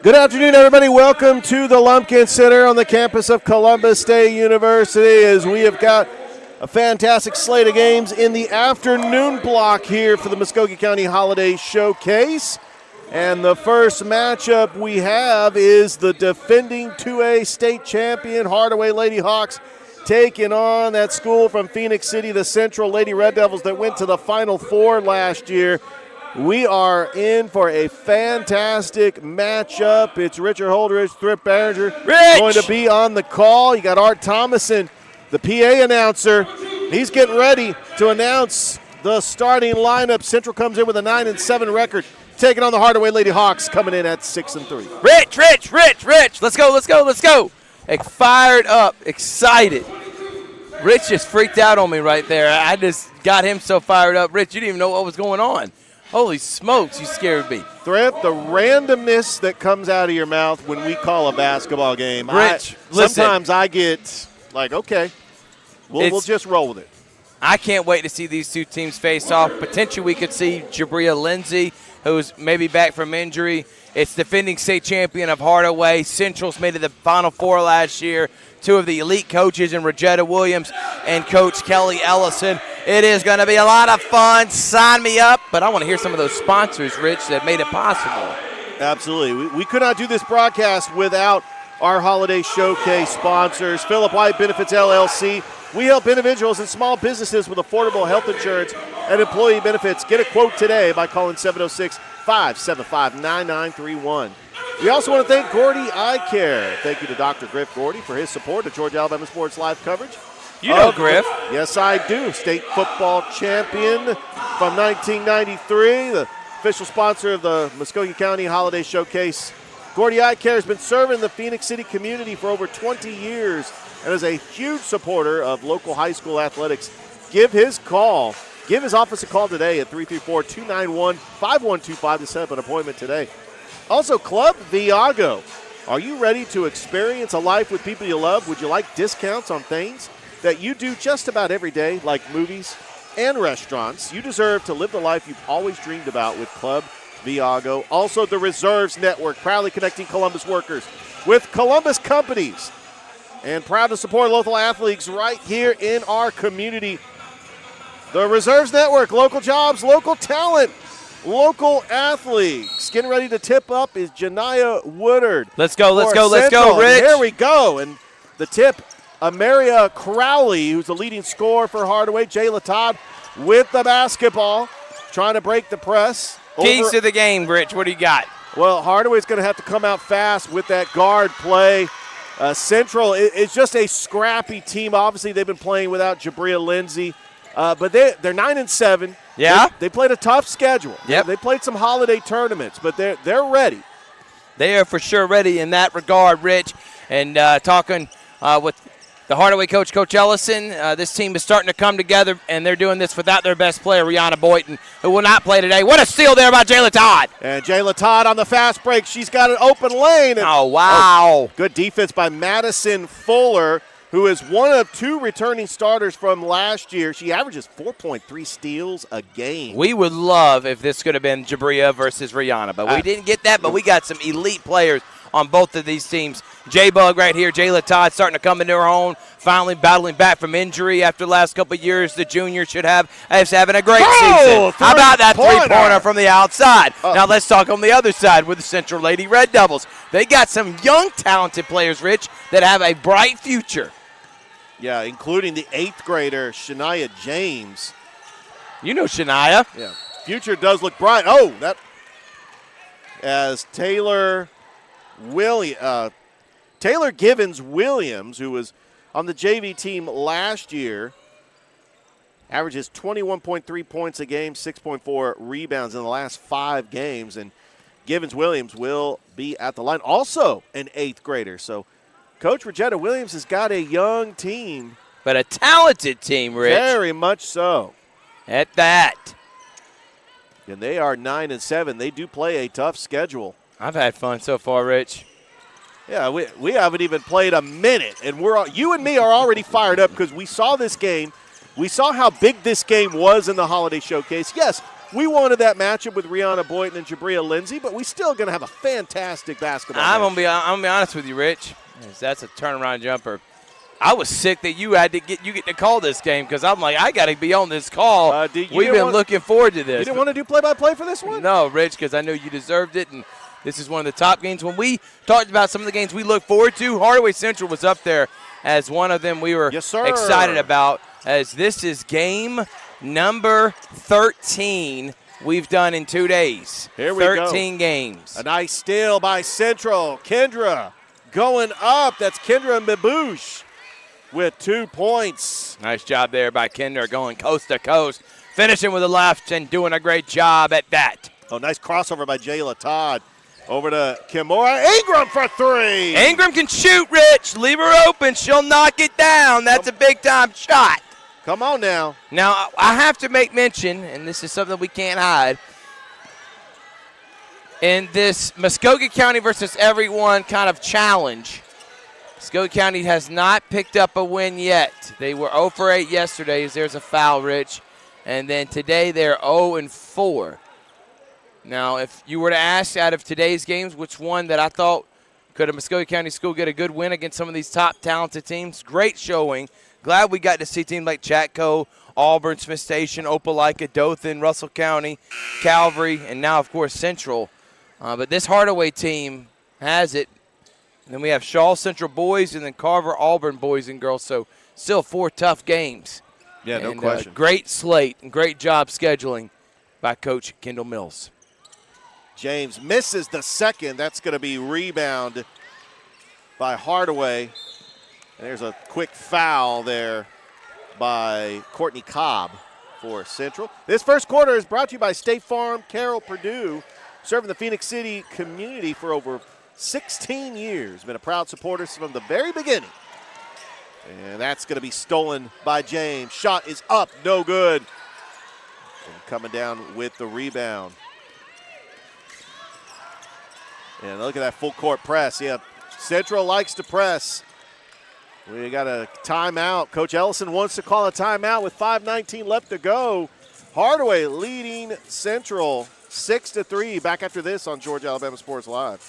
Good afternoon, everybody. Welcome to the Lumpkin Center on the campus of Columbus State University, as we have got a fantastic slate of games in the afternoon block here for the Muskogee County Holiday Showcase. And the first matchup we have is the defending 2A state champion Hardaway Lady Hawks taking on that school from Phoenix City, the Central Lady Red Devils that went to the Final Four last year. We are in for a fantastic matchup. It's Richard Holdridge, Thrift Barringer going to be on the call. You got Art Thomason, the PA announcer. He's getting ready to announce the starting lineup. Central comes in with a 9-7 record, taking on the Hardaway Lady Hawks, coming in at 6-3. Rich. Let's go. Fired up, excited. Rich just freaked out on me right there. I just got him so fired up. Rich, you didn't even know what was going on. Holy smokes, you scared me. Thrift, the randomness that comes out of your mouth when we call a basketball game. Rich, sometimes I get like, okay, we'll just roll with it. I can't wait to see these two teams face off. Potentially we could see Jabria Lindsay, who's maybe back from injury. It's defending state champion of Hardaway. Central's made it to the Final Four last year. Two of the elite coaches in Regetta Williams and Coach Kelly Ellison. It is going to be a lot of fun. Sign me up. But I want to hear some of those sponsors, Rich, that made it possible. Absolutely. We could not do this broadcast without our holiday showcase sponsors. Philip White Benefits LLC. We help individuals and small businesses with affordable health insurance and employee benefits. Get a quote today by calling 706-575-9931. We also want to thank Gordy Eye Care. Thank you to Dr. Griff Gordy for his support of Georgia Alabama Sports Live coverage. You know Griff. Yes, I do. State football champion from 1993, the official sponsor of the Muskogee County Holiday Showcase. Gordy Eye Care has been serving the Phoenix City community for over 20 years and is a huge supporter of local high school athletics. Give his office a call today at 334-291-5125 to set up an appointment today. Also, Club Viago. Are you ready to experience a life with people you love? Would you like discounts on things that you do just about every day, like movies and restaurants? You deserve to live the life you've always dreamed about with Club Viago. Also, the Reserves Network, proudly connecting Columbus workers with Columbus companies and proud to support local athletes right here in our community. The Reserves Network, local jobs, local talent, local athletes. Getting ready to tip up is Janiyah Woodard. Let's go, Rich. Here we go. And the tip, Amaria Crowley, who's the leading scorer for Hardaway. Jayla Todd with the basketball, trying to break the press. Keys to the game, Rich. What do you got? Well, Hardaway's going to have to come out fast with that guard play. Central is just a scrappy team. Obviously, they've been playing without Jabria Lindsay. But they're 9-7. Yeah. They played a tough schedule. Yep. They played some holiday tournaments, but they're ready. They are for sure ready in that regard, Rich. And talking with the Hardaway coach, Coach Ellison, this team is starting to come together, and they're doing this without their best player, Rihanna Boynton, who will not play today. What a steal there by Jayla Todd. And Jayla Todd on the fast break. She's got an open lane. Oh, wow. Good defense by Madison Fuller, who is one of two returning starters from last year. She averages 4.3 steals a game. We would love if this could have been Jabria versus Rihanna, but we didn't get that, but we got some elite players on both of these teams. J-Bug right here, Jayla Todd starting to come into her own, finally battling back from injury after the last couple of years. The junior is having a great season. How about that three-pointer from the outside? Now let's talk on the other side with the Central Lady Red Devils. They got some young, talented players, Rich, that have a bright future. Yeah, including the 8th grader, Shania James. You know Shania. Yeah. Future does look bright. Oh, that as Taylor Givens Williams, who was on the JV team last year, averages 21.3 points a game, 6.4 rebounds in the last 5 games. And Givens Williams will be at the line. Also an 8th grader. So Coach Regetta Williams has got a young team. But a talented team, Rich. Very much so. At that. And they are 9-7. They do play a tough schedule. I've had fun so far, Rich. Yeah, we haven't even played a minute, and you and me are already fired up because we saw this game. We saw how big this game was in the Holiday Showcase. Yes, We wanted that matchup with Rihanna Boynton and Jabria Lindsay, but we still going to have a fantastic basketball match. I'm gonna be honest with you, Rich. That's a turnaround jumper. I was sick that you get to call this game because I'm like, I got to be on this call. We've been looking forward to this. You didn't want to do play-by-play for this one? No, Rich, because I knew you deserved it, and this is one of the top games. When we talked about some of the games we look forward to, Hardaway Central was up there as one of them we were excited about, as this is game number 13 we've done in 2 days. Here we go. 13 games. A nice steal by Central. Kendra going up. That's Kendra Mabouche with 2 points. Nice job there by Kendra, going coast to coast, finishing with the left and doing a great job at that. Oh, nice crossover by Jayla Todd. Over to Kimora Ingram for 3. Ingram can shoot, Rich. Leave her open. She'll knock it down. That's a big-time shot. Come on now. Now, I have to make mention, and this is something we can't hide, in this Muskogee County versus everyone kind of challenge, Muskogee County has not picked up a win yet. They were 0 for 8 yesterday as there's a foul, Rich. And then today they're 0 and 4. Now, if you were to ask out of today's games, which one that I thought could a Muskogee County school get a good win against some of these top talented teams, great showing. Glad we got to see teams like Chatco, Auburn, Smith Station, Opelika, Dothan, Russell County, Calvary, and now, of course, Central. But this Hardaway team has it. And then we have Shaw Central boys and then Carver Auburn boys and girls. So still 4 tough games. Yeah, no question. Great slate and great job scheduling by Coach Kendall Mills. James misses the second. That's going to be rebound by Hardaway. And there's a quick foul there by Courtney Cobb for Central. This first quarter is brought to you by State Farm. Carol Purdue, serving the Phoenix City community for over 16 years. Been a proud supporter from the very beginning. And that's going to be stolen by James. Shot is up, no good. And coming down with the rebound. And look at that full court press. Yeah, Central likes to press. We got a timeout. Coach Ellison wants to call a timeout with 5:19 left to go. Hardaway leading Central 6-3. Back after this on Georgia Alabama Sports Live.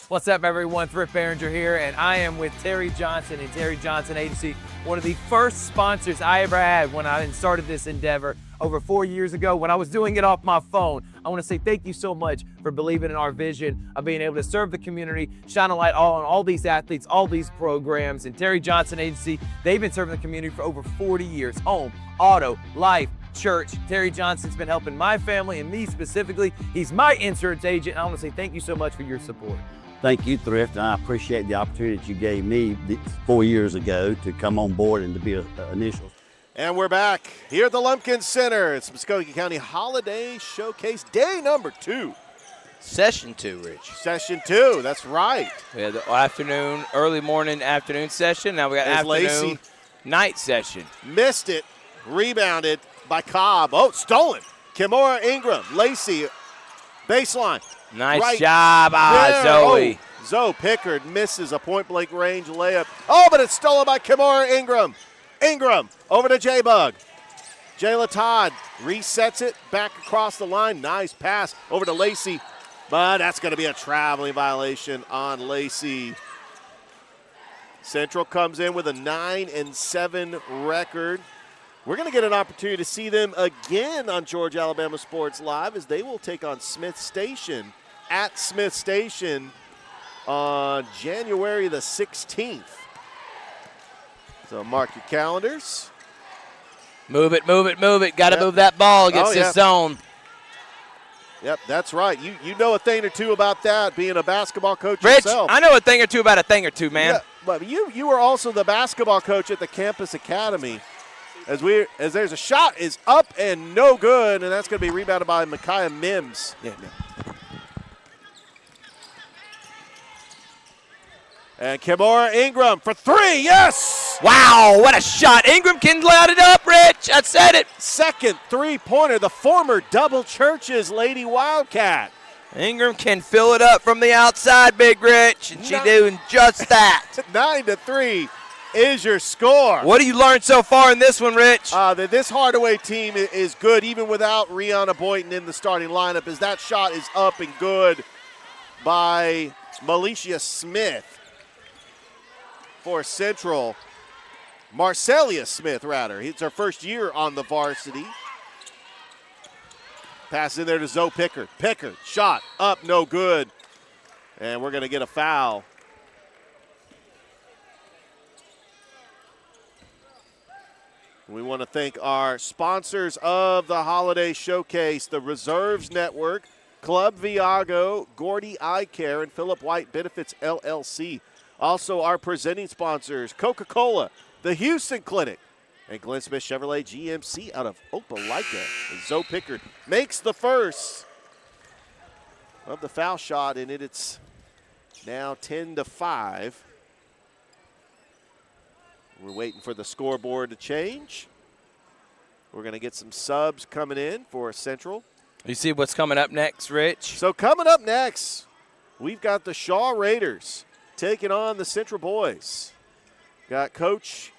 What's up, everyone? Thrift Behringer here, and I am with Terry Johnson and Terry Johnson Agency, one of the first sponsors I ever had when I started this endeavor over 4 years ago when I was doing it off my phone. I want to say thank you so much for believing in our vision of being able to serve the community, shine a light on all these athletes, all these programs. And Terry Johnson Agency, they've been serving the community for over 40 years. Home, auto, life, church. Terry Johnson's been helping my family and me specifically. He's my insurance agent. I want to say thank you so much for your support. Thank you, Thrift, and I appreciate the opportunity that you gave me 4 years ago to come on board and to be an initial. And we're back here at the Lumpkin Center. It's Muskogee County Holiday Showcase, day number 2. Session 2, Rich. Session 2, that's right. We had the early morning afternoon session. Now we got afternoon, night session. Missed it, rebounded by Cobb. Oh, stolen. Kimora Ingram, Lacey, baseline. Nice job, Zoe. Oh, Zoe Pickard misses a point-blank range layup. Oh, but it's stolen by Kimora Ingram. Ingram over to J-Bug. Jayla Todd resets it back across the line. Nice pass over to Lacey, but that's going to be a traveling violation on Lacey. Central comes in with a 9-7 record. We're going to get an opportunity to see them again on Georgia Alabama Sports Live as they will take on Smith Station at Smith Station on January the 16th. So mark your calendars. Move it, move it, move it. Got to move that ball against this zone. Yep, that's right. You know a thing or two about that, being a basketball coach Rich, yourself. I know a thing or two about a thing or two, man. Yeah, but you were also the basketball coach at the campus academy. As there's a shot is up and no good, and that's going to be rebounded by Micaiah Mims. Yeah. And Kimora Ingram for 3, yes! Wow, what a shot. Ingram can light it up, Rich. I said it. Second three-pointer, the former Double Churches Lady Wildcat. Ingram can fill it up from the outside, Big Rich, and she's doing just that. 9-3. is your score. What do you learn so far in this one, Rich? That this Hardaway team is good even without Rihanna Boynton in the starting lineup, as that shot is up and good by Malicia Smith for Central. Marcelia Smith, rather. It's her first year on the varsity. Pass in there to Zoe Pickard. Pickard, shot up, no good. And we're going to get a foul. We want to thank our sponsors of the Holiday Showcase, the Reserves Network, Club Viago, Gordy Eye Care, and Philip White Benefits LLC. Also our presenting sponsors, Coca-Cola, the Houston Clinic, and Glenn Smith Chevrolet GMC out of Opelika. And Zoe Pickard makes the first of the foul shot, and it's now 10-5. We're waiting for the scoreboard to change. We're going to get some subs coming in for Central. You see what's coming up next, Rich? So coming up next, we've got the Shaw Raiders taking on the Central Boys. Got Coach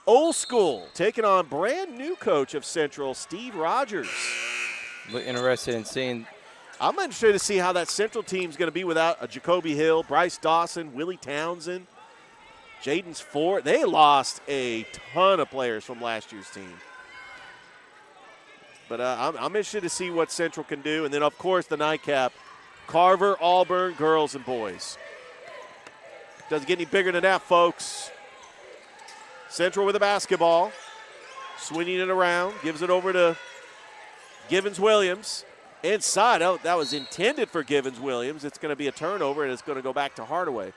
Old School taking on brand new coach of Central, Steve Rogers. Interested in seeing. I'm interested to see how that Central team's going to be without a Jacoby Hill, Bryce Dawson, Willie Townsend, Jaden's Ford. They lost a ton of players from last year's team. But I'm interested to see what Central can do. And then, of course, the nightcap, Carver, Auburn, girls and boys. Doesn't get any bigger than that, folks. Central with the basketball, swinging it around, gives it over to Givens-Williams. Inside, oh, that was intended for Givens-Williams. It's going to be a turnover, and it's going to go back to Hardaway.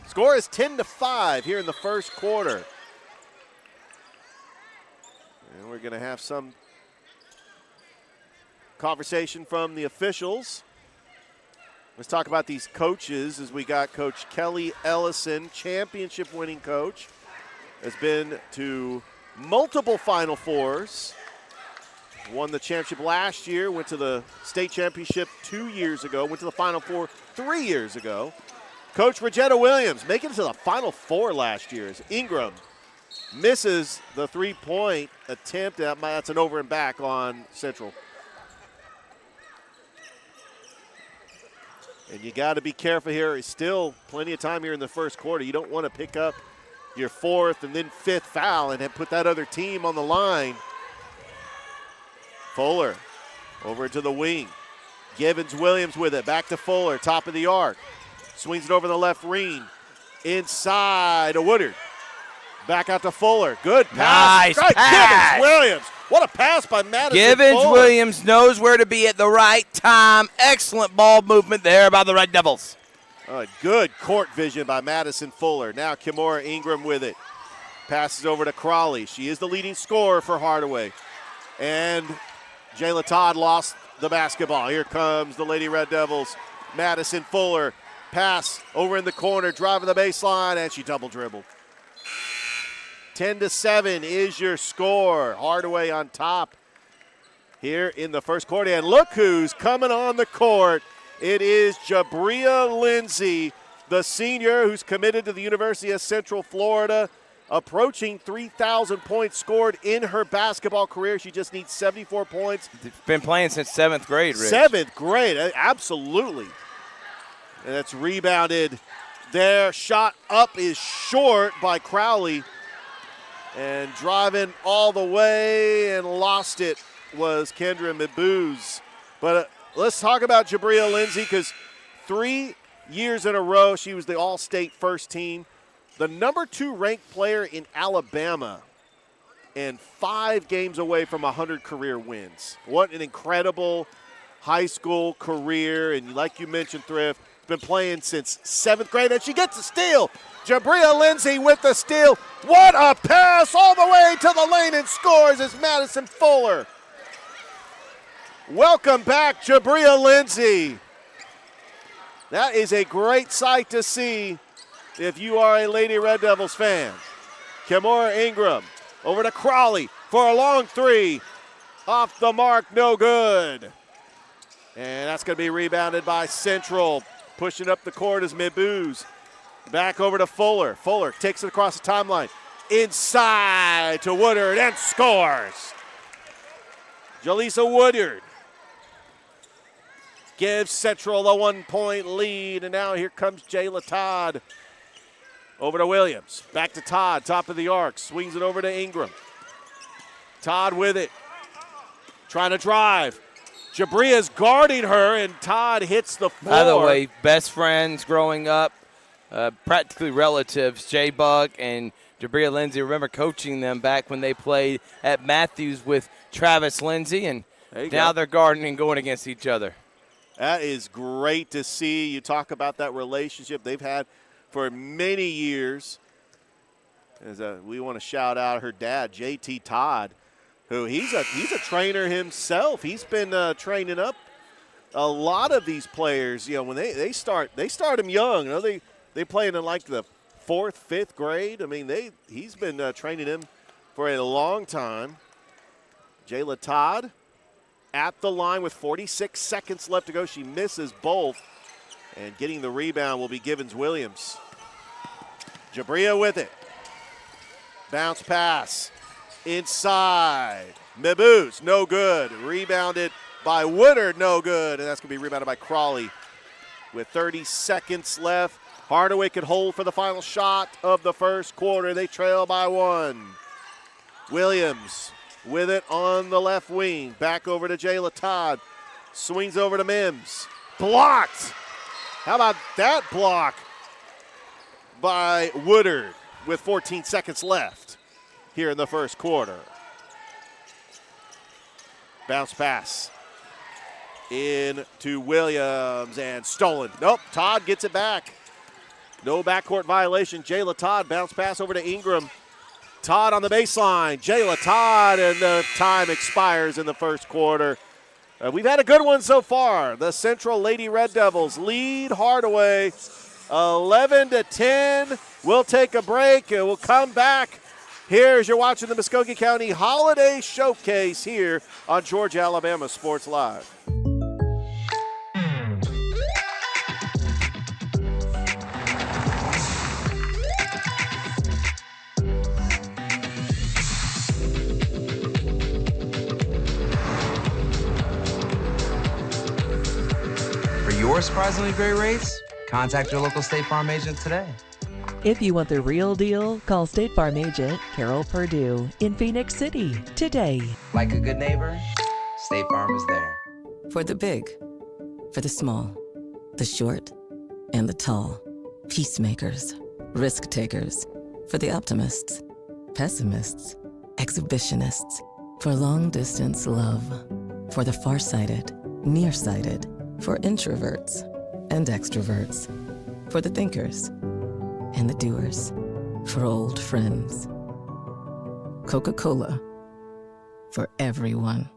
Score is 10-5 here in the first quarter. And we're going to have some conversation from the officials. Let's talk about these coaches, as we got Coach Kelly Ellison, championship-winning coach, has been to multiple Final Fours. Won the championship last year, went to the state championship 2 years ago, went to the Final Four 3 years ago. Coach Regetta Williams making it to the Final Four last year as Ingram misses the three-point attempt. That's an over and back on Central. And you got to be careful here. It's still plenty of time here in the first quarter. You don't want to pick up your fourth and then fifth foul and put that other team on the line. Fuller over to the wing. Givens-Williams with it. Back to Fuller, top of the arc. Swings it over the left wing. Inside to Woodard. Back out to Fuller. Good pass. Nice pass. Givens-Williams. What a pass by Madison Givens-Williams knows where to be at the right time. Excellent ball movement there by the Red Devils. Good court vision by Madison Fuller. Now Kimora Ingram with it. Passes over to Crawley. She is the leading scorer for Hardaway. And Jayla Todd lost the basketball. Here comes the Lady Red Devils. Madison Fuller. Pass over in the corner, driving the baseline, and she double dribbled. 10-7 is your score. Hardaway on top here in the first quarter. And look who's coming on the court. It is Jabria Lindsay, the senior who's committed to the University of Central Florida, approaching 3,000 points scored in her basketball career. She just needs 74 points. Been playing since 7th grade, Rich. 7th grade, absolutely. And it's rebounded there. Shot up is short by Crowley. And driving all the way and lost it was Kendra Mabuz. But let's talk about Jabria Lindsay, because 3 years in a row she was the All-State first team, the number 2 ranked player in Alabama, and 5 games away from 100 career wins. What an incredible high school career. And like you mentioned, Thrift, been playing since 7th grade, and she gets a steal. Jabria Lindsay with the steal. What a pass all the way to the lane, and scores is Madison Fuller. Welcome back, Jabria Lindsay. That is a great sight to see if you are a Lady Red Devils fan. Kimora Ingram over to Crawley for a long three. Off the mark, no good. And that's going to be rebounded by Central. Pushing up the court is Mabuz. Back over to Fuller. Fuller takes it across the timeline. Inside to Woodard and scores. Jaleesa Woodard gives Central a 1-point lead, and now here comes Jayla Todd. Over to Williams. Back to Todd, top of the arc. Swings it over to Ingram. Todd with it. Trying to drive. Jabria's guarding her, and Todd hits the floor. By the way, best friends growing up, practically relatives, J-Bug and Jabria Lindsay. Remember coaching them back when they played at Matthews with Travis Lindsay, and now they're guarding and going against each other. That is great to see. You talk about that relationship they've had for many years. We want to shout out her dad, JT Todd, who he's a trainer himself. He's been training up a lot of these players. You know, when they start them young. You know, they play in like the 4th, 5th grade. I mean, he's been training them for a long time. Jayla Todd at the line with 46 seconds left to go. She misses both. And getting the rebound will be Givens-Williams. Jabria with it. Bounce pass. Inside. Mabuse, no good. Rebounded by Woodard, no good. And that's going to be rebounded by Crawley. With 30 seconds left, Hardaway could hold for the final shot of the first quarter. They trail by 1. Williams with it on the left wing. Back over to Jayla Todd. Swings over to Mims. Blocked. How about that block by Woodard with 14 seconds left here in the first quarter. Bounce pass into Williams and stolen. Nope, Todd gets it back. No backcourt violation. Jayla Todd bounce pass over to Ingram. Todd on the baseline. Jayla Todd, and the time expires in the first quarter. We've had a good one so far. The Central Lady Red Devils lead Hardaway 11-10. We'll take a break and we'll come back here as you're watching the Muskogee County Holiday Showcase here on Georgia Alabama Sports Live. Your surprisingly great rates? Contact your local State Farm agent today. If you want the real deal, call State Farm agent Carol Perdue in Phoenix City today. Like a good neighbor, State Farm is there. For the big, for the small, the short, and the tall. Peacemakers, risk takers. For the optimists, pessimists, exhibitionists. For long distance love. For the farsighted, nearsighted. For introverts and extroverts. For the thinkers and the doers. For old friends. Coca-Cola. For everyone.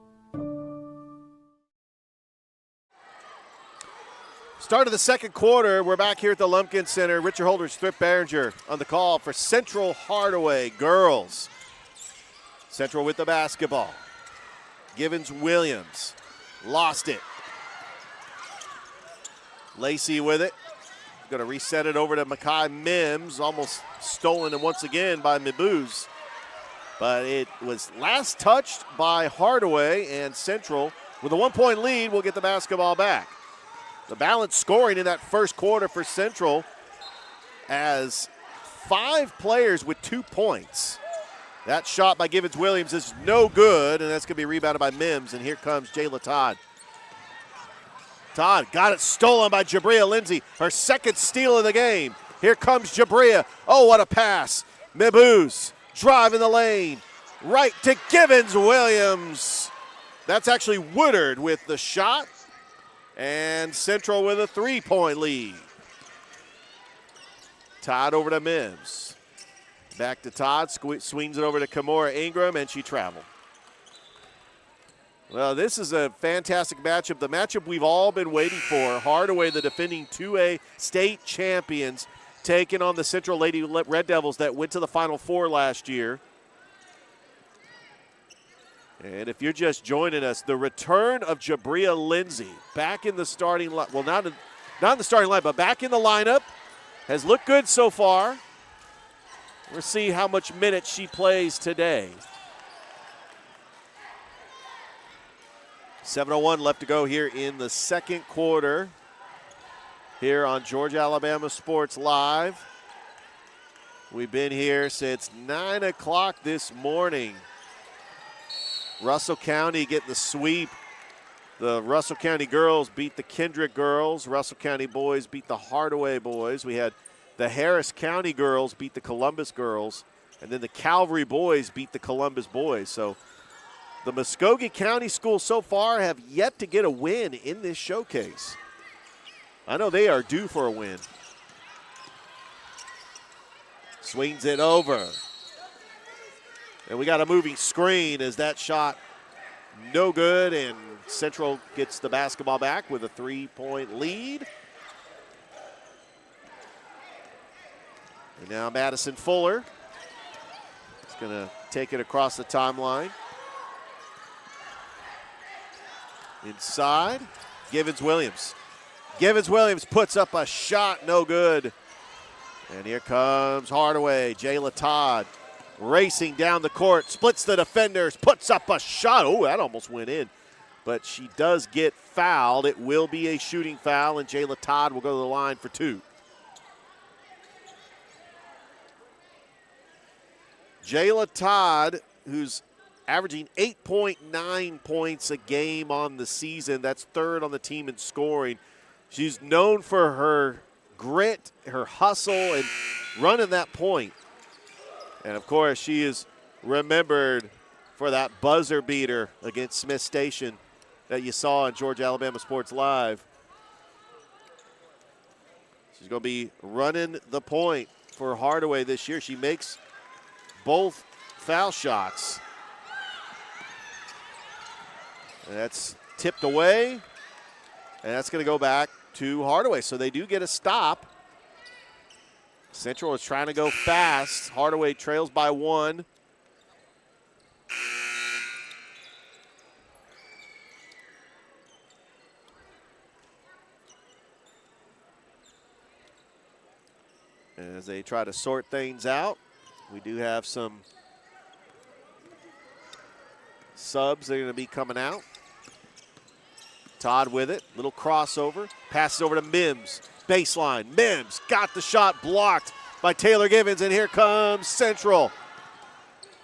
Start of the second quarter. We're back here at the Lumpkin Center. Richard Holder, Strip Behringer on the call for Central Hardaway girls. Central with the basketball. Givens-Williams lost it. Lacey with it. Going to reset it over to Makai Mims. Almost stolen once again by Mabuse. But it was last touched by Hardaway, and Central, with a 1-point lead, will get the basketball back. The balanced scoring in that first quarter for Central as 5 players with 2 points. That shot by Givens-Williams is no good, and that's going to be rebounded by Mims, and here comes Jayla Todd. Todd got it stolen by Jabria Lindsay, her second steal of the game. Here comes Jabria. Oh, what a pass. Mabuse driving the lane. Right to Givens-Williams. That's actually Woodard with the shot. And Central with a 3-point lead. Todd over to Mims. Back to Todd, swings it over to Kimora Ingram, and she traveled. Well, this is a fantastic matchup. The matchup we've all been waiting for. Hardaway, the defending 2A state champions, taking on the Central Lady Red Devils that went to the Final Four last year. And if you're just joining us, the return of Jabria Lindsay back in the starting line. Well, not in the starting line, but back in the lineup has looked good so far. We'll see how much minutes she plays today. 7:01 left to go here in the second quarter here on Georgia Alabama Sports Live. We've been here since 9 o'clock this morning. Russell County getting the sweep. The Russell County girls beat the Kendrick girls. Russell County boys beat the Hardaway boys. We had the Harris County girls beat the Columbus girls. And then the Calvary boys beat the Columbus boys. So the Muskogee County schools so far have yet to get a win in this showcase. I know they are due for a win. Swings it over. And we got a moving screen as that shot no good, and Central gets the basketball back with a 3-point lead. And now Madison Fuller is going to take it across the timeline. Inside, Givens-Williams. Givens-Williams puts up a shot, no good. And here comes Hardaway, Jayla Todd racing down the court, splits the defenders, puts up a shot. Oh, that almost went in. But she does get fouled. It will be a shooting foul, and Jayla Todd will go to the line for 2. Jayla Todd, who's averaging 8.9 points a game on the season. That's third on the team in scoring. She's known for her grit, her hustle, and running that point. And, of course, she is remembered for that buzzer beater against Smith Station that you saw on Georgia Alabama Sports Live. She's going to be running the point for Hardaway this year. She makes both foul shots. And that's tipped away, and that's going to go back to Hardaway. So they do get a stop. Central is trying to go fast. Hardaway trails by 1. And as they try to sort things out, we do have some subs that are going to be coming out. Todd with it, little crossover, passes over to Mims, baseline. Mims got the shot blocked by Taylor Givens, and here comes Central.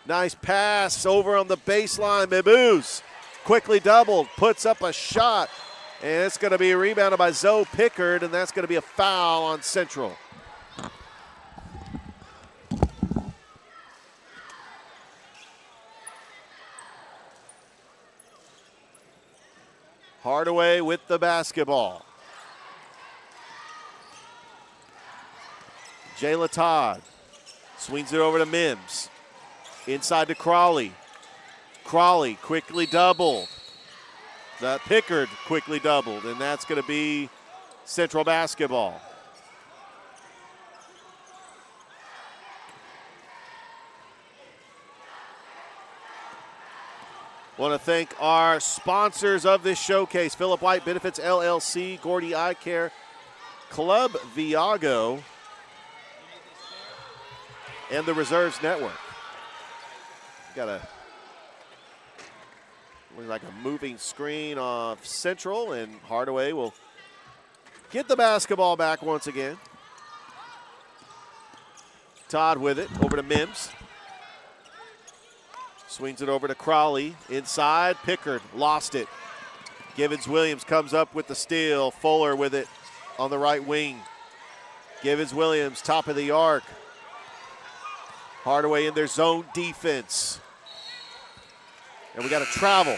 Nice pass over on the baseline. Mabuse quickly doubled, puts up a shot, and it's going to be rebounded by Zoe Pickard, and that's going to be a foul on Central. Hardaway with the basketball. Jayla Todd swings it over to Mims. Inside to Crawley. Crawley quickly doubled. The Pickard quickly doubled, and that's going to be Central basketball. Want to thank our sponsors of this showcase: Philip White Benefits LLC, Gordy Eye Care, Club Viago, and the Reserves Network. Got a looks like a moving screen off Central, and Hardaway will get the basketball back once again. Todd with it, over to Mims. Swings it over to Crawley. Inside, Pickard lost it. Givens-Williams comes up with the steal. Fuller with it on the right wing. Givens-Williams, top of the arc. Hardaway in their zone defense. And we got a travel.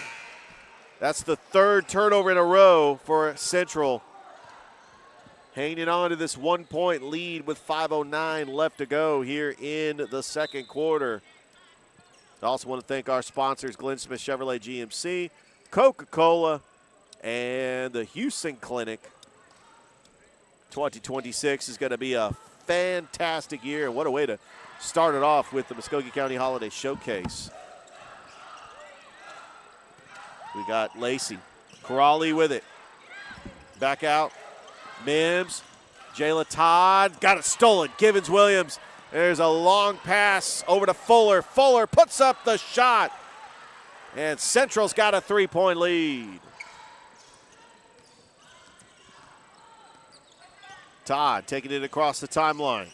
That's the third turnover in a row for Central. Hanging on to this 1-point lead with 5:09 left to go here in the second quarter. I also want to thank our sponsors, Glenn Smith Chevrolet GMC, Coca-Cola, and the Houston Clinic. 2026 is going to be a fantastic year, and what a way to start it off with the Muskogee County Holiday Showcase. We got Lacey. Crawley with it. Back out. Mims Jayla Todd got it stolen. Givens-Williams. There's a long pass over to Fuller. Fuller puts up the shot. And Central's got a 3-point lead. Todd taking it across the timeline.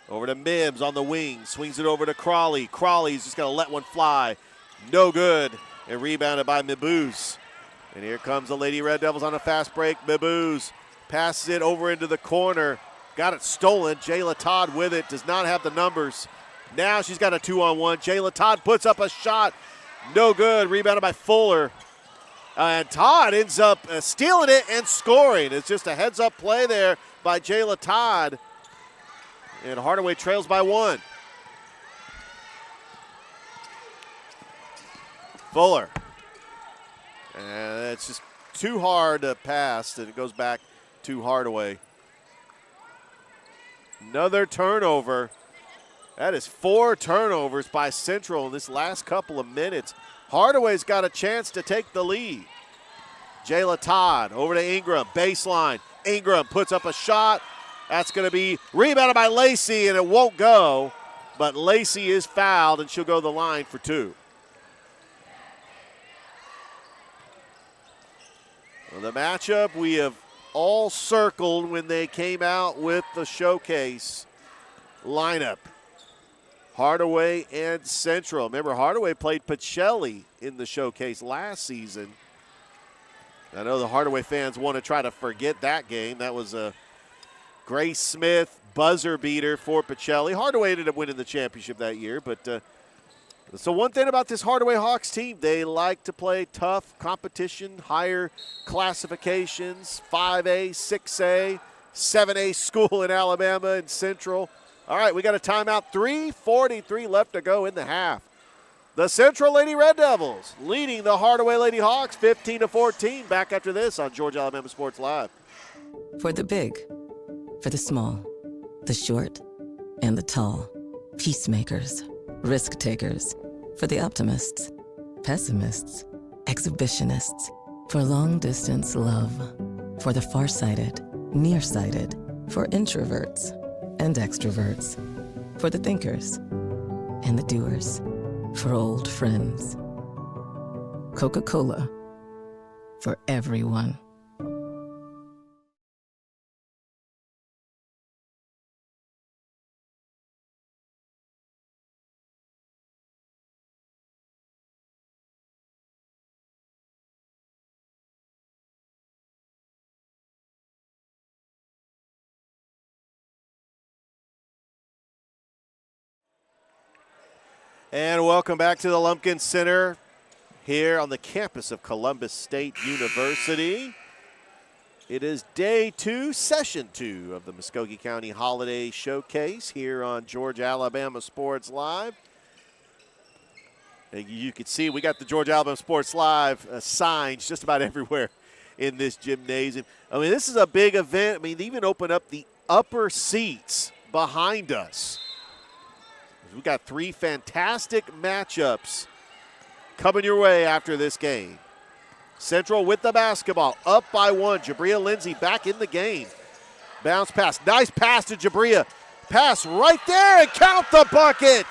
Over to Mims on the wing. Swings it over to Crawley. Crawley's just going to let one fly. No good. And rebounded by Mabuse. And here comes the Lady Red Devils on a fast break. Mabuse passes it over into the corner. Got it stolen. Jayla Todd with it. Does not have the numbers. Now she's got a 2-on-1. Jayla Todd puts up a shot. No good. Rebounded by Fuller. And Todd ends up stealing it and scoring. It's just a heads-up play there by Jayla Todd. And Hardaway trails by 1. Fuller. And it's just too hard to pass, and it goes back to Hardaway. Another turnover. That is 4 turnovers by Central in this last couple of minutes. Hardaway's got a chance to take the lead. Jayla Todd over to Ingram, baseline. Ingram puts up a shot. That's going to be rebounded by Lacey, and it won't go. But Lacey is fouled, and she'll go to the line for 2. Well, the matchup we have all circled when they came out with the showcase lineup. Hardaway and Central. Remember, Hardaway played Pacelli in the showcase last season. I know the Hardaway fans want to try to forget that game. That was a Grace Smith buzzer beater for Pacelli. Hardaway ended up winning the championship that year. But so one thing about this Hardaway Hawks team, they like to play tough competition, higher classifications, 5A, 6A, 7A school in Alabama and Central. All right, we got a timeout. 3:43 left to go in the half. The Central Lady Red Devils leading the Hardaway Lady Hawks 15-14. Back after this on Georgia Alabama Sports Live. For the big, for the small, the short, and the tall. Peacemakers, risk takers. For the optimists, pessimists, exhibitionists. For long distance love. For the farsighted, nearsighted. For introverts and extroverts. For the thinkers and the doers. For old friends. Coca-Cola. For everyone. And welcome back to the Lumpkin Center here on the campus of Columbus State University. It is day 2, session 2 of the Muskogee County Holiday Showcase here on Georgia Alabama Sports Live. You can see we got the Georgia Alabama Sports Live signs just about everywhere in this gymnasium. I mean, this is a big event. I mean, they even open up the upper seats behind us. We've got 3 fantastic matchups coming your way after this game. Central with the basketball, up by 1. Jabria Lindsay back in the game. Bounce pass, nice pass to Jabria. Pass right there and count the bucket.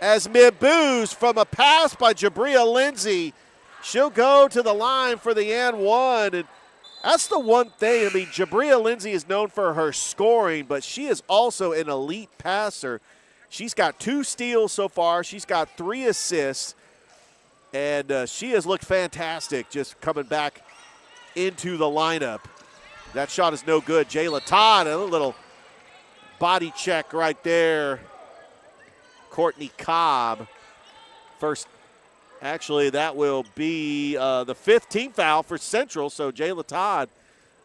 As Mabuse from a pass by Jabria Lindsay, she'll go to the line for the and 1. And that's the one thing. I mean, Jabria Lindsay is known for her scoring, but she is also an elite passer. She's got 2 steals so far. She's got 3 assists, and she has looked fantastic just coming back into the lineup. That shot is no good. Jayla Todd, a little body check right there. Courtney Cobb, first. Actually, that will be the 5th team foul for Central, so Jayla Todd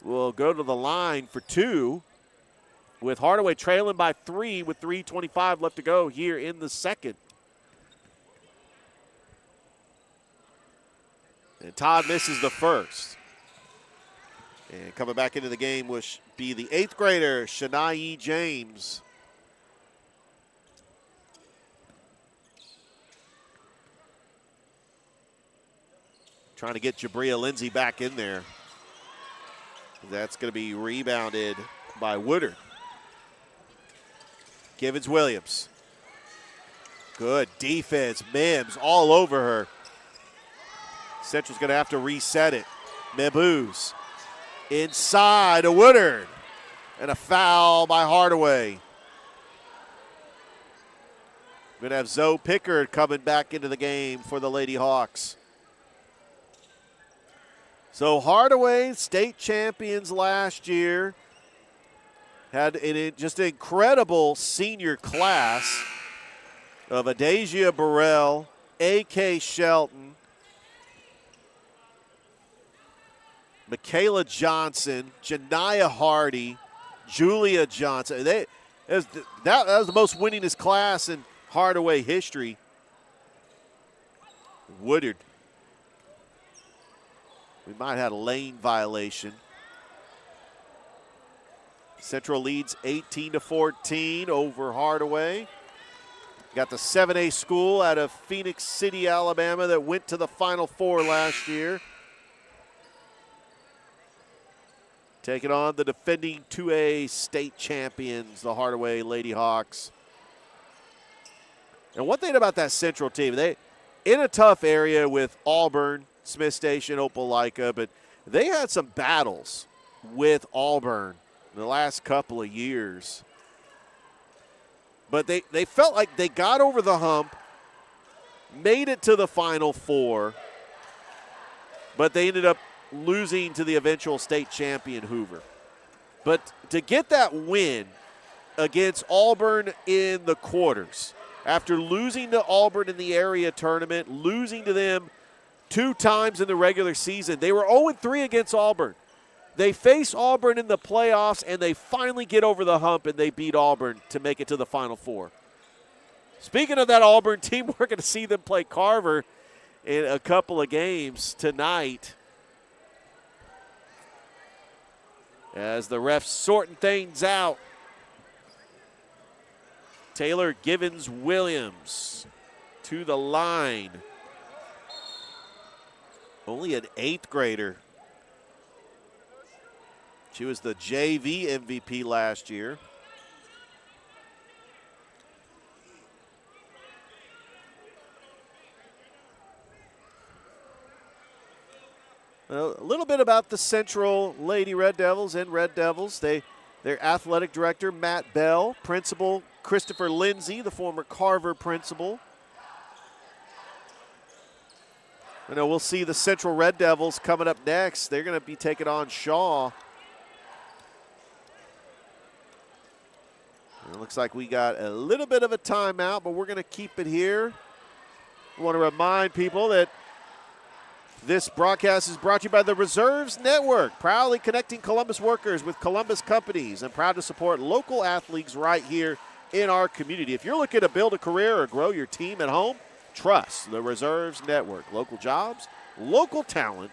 will go to the line for 2, with Hardaway trailing by 3 with 3:25 left to go here in the second. And Todd misses the first. And coming back into the game will be the 8th grader, Shania James. Trying to get Jabria Lindsay back in there. That's going to be rebounded by Woodard. Givens-Williams. Good defense. Mims all over her. Central's going to have to reset it. Mebuz inside to Woodard. And a foul by Hardaway. We're going to have Zoe Pickard coming back into the game for the Lady Hawks. So Hardaway, state champions last year, had just an incredible senior class of Adasia Burrell, A.K. Shelton, Michaela Johnson, Janiyah Hardy, Julia Johnson. That was the most winningest class in Hardaway history. Woodard. We might have had a lane violation. Central leads 18-14 over Hardaway. Got the 7A school out of Phoenix City, Alabama that went to the Final Four last year. Taking on the defending 2A state champions, the Hardaway Lady Hawks. And one thing about that Central team, they in a tough area with Auburn, Smith Station, Opelika, but they had some battles with Auburn in the last couple of years. But they felt like they got over the hump, made it to the Final Four, but they ended up losing to the eventual state champion Hoover. But to get that win against Auburn in the quarters, after losing to Auburn in the area tournament, losing to them 2 times in the regular season, they were 0-3 against Auburn. They face Auburn in the playoffs, and they finally get over the hump, and they beat Auburn to make it to the Final Four. Speaking of that Auburn team, we're going to see them play Carver in a couple of games tonight, as the refs sorting things out. Taylor Givens-Williams to the line. Only an 8th grader. She was the JV MVP last year. Well, a little bit about the Central Lady Red Devils and Red Devils. Their athletic director, Matt Bell, principal, Christopher Lindsay, the former Carver principal. I know we'll see the Central Red Devils coming up next. They're going to be taking on Shaw. It looks like we got a little bit of a timeout, but we're going to keep it here. I want to remind people that this broadcast is brought to you by the Reserves Network, proudly connecting Columbus workers with Columbus companies and proud to support local athletes right here in our community. If you're looking to build a career or grow your team at home, trust the Reserves Network. Local jobs, local talent,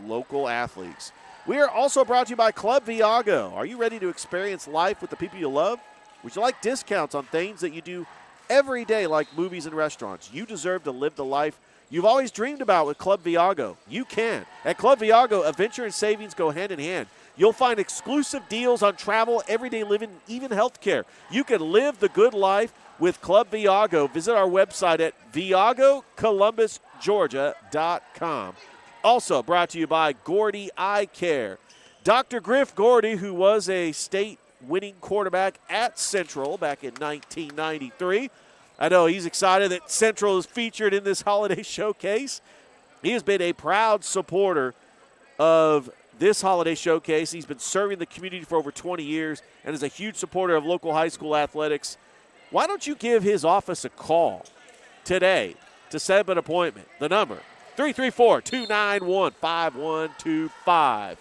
local athletes. We are also brought to you by Club Viago. Are you ready to experience life with the people you love? Would you like discounts on things that you do every day, like movies and restaurants? You deserve to live the life you've always dreamed about with Club Viago. You can. At Club Viago, adventure and savings go hand in hand. You'll find exclusive deals on travel, everyday living, even healthcare. You can live the good life with Club Viago. Visit our website at viagocolumbusgeorgia.com. Also brought to you by Gordy Eye Care. Dr. Griff Gordy, who was a state winning quarterback at Central back in 1993. I know he's excited that Central is featured in this holiday showcase. He has been a proud supporter of this holiday showcase. He's been serving the community for over 20 years and is a huge supporter of local high school athletics. Why don't you give his office a call today to set up an appointment? The number, 334-291-5125.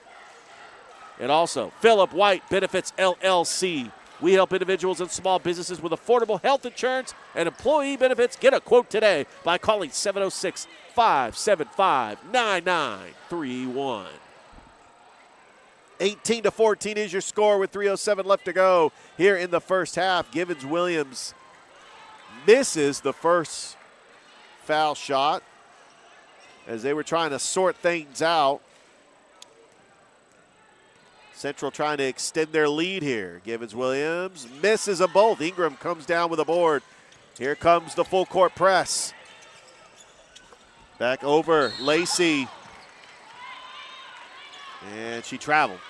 And also, Philip White Benefits LLC. We help individuals and small businesses with affordable health insurance and employee benefits. Get a quote today by calling 706-575-9931. 18-14 is your score with 3:07 left to go here in the first half. Givens-Williams misses the first foul shot as they were trying to sort things out. Central trying to extend their lead here. Givens-Williams misses them both. Ingram comes down with a board. Here comes the full court press. Back over Lacey. And she traveled.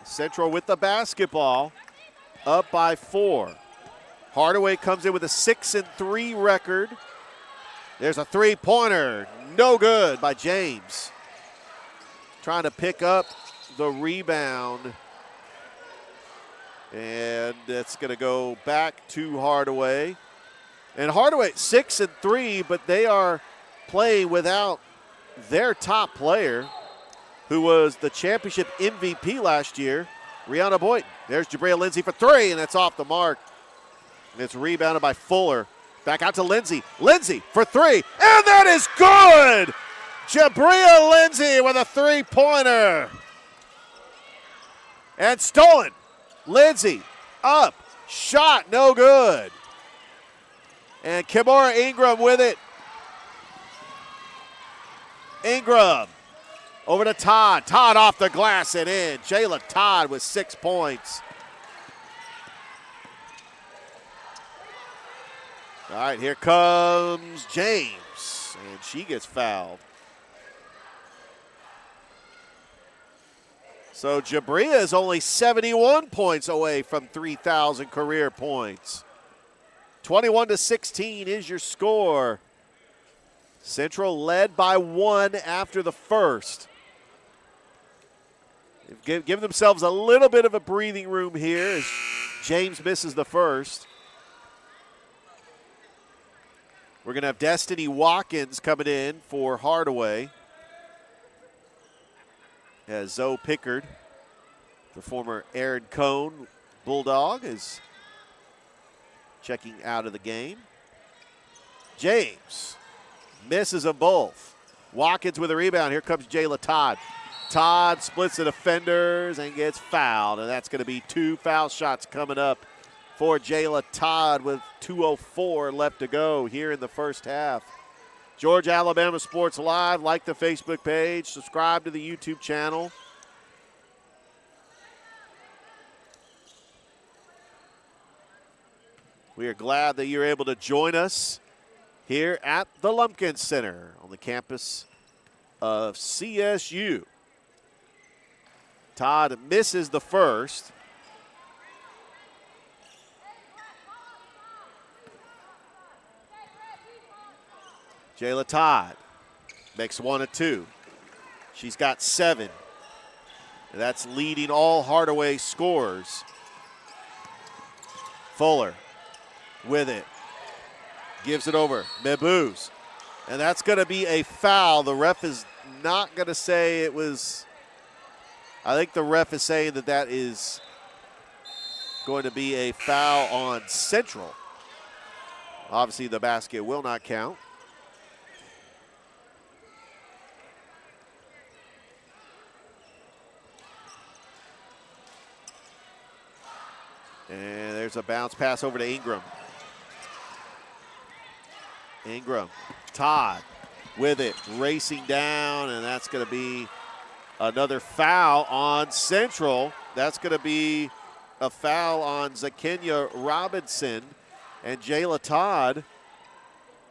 Central with the basketball, up by 4. Hardaway comes in with a 6-3 record. There's a three-pointer, no good by James. Trying to pick up the rebound. And it's going to go back to Hardaway. And Hardaway 6-3, but they are playing without their top player, who was the championship MVP last year, Rihanna Boynton. There's Jabria Lindsay for 3, and that's off the mark. And it's rebounded by Fuller. Back out to Lindsay. Lindsay for 3, and that is good! Jabria Lindsay with a three-pointer. And stolen. Lindsay up, shot, no good. And Kimora Ingram with it. Ingram over to Todd. Todd off the glass and in. Jayla Todd with 6 points. All right, here comes James, and she gets fouled. So Jabria is only 71 points away from 3,000 career points. 21-16 is your score. Central led by 1 after the first. They've given themselves a little bit of a breathing room here as James misses the first. We're going to have Destiny Watkins coming in for Hardaway. As Zoe Pickard, the former Aaron Cone Bulldog, is checking out of the game. James misses them both. Watkins with a rebound. Here comes Jayla Todd. Todd splits the defenders and gets fouled. And that's going to be 2 foul shots coming up for Jayla Todd with 2:04 left to go here in the first half. Georgia Alabama Sports Live. Like the Facebook page. Subscribe to the YouTube channel. We are glad that you're able to join us here at the Lumpkin Center on the campus of CSU. Todd misses the first. Jayla Todd makes 1 of 2. She's got 7. And that's leading all Hardaway scorers. Fuller with it. Gives it over. Mebuz. And that's going to be a foul. The ref is not going to say it was. I think the ref is saying that that is going to be a foul on Central. Obviously, the basket will not count. And there's a bounce pass over to Ingram. Ingram, Todd with it, racing down, and that's going to be another foul on Central. That's going to be a foul on Zakenya Robinson, and Jayla Todd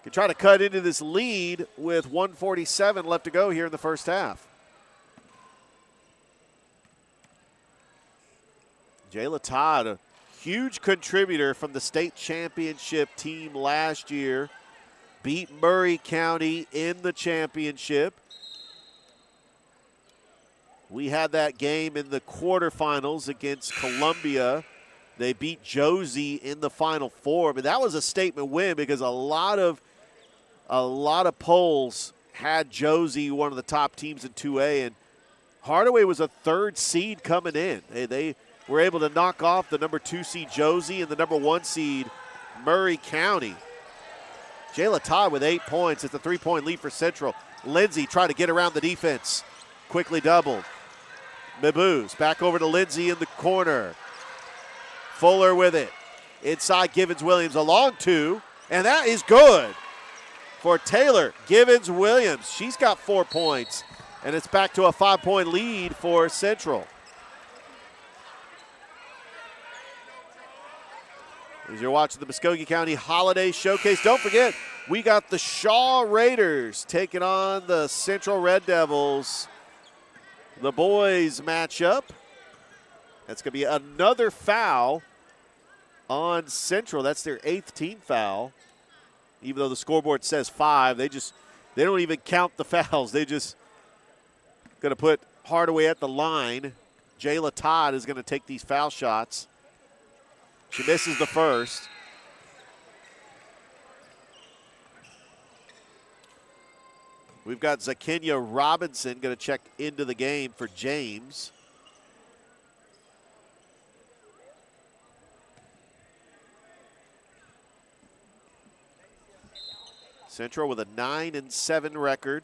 can try to cut into this lead with 1:47 left to go here in the first half. Jayla Todd, a huge contributor from the state championship team last year. Beat Murray County in the championship. We had that game in the quarterfinals against Columbia. They beat Josie in the Final Four. But that was a statement win because a lot of polls had Josie one of the top teams in 2A, and Hardaway was a 3rd seed coming in. They were able to knock off the number 2 seed Josie and the number 1 seed Murray County. Jayla Todd with 8 points. It's a 3-point lead for Central. Lindsay trying to get around the defense. Quickly doubled. Mebuz back over to Lindsay in the corner. Fuller with it. Inside Givens-Williams, a long 2, and that is good. for Taylor Givens-Williams. She's got 4 points, and it's back to a 5-point lead for Central. As you're watching the Muskogee County Holiday Showcase, don't forget, we got the Shaw Raiders taking on the Central Red Devils. The boys match up. That's going to be another foul on Central. That's their 8th team foul. Even though the scoreboard says 5, they don't even count the fouls. They just going to put Hardaway at the line. Jayla Todd is going to take these foul shots. She misses the first. We've got Zakenya Robinson going to check into the game for James. Central with a 9-7 record.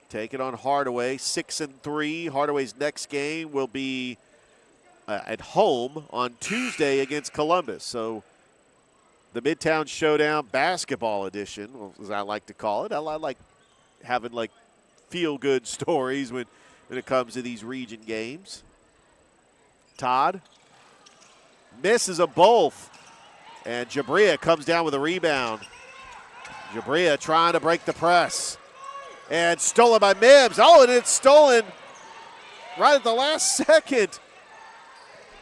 Taking on Hardaway, 6-3. Hardaway's next game will be at home on Tuesday against Columbus. So the Midtown Showdown basketball edition, as I like to call it. I like having like feel-good stories when it comes to these region games. Todd misses them both, and Jabria comes down with a rebound. Jabria trying to break the press, and stolen by Mims. Oh, and it's stolen right at the last second.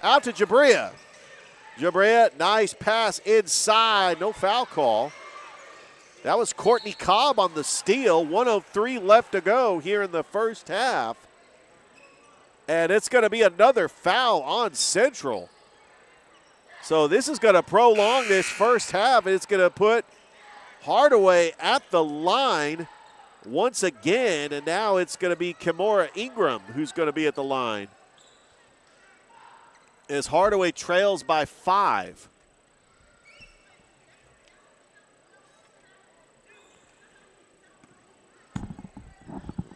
Out to Jabria. Jabria, nice pass inside. No foul call. That was Courtney Cobb on the steal. 1:03 left to go here in the first half. And it's going to be another foul on Central. So this is going to prolong this first half, and it's going to put Hardaway at the line once again. And now it's going to be Kimora Ingram who's going to be at the line, as Hardaway trails by 5.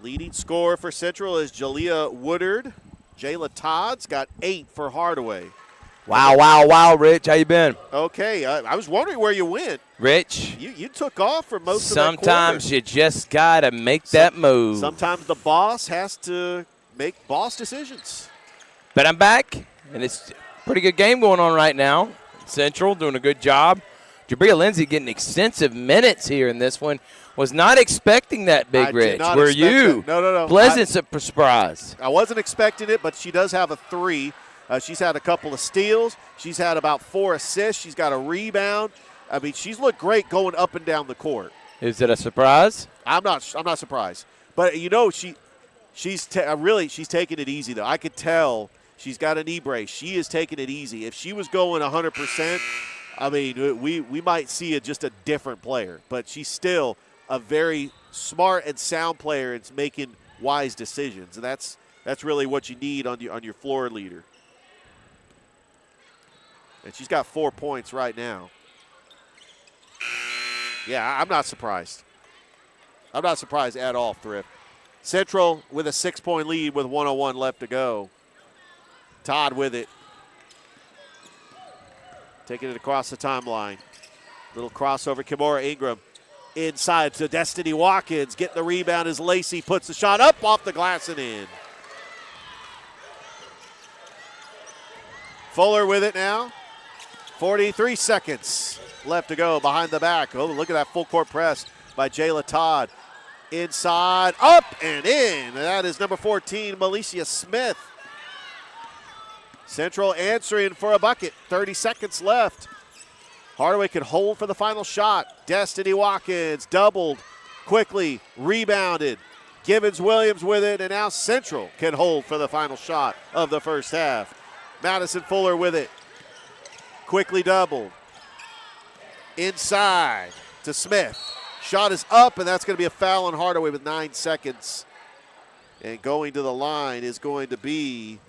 Leading scorer for Central is Jalea Woodard. Jayla Todd's got 8 for Hardaway. Wow, Rich. How you been? Okay, I was wondering where you went. Rich. You took off for most of that quarter. Sometimes you just got to make that move. Sometimes the boss has to make boss decisions. But I'm back, and it's a pretty good game going on right now. Central doing a good job. Jabria Lindsay getting extensive minutes here in this one. Was not expecting that, Big Rich. Were you? No. Pleasant surprise. I wasn't expecting it, but she does have a 3. She's had a couple of steals. She's had about 4 assists. She's got a rebound. I mean, she's looked great going up and down the court. Is it a surprise? I'm not surprised. But you know, she's taking it easy though. I could tell she's got a knee brace. She is taking it easy. If she was going 100%, I mean, we might see just a different player. But she's still a very smart and sound player. It's making wise decisions, and that's really what you need on your floor leader. And she's got 4 points right now. Yeah, I'm not surprised. I'm not surprised at all, Thrift. Central with a 6-point lead with 1:01 left to go. Todd with it. Taking it across the timeline. Little crossover, Kimora Ingram. Inside to Destiny Watkins. Getting the rebound as Lacey puts the shot up off the glass and in. Fuller with it now. 43 seconds left to go behind the back. Oh, look at that full court press by Jayla Todd. Inside, up and in. That is number 14, Malicia Smith. Central answering for a bucket. 30 seconds left. Hardaway can hold for the final shot. Destiny Watkins doubled quickly, rebounded. Givens-Williams with it, and now Central can hold for the final shot of the first half. Madison Fuller with it. Quickly doubled. Inside to Smith. Shot is up, and that's going to be a foul on Hardaway with 9 seconds. And going to the line is going to be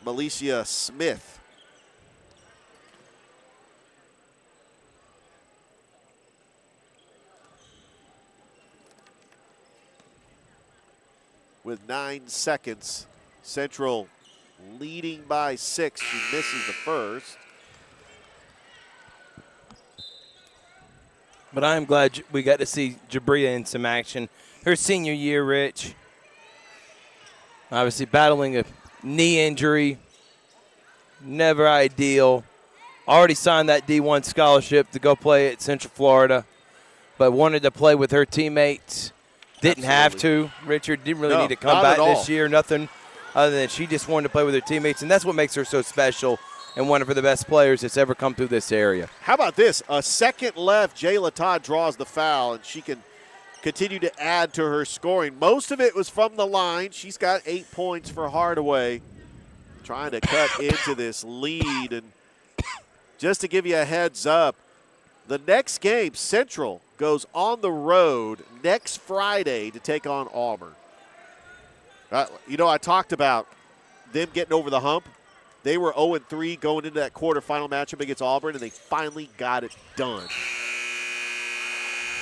Malicia Smith. With 9 seconds, Central leading by 6. She misses the first. But I am glad we got to see Jabria in some action. Her senior year, Rich. Obviously battling a knee injury. Never ideal. Already signed that D1 scholarship to go play at Central Florida, but wanted to play with her teammates. Didn't have to. Richard didn't really need to come back this year. Nothing other than she just wanted to play with her teammates, and that's what makes her so special and one of the best players that's ever come through this area. How about this? A second left, Jayla Todd draws the foul, and she can continue to add to her scoring. Most of it was from the line. She's got 8 points for Hardaway, trying to cut into this lead. And just to give you a heads up, the next game, Central, goes on the road next Friday to take on Auburn. I talked about them getting over the hump. They were 0-3 going into that quarterfinal matchup against Auburn, and they finally got it done.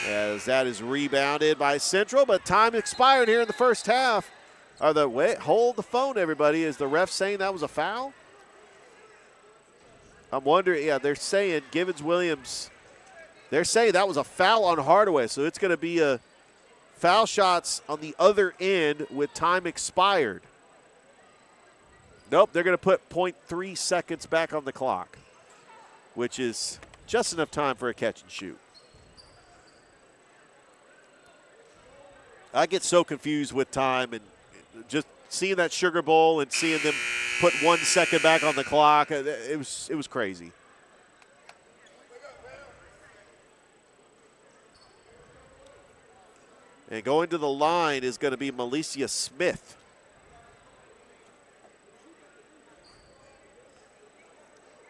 As that is rebounded by Central, but time expired here in the first half. Hold the phone, everybody. Is the ref saying that was a foul? I'm wondering, they're saying Givens-Williams, they're saying that was a foul on Hardaway, so it's going to be a foul shots on the other end with time expired. Nope, they're going to put 0.3 seconds back on the clock, which is just enough time for a catch and shoot. I get so confused with time, and just seeing that Sugar Bowl and seeing them put 1 second back on the clock, it was crazy. And going to the line is going to be Malicia Smith.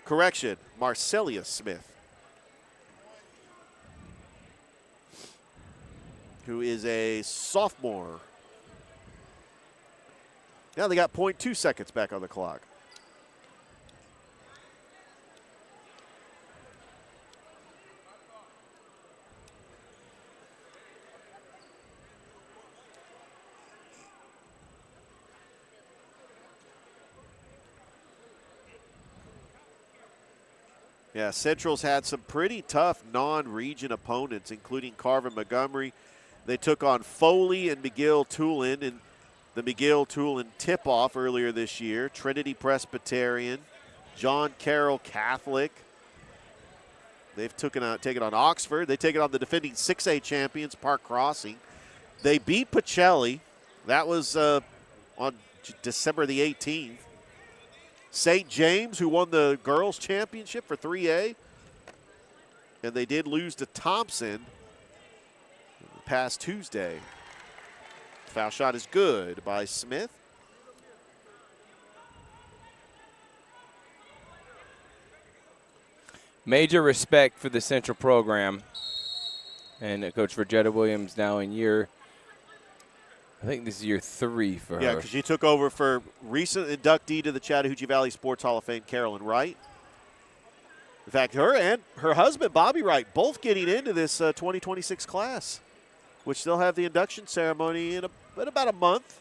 Correction, Marcelia Smith, who is a sophomore. Now they got 0.2 seconds back on the clock. Yeah, Central's had some pretty tough non-region opponents, including Carver Montgomery. They took on Foley and McGill-Tulane in the McGill-Tulane tip-off earlier this year. Trinity Presbyterian, John Carroll Catholic. They've taken on Oxford. They take it on the defending 6A champions, Park Crossing. They beat Pacelli. That was on December the 18th. St. James, who won the girls' championship for 3A. And they did lose to Thompson past Tuesday. Foul shot is good by Smith. Major respect for the Central program. And Coach Virginia Williams now in I think this is year 3 for her. Yeah, because she took over for recent inductee to the Chattahoochee Valley Sports Hall of Fame, Carolyn Wright. In fact, her and her husband, Bobby Wright, both getting into this 2026 class, which they'll have the induction ceremony in about a month.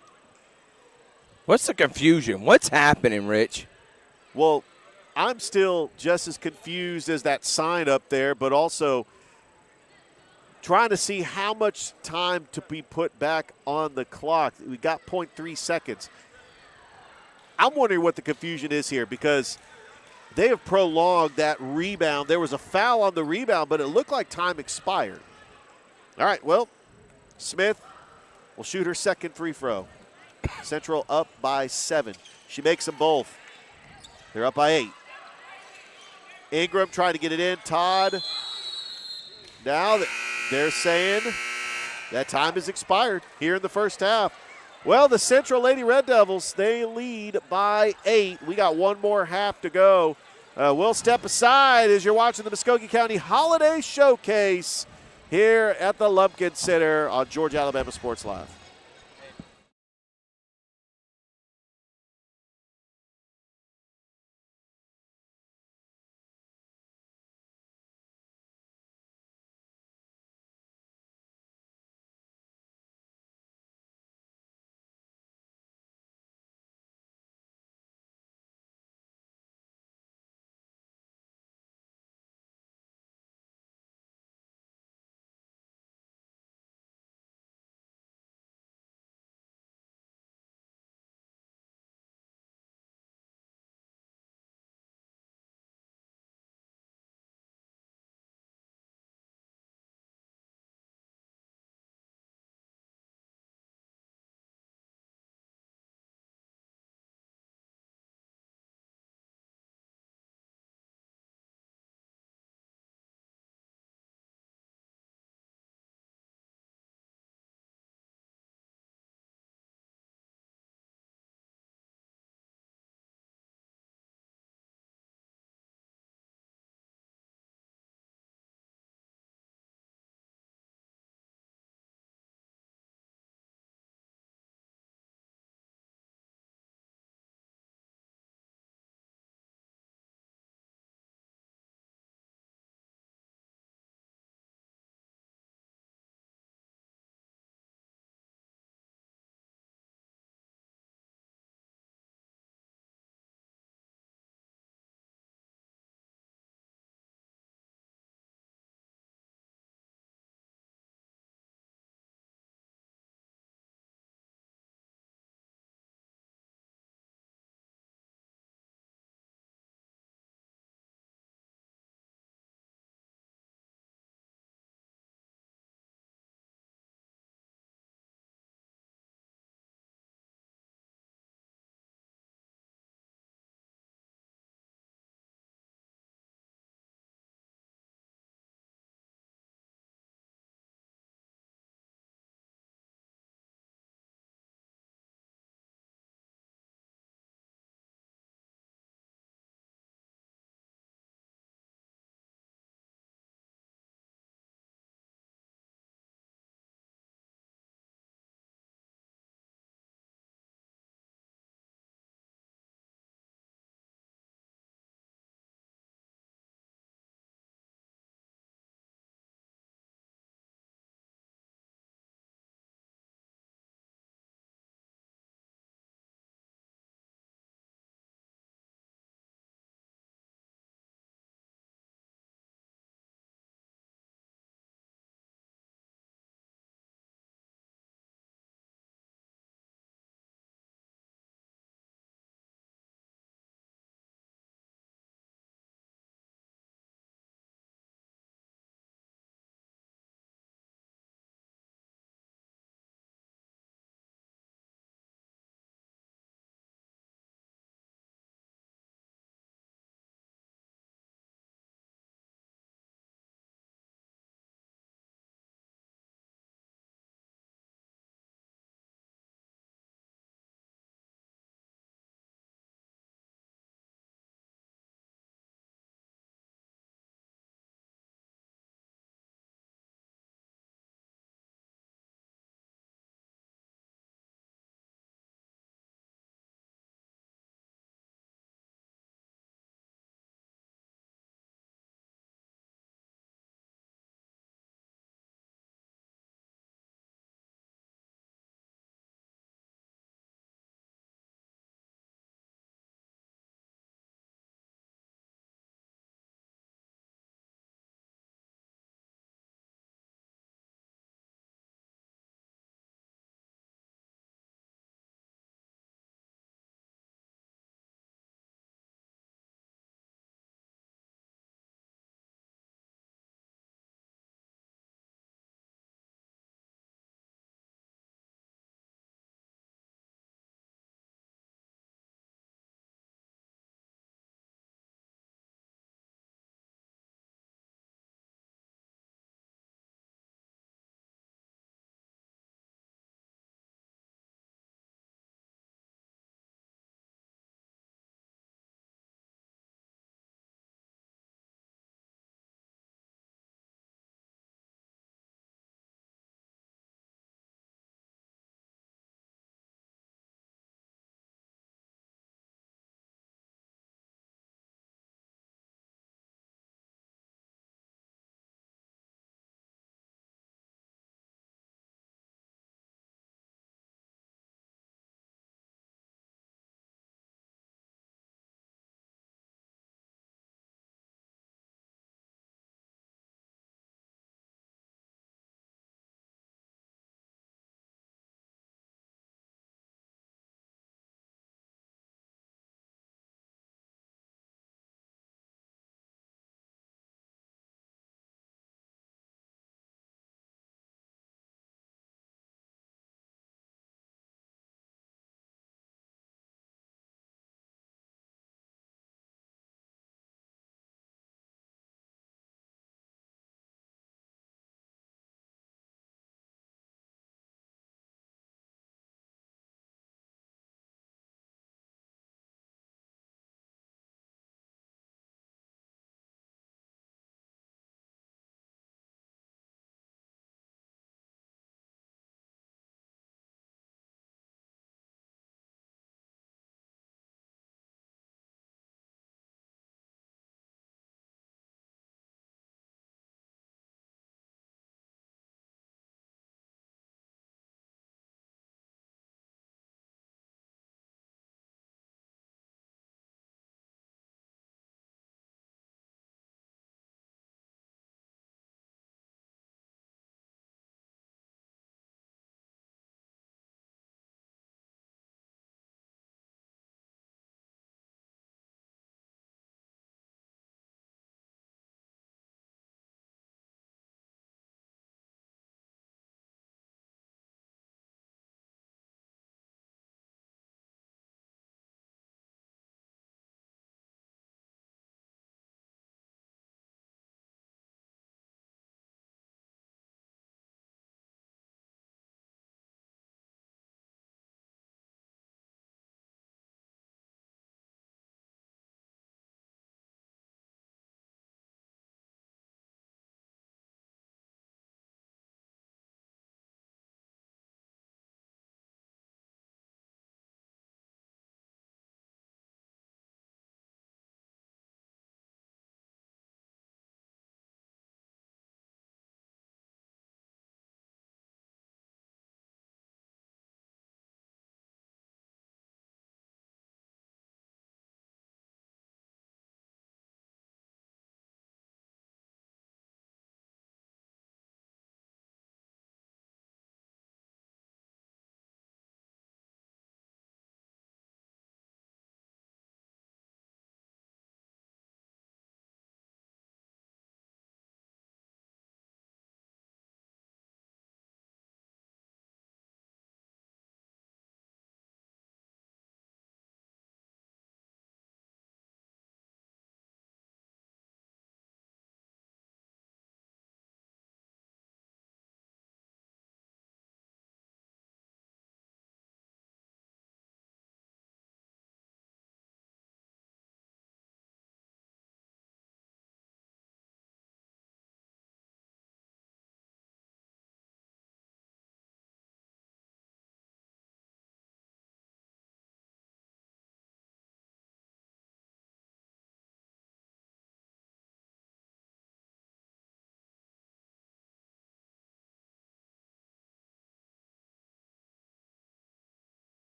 What's the confusion? What's happening, Rich? Well, I'm still just as confused as that sign up there, but also trying to see how much time to be put back on the clock. We got 0.3 seconds. I'm wondering what the confusion is here because they have prolonged that rebound. There was a foul on the rebound, but it looked like time expired. All right, well, Smith will shoot her second free throw. Central up by 7. She makes them both. They're up by 8. Ingram trying to get it in. Todd. Now they're saying that time has expired here in the first half. Well, the Central Lady Red Devils, they lead by 8. We got one more half to go. We'll step aside as you're watching the Muskogee County Holiday Showcase here at the Lumpkin Center on Georgia Alabama Sports Live.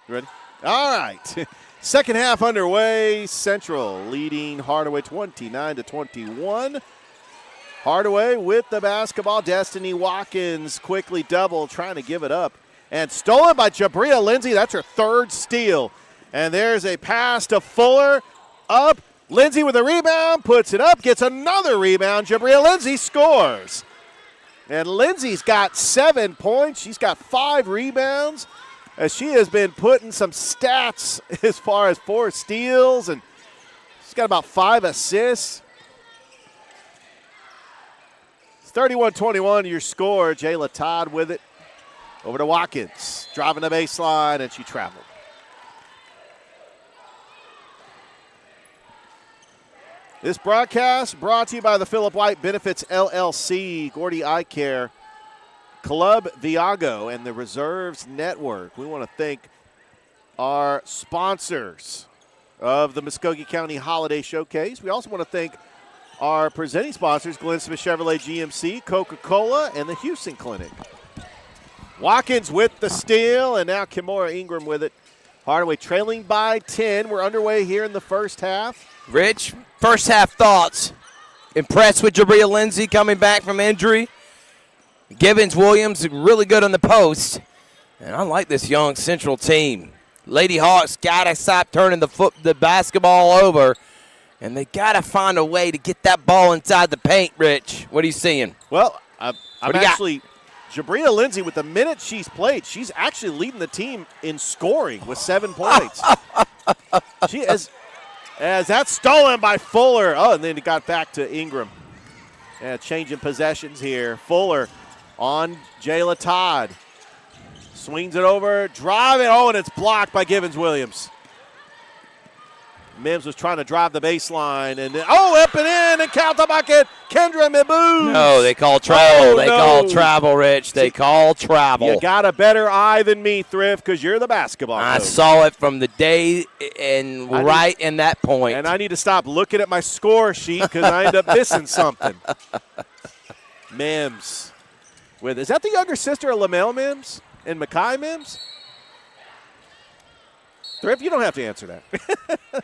Ready? All right. Second half underway. Central leading Hardaway 29-21. Hardaway with the basketball. Destiny Watkins quickly double, trying to give it up. And stolen by Jabria Lindsay. That's her third steal. And there's a pass to Fuller. Up. Lindsay with a rebound. Puts it up. Gets another rebound. Jabria Lindsay scores. And Lindsay's got 7 points. She's got 5 rebounds. As she has been putting some stats as far as 4 steals. And she's got about 5 assists. It's 31-21 your score. Jayla Todd with it. Over to Watkins. Driving the baseline, and she traveled. This broadcast brought to you by the Philip White Benefits LLC, Gordy Eye Care, Club Viago, and the Reserves Network. We want to thank our sponsors of the Muskogee County Holiday Showcase. We also want to thank our presenting sponsors, Glenn Smith Chevrolet GMC, Coca-Cola, and the Houston Clinic. Watkins with the steal, and now Kimora Ingram with it. Hardaway trailing by 10. We're underway here in the first half. Rich, first half thoughts. Impressed with Jabria Lindsay coming back from injury. Givens Williams really good on the post. And I like this young Central team. Lady Hawks got to stop turning the basketball over. And they got to find a way to get that ball inside the paint, Rich. What are you seeing? Well, I'm actually – Jabria Lindsay, with the minutes she's played, she's actually leading the team in scoring with 7 points. She is – as that's stolen by Fuller. Oh, and then it got back to Ingram. Yeah, changing possessions here. Fuller on Jayla Todd. Swings it over, driving. Oh, and it's blocked by Givens Williams. Mims was trying to drive the baseline. And then, up and in, and count the bucket. Kendra Mibu. No, they call travel. They call travel, Rich. They call travel. You got a better eye than me, Thrift, because you're the basketball coach. I saw it from the day and right in that point. And I need to stop looking at my score sheet because I end up missing something. Mims. Is that the younger sister of Lamel Mims and Makai Mims? Thrift, you don't have to answer that.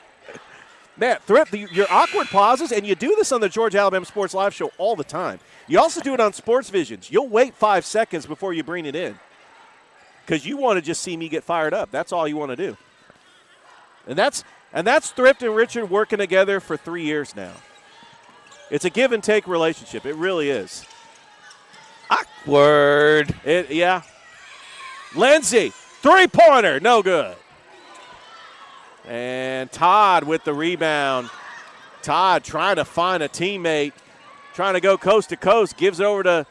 Man, Thrift, your awkward pauses, and you do this on the Georgia Alabama Sports Live show all the time. You also do it on Sports Visions. You'll wait 5 seconds before you bring it in because you want to just see me get fired up. That's all you want to do. And that's Thrift and Richard working together for 3 years now. It's a give-and-take relationship. It really is. Awkward. Yeah. Lindsay, three-pointer, no good. And Todd with the rebound. Todd trying to find a teammate, trying to go coast to coast, gives it over to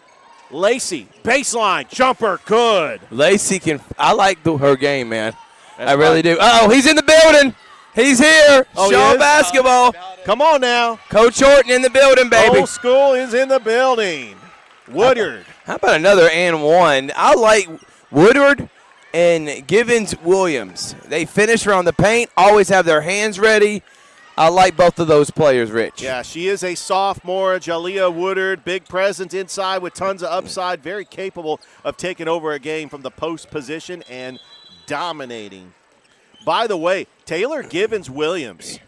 Lacey. Baseline, jumper, good. Lacey I like her game, man. I really do. Oh, he's in the building. He's here. Show basketball. Come on now. Coach Horton in the building, baby. Old school is in the building. Woodard. How about another and one? I like Woodard and Givens Williams. They finish around the paint, always have their hands ready. I like both of those players, Rich. Yeah, she is a sophomore. Jalea Woodard, big presence inside with tons of upside, very capable of taking over a game from the post position and dominating. By the way, Taylor Givens Williams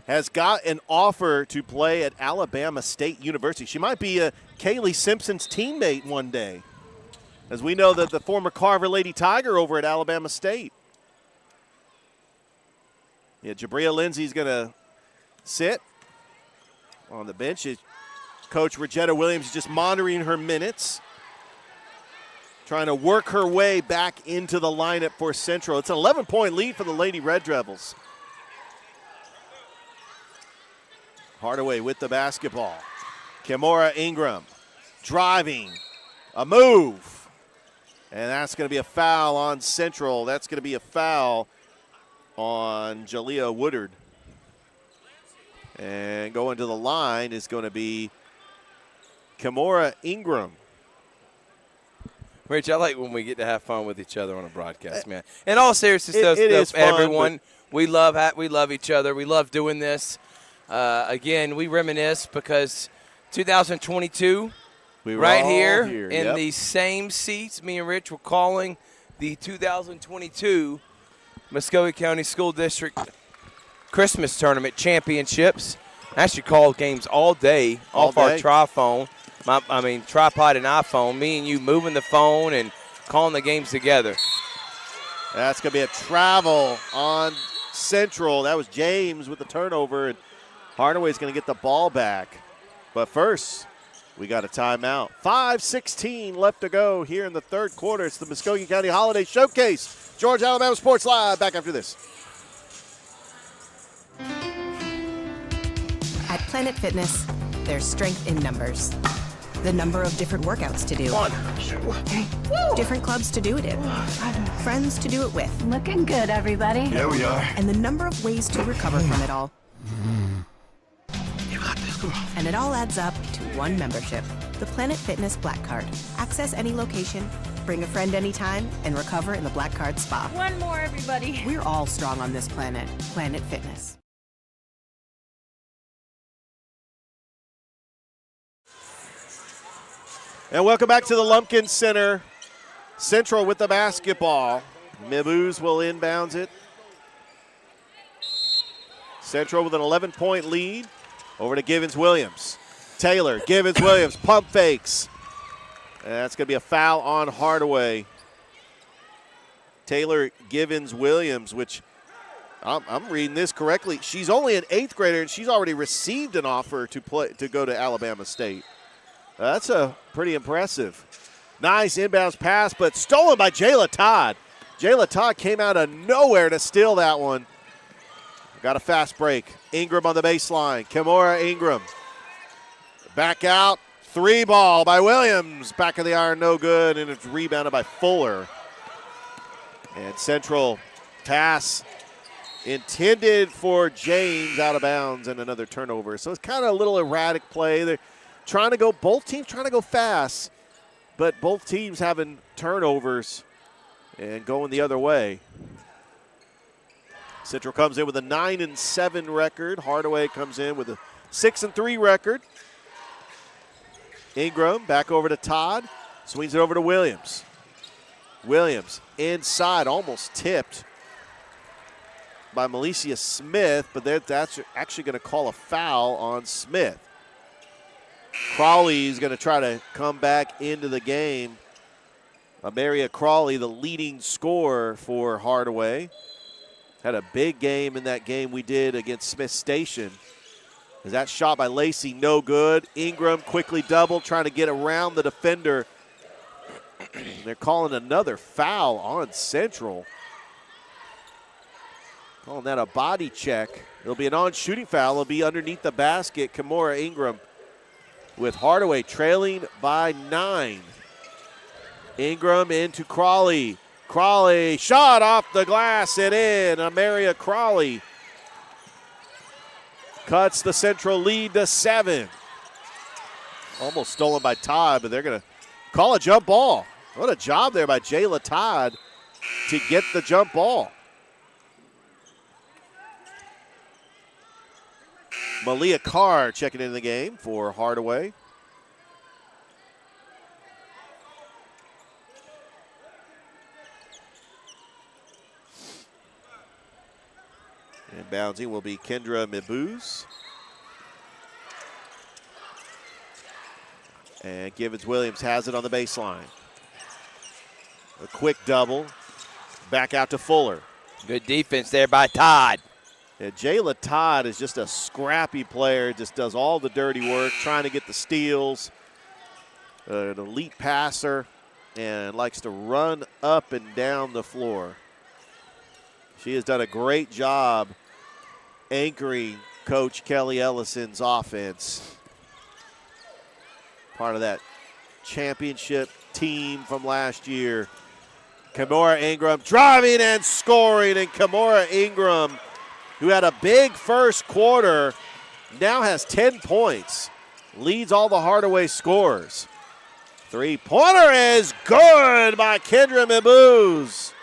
has got an offer to play at Alabama State University. She might be Kaylee Simpson's teammate one day, as we know that the former Carver Lady Tiger over at Alabama State. Yeah, Jabria Lindsay's going to sit on the bench. Coach Regetta Williams is just monitoring her minutes, trying to work her way back into the lineup for Central. It's an 11-point lead for the Lady Red Devils. Hardaway with the basketball. Kimora Ingram driving. A move. And that's going to be a foul on Central. That's going to be a foul on Jalea Woodard. And going to the line is going to be Kimora Ingram. Rich, I like when we get to have fun with each other on a broadcast, man. In all seriousness, it is fun, everyone, we love each other. We love doing this. Again, we reminisce because 2022, we were right all here in yep. the same seats, me and Rich were calling the 2022 Muskogee County School District Christmas Tournament Championships. I actually called games all day off our tripod and iPhone. Me and you moving the phone and calling the games together. That's going to be a travel on Central. That was James with the turnover, and Hardaway's going to get the ball back. But first, we got a timeout. 5:16 left to go here in the third quarter. It's the Muskogee County Holiday Showcase. Georgia Alabama Sports Live. Back after this. At Planet Fitness, there's strength in numbers. The number of different workouts to do. 1, 2, 3. Different clubs to do it in. Friends to do it with. Looking good, everybody. Yeah, we are. And the number of ways to recover from it all. You got this, come on. And it all adds up to one membership. The Planet Fitness Black Card. Access any location, bring a friend anytime, and recover in the Black Card Spa. One more, everybody. We're all strong on this planet. Planet Fitness. And welcome back to the Lumpkin Center. Central with the basketball. Mibuz will inbounds it. Central with an 11-point lead. Over to Givens-Williams. Taylor, Givens-Williams, pump fakes. And that's going to be a foul on Hardaway. Taylor Givens-Williams, which I'm reading this correctly. She's only an 8th grader, and she's already received an offer to go to Alabama State. That's pretty impressive. Nice inbounds pass, but stolen by Jayla Todd. Jayla Todd came out of nowhere to steal that one. Got a fast break. Ingram on the baseline. Kimora Ingram. Back out. 3 ball by Williams. Back of the iron, no good, and it's rebounded by Fuller. And Central pass intended for James, out of bounds, and another turnover. So it's kind of a little erratic play. They're trying to go, both teams trying to go fast, but both teams having turnovers and going the other way. Central comes in with a 9-7 record. Hardaway comes in with a 6-3 record. Ingram back over to Todd. Swings it over to Williams. Williams inside, almost tipped by Malicia Smith, but that's actually going to call a foul on Smith. Crawley is going to try to come back into the game. Amaria Crawley, the leading scorer for Hardaway. Had a big game in that game we did against Smith Station. Is that shot by Lacey no good? Ingram quickly double, trying to get around the defender. They're calling another foul on Central. Calling that a body check. It'll be an on-shooting foul. It'll be underneath the basket. Kimora Ingram with Hardaway trailing by 9. Ingram into Crawley. Crawley, shot off the glass and in. Amaria Crawley cuts the Central lead to 7. Almost stolen by Todd, but they're going to call a jump ball. What a job there by Jayla Todd to get the jump ball. Malia Carr checking into the game for Hardaway. Inbounding will be Kendra Mibuz. And Givens-Williams has it on the baseline. A quick double. Back out to Fuller. Good defense there by Todd. Yeah, Jayla Todd is just a scrappy player, just does all the dirty work, trying to get the steals. An elite passer and likes to run up and down the floor. She has done a great job anchoring Coach Kelly Ellison's offense. Part of that championship team from last year. Kimora Ingram driving and scoring, and Kimora Ingram, who had a big first quarter, now has 10 points. Leads all the Hardaway scores. 3-pointer is good by Kendra Mibuz.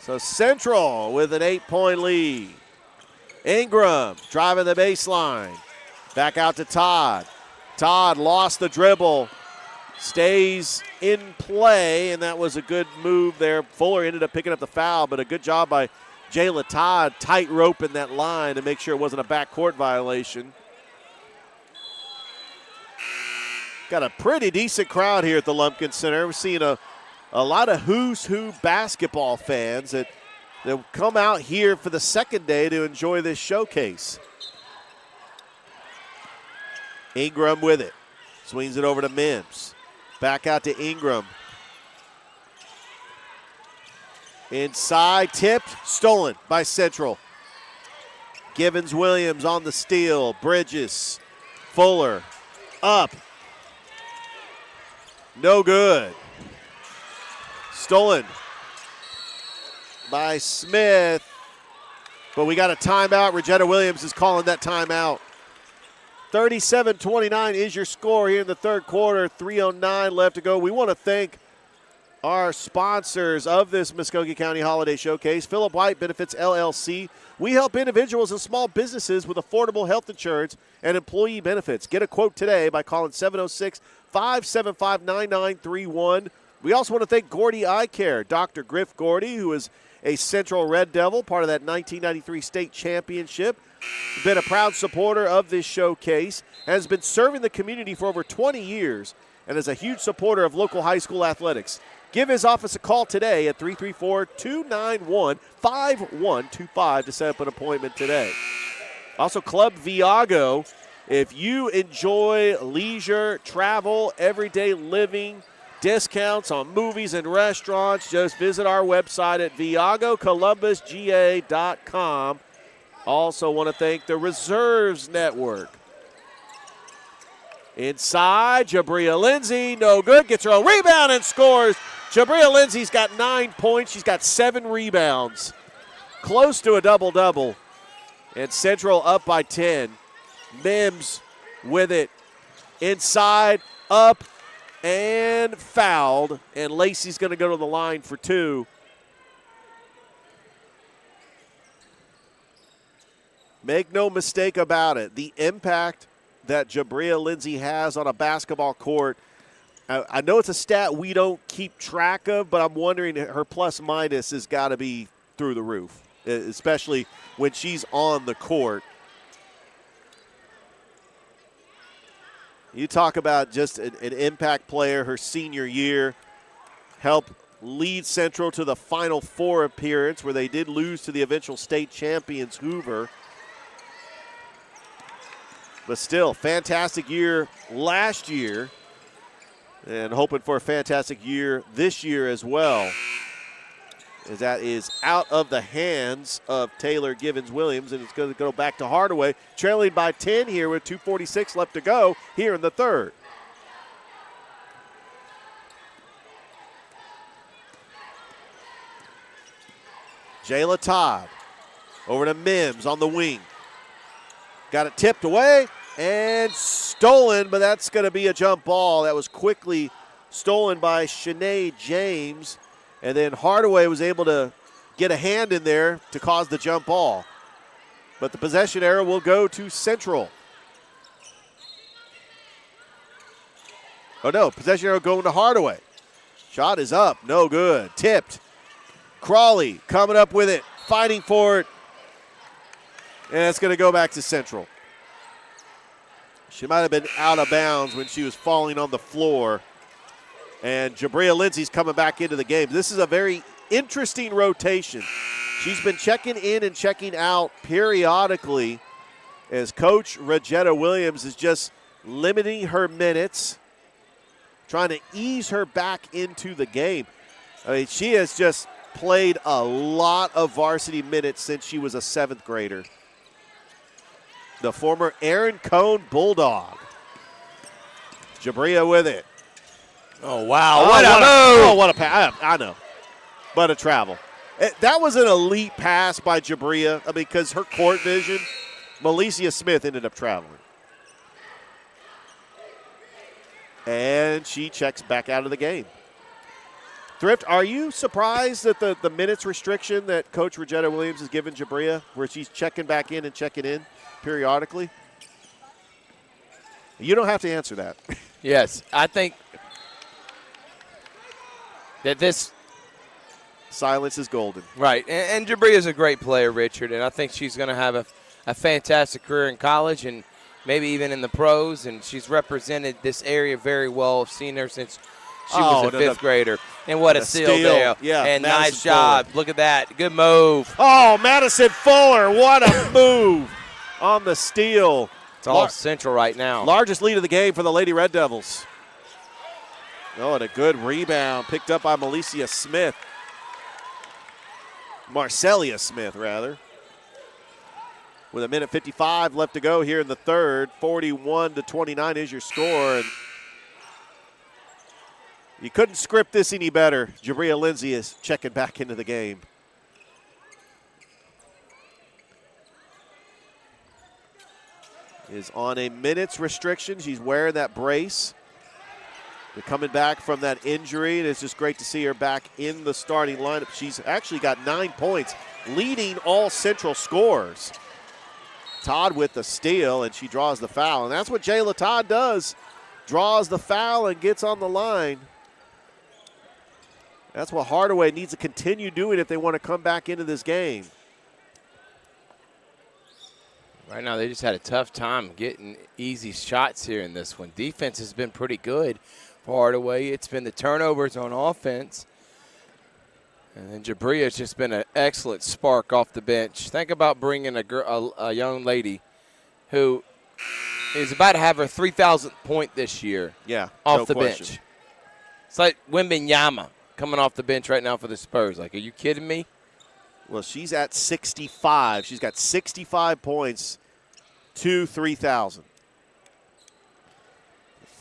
So Central with an 8-point lead. Ingram driving the baseline. Back out to Todd. Todd lost the dribble. stays in play, and that was a good move there. Fuller ended up picking up the foul, but a good job by Jayla Todd tight roping that line to make sure it wasn't a backcourt violation. Got a pretty decent crowd here at the Lumpkin Center. We're seeing a lot of who's who basketball fans that come out here for the second day to enjoy this showcase. Ingram with it. Swings it over to Mims. Back out to Ingram. Inside, tipped, stolen by Central. Givens-Williams on the steal. Bridges, Fuller, up. No good. Stolen by Smith. But we got a timeout. Regetta Williams is calling that timeout. 37-29 is your score here in the third quarter. 3:09 left to go. We want to thank our sponsors of this Muskogee County Holiday Showcase. Philip White Benefits LLC. We help individuals and small businesses with affordable health insurance and employee benefits. Get a quote today by calling 706-575-9931. We also want to thank Gordy Eye Care. Dr. Griff Gordy, who is a Central Red Devil, part of that 1993 state championship. Been a proud supporter of this showcase, has been serving the community for over 20 years, and is a huge supporter of local high school athletics. Give his office a call today at 334-291-5125 to set up an appointment today. Also, Club Viago. If you enjoy leisure, travel, everyday living, discounts on movies and restaurants, just visit our website at viagocolumbusga.com. Also want to thank the Reserves Network. Inside, Jabria Lindsay, no good, gets her own rebound and scores. Jabria Lindsay's got 9 points. She's got 7 rebounds. Close to a double-double. And Central up by 10. Mims with it. Inside, up, and fouled. And Lacey's going to go to the line for 2. Make no mistake about it. The impact that Jabria Lindsay has on a basketball court, I know it's a stat we don't keep track of, but I'm wondering her plus-minus has got to be through the roof, especially when she's on the court. You talk about just an impact player, her senior year, helped lead Central to the Final Four appearance where they did lose to the eventual state champions, Hoover. But still, fantastic year last year, and hoping for a fantastic year this year as well, as that is out of the hands of Taylor Givens-Williams, and it's going to go back to Hardaway, trailing by 10 here with 2:46 left to go here in the third. Jayla Todd over to Mims on the wing. Got it tipped away and stolen, but that's going to be a jump ball. That was quickly stolen by Shanae James. And then Hardaway was able to get a hand in there to cause the jump ball. But the possession arrow will go to Central. Oh, no, possession arrow going to Hardaway. Shot is up, no good. Tipped. Crawley coming up with it, fighting for it. And it's going to go back to Central. She might have been out of bounds when she was falling on the floor. And Jabria Lindsay's coming back into the game. This is a very interesting rotation. She's been checking in and checking out periodically as Coach Regetta Williams is just limiting her minutes, trying to ease her back into the game. I mean, she has just played a lot of varsity minutes since she was a 7th grader. The former Aaron Cone Bulldog. Jabria with it. Oh, wow. What a move. Oh, what a pass. I know. But a travel. That was an elite pass by Jabria. I mean, because her court vision, Malicia Smith ended up traveling. And she checks back out of the game. Thrift, are you surprised at the minutes restriction that Coach Regetta Williams has given Jabria, where she's checking back in and checking in periodically? You don't have to answer that. Yes, I think that this silence is golden. Right, and Jabria is a great player, Richard, and I think she's going to have a fantastic career in college and maybe even in the pros, and she's represented this area very well. I've seen her since she was a fifth grader. And what a steal there. Yeah, and Madison nice job. Fuller. Look at that. Good move. Oh, Madison Fuller, what a move on the steal. It's all Central right now. Largest lead of the game for the Lady Red Devils. Oh, and a good rebound picked up by Marcelia Smith, rather. With 1:55 left to go here in the third, 41-29 is your score. And you couldn't script this any better. Jabria Lindsay is checking back into the game. Is on a minutes restriction. She's wearing that brace. They're coming back from that injury, and it's just great to see her back in the starting lineup. She's actually got 9 points, leading all Central scores. Todd with the steal, and she draws the foul. And that's what Jayla Todd does. Draws the foul and gets on the line. That's what Hardaway needs to continue doing if they want to come back into this game. Right now, they just had a tough time getting easy shots here in this one. Defense has been pretty good for Hardaway. It's been the turnovers on offense. And then Jabria has just been an excellent spark off the bench. Think about bringing a young lady who is about to have her 3,000th point this year off the bench. It's like Wembanyama coming off the bench right now for the Spurs. Like, are you kidding me? Well, she's at 65. She's got 65 points to 3,000.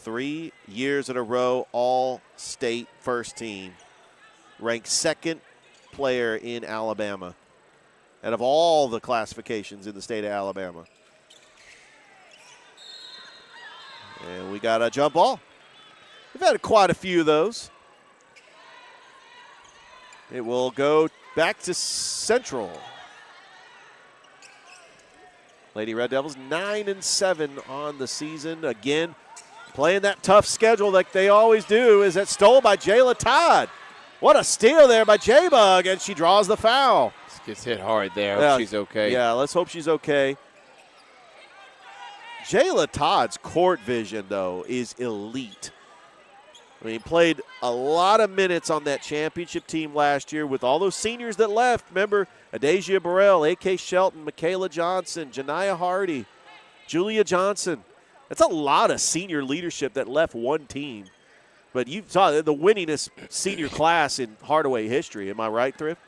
3 years in a row, all-state first team. Ranked second player in Alabama out of all the classifications in the state of Alabama. And we got a jump ball. We've had quite a few of those. It will go back to Central. Lady Red Devils 9-7 on the season. Again, playing that tough schedule like they always do. Is that stole by Jayla Todd? What a steal there by J-Bug, and she draws the foul. This gets hit hard there. I hope she's okay. Yeah, let's hope she's okay. Jayla Todd's court vision, though, is elite. I mean, he played a lot of minutes on that championship team last year with all those seniors that left. Remember, Adasia Burrell, A.K. Shelton, Michaela Johnson, Janiyah Hardy, Julia Johnson. That's a lot of senior leadership that left one team. But you saw the winningest senior class in Hardaway history. Am I right, Thrift?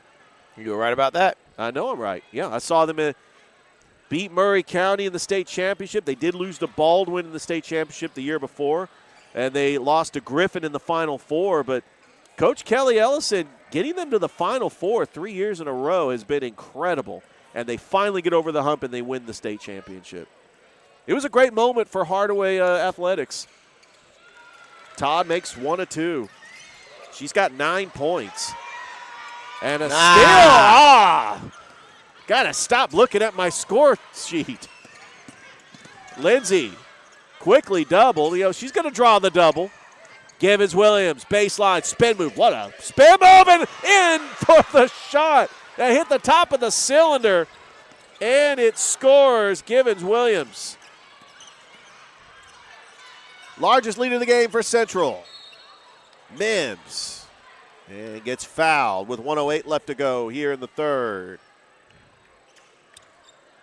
You were right about that. I know I'm right. Yeah, I saw them beat Murray County in the state championship. They did lose to Baldwin in the state championship the year before. And they lost to Griffin in the Final Four. But Coach Kelly Ellison, getting them to the Final Four 3 years in a row has been incredible. And they finally get over the hump and they win the state championship. It was a great moment for Hardaway athletics. Todd makes 1 of 2. She's got 9 points. And a steal. Got to stop looking at my score sheet. Lindsay quickly doubled. You know, she's going to draw the double. Givens Williams, baseline, spin move. What a spin move, and in for the shot. That hit the top of the cylinder, and it scores Givens Williams. Largest lead of the game for Central. Mims. And gets fouled with 1:08 left to go here in the third.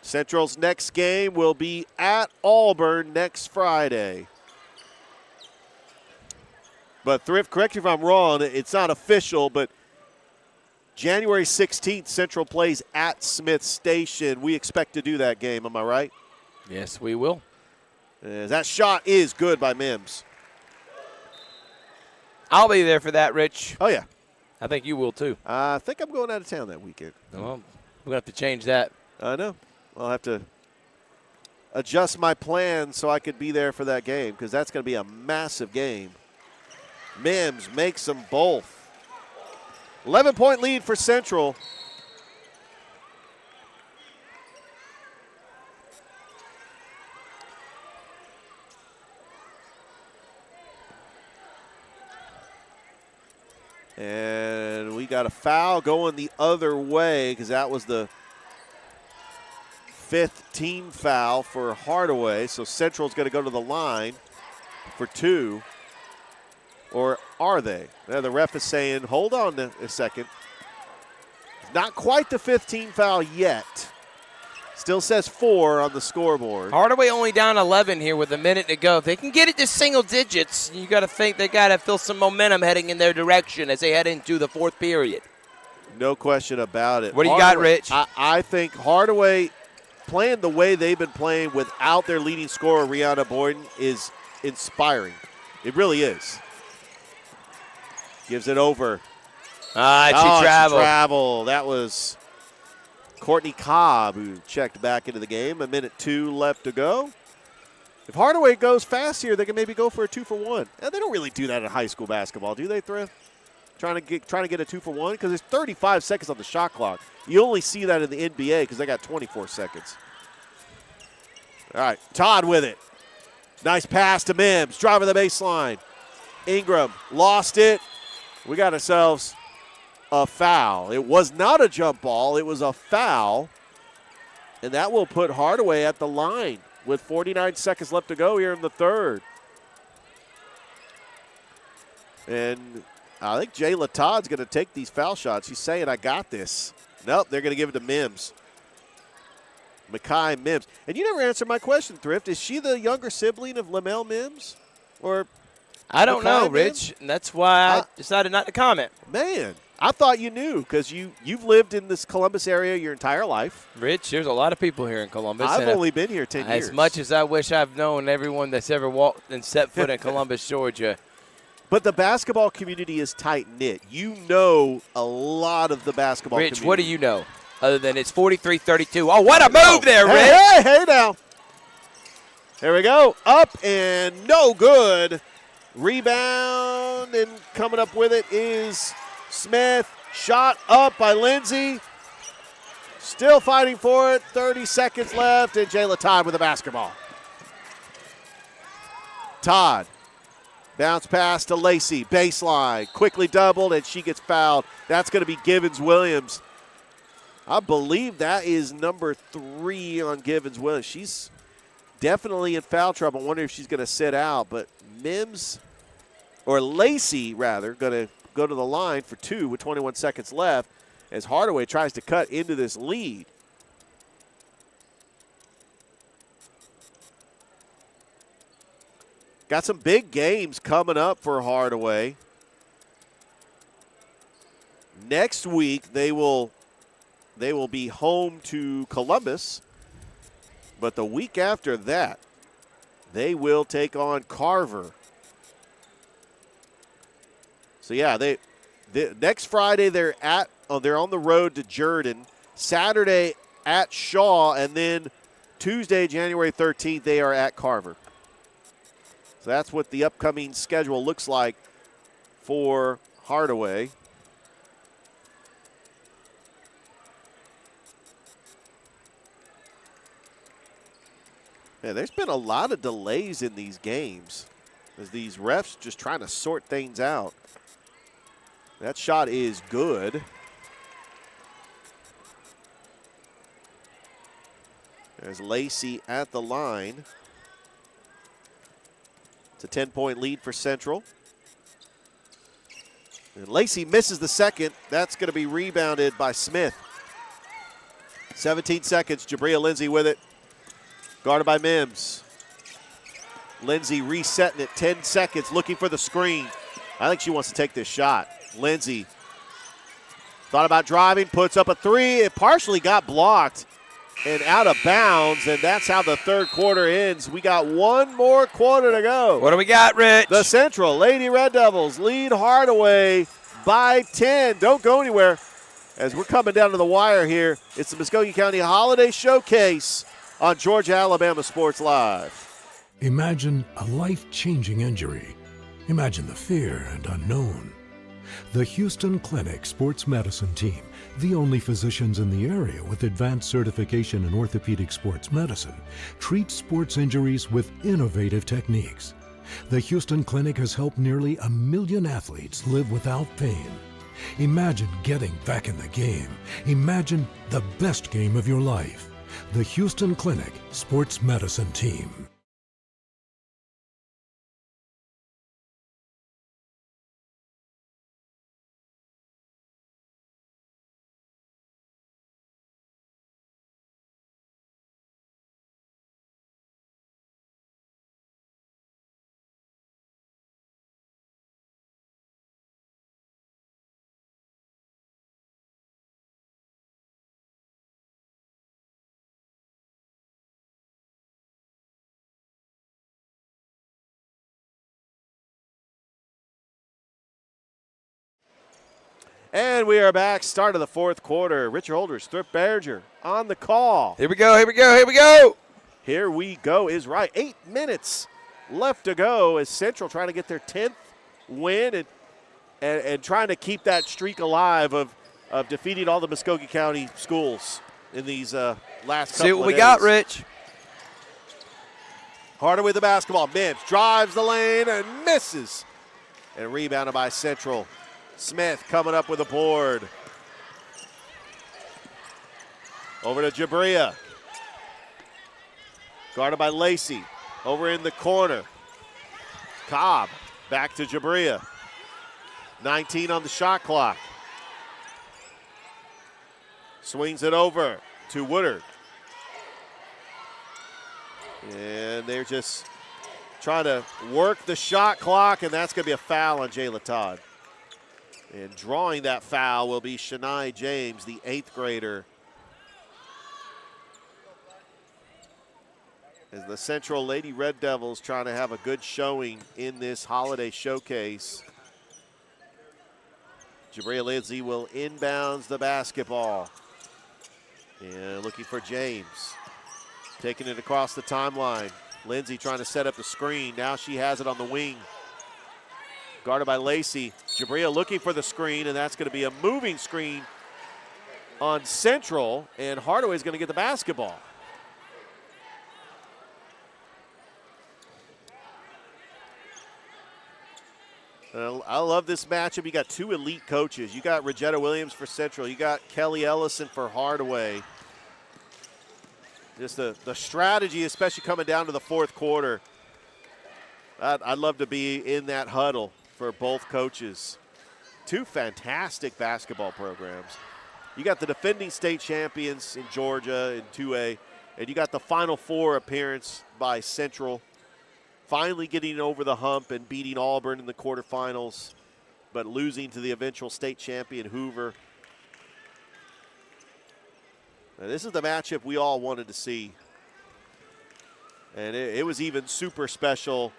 Central's next game will be at Auburn next Friday. But Thrift, correct me if I'm wrong, it's not official, but January 16th, Central plays at Smith Station. We expect to do that game, am I right? Yes, we will. That shot is good by Mims. I'll be there for that, Rich. Oh, yeah. I think you will, too. I think I'm going out of town that weekend. Well, we're going to have to change that. I know. I'll have to adjust my plan so I could be there for that game because that's going to be a massive game. Mims makes them both. 11-point lead for Central. And we got a foul going the other way because that was the 5th team foul for Hardaway. So Central's going to go to the line for 2. Or are they? Now the ref is saying, hold on a second. Not quite the 5th team foul yet. Still says 4 on the scoreboard. Hardaway only down 11 here with a minute to go. If they can get it to single digits, you got to think they got to feel some momentum heading in their direction as they head into the 4th period. No question about it. What do you got, Rich? I think Hardaway playing the way they've been playing without their leading scorer, Rihanna Boyden, is inspiring. It really is. Gives it over. She traveled. Travel. That was Courtney Cobb, who checked back into the game. 1:02 left to go. If Hardaway goes fast here, they can maybe go for a 2-for-1. And they don't really do that in high school basketball, do they, Thrift? Trying to get a 2-for-1? Because there's 35 seconds on the shot clock. You only see that in the NBA because they got 24 seconds. All right, Todd with it. Nice pass to Mims. Driving the baseline. Ingram lost it. We got ourselves a foul. It was not a jump ball. It was a foul. And that will put Hardaway at the line with 49 seconds left to go here in the 3rd. And I think Jayla Todd's going to take these foul shots. She's saying, I got this. Nope, they're going to give it to Mims. Mekhi Mims. And you never answered my question, Thrift. Is she the younger sibling of Lamel Mims? Or I don't know, Mims? Rich. And that's why I decided not to comment. Man, I thought you knew because you've lived in this Columbus area your entire life. Rich, there's a lot of people here in Columbus. I've only been here 10 years. As much as I wish I've known everyone that's ever walked and set foot in Columbus, Georgia. But the basketball community is tight-knit. You know a lot of the basketball Rich, community. what do you know? Other than it's 43-32. Oh, what a move there, Rich. Hey now. There we go. Up and no good. Rebound, and coming up with it is Smith. Shot up by Lindsay. Still fighting for it. 30 seconds left, and Jayla Todd with the basketball. Todd. Bounce pass to Lacey. Baseline. Quickly doubled, and she gets fouled. That's going to be Givens-Williams. I believe that is number 3 on Givens-Williams. She's definitely in foul trouble. I wonder if she's going to sit out. But Mims, or Lacey rather, going to go to the line for 2 with 21 seconds left as Hardaway tries to cut into this lead. Got some big games coming up for Hardaway. Next week they will be home to Columbus. But the week after that, they will take on Carver. So yeah, next Friday they're on the road to Jordan. Saturday at Shaw, and then Tuesday, January 13th, they are at Carver. So that's what the upcoming schedule looks like for Hardaway. Yeah, there's been a lot of delays in these games as these refs just trying to sort things out. That shot is good. There's Lacey at the line. It's a 10-point lead for Central. And Lacey misses the second. That's going to be rebounded by Smith. 17 seconds. Jabria Lindsay with it. Guarded by Mims. Lindsay resetting it. 10 seconds. Looking for the screen. I think she wants to take this shot. Lindsay thought about driving. Puts up a 3. It partially got blocked and out of bounds, and that's how the 3rd quarter ends. We got one more quarter to go. What do we got, Rich? The Central Lady Red Devils lead Hardaway by 10. Don't go anywhere as we're coming down to the wire here. It's the Muskogee County Holiday Showcase on Georgia Alabama Sports Live. Imagine a life-changing injury. Imagine the fear and unknown. The Houston Clinic Sports Medicine Team, the only physicians in the area with advanced certification in orthopedic sports medicine, treats sports injuries with innovative techniques. The Houston Clinic has helped nearly 1 million athletes live without pain. Imagine getting back in the game. Imagine the best game of your life. The Houston Clinic Sports Medicine Team. And we are back. Start of the fourth quarter. Richard Holders, Thrift Berger on the call. Here we go, here we go, here we go. Here we go is right. 8 minutes left to go as Central trying to get their 10th win and trying to keep that streak alive of defeating all the Muskogee County schools in these last couple of days. See what we got, Rich. Hardaway the basketball. Mims drives the lane and misses. And rebounded by Central. Smith coming up with a board. Over to Jabria. Guarded by Lacey. Over in the corner. Cobb back to Jabria. 19 on the shot clock. Swings it over to Woodard. And they're just trying to work the shot clock, and that's going to be a foul on Jayla Todd. And drawing that foul will be Shania James, the 8th grader. As the Central Lady Red Devils trying to have a good showing in this holiday showcase. Jabria Lindsay will inbounds the basketball. And looking for James. Taking it across the timeline. Lindsay trying to set up the screen. Now she has it on the wing. Guarded by Lacey. Jabria looking for the screen, and that's going to be a moving screen on Central, and Hardaway's going to get the basketball. I love this matchup. You got two elite coaches. You got Regetta Williams for Central. You got Kelly Ellison for Hardaway. Just the strategy, especially coming down to the fourth quarter. I'd love to be in that huddle for both coaches. Two fantastic basketball programs. You got the defending state champions in Georgia in 2A, and you got the Final Four appearance by Central. Finally getting over the hump and beating Auburn in the quarterfinals, but losing to the eventual state champion Hoover. Now, this is the matchup we all wanted to see. And it was even super special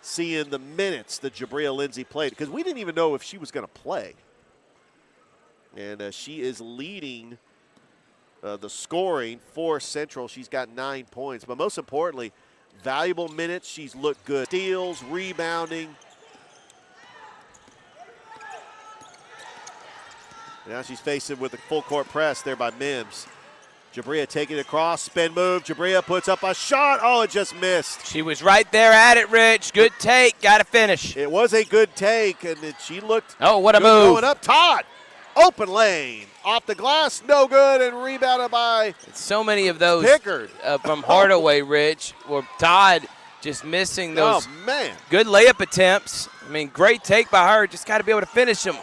seeing the minutes that Jabria Lindsay played, because we didn't even know if she was going to play. And she is leading the scoring for Central. She's got 9 points, but most importantly, valuable minutes. She's looked good. Steals, rebounding. Now she's facing with a full court press there by Mims. Jabria taking it across, spin move. Jabria puts up a shot. Oh, it just missed. She was right there at it, Rich. Good take. Got to finish. It was a good take, and she looked. Oh, what a move. Going up. Todd. Open lane. Off the glass. No good, and rebounded by so many of those Pickard. From Hardaway, Rich, or Todd just missing those good layup attempts. I mean, great take by her. Just got to be able to finish them.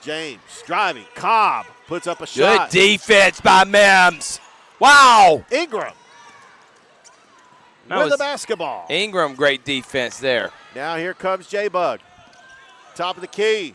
James driving. Cobb puts up a shot. Good defense by Mims. Wow. Ingram with the basketball. Ingram, great defense there. Now here comes J-Bug. Top of the key.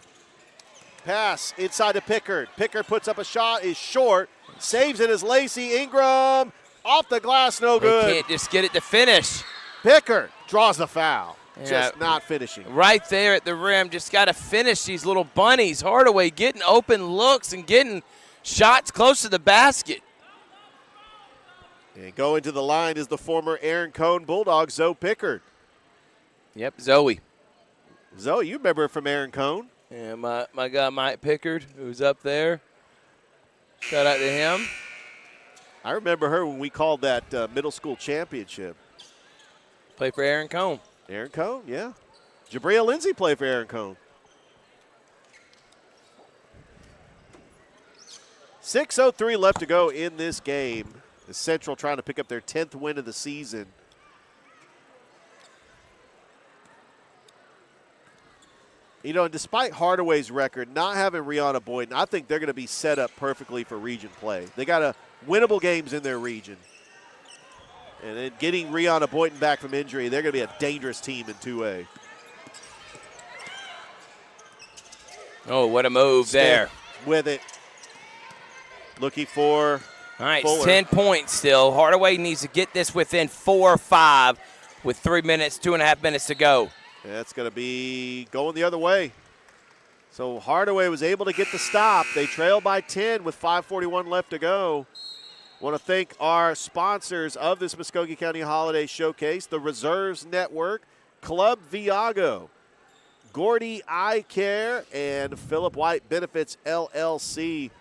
Pass inside to Pickard. Pickard puts up a shot, is short. Saves it as Lacey. Ingram off the glass, no good. They can't just get it to finish. Pickard draws the foul. Yeah. Just not finishing. Right there at the rim, just got to finish these little bunnies. Hardaway getting open looks and getting shots close to the basket. And going to the line is the former Aaron Cone Bulldog, Zoe Pickard. Yep, Zoe. Zoe, you remember her from Aaron Cone. Yeah, my guy Mike Pickard, who's up there. Shout out to him. I remember her when we called that middle school championship. Played for Aaron Cone. Aaron Cone, yeah. Jabria Lindsay played for Aaron Cone. 6:03 left to go in this game. The Central trying to pick up their 10th win of the season. You know, despite Hardaway's record, not having Rihanna Boynton, I think they're going to be set up perfectly for region play. They got winnable games in their region. And then getting Rihanna Boynton back from injury, they're going to be a dangerous team in 2A. Oh, what a move there. With it. Looking for all right, Fuller. 10 points still. Hardaway needs to get this within 4 or 5 with 3 minutes, 2.5 minutes to go. That's going to be going the other way. So Hardaway was able to get the stop. They trail by 10 with 5:41 left to go. Want to thank our sponsors of this Muskogee County Holiday Showcase, the Reserves Network, Club Viago, Gordy Eye Care, and Philip White Benefits LLC.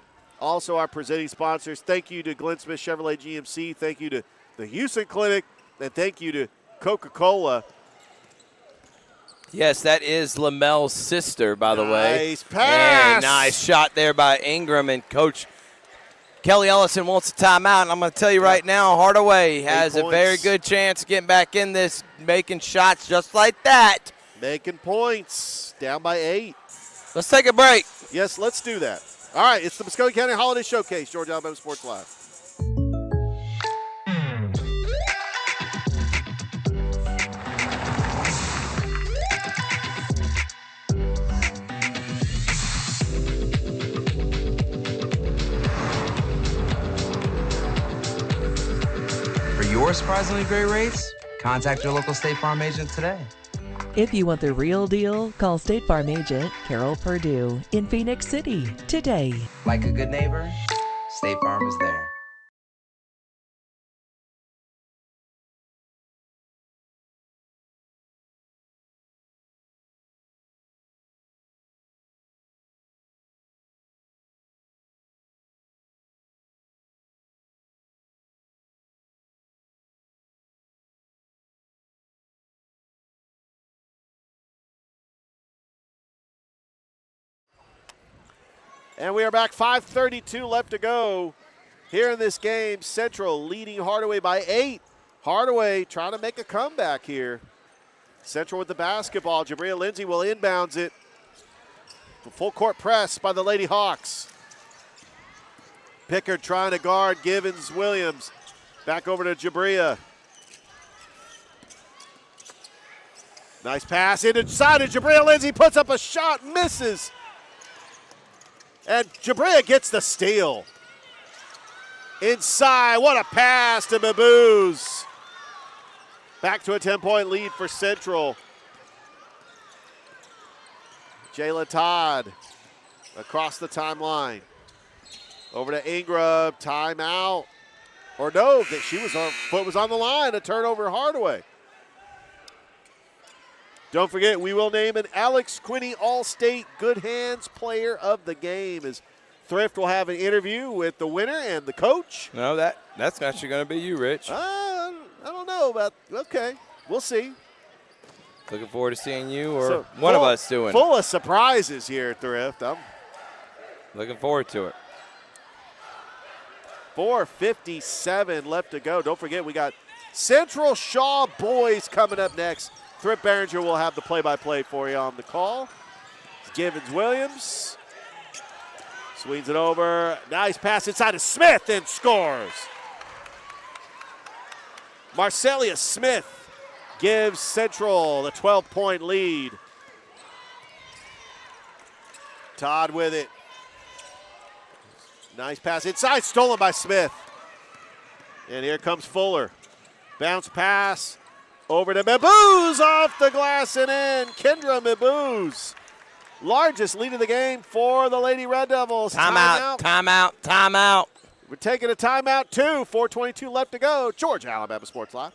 Also our presenting sponsors, thank you to Glenn Smith Chevrolet GMC, thank you to the Houston Clinic, and thank you to Coca-Cola. Yes, that is Lamel's sister, by the way. Nice pass. And nice shot there by Ingram, and Coach Kelly Ellison wants a timeout, and I'm going to tell you right now, Hardaway has a very good chance of getting back in this, making shots just like that. Making points, down by 8. Let's take a break. Yes, let's do that. All right, it's the Muskogee County Holiday Showcase, Georgia Alabama Sports Live. For your surprisingly great rates, contact your local State Farm agent today. If you want the real deal, call State Farm agent Carol Purdue in Phoenix City today. Like a good neighbor, State Farm is there. And we are back, 5:32 left to go here in this game. Central leading Hardaway by 8. Hardaway trying to make a comeback here. Central with the basketball. Jabria Lindsay will inbounds it. Full court press by the Lady Hawks. Pickard trying to guard Givens Williams. Back over to Jabria. Nice pass inside of Jabria Lindsay. Puts up a shot, misses. And Jabria gets the steal. Inside, what a pass to Mabuse. Back to a 10-point lead for Central. Jayla Todd across the timeline. Over to Ingram, timeout. Or no, that her foot was on the line, a turnover Hardaway. Don't forget, we will name an Alex Quinney All-State Good Hands Player of the Game, as Thrift will have an interview with the winner and the coach. No, that's actually going to be you, Rich. I don't know about, okay, we'll see. Looking forward to seeing you or one of us doing it. Full of surprises here, Thrift. I'm looking forward to it. 4:57 left to go. Don't forget, we got Central Shaw boys coming up next. Thrift Behringer will have the play-by-play for you on the call. It's Givens Williams. Swings it over. Nice pass inside to Smith and scores. Marcelia Smith gives Central the 12-point lead. Todd with it. Nice pass inside, stolen by Smith. And here comes Fuller. Bounce pass over to Mabuse, off the glass and in. Kendra Mabuse. Largest lead of the game for the Lady Red Devils. Timeout. We're taking a timeout too. 4:22 left to go. Georgia Alabama Sports Live.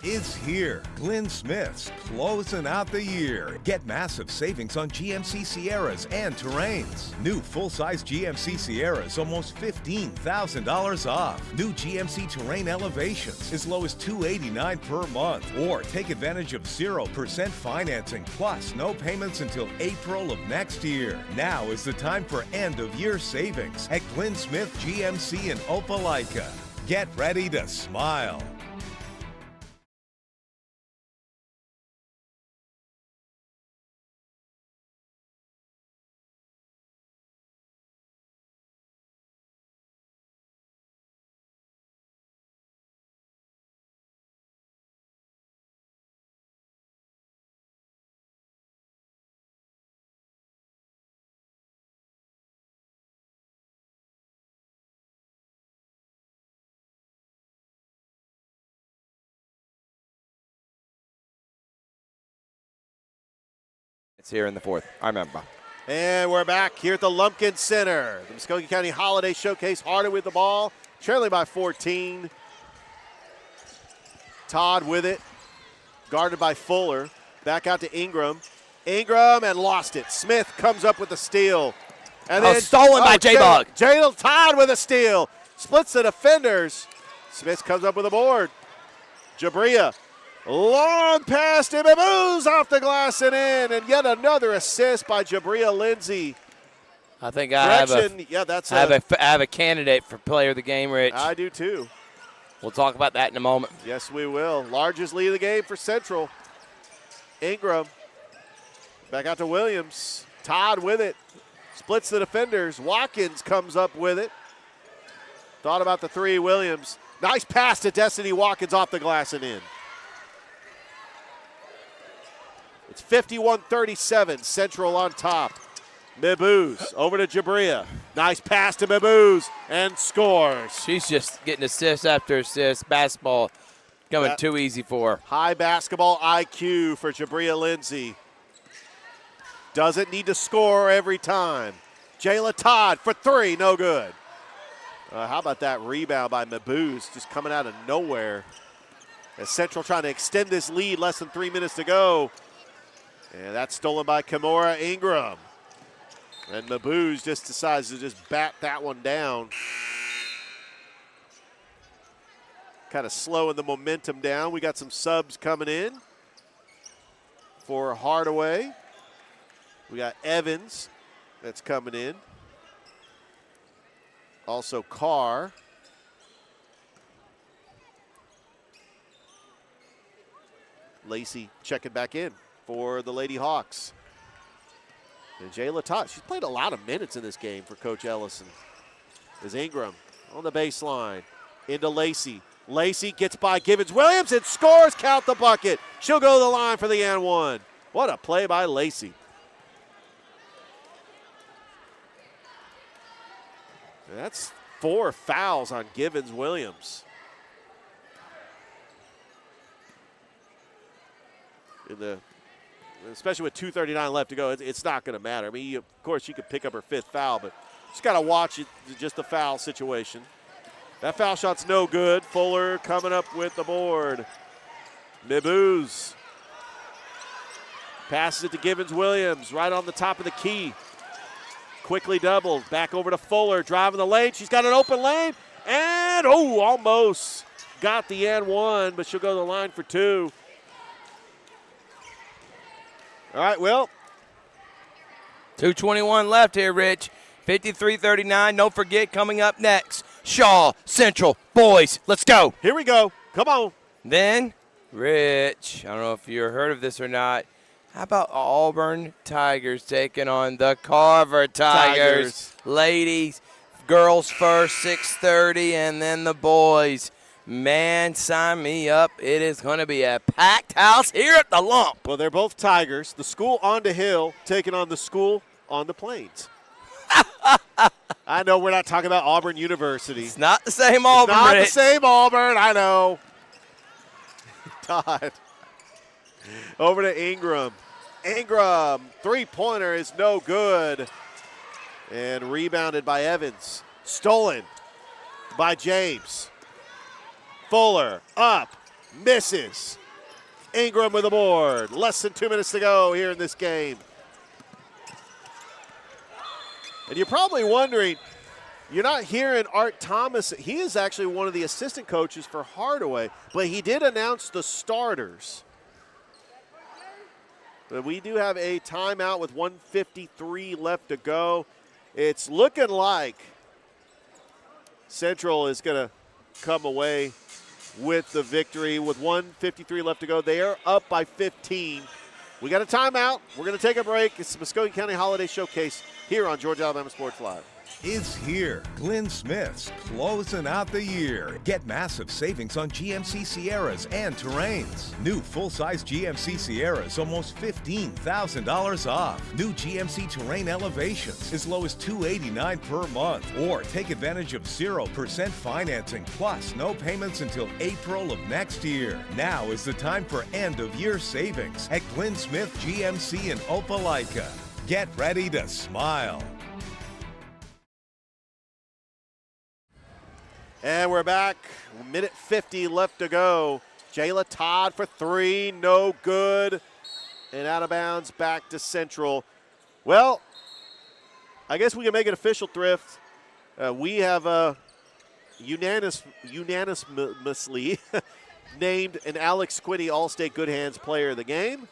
is here. Glenn Smith's closing out the year. Get massive savings on GMC Sierras and Terrains. New full-size GMC Sierras almost $15,000 off. New GMC Terrain Elevations as low as $289 per month. Or take advantage of 0% financing plus no payments until April of next year. Now is the time for end-of-year savings at Glenn Smith GMC in Opelika. Get ready to smile. It's here in the fourth. I remember. And we're back here at the Lumpkin Center. The Muskogee County Holiday Showcase, Harder with the ball, trailing by 14. Todd with it, guarded by Fuller. Back out to Ingram. Ingram and lost it. Smith comes up with the steal. And then stolen by J-Bug. Jalen Todd with a steal. Splits the defenders. Smith comes up with a board. Jabria. Long pass to Mabuse off the glass and in. And yet another assist by Jabria Lindsay. I think I have a candidate for player of the game, Rich. I do too. We'll talk about that in a moment. Yes, we will. Largest lead of the game for Central. Ingram. Back out to Williams. Todd with it. Splits the defenders. Watkins comes up with it. Thought about the three, Williams. Nice pass to Destiny Watkins off the glass and in. It's 51-37, Central on top. Mabuse over to Jabria. Nice pass to Mabuse and scores. She's just getting assist after assist. Basketball coming too easy for her. High basketball IQ for Jabria Lindsay. Doesn't need to score every time. Jayla Todd for three, no good. How about that rebound by Mabuse, just coming out of nowhere. As Central trying to extend this lead, less than 3 minutes to go. And that's stolen by Kimora Ingram. And Mabuse just decides to just bat that one down. Kind of slowing the momentum down. We got some subs coming in for Hardaway. We got Evans that's coming in. Also Carr. Lacey checking back in for the Lady Hawks. And Jayla Todd, she's played a lot of minutes in this game for Coach Ellison. Is Ingram on the baseline. Into Lacey. Lacey gets by Givens Williams and scores, count the bucket. She'll go to the line for the and one. What a play by Lacey. That's 4 fouls on Givens Williams. Especially with 2:39 left to go, it's not going to matter. I mean, of course, she could pick up her 5th foul, but just got to watch it, just the foul situation. That foul shot's no good. Fuller coming up with the board. Mabuse passes it to Givens Williams, right on the top of the key. Quickly doubled, back over to Fuller, driving the lane. She's got an open lane, and almost got the and one, but she'll go to the line for 2. All right, Will. 2:21 left here, Rich. 53-39. Don't forget, coming up next, Shaw Central boys. Let's go. Here we go. Come on. Then, Rich, I don't know if you heard of this or not. How about Auburn Tigers taking on the Carver Tigers? Ladies, girls first, 6:30, and then the boys. Man, sign me up. It is going to be a packed house here at the Lump. Well, they're both Tigers. The school on the hill taking on the school on the plains. I know we're not talking about Auburn University. It's not the same Auburn, It's not Rich. the same Auburn, I know. Todd. Over to Ingram. Ingram, three-pointer is no good. And rebounded by Evans. Stolen by James. Fuller up. misses. Ingram with the board. Less than 2 minutes to go here in this game. And you're probably wondering, you're not hearing Art Thomas. He is actually one of the assistant coaches for Hardaway, but he did announce the starters. But we do have a timeout with 1:53 left to go. It's looking like Central is going to come away with the victory with 1:53 left to go. They are up by 15. We got a timeout. We're going to take a break. It's the Muskogee County Holiday Showcase here on Georgia Alabama Sports Live. Is here. Glenn Smith's closing out the year. Get massive savings on GMC Sierras and Terrains. New full-size GMC Sierras, almost $15,000 off. New GMC Terrain Elevations, as low as $289 per month. Or take advantage of 0% financing, plus no payments until April of next year. Now is the time for end-of-year savings at Glenn Smith GMC in Opelika. Get ready to smile. And we're back. Minute 50 left to go. Jayla Todd for three. No good. And out of bounds back to Central. Well, I guess we can make it official, Thrift. We have unanimously named an Alex Quinney All-State Good Hands player of the game.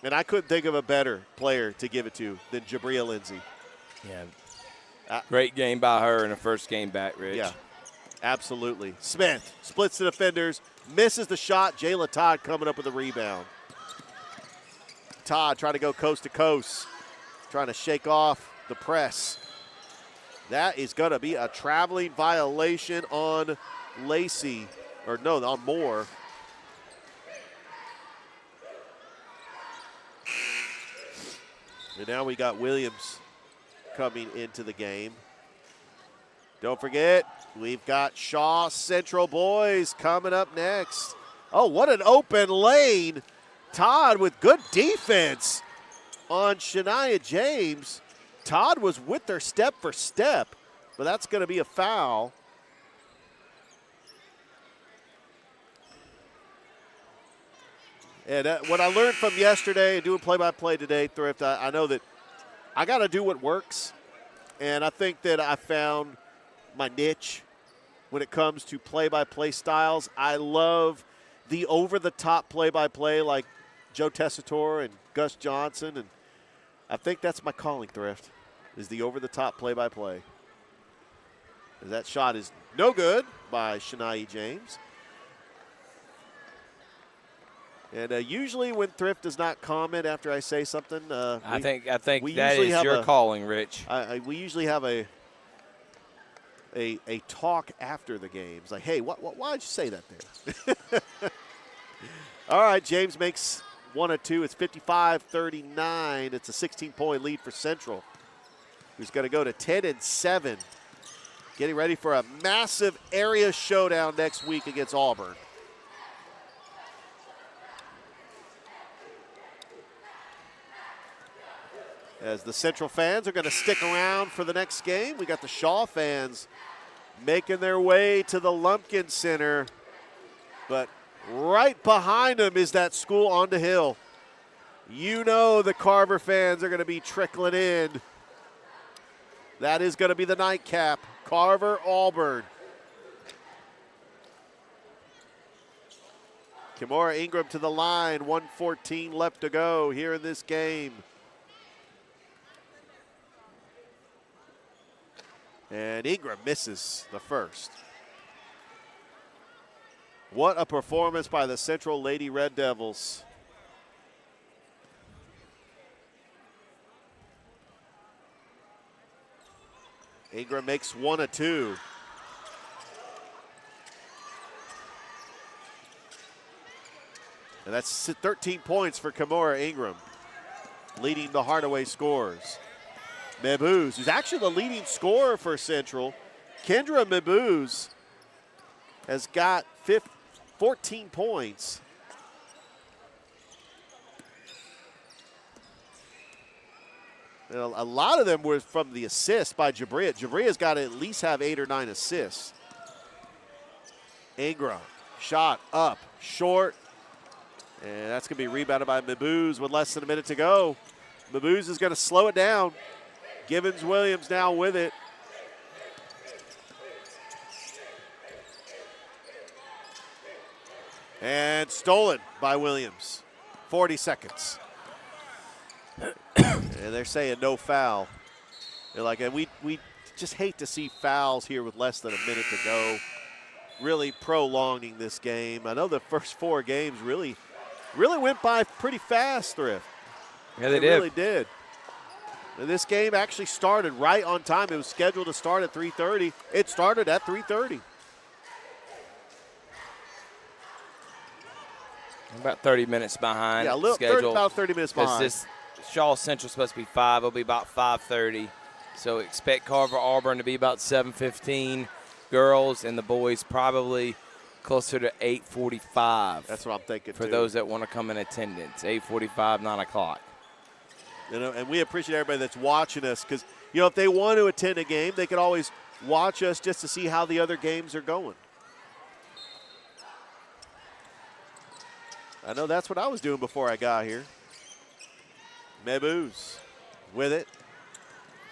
And I couldn't think of a better player to give it to than Jabria Lindsay. Yeah. Great game by her in her first game back, Rich. Yeah. Absolutely. Smith splits the defenders, misses the shot. Jayla Todd coming up with a rebound. Todd trying to go coast to coast, trying to shake off the press. That is going to be a traveling violation on Lacey, or no, on Moore. And now we got Williams coming into the game. Don't forget, we've got Shaw Central boys coming up next. Oh, what an open lane. Todd with good defense on Shania James. Todd was with her step for step, but that's going to be a foul. And what I learned from yesterday and doing play-by-play today, Thrift, I know that I got to do what works. And I think that I found my niche when it comes to play-by-play styles. I love the over-the-top play-by-play like Joe Tessitore and Gus Johnson, and I think that's my calling, Thrift, is the over-the-top play-by-play. That shot is no good by Shania James. And usually when Thrift does not comment after I say something, I think that is your calling, Rich. We usually have a talk after the game. It's like, hey, why'd you say that there? All right, James makes one or two. It's 55-39. It's a 16-point lead for Central, who's going to go to 10-7. Getting ready for a massive area showdown next week against Auburn. As the Central fans are going to stick around for the next game, we got the Shaw fans making their way to the Lumpkin Center. But right behind them is that school on the hill. You know the Carver fans are going to be trickling in. That is going to be the nightcap. Carver, Auburn. Kimora Ingram to the line. 1:14 left to go here in this game. And Ingram misses the first. What a performance by the Central Lady Red Devils. Ingram makes one of two. And that's 13 points for Kimora Ingram, leading the Hardaway scores. Mabuse, who's actually the leading scorer for Central. Kendra Mabuse has got 14 points. And a lot of them were from the assist by Jabria. Jabria's got to at least have 8 or 9 assists. Ingram Shot up, short. And that's going to be rebounded by Mabuse with less than a minute to go. Mabuse is going to slow it down. Givens-Williams now with it. And stolen by Williams. 40 seconds. And they're saying no foul. They're like, and we just hate to see fouls here with less than a minute to go. Really prolonging this game. I know the first 4 games really went by pretty fast, Thrift. Yeah, they did. Really did. And this game actually started right on time. It was scheduled to start at 3:30. It started at 3:30. About 30 minutes behind. Yeah, schedule. about 30 minutes behind. This Shaw Central's supposed to be 5. It'll be about 5:30. So expect Carver Auburn to be about 7:15. Girls and the boys probably closer to 8:45. That's what I'm thinking, for too. those that want to come in attendance. 8:45, 9 o'clock. You know, and we appreciate everybody that's watching us because, you know, if they want to attend a game, they can always watch us just to see how the other games are going. I know that's what I was doing before I got here. Mabuse with it.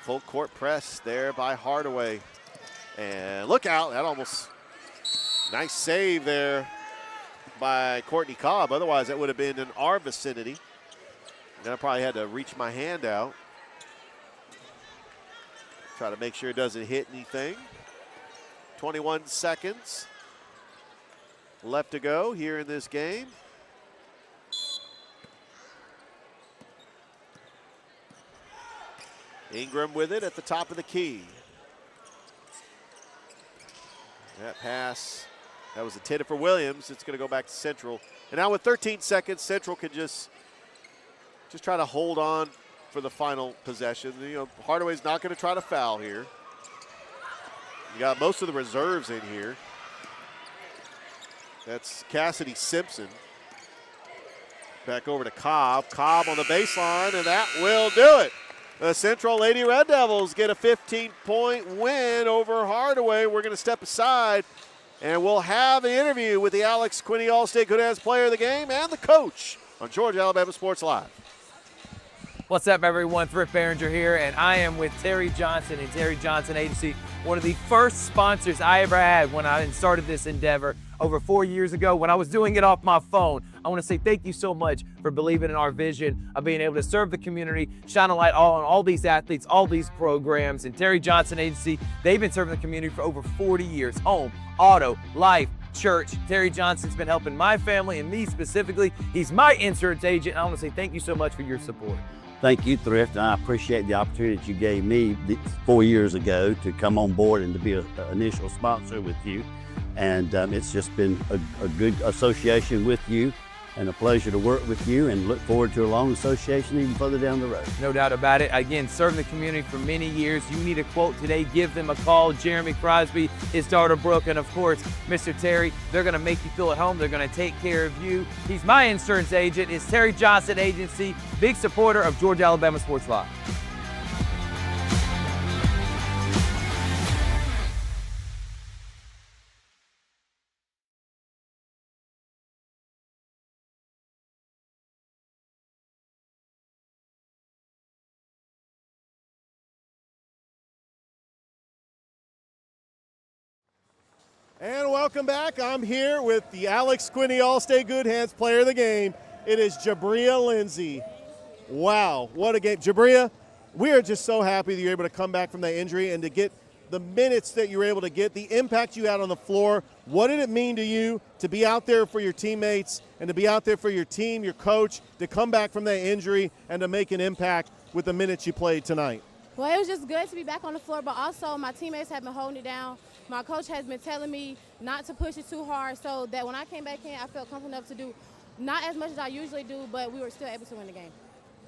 Full court press there by Hardaway. And look out, that almost nice save there by Courtney Cobb. Otherwise, that would have been in our vicinity. And I probably had to reach my hand out. Try to make sure it doesn't hit anything. 21 seconds left to go here in this game. Ingram with it at the top of the key. That pass, that was intended for Williams. It's going to go back to Central. And now with 13 seconds, Central can just try to hold on for the final possession. You know, Hardaway's not going to try to foul here. You got most of the reserves in here. That's Cassidy Simpson. Back over to Cobb. Cobb on the baseline, and that will do it. The Central Lady Red Devils get a 15-point win over Hardaway. We're going to step aside, and we'll have an interview with the Alex Quinney All-State Good Hands Player of the Game and the coach on Georgia Alabama Sports Live. What's up, everyone? Thrift Behringer here, and I am with Terry Johnson and Terry Johnson Agency, one of the first sponsors I ever had when I started this endeavor over 4 years ago when I was doing it off my phone. I want to say thank you so much for believing in our vision of being able to serve the community, shine a light on all these athletes, all these programs. And Terry Johnson Agency, they've been serving the community for over 40 years. Home, auto, life, church. Terry Johnson's been helping my family and me specifically. He's my insurance agent. And I want to say thank you so much for your support. Thank you, Thrift, and I appreciate the opportunity that you gave me 4 years ago to come on board and to be an initial sponsor with you. And it's just been a good association with you and a pleasure to work with you, and look forward to a long association even further down the road. No doubt about it. Again, serving the community for many years. You need a quote today, give them a call. Jeremy Crosby, his daughter Brooke, and of course, Mr. Terry. They're going to make you feel at home. They're going to take care of you. He's my insurance agent. It's Terry Johnson Agency, big supporter of Georgia Alabama Sports Live. And welcome back. I'm here with the Alex Quinney All-State Good Hands Player of the Game. It is Jabria Lindsay. Wow, what a game. Jabria, we are just so happy that you're able to come back from that injury and to get the minutes that you were able to get, the impact you had on the floor. What did it mean to you to be out there for your teammates and to be out there for your team, your coach, to come back from that injury and to make an impact with the minutes you played tonight? Well, it was just good to be back on the floor, but also my teammates have been holding it down. My coach has been telling me not to push it too hard, so that when I came back in, I felt comfortable enough to do not as much as I usually do, but we were still able to win the game.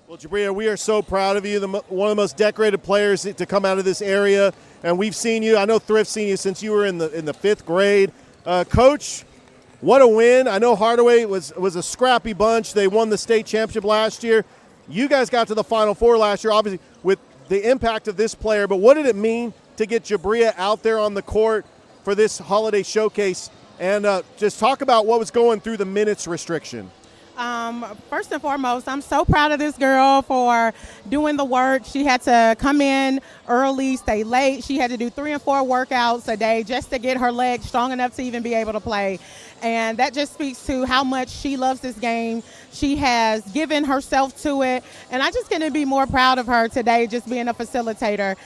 Well, Jabria, we are so proud of you, one of the most decorated players to come out of this area, and we've seen you. I know Thrift's seen you since you were in the fifth grade. Coach, what a win. I know Hardaway was a scrappy bunch. They won the state championship last year. You guys got to the Final Four last year, obviously, with the impact of this player, but what did it mean to get Jabria out there on the court for this holiday showcase And just talk about what was going through the minutes restriction. First and foremost, I'm so proud of this girl for doing the work. She had to come in early, stay late. She had to do 3 and 4 workouts a day just to get her legs strong enough to even be able to play. And that just speaks to how much she loves this game. She has given herself to it. And I just couldn't be more proud of her today, just being a facilitator.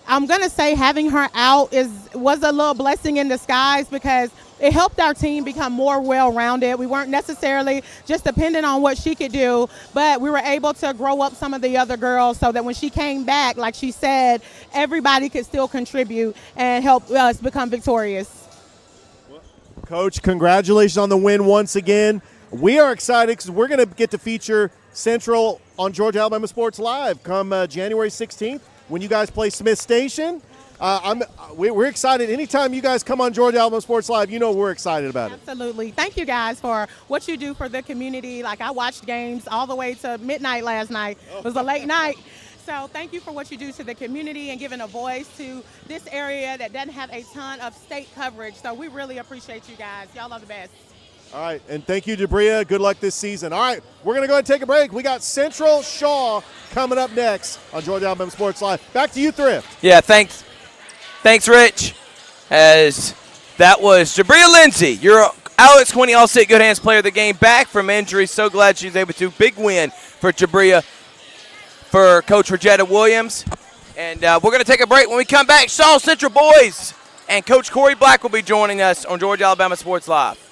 I'm going to say having her out was a little blessing in disguise because it helped our team become more well-rounded. We weren't necessarily just dependent on what she could do, but we were able to grow up some of the other girls so that when she came back, like she said, everybody could still contribute and help us become victorious. Coach, congratulations on the win once again. We are excited because we're going to get to feature Central on Georgia Alabama Sports Live come January 16th when you guys play Smith Station. We're excited. Anytime you guys come on Georgia Alabama Sports Live, you know we're excited about it. Absolutely. Thank you guys for what you do for the community. Like I watched games all the way to midnight last night. It was a late night. So thank you for what you do to the community and giving a voice to this area that doesn't have a ton of state coverage. So we really appreciate you guys. Y'all are the best. All right, and thank you, Jabria. Good luck this season. All right, we're going to go ahead and take a break. We got Central Shaw coming up next on Georgia Alabama Sports Live. Back to you, Thrift. Yeah, thanks, Rich. As that was Jabria Lindsay, your Alex Quinney All-State Good Hands Player of the Game, back from injury. So glad she's able to. Big win for Jabria, for Coach Regetta Williams. And we're going to take a break. When we come back, Shaw Central boys and Coach Corey Black will be joining us on Georgia Alabama Sports Live.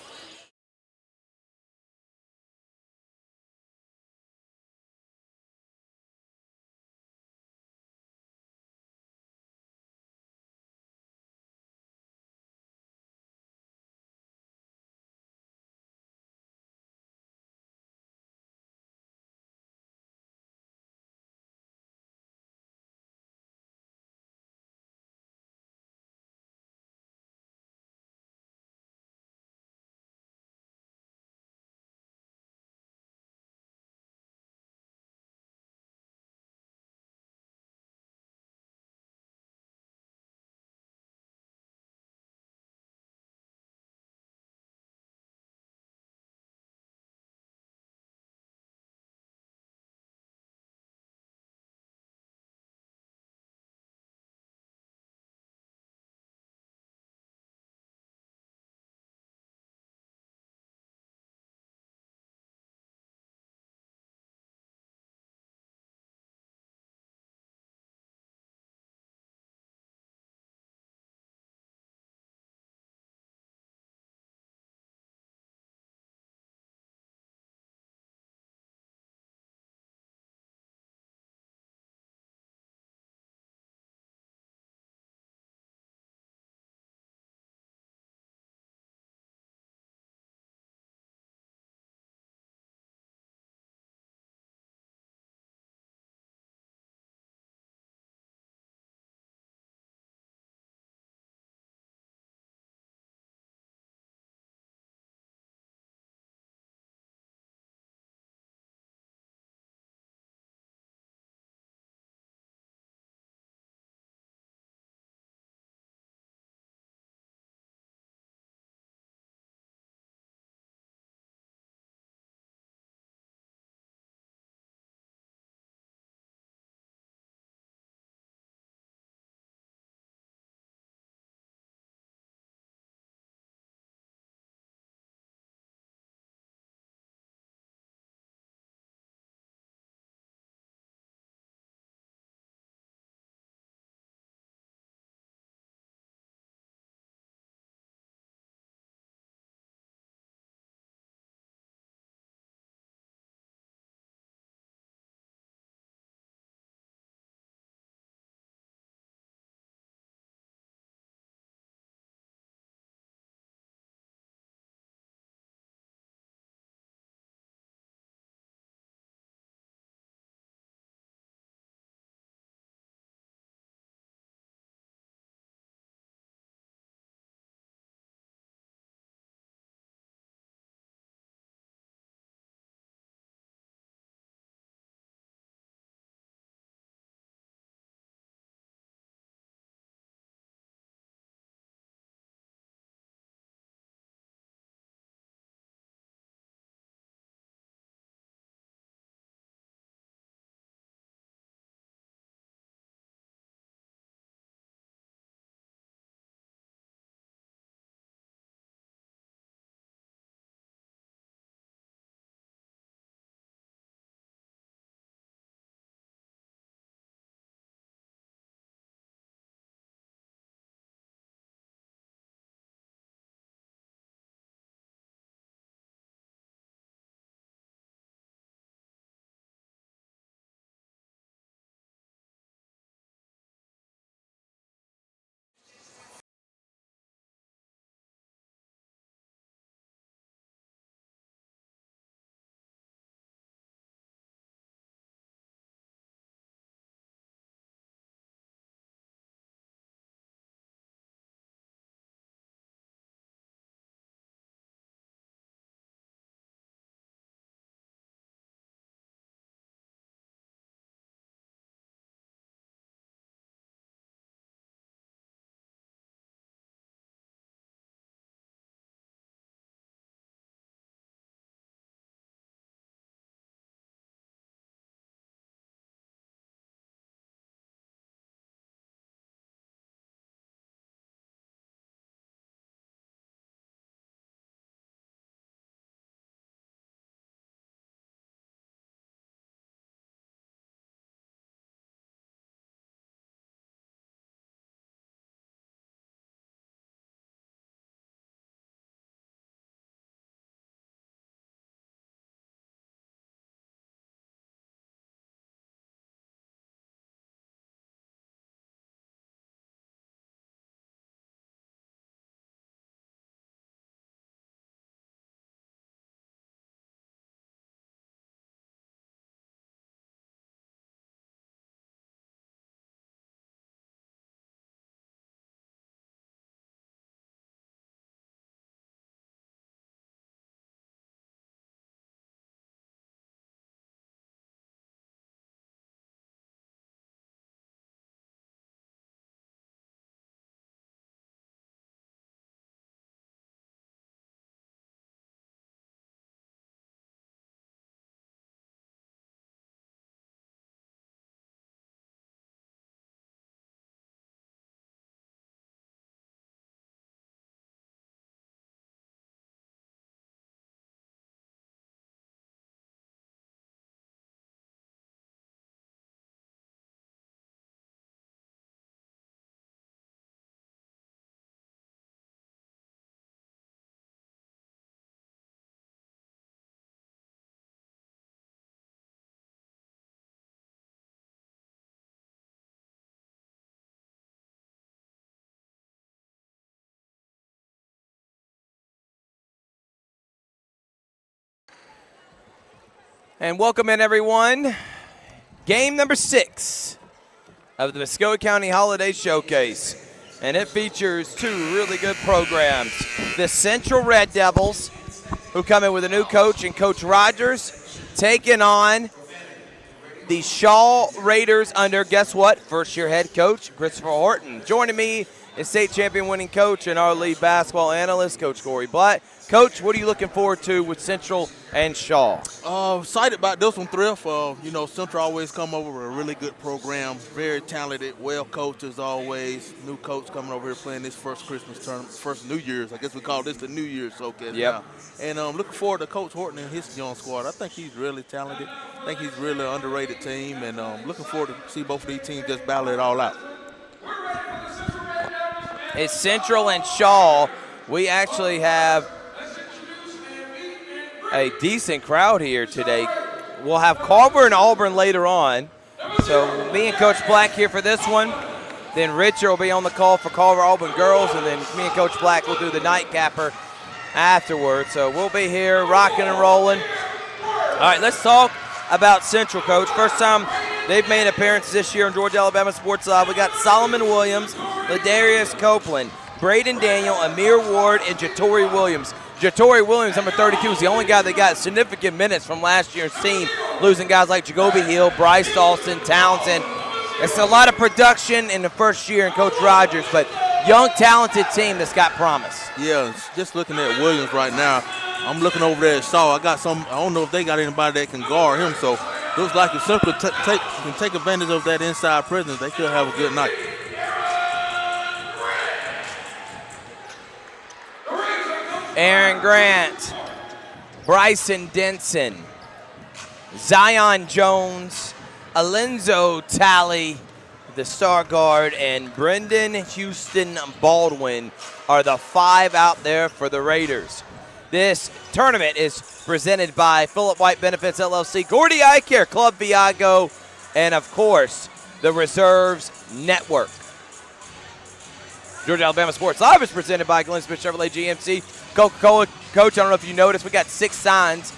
And welcome in, everyone. Game number 6 of the Muskogee County Holiday Showcase. And it features 2 really good programs. The Central Red Devils, who come in with a new coach and Coach Rogers, taking on the Shaw Raiders under, guess what, first-year head coach Christopher Horton. Joining me is state champion winning coach and our lead basketball analyst, Coach Corey Black. Coach, what are you looking forward to with Central and Shaw? Excited about this one, Thrift. Central always come over with a really good program, very talented, well coached as always. New coach coming over here playing this first Christmas tournament, first New Year's. I guess we call this the New Year's showcase now. And looking forward to Coach Horton and his young squad. I think he's really talented. I think he's really an underrated team, and looking forward to see both of these teams just battle it all out. It's Central and Shaw. We actually have a decent crowd here today. We'll have Carver and Auburn later on. So me and Coach Black here for this one. Then Richard will be on the call for Carver Auburn girls, and then me and Coach Black will do the nightcapper afterwards. So we'll be here rocking and rolling. All right, let's talk about Central, Coach. First time they've made appearances this year on Georgia Alabama Sports Live. We got Solomon Williams, Ladarius Copeland, Braden Daniel, Amir Ward, and Jatori Williams. Jatori Williams, number 32, is the only guy that got significant minutes from last year's team, losing guys like Jacoby Hill, Bryce Dawson, Townsend. It's a lot of production in the first year in Coach Rogers, but young, talented team that's got promise. Yeah, just looking at Williams right now, I'm looking over there at Shaw. I don't know if they got anybody that can guard him, so it looks like if Central can take advantage of that inside presence, they could have a good night. Aaron Grant, Bryson Denson, Zion Jones, Alenzo Talley, the star guard, and Brendan Houston Baldwin are the 5 out there for the Raiders. This tournament is presented by Philip White Benefits LLC, Gordy Eye Care, Club Viago, and of course, the Reserves Network. Georgia Alabama Sports Live is presented by Glenn Smith Chevrolet GMC. Coca-Cola, Coach, I don't know if you noticed, we got 6 signs.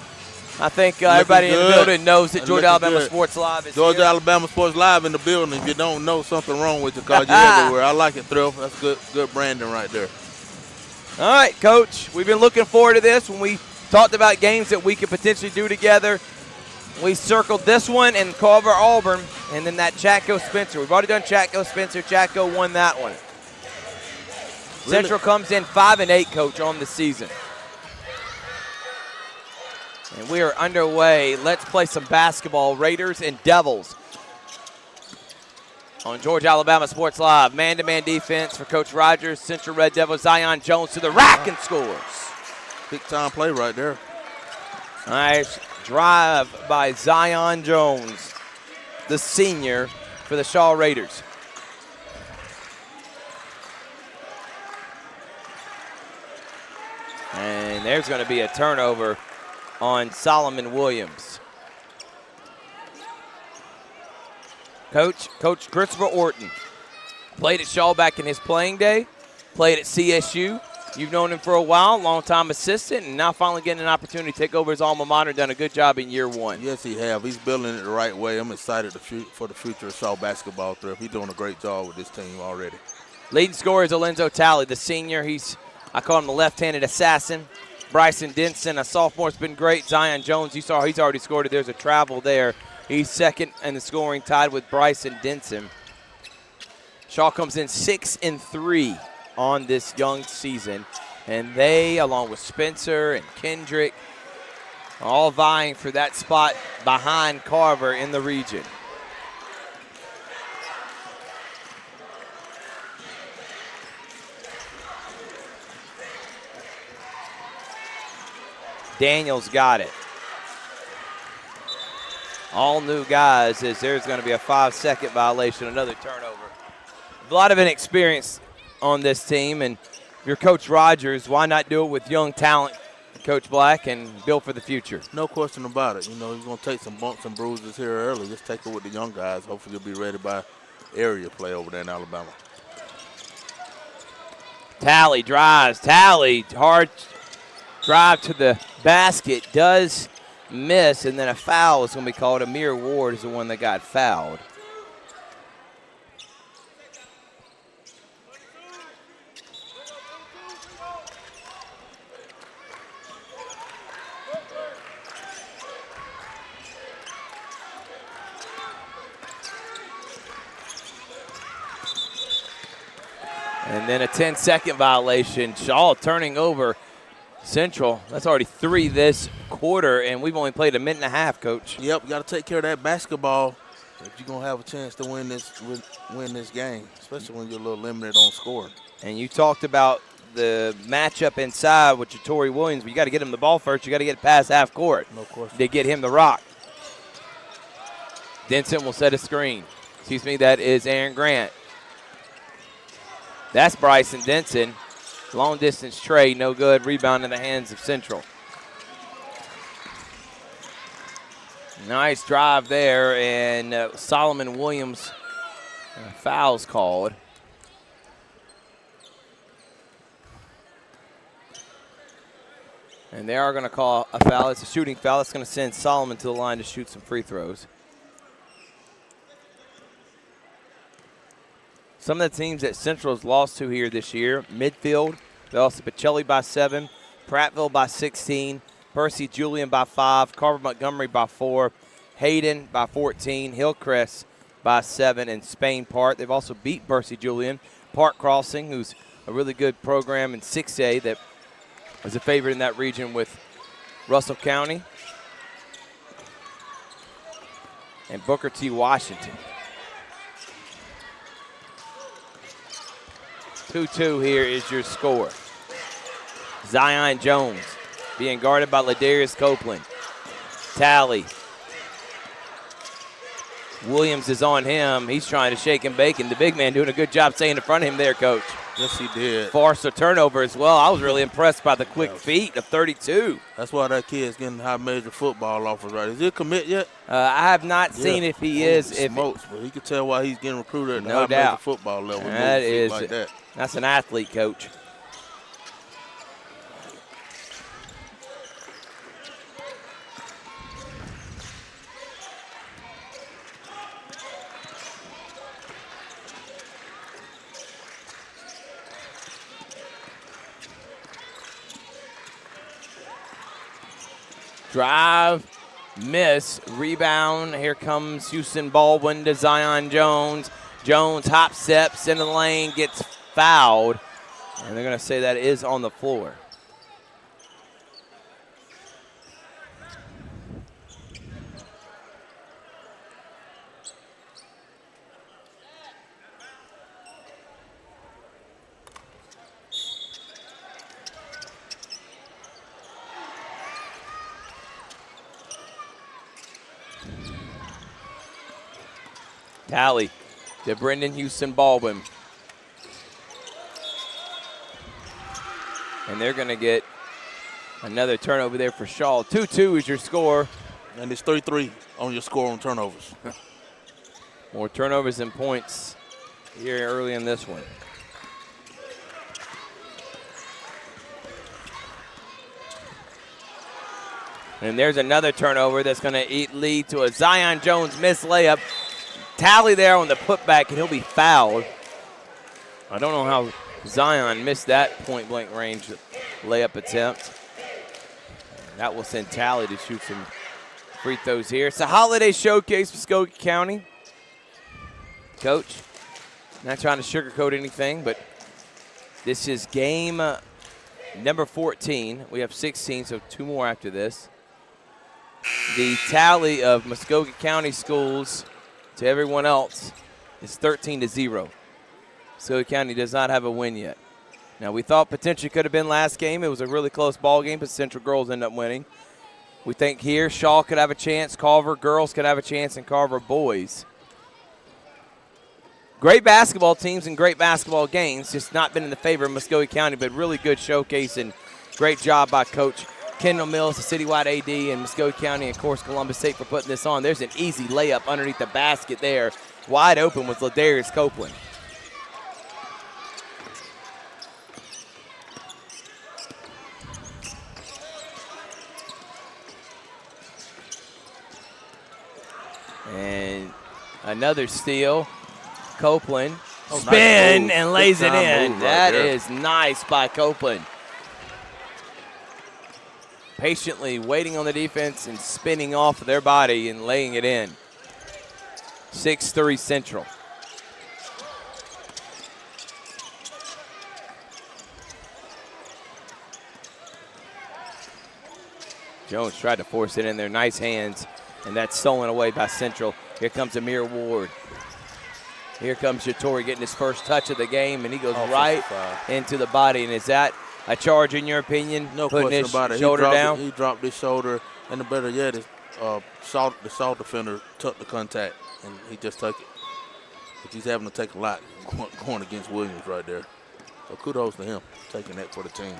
I think everybody in the building knows that Georgia Alabama Sports Live is Georgia here. Alabama Sports Live in the building. If you don't know, something wrong with you because you're everywhere. I like it, Thrift. That's good branding right there. All right, Coach. We've been looking forward to this when we talked about games that we could potentially do together. We circled this one and Carver Auburn, and then that Chatco Spencer. We've already done Chatco Spencer. Chatco won that one. Really? Central comes in 5-8, Coach, on the season. And we are underway. Let's play some basketball. Raiders and Devils on Georgia Alabama Sports Live. Man-to-man defense for Coach Rogers. Central Red Devils, Zion Jones to the rack and scores. Big-time play right there. Nice drive by Zion Jones, the senior for the Shaw Raiders. And there's going to be a turnover on Solomon Williams. Coach Christopher Orton played at Shaw back in his playing day, played at CSU. You've known him for a while, long-time assistant, and now finally getting an opportunity to take over his alma mater. Done a good job in year 1. Yes, he have. He's building it the right way. I'm excited for the future of Shaw basketball. He's doing a great job with this team already. Leading scorer is Alenzo Talley, the senior. I call him the left-handed assassin. Bryson Denson, a sophomore, has been great. Zion Jones, you saw he's already scored it. There's a travel there. He's second in the scoring, tied with Bryson Denson. Shaw comes in 6-3 on this young season. And they, along with Spencer and Kendrick, all vying for that spot behind Carver in the region. Daniels got it. All new guys, as there's going to be a 5-second violation, another turnover. A lot of inexperience on this team, and if you're Coach Rogers, why not do it with young talent, Coach Black, and build for the future? No question about it. You know, he's going to take some bumps and bruises here early. Just take it with the young guys. Hopefully he'll be ready by area play over there in Alabama. Talley drives. Talley, hard drive to the basket, does miss, and then a foul is going to be called. Amir Ward is the one that got fouled. And then a 10-second violation. Shaw turning over Central. That's already 3 this quarter, and we've only played a minute and a half, Coach. Yep, you got to take care of that basketball if you're going to have a chance to win this game, especially when you're a little limited on scoring. And you talked about the matchup inside with Jatori Williams, but you got to get him the ball first. You got to get it past half court to get him the rock. Denson will set a screen. Excuse me, that is Aaron Grant. That's Bryson Denson. Long distance trade, no good. Rebound in the hands of Central. Nice drive there, and Solomon Williams fouls called. And they are going to call a foul. It's a shooting foul. It's going to send Solomon to the line to shoot some free throws. Some of the teams that Central has lost to here this year, Midfield, they lost to Pacelli by 7, Prattville by 16, Percy Julian by 5, Carver Montgomery by 4, Hayden by 14, Hillcrest by 7, and Spain Park. They've also beat Percy Julian. Park Crossing, who's a really good program in 6A that was a favorite in that region with Russell County. And Booker T. Washington. 2-2 here is your score. Zion Jones being guarded by Ladarius Copeland. Tally. Williams is on him. He's trying to shake and bake, and the big man doing a good job staying in front of him there, Coach. Yes, he did. Forced a turnover as well. I was really impressed by the quick feet of 32. That's why that kid's getting high major football offers right. Is he a commit yet? I have not seen if he is. Smokes, but he can tell why he's getting recruited at the No high doubt. major football level. That is, like that. That's an athlete, Coach. Drive, miss, rebound. Here comes Houston Baldwin to Zion Jones. Jones hop steps into the lane, gets fouled, and they're going to say that is on the floor. Tally to Brendan Houston Baldwin. And they're going to get another turnover there for Shaw. 2-2 is your score. And it's 3-3 on your score on turnovers. More turnovers than points here early in this one. And there's another turnover that's going to lead to a Zion Jones missed layup. Tally there on the putback, and he'll be fouled. I don't know how Zion missed that point-blank range layup attempt. That will send Tally to shoot some free throws here. It's a holiday showcase for Muskogee County. Coach, not trying to sugarcoat anything, but this is game number 14. We have 16, so 2 more after this. The tally of Muskogee County schools to everyone else is 13-0. Muskogee County does not have a win yet. Now, we thought potentially could have been last game. It was a really close ball game, but Central Girls ended up winning. We think here Shaw could have a chance, Carver Girls could have a chance, and Carver Boys. Great basketball teams and great basketball games, just not been in the favor of Muskogee County, but really good showcase and great job by Coach Kendall Mills, the citywide AD, and Muskogee County, and, of course, Columbus State for putting this on. There's an easy layup underneath the basket there, wide open with Ladarius Copeland. And another steal. Copeland nice spin move. and lays it Big-time in. move right That there. is nice by Copeland. Patiently waiting on the defense and spinning off their body and laying it in. 6-3 Central. Jones tried to force it in there. Nice hands. And that's stolen away by Central. Here comes Amir Ward. Here comes Shatori getting his first touch of the game, and he goes right into the body. And is that a charge in your opinion? No Putting question his about it. shoulder down? He dropped his shoulder, and the better yet is the Salt defender took the contact, and he just took it. But he's having to take a lot going against Williams right there. So kudos to him taking that for the team.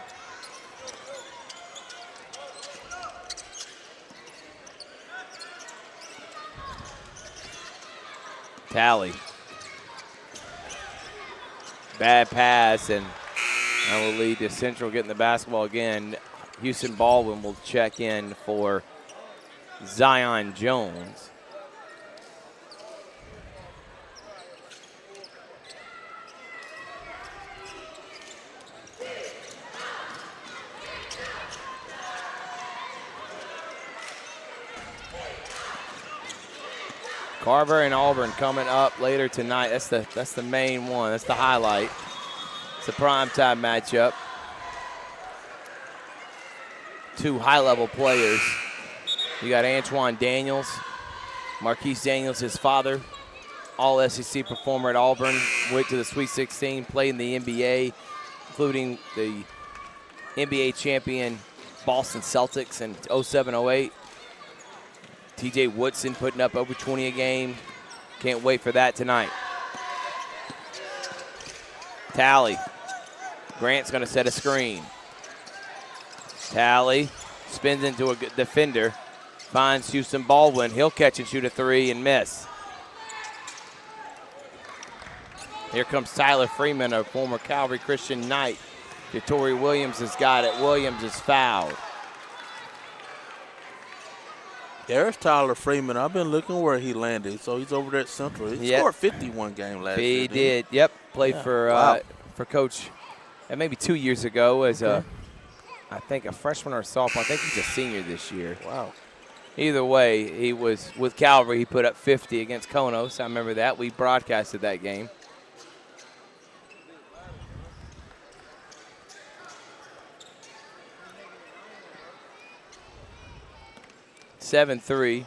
Tally. Bad pass, and that will lead to Central getting the basketball again. Houston Baldwin will check in for Zion Jones. Carver and Auburn coming up later tonight. That's the main one. That's the highlight. It's a primetime matchup. Two high-level players. You got Antoine Daniels, Marquise Daniels, his father, all-SEC performer at Auburn, went to the Sweet 16, played in the NBA, including the NBA champion Boston Celtics in 07-08. TJ Woodson putting up over 20 a game. Can't wait for that tonight. Tally. Grant's going to set a screen. Tally spins into a good defender. Finds Houston Baldwin. He'll catch and shoot a three and miss. Here comes Tyler Freeman, a former Calvary Christian Knight. Jatori Williams has got it. Williams is fouled. There's Tyler Freeman. I've been looking where he landed. So he's over there at Central. He scored 51 game last year. He did. Yep. Played for Coach maybe 2 years ago as I think a freshman or a sophomore. I think he's a senior this year. Wow. Either way, he was with Calvary. He put up 50 against Konos. I remember that. We broadcasted that game. (7-3).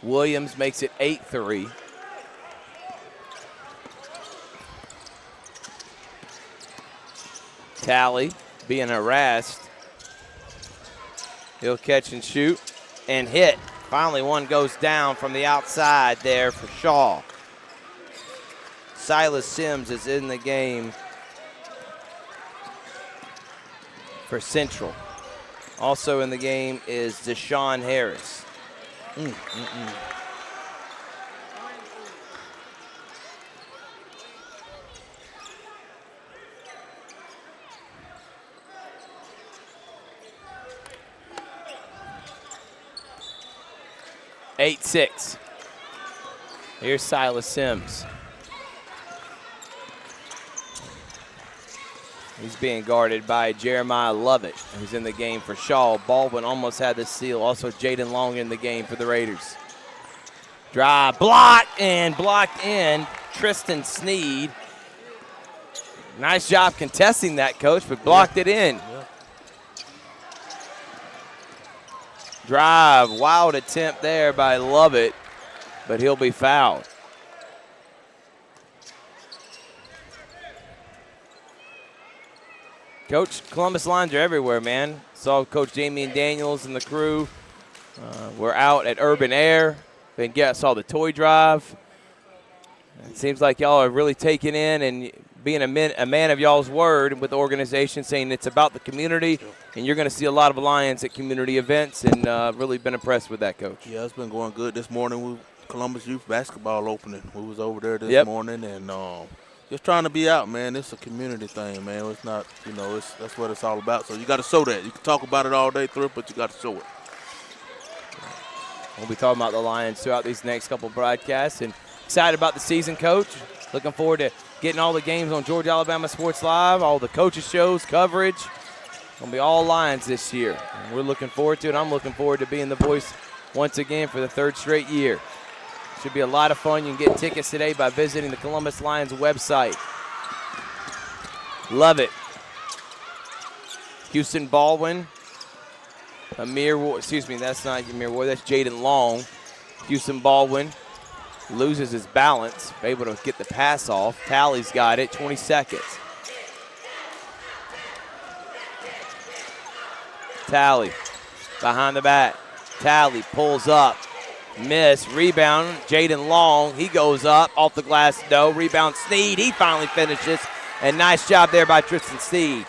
Williams makes it 8-3. Tally being harassed. He'll catch and shoot and hit. Finally, one goes down from the outside there for Shaw. Silas Sims is in the game for Central. Also in the game is Deshaun Harris. 8-6. Here's Silas Sims. He's being guarded by Jeremiah Lovett, who's in the game for Shaw. Baldwin almost had the steal. Also Jaden Long in the game for the Raiders. Drive, blocked in. Tristan Sneed. Nice job contesting that, Coach, but blocked it in. Yeah. Drive, wild attempt there by Lovett, but he'll be fouled. Coach, Columbus lines are everywhere, man. Saw Coach Damian Daniels and the crew. We're out at Urban Air. Saw the toy drive. It seems like y'all are really taking in and being a man of y'all's word with the organization, saying it's about the community, and you're going to see a lot of Lions at community events, and really been impressed with that, Coach. Yeah, it's been going good. This morning, Columbus Youth Basketball opening. We was over there this morning, and Just trying to be out, man. It's a community thing, man. It's not, that's what it's all about. So you got to show that. You can talk about it all day, Thrift, but you got to show it. We'll be talking about the Lions throughout these next couple broadcasts, and excited about the season, Coach. Looking forward to getting all the games on Georgia Alabama Sports Live, all the coaches' shows, coverage. Going to be all Lions this year. And we're looking forward to it. I'm looking forward to being the voice once again for the 3rd straight year. Should be a lot of fun. You can get tickets today by visiting the Columbus Lions website. Love it. Houston Baldwin. That's not Amir Ward. That's Jaden Long. Houston Baldwin loses his balance. Able to get the pass off. Talley's got it. 20 seconds. Talley behind the back. Talley pulls up. Miss. Rebound. Jaden Long. He goes up. Off the glass. No. Rebound. Sneed. He finally finishes. And nice job there by Tristan Sneed.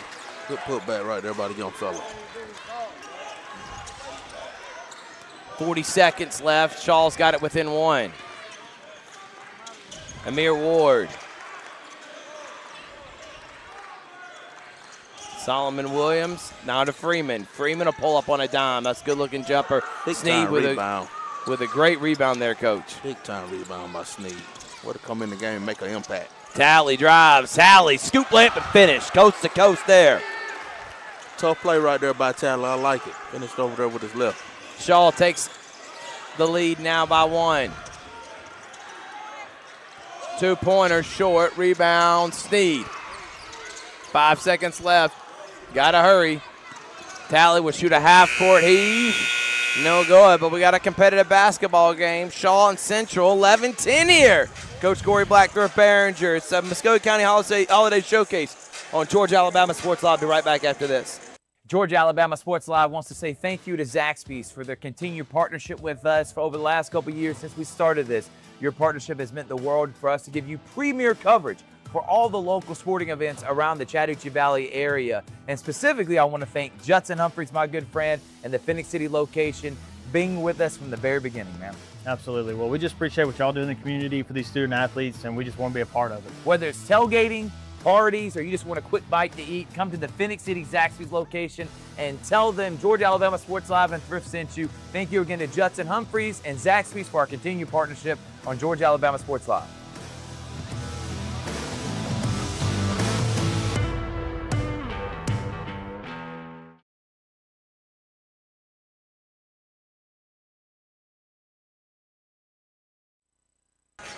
Good putback right there by the young fella. 40 seconds left. Shaw's got it within 1. Amir Ward. Solomon Williams now to Freeman. Freeman will pull up on a dime. That's a good-looking jumper. Sneed with a great rebound there, Coach. Big-time rebound by Sneed. Way to come in the game and make an impact. Talley drives. Talley, scoop lamp and finish. Coast to coast there. Tough play right there by Talley. I like it. Finished over there with his left. Shaw takes the lead now by 1. 2-pointer short. Rebound, Sneed. 5 seconds left. Got to hurry. Talley will shoot a half-court heave. No good, but we got a competitive basketball game. Shaw and Central, 11-10 here. Coach Corey Black, Thrift Behringer. It's a Muskogee County Holiday Showcase on Georgia Alabama Sports Live. Be right back after this. Georgia Alabama Sports Live wants to say thank you to Zaxby's for their continued partnership with us for over the last couple years since we started this. Your partnership has meant the world for us to give you premier coverage for all the local sporting events around the Chattahoochee Valley area. And specifically, I want to thank Judson Humphreys, my good friend, and the Phoenix City location, being with us from the very beginning, man. Absolutely. Well, we just appreciate what y'all do in the community for these student athletes, and we just want to be a part of it. Whether it's tailgating, parties, or you just want a quick bite to eat, come to the Phoenix City Zaxby's location and tell them Georgia Alabama Sports Live and Thrift sent you. Thank you again to Judson Humphreys and Zaxby's for our continued partnership on Georgia Alabama Sports Live.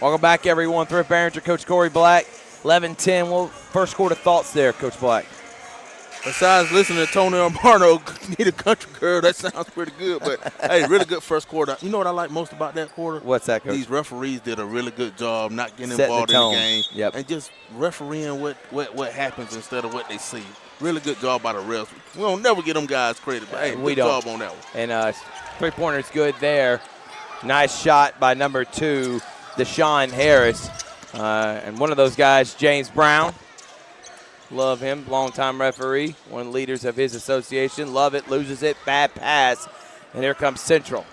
Welcome back, everyone. Thrift Behringer, Coach Corey Black. 11-10. Well, first quarter thoughts there, Coach Black. Besides listening to Tony Armano, Need a Country Girl, that sounds pretty good. But, hey, really good first quarter. You know what I like most about that quarter? What's that, Coach? These referees did a really good job not getting Setting involved the in the game. Yep. And just refereeing what happens instead of what they see. Really good job by the refs. We don't never get them guys credit, but, hey, good job on that one. And three-pointer is good there. Nice shot by number 2, Deshaun Harris. And one of those guys, James Brown. Love him, longtime referee, one of the leaders of his association. Love it, loses it, bad pass. And here comes Central.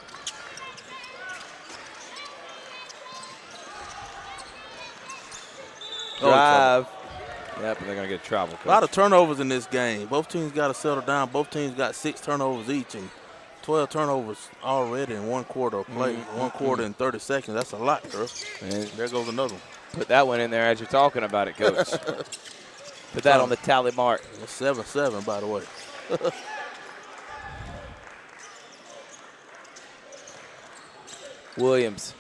Drive. Yep, and they're going to get travel. Coach. A lot of turnovers in this game. Both teams got to settle down. Both teams got 6 turnovers each, and 12 turnovers already in one quarter of play. One quarter in 30 seconds. That's a lot, girl. And there goes another one. Put that one in there as you're talking about it, Coach. Put that on the tally mark. 7-7, by the way. Williams.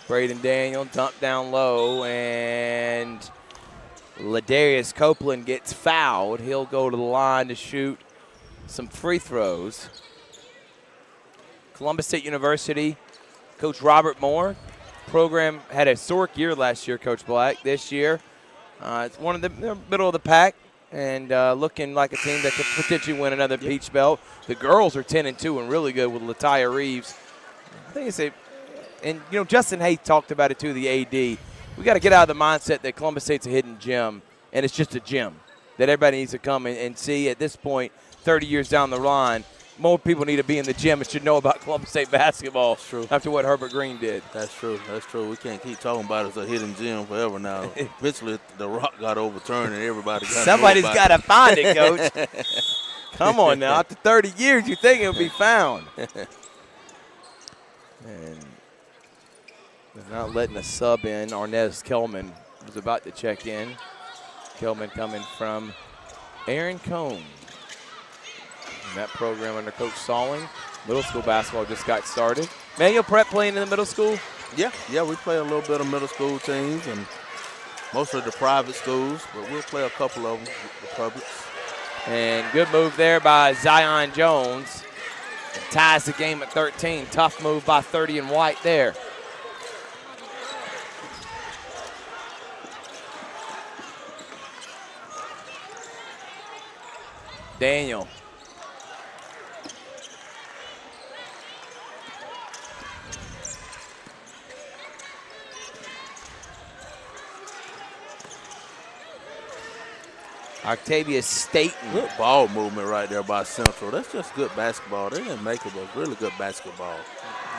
Braden Daniel dumped down low, and Ladarius Copeland gets fouled. He'll go to the line to shoot some free throws. Columbus State University, Coach Robert Moore. Program had a historic year last year, Coach Black. This year, it's one of the middle of the pack and looking like a team that could potentially win another Peach Belt. The girls are 10-2 and really good with Latia Reeves. I think it's and you know Justin Hayes talked about it too. The AD, we got to get out of the mindset that Columbus State's a hidden gem and it's just a gym that everybody needs to come and see. At this point, 30 years down the line, more people need to be in the gym and should know about Columbus State basketball. That's true. After what Herbert Green did. That's true. That's true. We can't keep talking about it as a hidden gem forever now. Eventually, the rock got overturned and everybody got Somebody's got to find it, Coach. Come on now. After 30 years, you think it would be found. And they're not letting a sub in. Arnez Kelman was about to check in. Kelman coming from Aaron Cone. And that program under Coach Salling. Middle school basketball just got started. Manual Prep playing in the middle school? Yeah, we play a little bit of middle school teams and mostly the private schools, but we'll play a couple of them with the publics. And good move there by Zion Jones. Ties the game at 13. Tough move by 30 and White there. Daniel. Octavius Staten. Good ball movement right there by Central. That's just good basketball. They didn't make it, but really good basketball.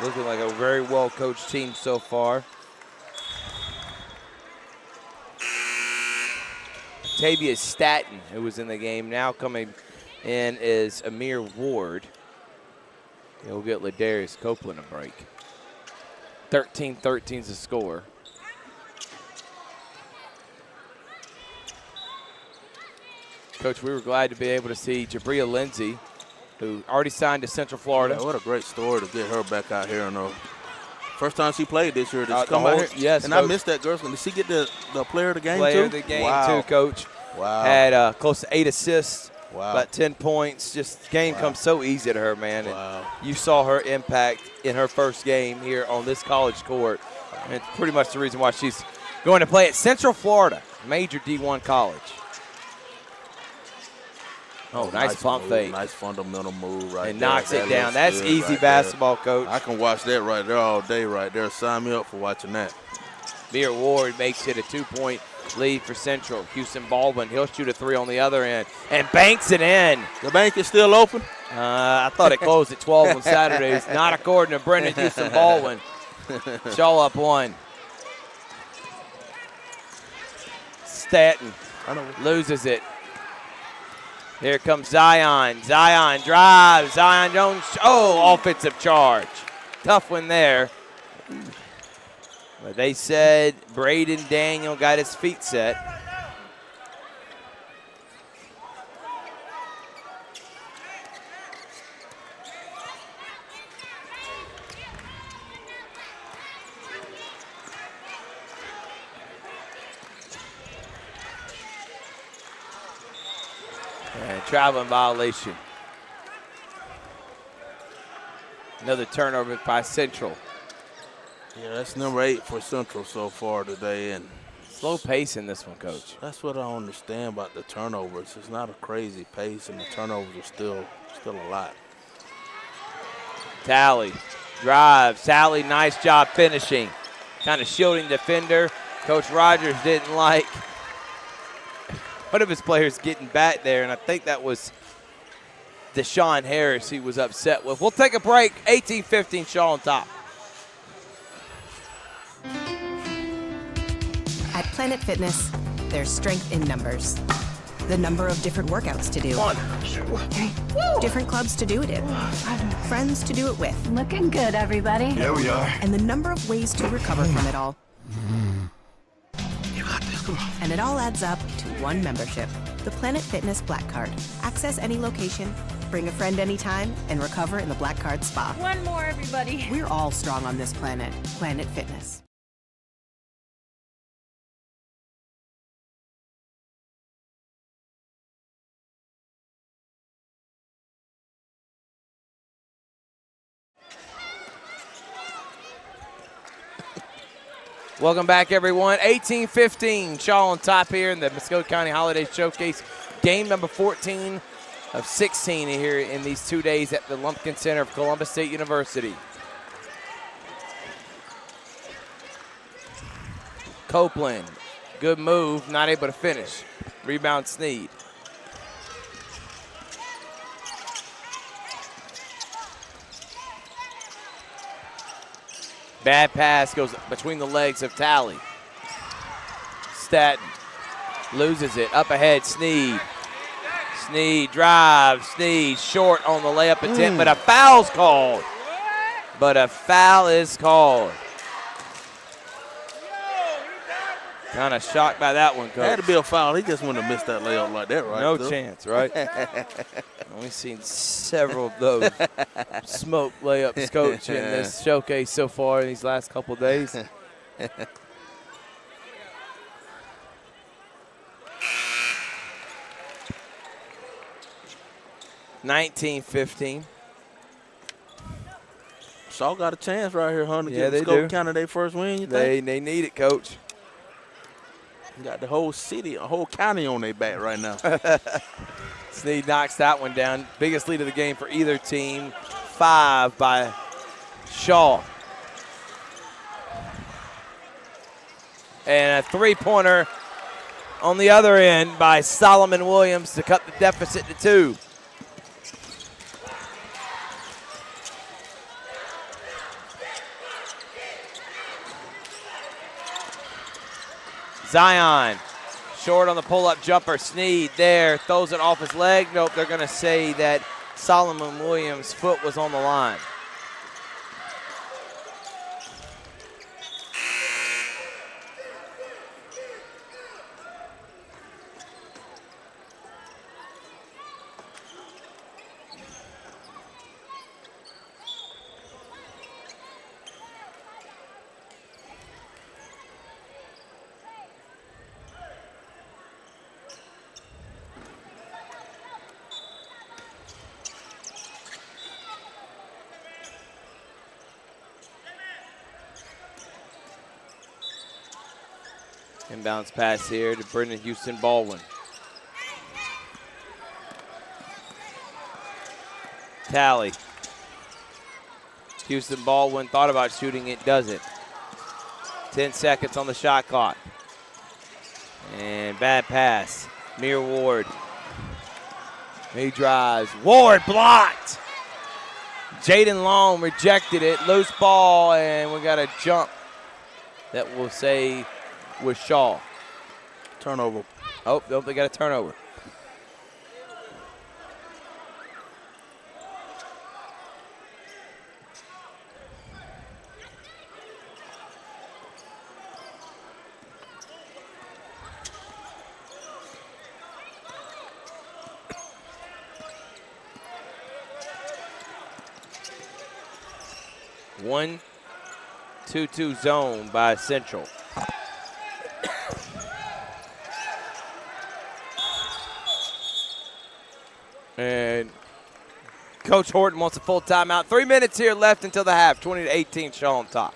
Looking like a very well-coached team so far. Octavius Staten, who was in the game, now coming in is Amir Ward. He'll get Ladarius Copeland a break. 13-13 is the score. Coach, we were glad to be able to see Jabria Lindsay, who already signed to Central Florida. Yeah, what a great story to get her back out here. First time she played this year. Did she come over? over? Yes, and Coach. I missed that girl. Did she get the player of the game Player too? of the game Wow. too, Coach. Wow. Had close to 8 assists. Wow. About 10 points. Just game comes so easy to her, man. Wow. And you saw her impact in her first game here on this college court. And it's pretty much the reason why she's going to play at Central Florida, major D1 college. Oh, nice pump move, fake. Nice fundamental move right And there. knocks it That down. looks That's good easy right basketball, there. Coach. I can watch that right there all day right there. Sign me up for watching that. Amir Ward makes it a 2-point lead for Central. Houston Baldwin, he'll shoot a 3 on the other end and banks it in. The bank is still open? I thought it closed at 12 on Saturdays. Not according to Brendan Houston Baldwin. Shaw up 1. Staten loses it. Here comes Zion. Zion drives. Zion Jones. Oh, offensive charge. Tough one there. But they said Braden Daniel got his feet set. And traveling violation. Another turnover by Central. Yeah, that's number 8 for Central so far today. And slow pace in this one, Coach. That's what I don't understand about the turnovers. It's not a crazy pace, and the turnovers are still a lot. Talley drives. Talley, nice job finishing. Kind of shielding defender. Coach Rogers didn't like one of his players getting back there, and I think that was Deshaun Harris he was upset with. We'll take a break. 18-15, Shaw on top. At Planet Fitness, there's strength in numbers. The number of different workouts to do. 1, 2, different clubs to do it in. Friends to do it with. Looking good, everybody. Yeah, we are. And the number of ways to recover from it all. You got this, come on. And it all adds up to one membership, the Planet Fitness Black Card. Access any location, bring a friend anytime, and recover in the Black Card Spa. One more, everybody. We're all strong on this planet. Planet Fitness. Welcome back, everyone. 18-15, Shaw on top here in the Muskogee County Holiday Showcase. Game number 14 of 16 here in these 2 days at the Lumpkin Center of Columbus State University. Copeland, good move, not able to finish. Rebound Sneed. Bad pass goes between the legs of Talley. Staton loses it. Up ahead, Sneed. Sneed drives. Sneed short on the layup attempt, but a foul's called. But a foul is called. Kind of shocked by that one, Coach. Had to be a foul. He just wouldn't have missed that layup like that, right? No chance, right? We've seen several of those smoke layups, Coach, in this showcase so far in these last couple of days. 19-15. Shaw got a chance right here, huh? To Yeah, get they Muskogee do. County their first win, you think? They need it, Coach. Got the whole city, a whole county on their back right now. Sneed knocks that one down. Biggest lead of the game for either team. 5 by Shaw. And a three-pointer on the other end by Solomon Williams to cut the deficit to 2. Zion, short on the pull-up jumper. Sneed there, throws it off his leg. Nope, they're going to say that Solomon Williams' foot was on the line. Inbounds pass here to Brendan Houston Baldwin. Tally. Houston Baldwin thought about shooting it, doesn't. 10 seconds on the shot clock. And bad pass. Mir Ward. He drives. Ward blocked. Jaden Long rejected it. Loose ball, and we got a jump that will say with Shaw. Turnover. Oh, nope, they got a turnover. One 2-2 zone by Central. And Coach Horton wants a full timeout. 3 minutes here left until the half. 20-18, Shaw on top.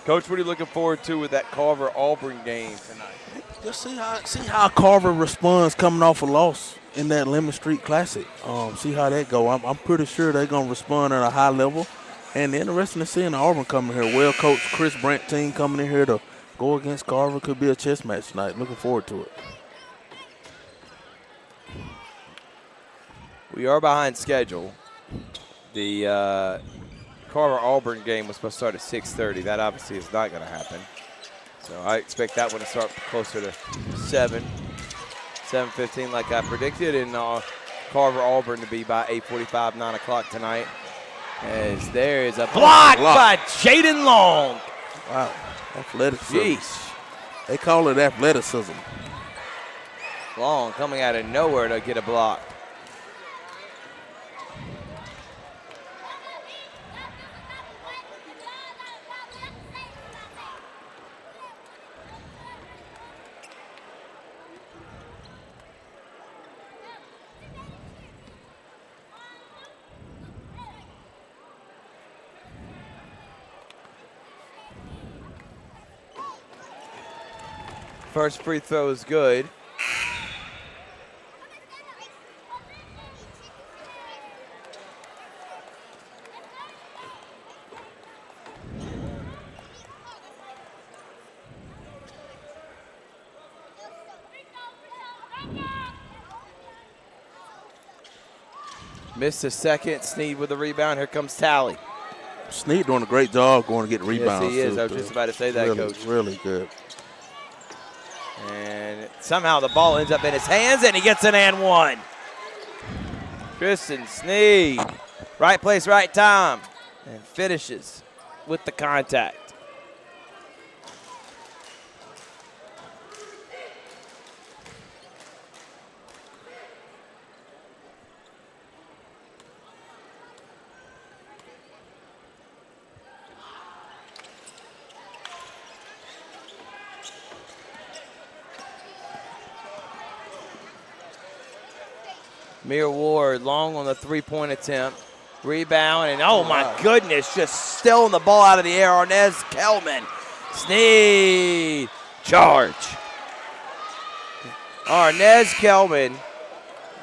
Coach, what are you looking forward to with that Carver-Auburn game tonight? Just see how Carver responds coming off a loss in that Lemon Street Classic. See how that go. I'm pretty sure they're going to respond at a high level. And interesting to see Auburn coming here. Well-coached Chris Brandt team coming in here to go against Carver. Could be a chess match tonight. Looking forward to it. We are behind schedule. The Carver-Auburn game was supposed to start at 6:30. That obviously is not going to happen. So I expect that one to start closer to 7:15 like I predicted, and Carver-Auburn to be by 8:45, 9 o'clock tonight. As there is a block by Jaden Long. Wow, athleticism. Jeez. They call it athleticism. Long coming out of nowhere to get a block. First free throw is good. Missed a second. Sneed with the rebound. Here comes Tally. Sneed doing a great job going to get rebounds. Yes, he is. Too, I was just about to say that, really, Coach. Really good. And somehow the ball ends up in his hands, and he gets an and one. Tristan Sneed, right place, right time, and finishes with the contact. Mir Ward long on the three-point attempt. Rebound, and oh my goodness, just stealing the ball out of the air. Arnez Kelman. Sneed. Charge. Arnez Kelman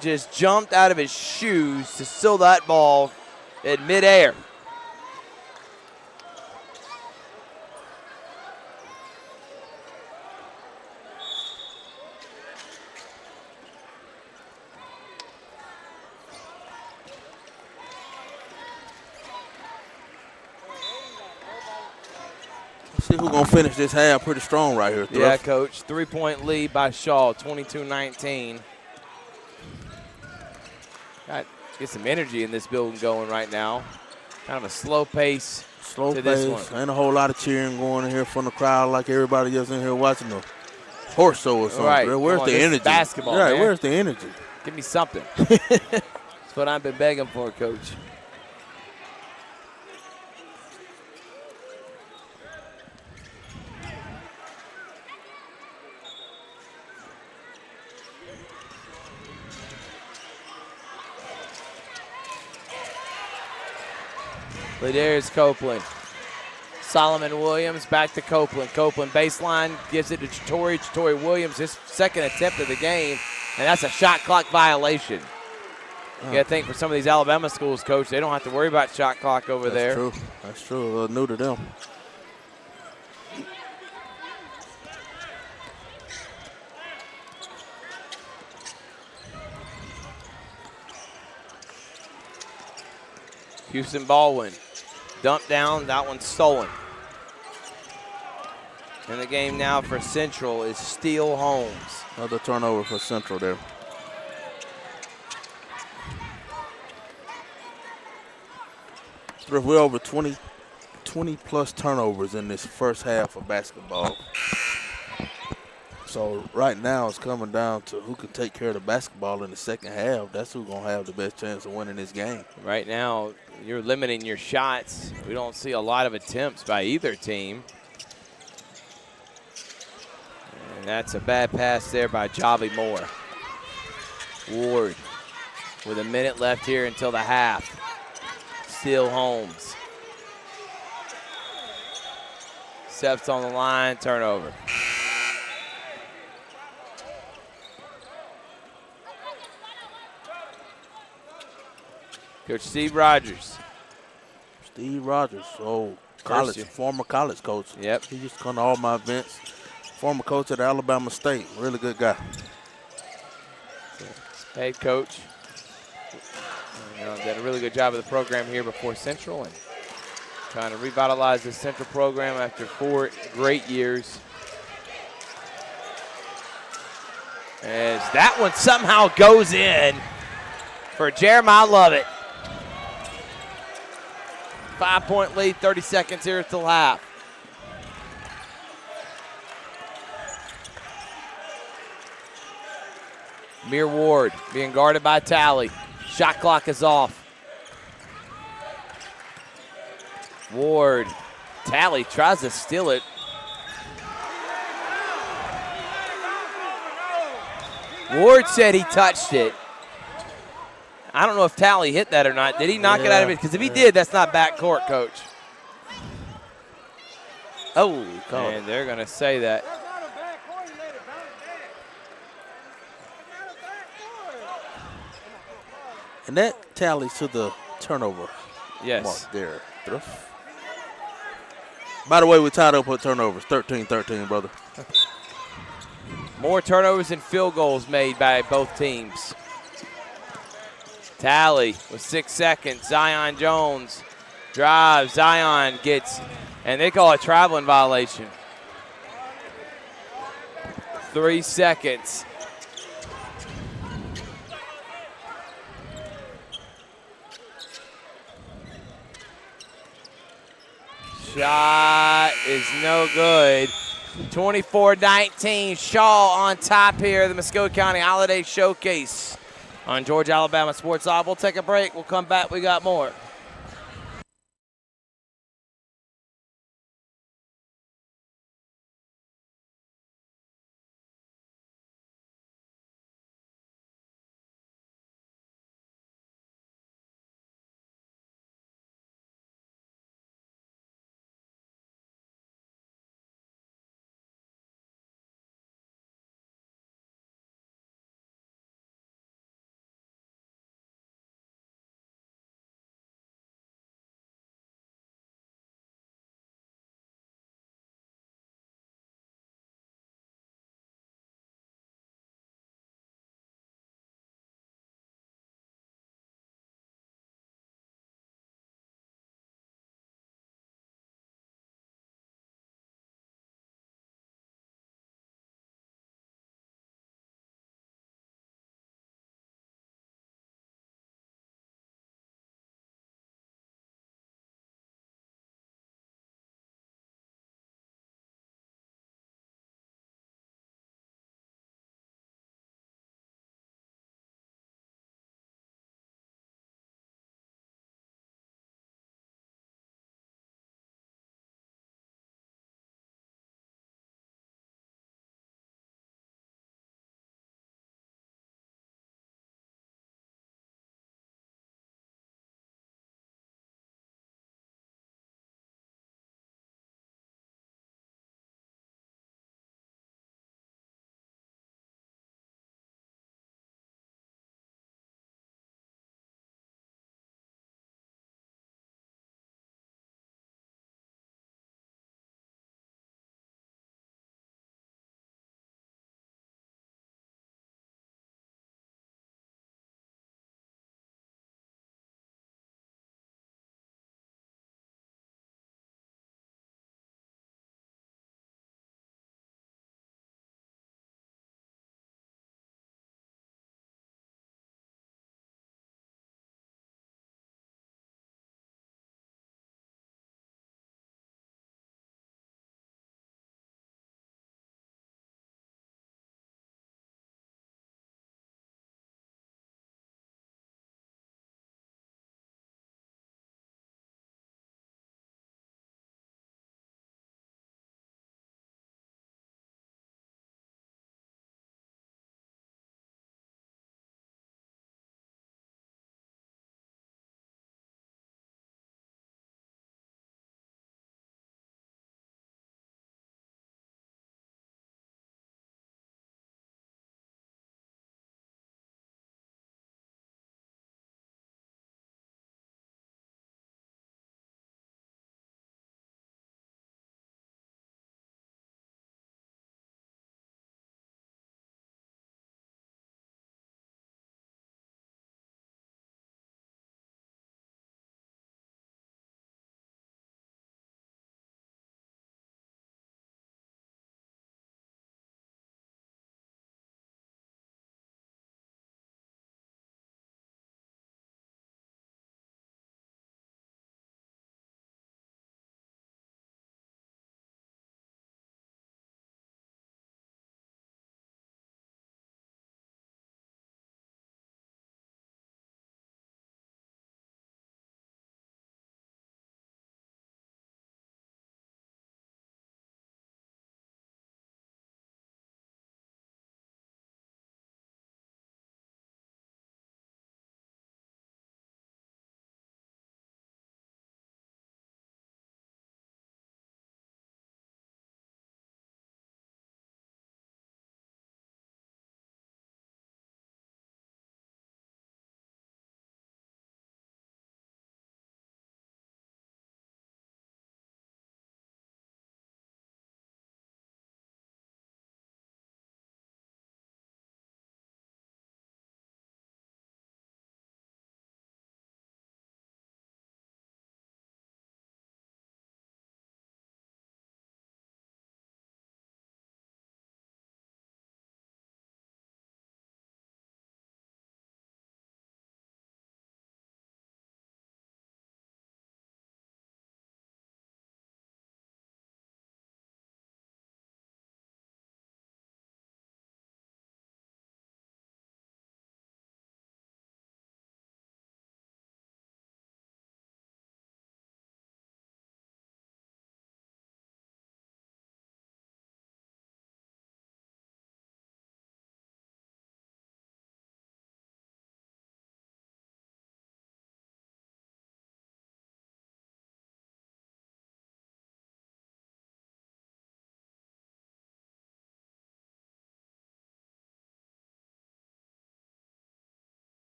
just jumped out of his shoes to steal that ball in midair. See who's going to finish this half pretty strong right here. Yeah, Coach. 3-point lead by Shaw, 22-19. Got get some energy in this building going right now. Kind of a slow pace to this one. Ain't a whole lot of cheering going in here from the crowd like everybody else in here watching the horse show or something. Right. Where's the energy? Basketball, right, man. where's the energy? Give me something. That's what I've been begging for, Coach. Ladarius Copeland. Solomon Williams back to Copeland. Copeland baseline gives it to Chatori. Chatori Williams, his second attempt of the game, and that's a shot clock violation. You got to think for some of these Alabama schools, Coach, they don't have to worry about shot clock over there. True. That's true. New to them. Houston Baldwin. Dump down, that one's stolen. And the game now for Central is Steele Holmes. Another turnover for Central there. We're over 20 plus turnovers in this first half of basketball. So right now it's coming down to who can take care of the basketball in the second half. That's who's going to have the best chance of winning this game. Right now, you're limiting your shots. We don't see a lot of attempts by either team. And that's a bad pass there by Javi Moore. Ward with a minute left here until the half. Steele Holmes. Steps on the line, turnover. Coach Steve Rogers. Steve Rogers, former college coach. Yep. He used to come to all my events. Former coach at Alabama State. Really good guy. Head coach. Did a really good job of the program here before Central and trying to revitalize the Central program after 4 great years. As that one somehow goes in for Jeremiah Lovett. 5-point lead, 30 seconds here till half. Mir Ward being guarded by Tally. Shot clock is off. Ward. Tally tries to steal it. Ward said he touched it. I don't know if Tally hit that or not. Did he knock it out of it? Because if he did, that's not backcourt, Coach. Oh, and they're going to say that. And that tallies to the turnover. Yes. Mark there. By the way, we tied up with turnovers. 13-13, brother. More turnovers and field goals made by both teams. Tally with 6 seconds. Zion Jones drives. Zion gets, and they call it a traveling violation. 3 seconds. Shot is no good. 24-19, Shaw on top here, the Muskogee County Holiday Showcase on Georgia Alabama Sports Live. We'll take a break. We'll come back. We got more.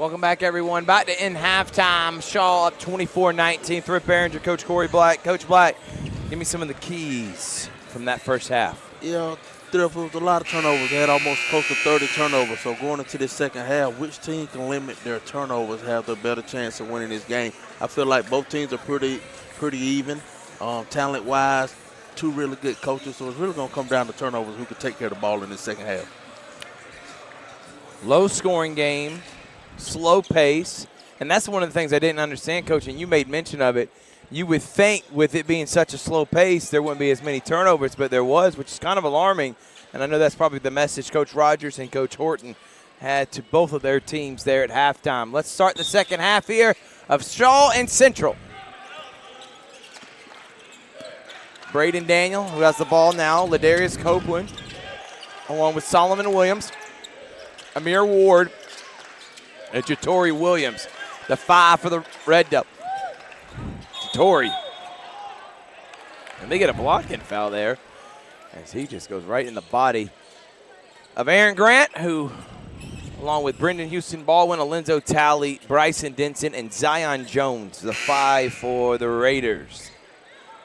Welcome back, everyone. About to end halftime. Shaw up 24-19. Thrift Behringer, Coach Corey Black. Coach Black, give me some of the keys from that first half. Yeah, Thrift, it was a lot of turnovers. They had almost close to 30 turnovers. So going into this second half, which team can limit their turnovers have the better chance of winning this game? I feel like both teams are pretty even, talent-wise. Two really good coaches, so it's really going to come down to turnovers, who can take care of the ball in the second half. Low-scoring game, slow pace, and that's one of the things I didn't understand, Coach, and you made mention of it. You would think with it being such a slow pace, there wouldn't be as many turnovers, but there was, which is kind of alarming, and I know that's probably the message Coach Rogers and Coach Horton had to both of their teams there at halftime. Let's start the second half here of Shaw and Central. Braden Daniel, who has the ball now. Ladarius Copeland, along with Solomon Williams, Amir Ward, and Jatori Williams. The 5 for the Red Devils. Jatori. And they get a blocking foul there as he just goes right in the body of Aaron Grant, who, along with Brendan Houston Baldwin, Alenzo Talley, Bryson Denson, and Zion Jones, the 5 for the Raiders.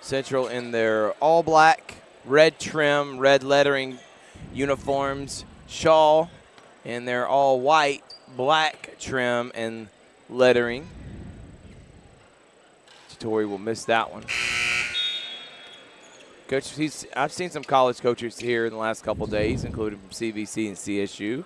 Central in their all-black, red trim, red lettering uniforms. Shaw in their all-white, black trim and lettering. Tori will miss that one. Coach, I've seen some college coaches here in the last couple of days, including from CVC and CSU.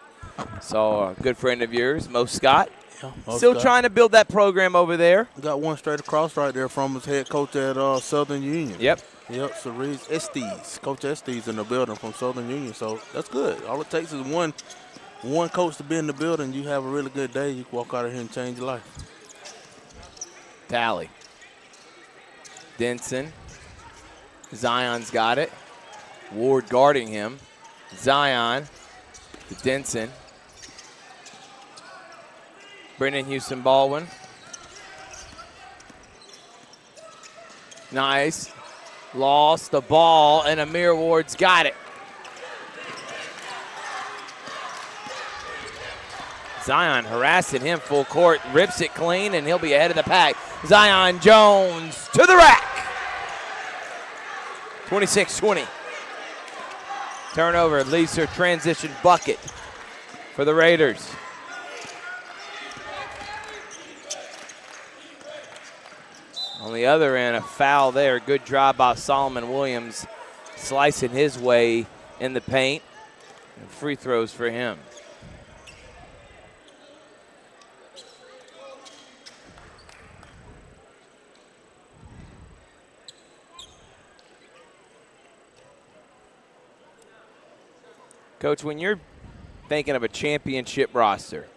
So a good friend of yours, Mo Scott. Yeah, still trying to build that program over there. Got one straight across right there from his head coach at Southern Union. Yep. Yep, Cerise Estes. Coach Estes in the building from Southern Union. So that's good. All it takes is one coach to be in the building. You have a really good day. You can walk out of here and change your life. Tally. Denson. Zion's got it. Ward guarding him. Zion to Denson. Brendan Houston Baldwin. Nice. Lost the ball, and Amir Ward's got it. Zion harassing him full court, rips it clean, and he'll be ahead of the pack. Zion Jones to the rack. 26-20. Turnover leads to a transition bucket for the Raiders. On the other end, a foul there. Good drive by Solomon Williams, slicing his way in the paint. And free throws for him. Coach, when you're thinking of a championship roster,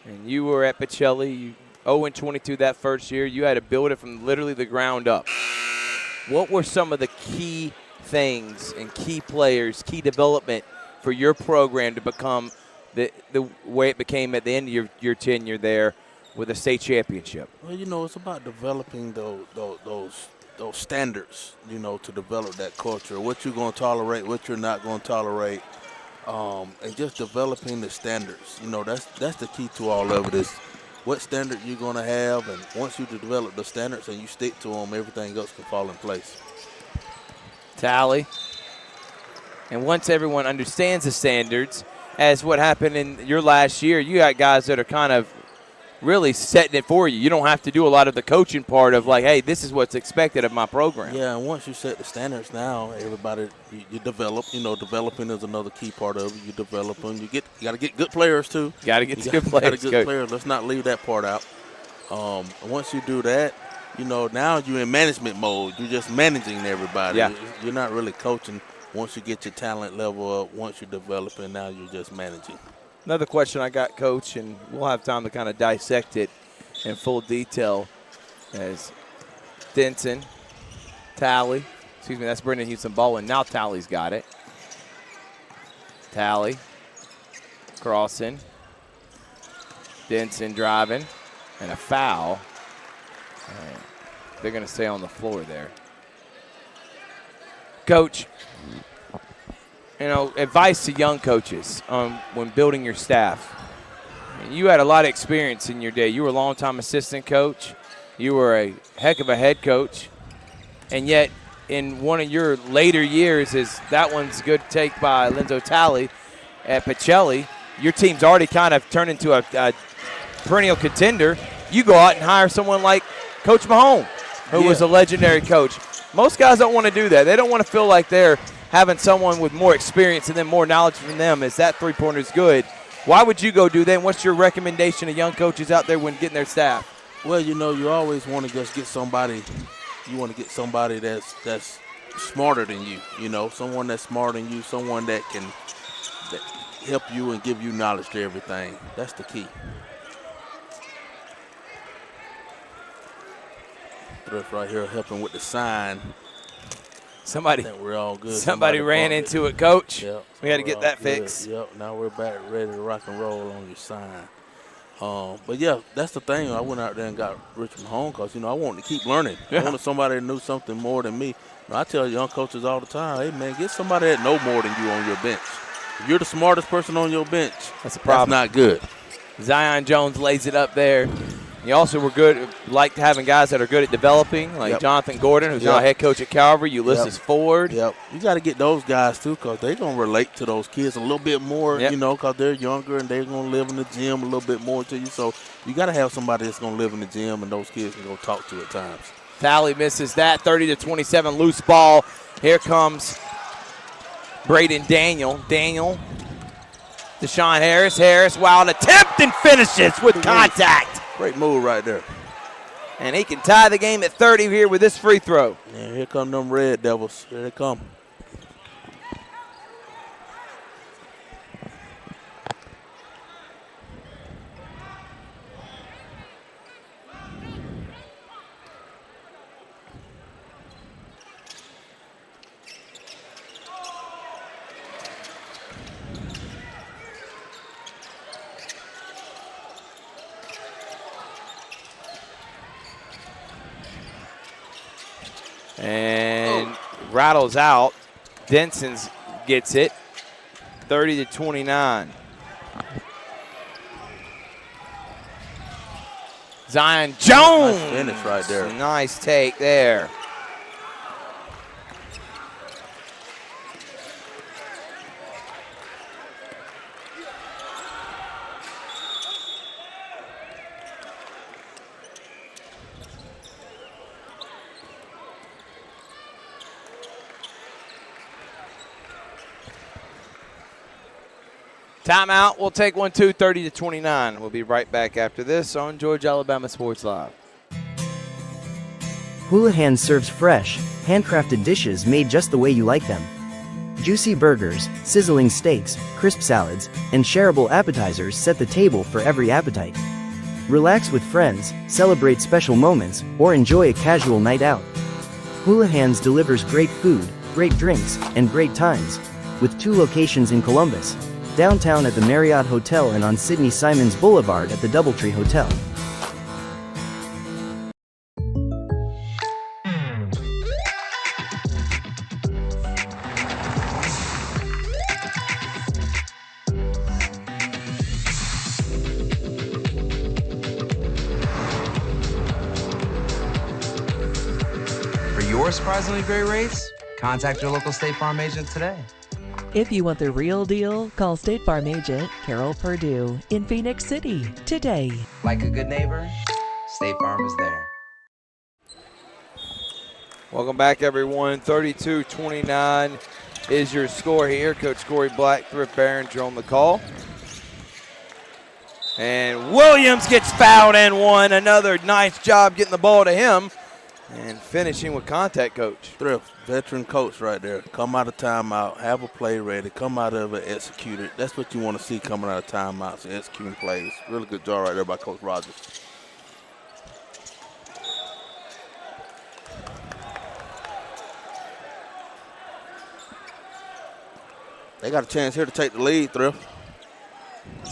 and you were at Pacelli, you 0-22 that first year, you had to build it from literally the ground up. What were some of the key things and key players, key development for your program to become the way it became at the end of your tenure there with a state championship? Well, you know, it's about developing those standards, you know, to develop that culture, what you're going to tolerate, what you're not going to tolerate, and just developing the standards. You know, that's the key to all of it, is what standard you're going to have, and once you develop the standards and you stick to them, everything else can fall in place. Tally. And once everyone understands the standards, as what happened in your last year, you got guys that are kind of really setting it for you. You don't have to do a lot of the coaching part of like, hey, this is what's expected of my program. Yeah, and once you set the standards now, everybody, you develop. You know, developing is another key part of it. You develop them. You got to get good players too. Got to get good players. Good players. Let's not leave that part out. Once you do that, you know, now you're in management mode. You're just managing everybody. Yeah. You're not really coaching. Once you get your talent level up, once you develop it, now you're just managing. Another question I got, Coach, and we'll have time to kind of dissect it in full detail, as Denson, Tally, that's Brendan Houston Baldwin. Now Tally's got it. Tally, crossing. Denson driving, and a foul. And they're going to stay on the floor there. Coach, you know, advice to young coaches when building your staff. You had a lot of experience in your day. You were a long-time assistant coach. You were a heck of a head coach. And yet, in one of your later years, that one's good take by Lenzo Talley at Pacelli. Your team's already kind of turned into a perennial contender. You go out and hire someone like Coach Mahone, who was a legendary coach. Most guys don't want to do that. They don't want to feel like they're having someone with more experience and then more knowledge from them as that three-pointer is good. Why would you go do that, and what's your recommendation to young coaches out there when getting their staff? Well, you know, you always want to just get somebody. You want to get somebody that's smarter than you. You know, someone that's smarter than you, someone that can help you and give you knowledge to everything. That's the key. Thrift right here helping with the sign. Somebody, we're all good. Somebody ran into it, Coach. Yep. We had to get that fixed. Yep. Now we're back ready to rock and roll on your sign. But yeah, that's the thing. I went out there and got Rich Mahone because, you know, I wanted to keep learning. I wanted somebody that knew something more than me. You know, I tell young coaches all the time, hey man, get somebody that know more than you on your bench. If you're the smartest person on your bench, that's a problem. That's not good. Zion Jones lays it up there. You also were good, liked having guys that are good at developing, like Jonathan Gordon, who's now head coach at Calvary, Ulysses Ford. Yep. You got to get those guys, too, because they're going to relate to those kids a little bit more, you know, because they're younger and they're going to live in the gym a little bit more to you. So you got to have somebody that's going to live in the gym and those kids can go talk to at times. Talley misses that, 30-27, loose ball. Here comes Braden Daniel. Deshaun Harris, wild attempt and finishes with contact. Great move right there. And he can tie the game at 30 here with this free throw. Yeah, here come them Red Devils. Here they come. And rattles out. Denson gets it. 30-29. Zion Jones. Nice finish right there. Nice take there. Timeout. We'll take 1-2, 30-29. We'll be right back after this on Georgia Alabama Sports Live. Houlihan serves fresh, handcrafted dishes made just the way you like them. Juicy burgers, sizzling steaks, crisp salads, and shareable appetizers set the table for every appetite. Relax with friends, celebrate special moments, or enjoy a casual night out. Houlihan's delivers great food, great drinks, and great times, with 2 locations in Columbus, downtown at the Marriott Hotel and on Sidney Simons Boulevard at the Doubletree Hotel. For your surprisingly great rates, contact your local State Farm agent today. If you want the real deal, call State Farm agent Carol Purdue in Phoenix City today. Like a good neighbor, State Farm is there. Welcome back, everyone. 32-29 is your score here. Coach Corey Black, Thrift Behringer on the call. And Williams gets fouled and one. Another nice job getting the ball to him and finishing with contact, Coach. Thrift, veteran coach right there. Come out of timeout, have a play ready, come out of it, execute it. That's what you want to see coming out of timeouts and executing plays. Really good job right there by Coach Rogers. They got a chance here to take the lead, Thrift.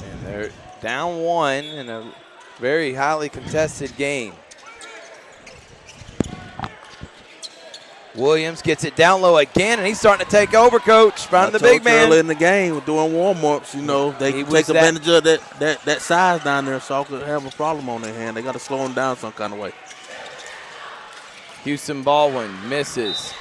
And they're down one in a very highly contested game. Williams gets it down low again, and he's starting to take over, Coach, from the big man. Early in the game, doing warm-ups, you know, they can take advantage of that size down there, so I could have a problem on their hand. They got to slow him down some kind of way. Houston Baldwin misses.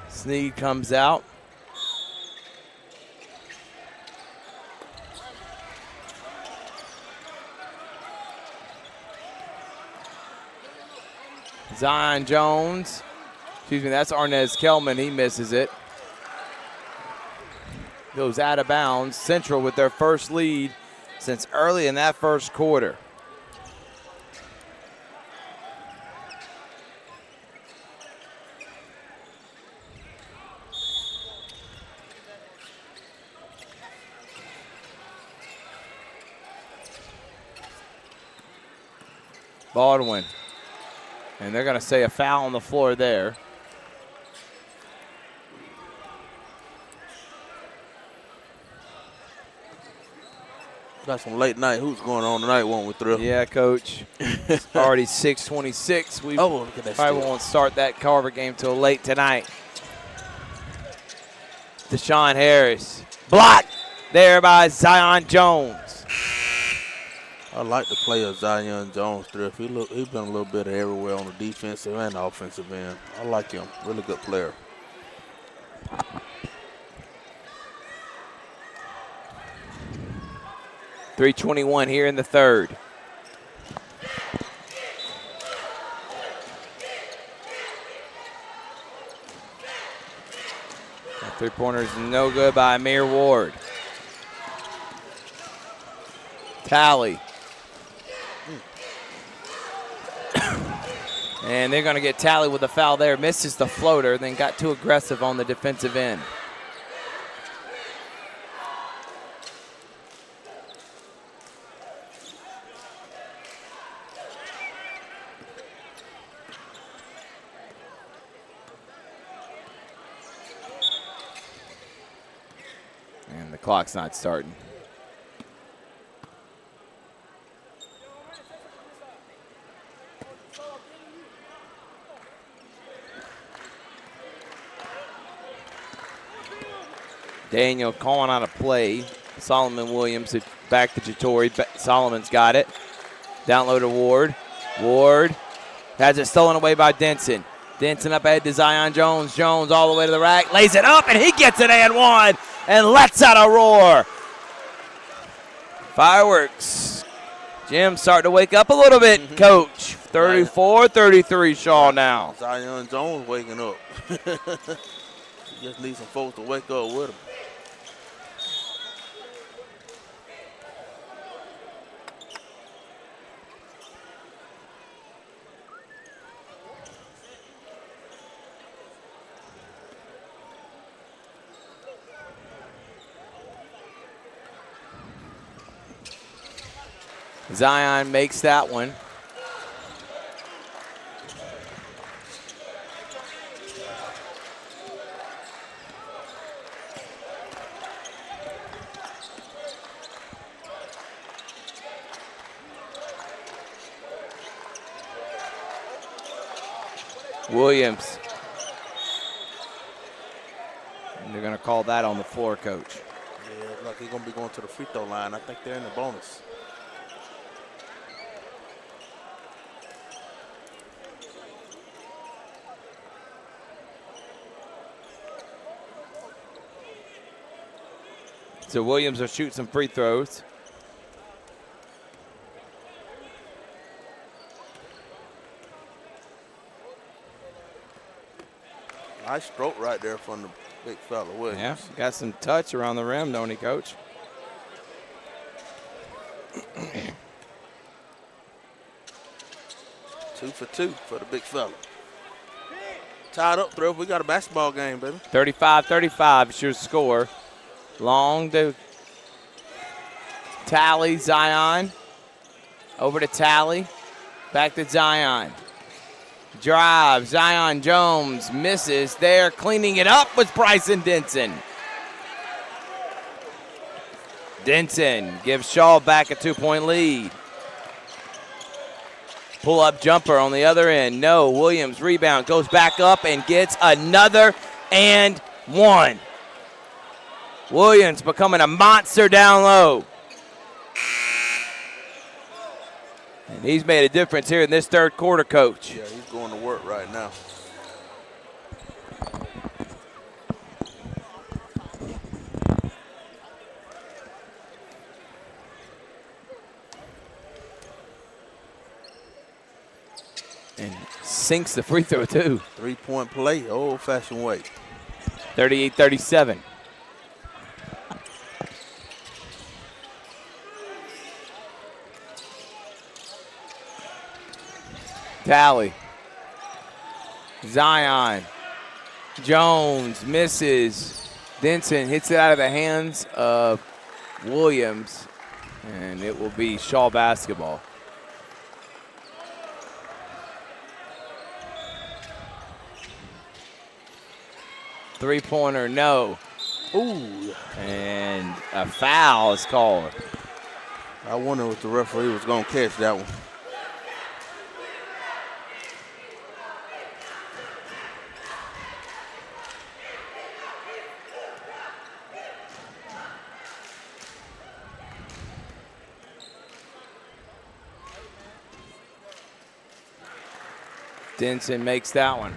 Sneed comes out. Zion Jones. Excuse me, that's Arnez Kelman. He misses it. Goes out of bounds. Central with their first lead since early in that first quarter. Baldwin. And they're going to say a foul on the floor there. Got some late night hoops going on tonight, won't we, Thrill? Yeah, Coach. It's already 6:26. We look at that probably steal. won't start that Carver game till late tonight. Deshaun Harris. Blocked there by Zion Jones. I like the play of Zion Jones, Thrill. He's been a little bit everywhere on the defensive and offensive end. I like him. Really good player. .321 here in the third. That three-pointer is no good by Amir Ward. Tally. And they're going to get Tally with a foul there. Misses the floater, then got too aggressive on the defensive end. And the clock's not starting. Daniel calling on a play. Solomon Williams back to Jatori. Solomon's got it. Down low to Ward. Ward has it stolen away by Denson. Denson up ahead to Zion Jones. Jones all the way to the rack. Lays it up, and he gets it and one and lets out a roar. Fireworks. Jim's starting to wake up a little bit, Coach. 34-33 Shaw now. Zion Jones waking up. He just needs some folks to wake up with him. Zion makes that one. Williams. And they're going to call that on the floor, Coach. Yeah, look like he's going to be going to the free throw line. I think they're in the bonus. So Williams will shoot some free throws. Nice stroke right there from the big fella, Williams. Yeah, got some touch around the rim, don't he, Coach? 2 for 2 for the big fella. Tied up, Thrill. We got a basketball game, baby. 35-35 is your score. Long to Tally, Zion. Over to Tally. Back to Zion. Drive. Zion Jones misses there. Cleaning it up was Bryson Denson. Denson gives Shaw back a 2-point lead. Pull-up jumper on the other end. No. Williams rebound. Goes back up and gets another and one. Williams becoming a monster down low. And he's made a difference here in this third quarter, Coach. Yeah, he's going to work right now. And sinks the free throw, too. 3-point play, old-fashioned way. 38-37. Tally. Zion. Jones misses. Denson hits it out of the hands of Williams, and it will be Shaw basketball. Three-pointer, no. Ooh. And a foul is called. I wonder if the referee was going to catch that one. Denson makes that one.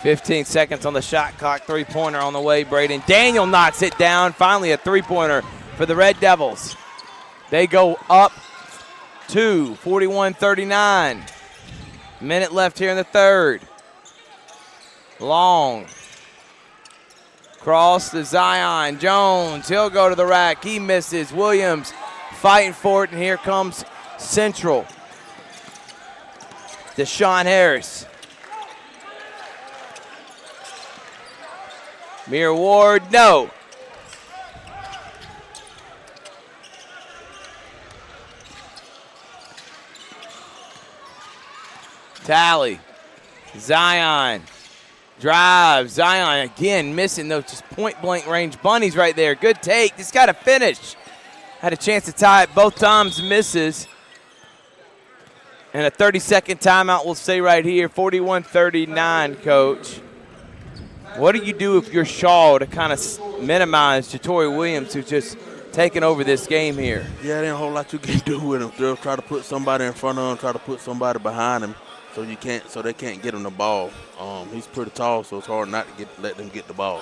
.15 seconds on the shot clock. Three-pointer on the way. Braden Daniel knocks it down. Finally a three-pointer for the Red Devils. They go up to 41-39. Minute left here in the third. Long. Cross to Zion. Jones. He'll go to the rack. He misses. Williams fighting for it, and here comes Central. Deshaun Harris. Mir Ward, no. Tally. Zion. Drive. Zion again missing those just point-blank range bunnies right there. Good take. Just got to finish. Had a chance to tie it both times, misses. And a 30-second timeout, we'll say right here. 41-39, Coach. What do you do if you're Shaw to kind of minimize Jatori Williams, who's just taking over this game here? Yeah, there ain't a whole lot you can do with him. They'll try to put somebody in front of him, try to put somebody behind him, so they can't get him the ball. He's pretty tall, so it's hard not to let them get the ball.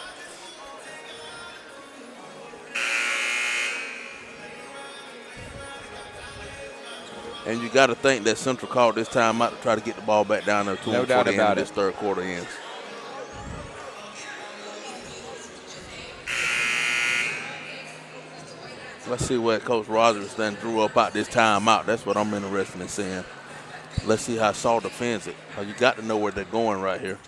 And you got to think that Central called this time out to try to get the ball back down there to him before the end of this third quarter ends. Let's see what Coach Rogers then drew up out this timeout. That's what I'm interested in seeing. Let's see how Shaw defends it. You got to know where they're going right here.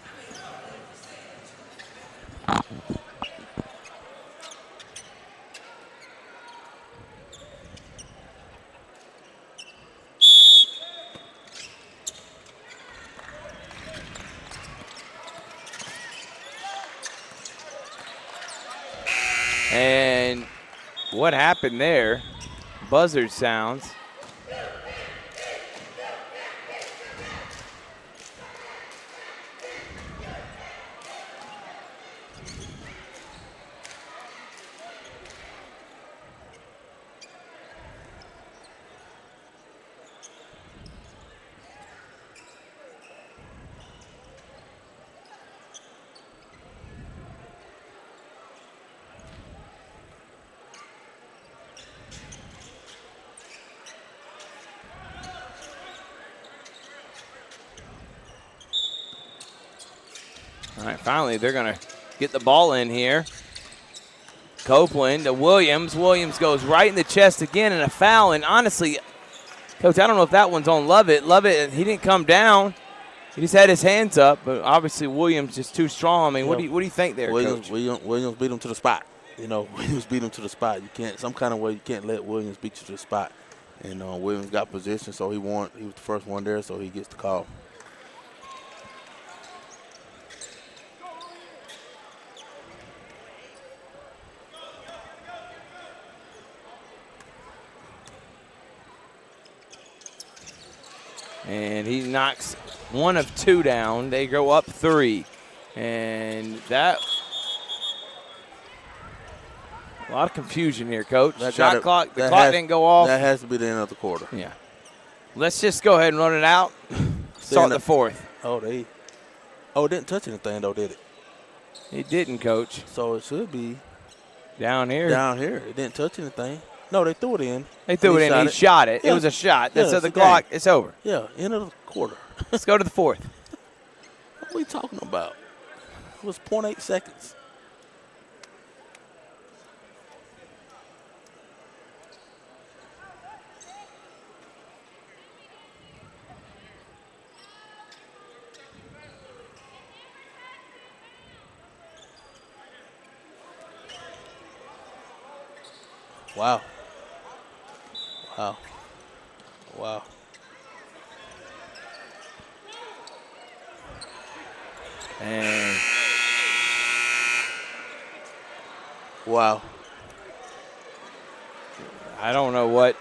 And what happened there? Buzzer sounds. All right, finally they're going to get the ball in here. Copeland to Williams. Williams goes right in the chest again and a foul. And honestly, Coach, I don't know if that one's on Lovett. Lovett, he didn't come down. He just had his hands up, but obviously Williams just too strong. I mean, what do you think there, Coach? Williams beat him to the spot. You know, Williams beat him to the spot. You can't, some kind of way, you can't let Williams beat you to the spot. And Williams got position, so he won. He was the first one there, so he gets the call. And he knocks one of two down. They go up 3. And that, a lot of confusion here, Coach. The clock didn't go off. That has to be the end of the quarter. Yeah. Let's just go ahead and run it out. Start the fourth. It didn't touch anything, though, did it? It didn't, Coach. So it should be down here. Down here. It didn't touch anything. No, they threw it in. They threw it in. He shot it. Yeah. It was a shot. Yeah, So the clock, it's over. Yeah, end of the quarter. Let's go to the fourth. What are we talking about? It was 0.8 seconds. Wow. Wow. Wow. And wow. I don't know what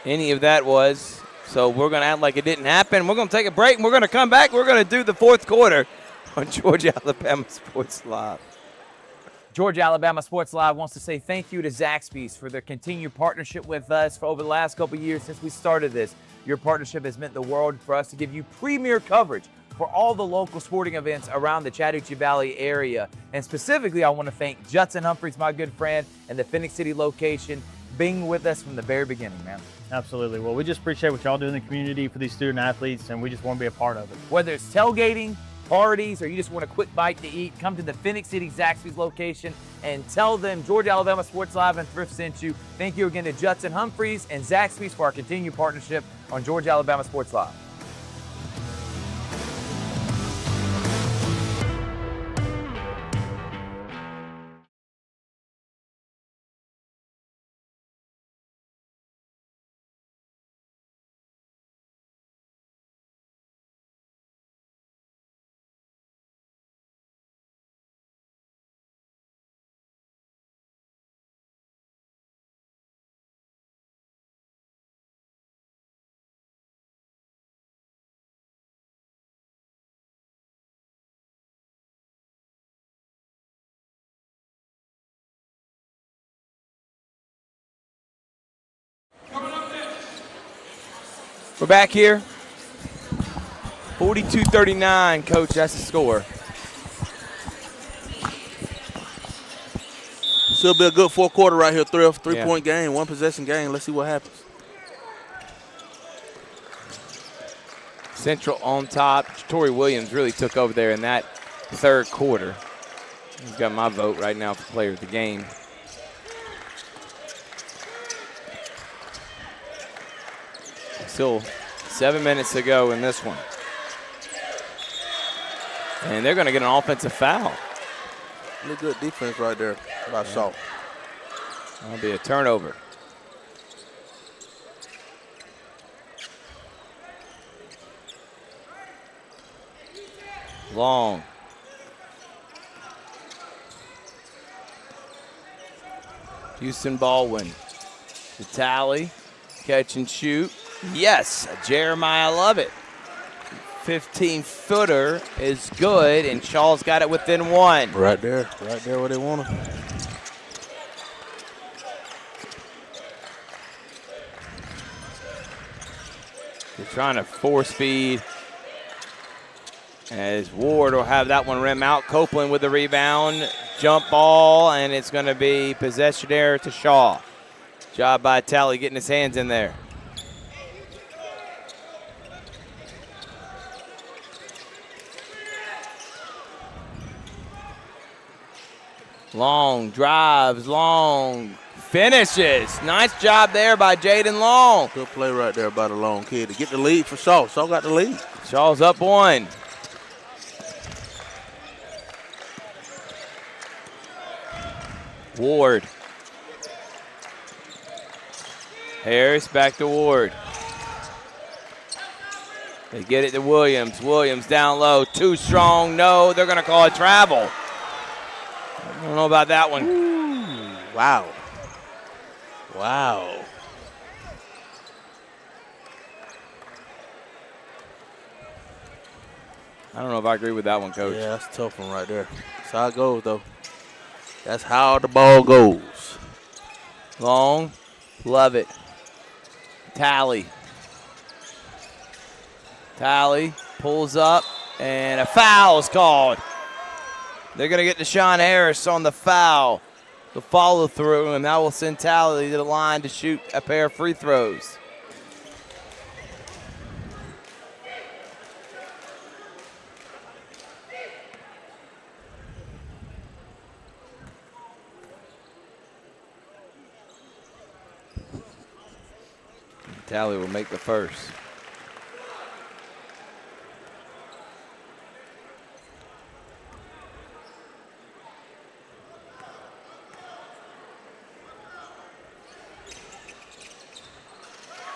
any of that was. So we're going to act like it didn't happen. We're going to take a break, and we're going to come back. We're going to do the fourth quarter on Georgia Alabama Sports Live. Georgia Alabama Sports Live wants to say thank you to Zaxby's for their continued partnership with us for over the last couple of years since we started this. Your partnership has meant the world for us to give you premier coverage for all the local sporting events around the Chattahoochee Valley area. And specifically, I want to thank Judson Humphreys, my good friend, and the Phoenix City location being with us from the very beginning, man. Absolutely. Well, we just appreciate what y'all do in the community for these student athletes, and we just want to be a part of it. Whether it's tailgating, parties, or you just want a quick bite to eat, come to the Phoenix City Zaxby's location and tell them Georgia Alabama Sports Live and Thrift sent you. Thank you again to Judson Humphreys and Zaxby's for our continued partnership on Georgia Alabama Sports Live. We're back here. 42-39, Coach. That's the score. Still be a good fourth quarter right here. Three-point game, one possession game. Let's see what happens. Central on top. Tori Williams really took over there in that third quarter. He's got my vote right now for player of the game. Still 7 minutes to go in this one. And they're going to get an offensive foul. Really good defense right there by Shaw. That'll be a turnover. Long. Houston Baldwin. The tally. Catch and shoot. Yes, Jeremiah Lovett. 15-footer is good, and Shaw's got it within one. Right there where they want him. They're trying to force feed as Ward will have that one rim out. Copeland with the rebound. Jump ball, and it's going to be possession there to Shaw. Job by Talley getting his hands in there. Long drives, Long finishes. Nice job there by Jaden Long. Good play right there by the Long kid to get the lead for Shaw. Shaw got the lead. Shaw's up 1. Ward. Harris back to Ward. They get it to Williams. Williams down low. Too strong. No, they're going to call it travel. I don't know about that one. Ooh, wow. Wow. I don't know if I agree with that one, Coach. Yeah, that's a tough one right there. That's how it goes, though. That's how the ball goes. Long. Love it. Tally. Tally pulls up, and a foul is called. They're going to get Deshaun Harris on the foul. The follow through, and that will send Tally to the line to shoot a pair of free throws. Tally will make the first.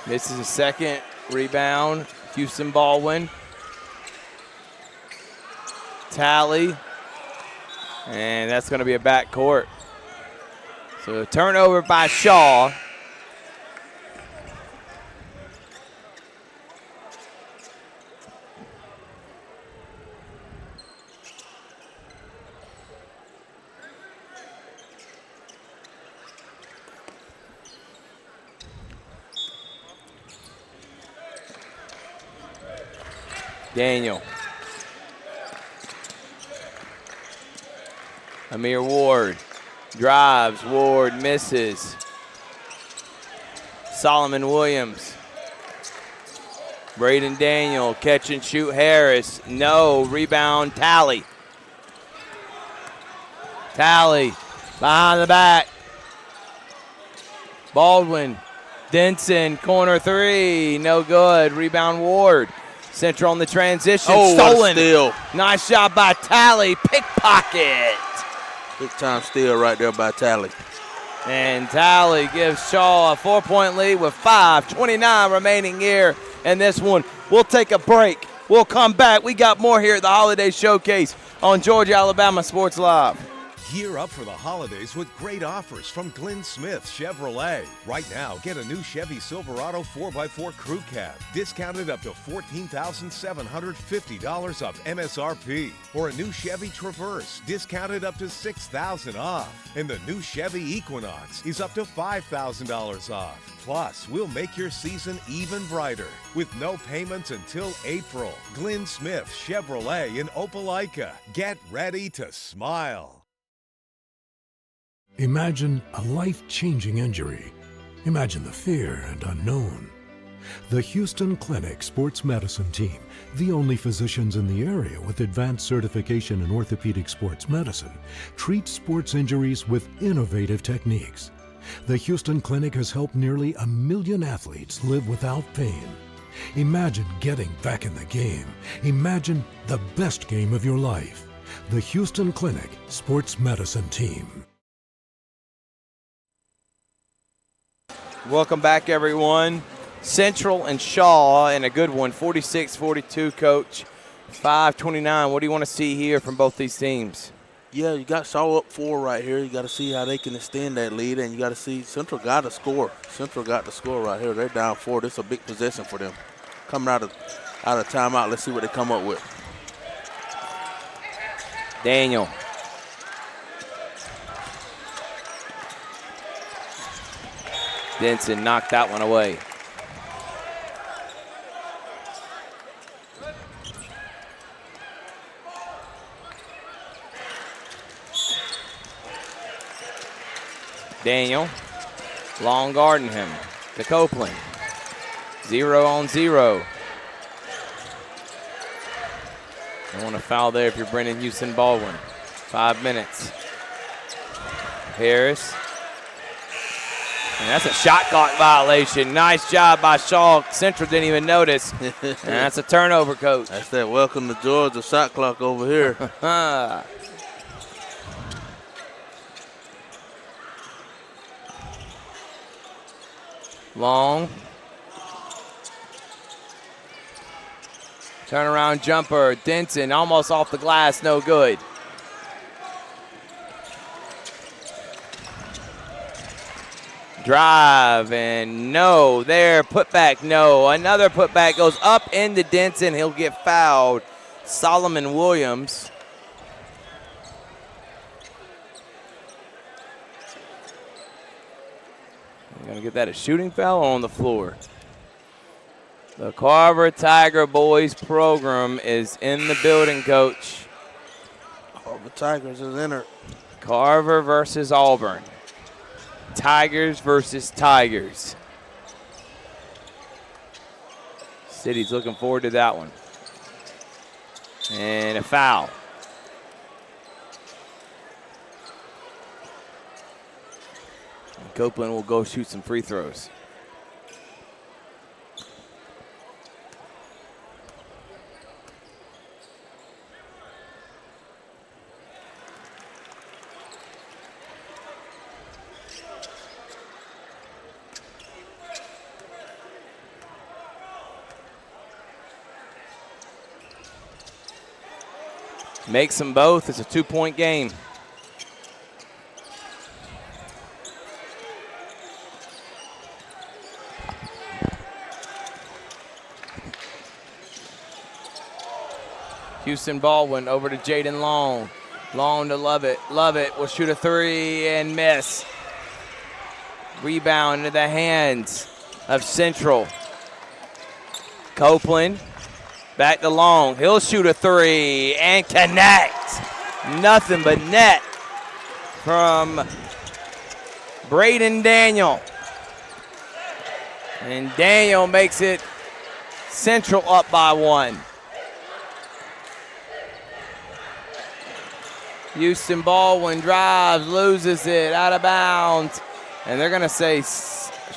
This is a second rebound. Houston Baldwin. Tally. And that's going to be a backcourt. So a turnover by Shaw. Daniel. Amir Ward drives. Ward misses. Solomon Williams. Braden Daniel, catch and shoot Harris. No, rebound Tally. Tally behind the back. Baldwin. Denson, corner 3, no good. Rebound Ward. Central on the transition, stolen. Steal. Nice job by Tally, pickpocket. Big time steal right there by Tally. And Tally gives Shaw a 4-point lead with 5:29 remaining here in this one. We'll take a break. We'll come back. We got more here at the Holiday Showcase on Georgia Alabama Sports Live. Gear up for the holidays with great offers from Glenn Smith Chevrolet. Right now, get a new Chevy Silverado 4x4 Crew Cab, discounted up to $14,750 off MSRP. Or a new Chevy Traverse, discounted up to $6,000 off. And the new Chevy Equinox is up to $5,000 off. Plus, we'll make your season even brighter with no payments until April. Glenn Smith Chevrolet in Opelika. Get ready to smile. Imagine a life-changing injury. Imagine the fear and unknown. The Houston Clinic Sports Medicine Team, the only physicians in the area with advanced certification in orthopedic sports medicine, treats sports injuries with innovative techniques. The Houston Clinic has helped nearly 1 million athletes live without pain. Imagine getting back in the game. Imagine the best game of your life. The Houston Clinic Sports Medicine Team. Welcome back, everyone. Central and Shaw, and a good one, 46-42, Coach. 5:29. What do you want to see here from both these teams? Yeah, you got Shaw up 4 right here. You got to see how they can extend that lead, and you got to see Central got to score. Central got to score right here. They're down 4. This is a big possession for them. Coming out of timeout, let's see what they come up with. Daniel. Denson knocked that one away. Daniel, long guarding him to Copeland. 0-on-0. Don't want to foul there if you're Brennan Houston Baldwin. 5 minutes. Harris. And that's a shot clock violation. Nice job by Shaw. Central didn't even notice. And that's a turnover, Coach. That's that welcome to Georgia shot clock over here. Long. Turnaround jumper. Denson almost off the glass. No good. Drive and no. There. Putback. No. Another putback goes up into Denson. He'll get fouled. Solomon Williams. Going to get that a shooting foul on the floor. The Carver Tiger Boys program is in the building, Coach. Carver Tigers is entered. Carver versus Auburn. Tigers versus Tigers. City's looking forward to that one. And a foul. And Copeland will go shoot some free throws. Makes them both. It's a 2-point game. Houston Baldwin over to Jaden Long. Long to Lovett. Lovett will shoot a three and miss. Rebound into the hands of Central. Copeland. Back to Long. He'll shoot a three and connect. Nothing but net from Braden Daniel. And Daniel makes it Central up by one. Houston Baldwin drives, loses it, out of bounds. And they're going to say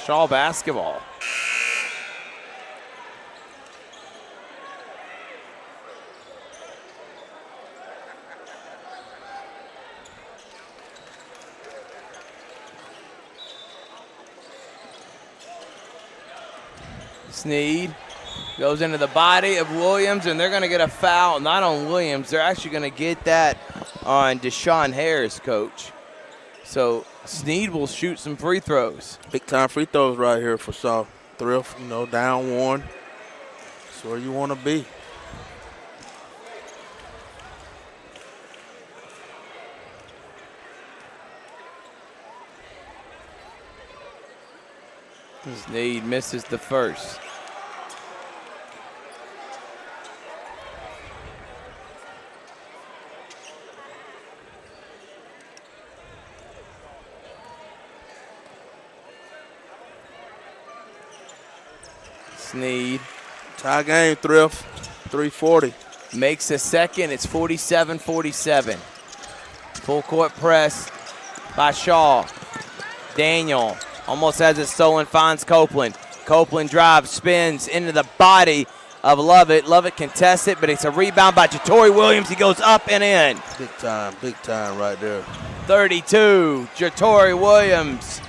Shaw basketball. Sneed goes into the body of Williams, and they're going to get a foul, not on Williams. They're actually going to get that on Deshaun Harris, Coach. So Sneed will shoot some free throws. Big time free throws right here for Shaw. Thrift, down one. That's where you want to be. Sneed misses the first. Sneed. Tie game, Thrift. 340. Makes a second. It's 47-47. Full court press by Shaw. Daniel almost has it stolen, finds Copeland. Copeland drives, spins into the body of Lovett. Lovett contests it, but it's a rebound by Jatori Williams. He goes up and in. Big time right there. 32, Jatori Williams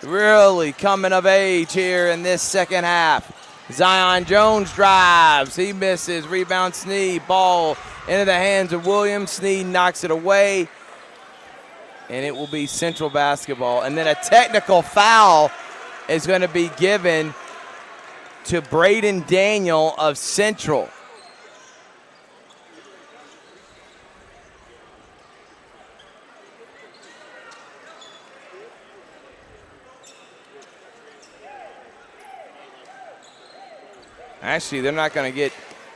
really coming of age here in this second half. Zion Jones drives, he misses, rebound Sneed, ball into the hands of Williams. Sneed knocks it away, and it will be Central basketball. And then a technical foul is going to be given to Braden Daniel of Central. Actually, they're not going to get,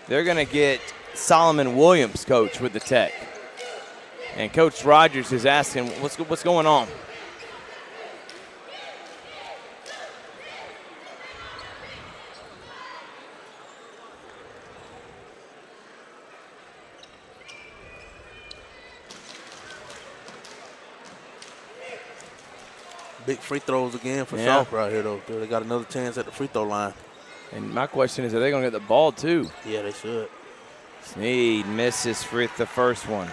they're going to get Solomon Williams, Coach, with the tech. And Coach Rogers is asking, what's going on? Big free throws again for Yeah. Shaw right here, though. They got another chance at the free throw line. And my question is, are they going to get the ball too? Yeah, they should. Sneed misses for the first one.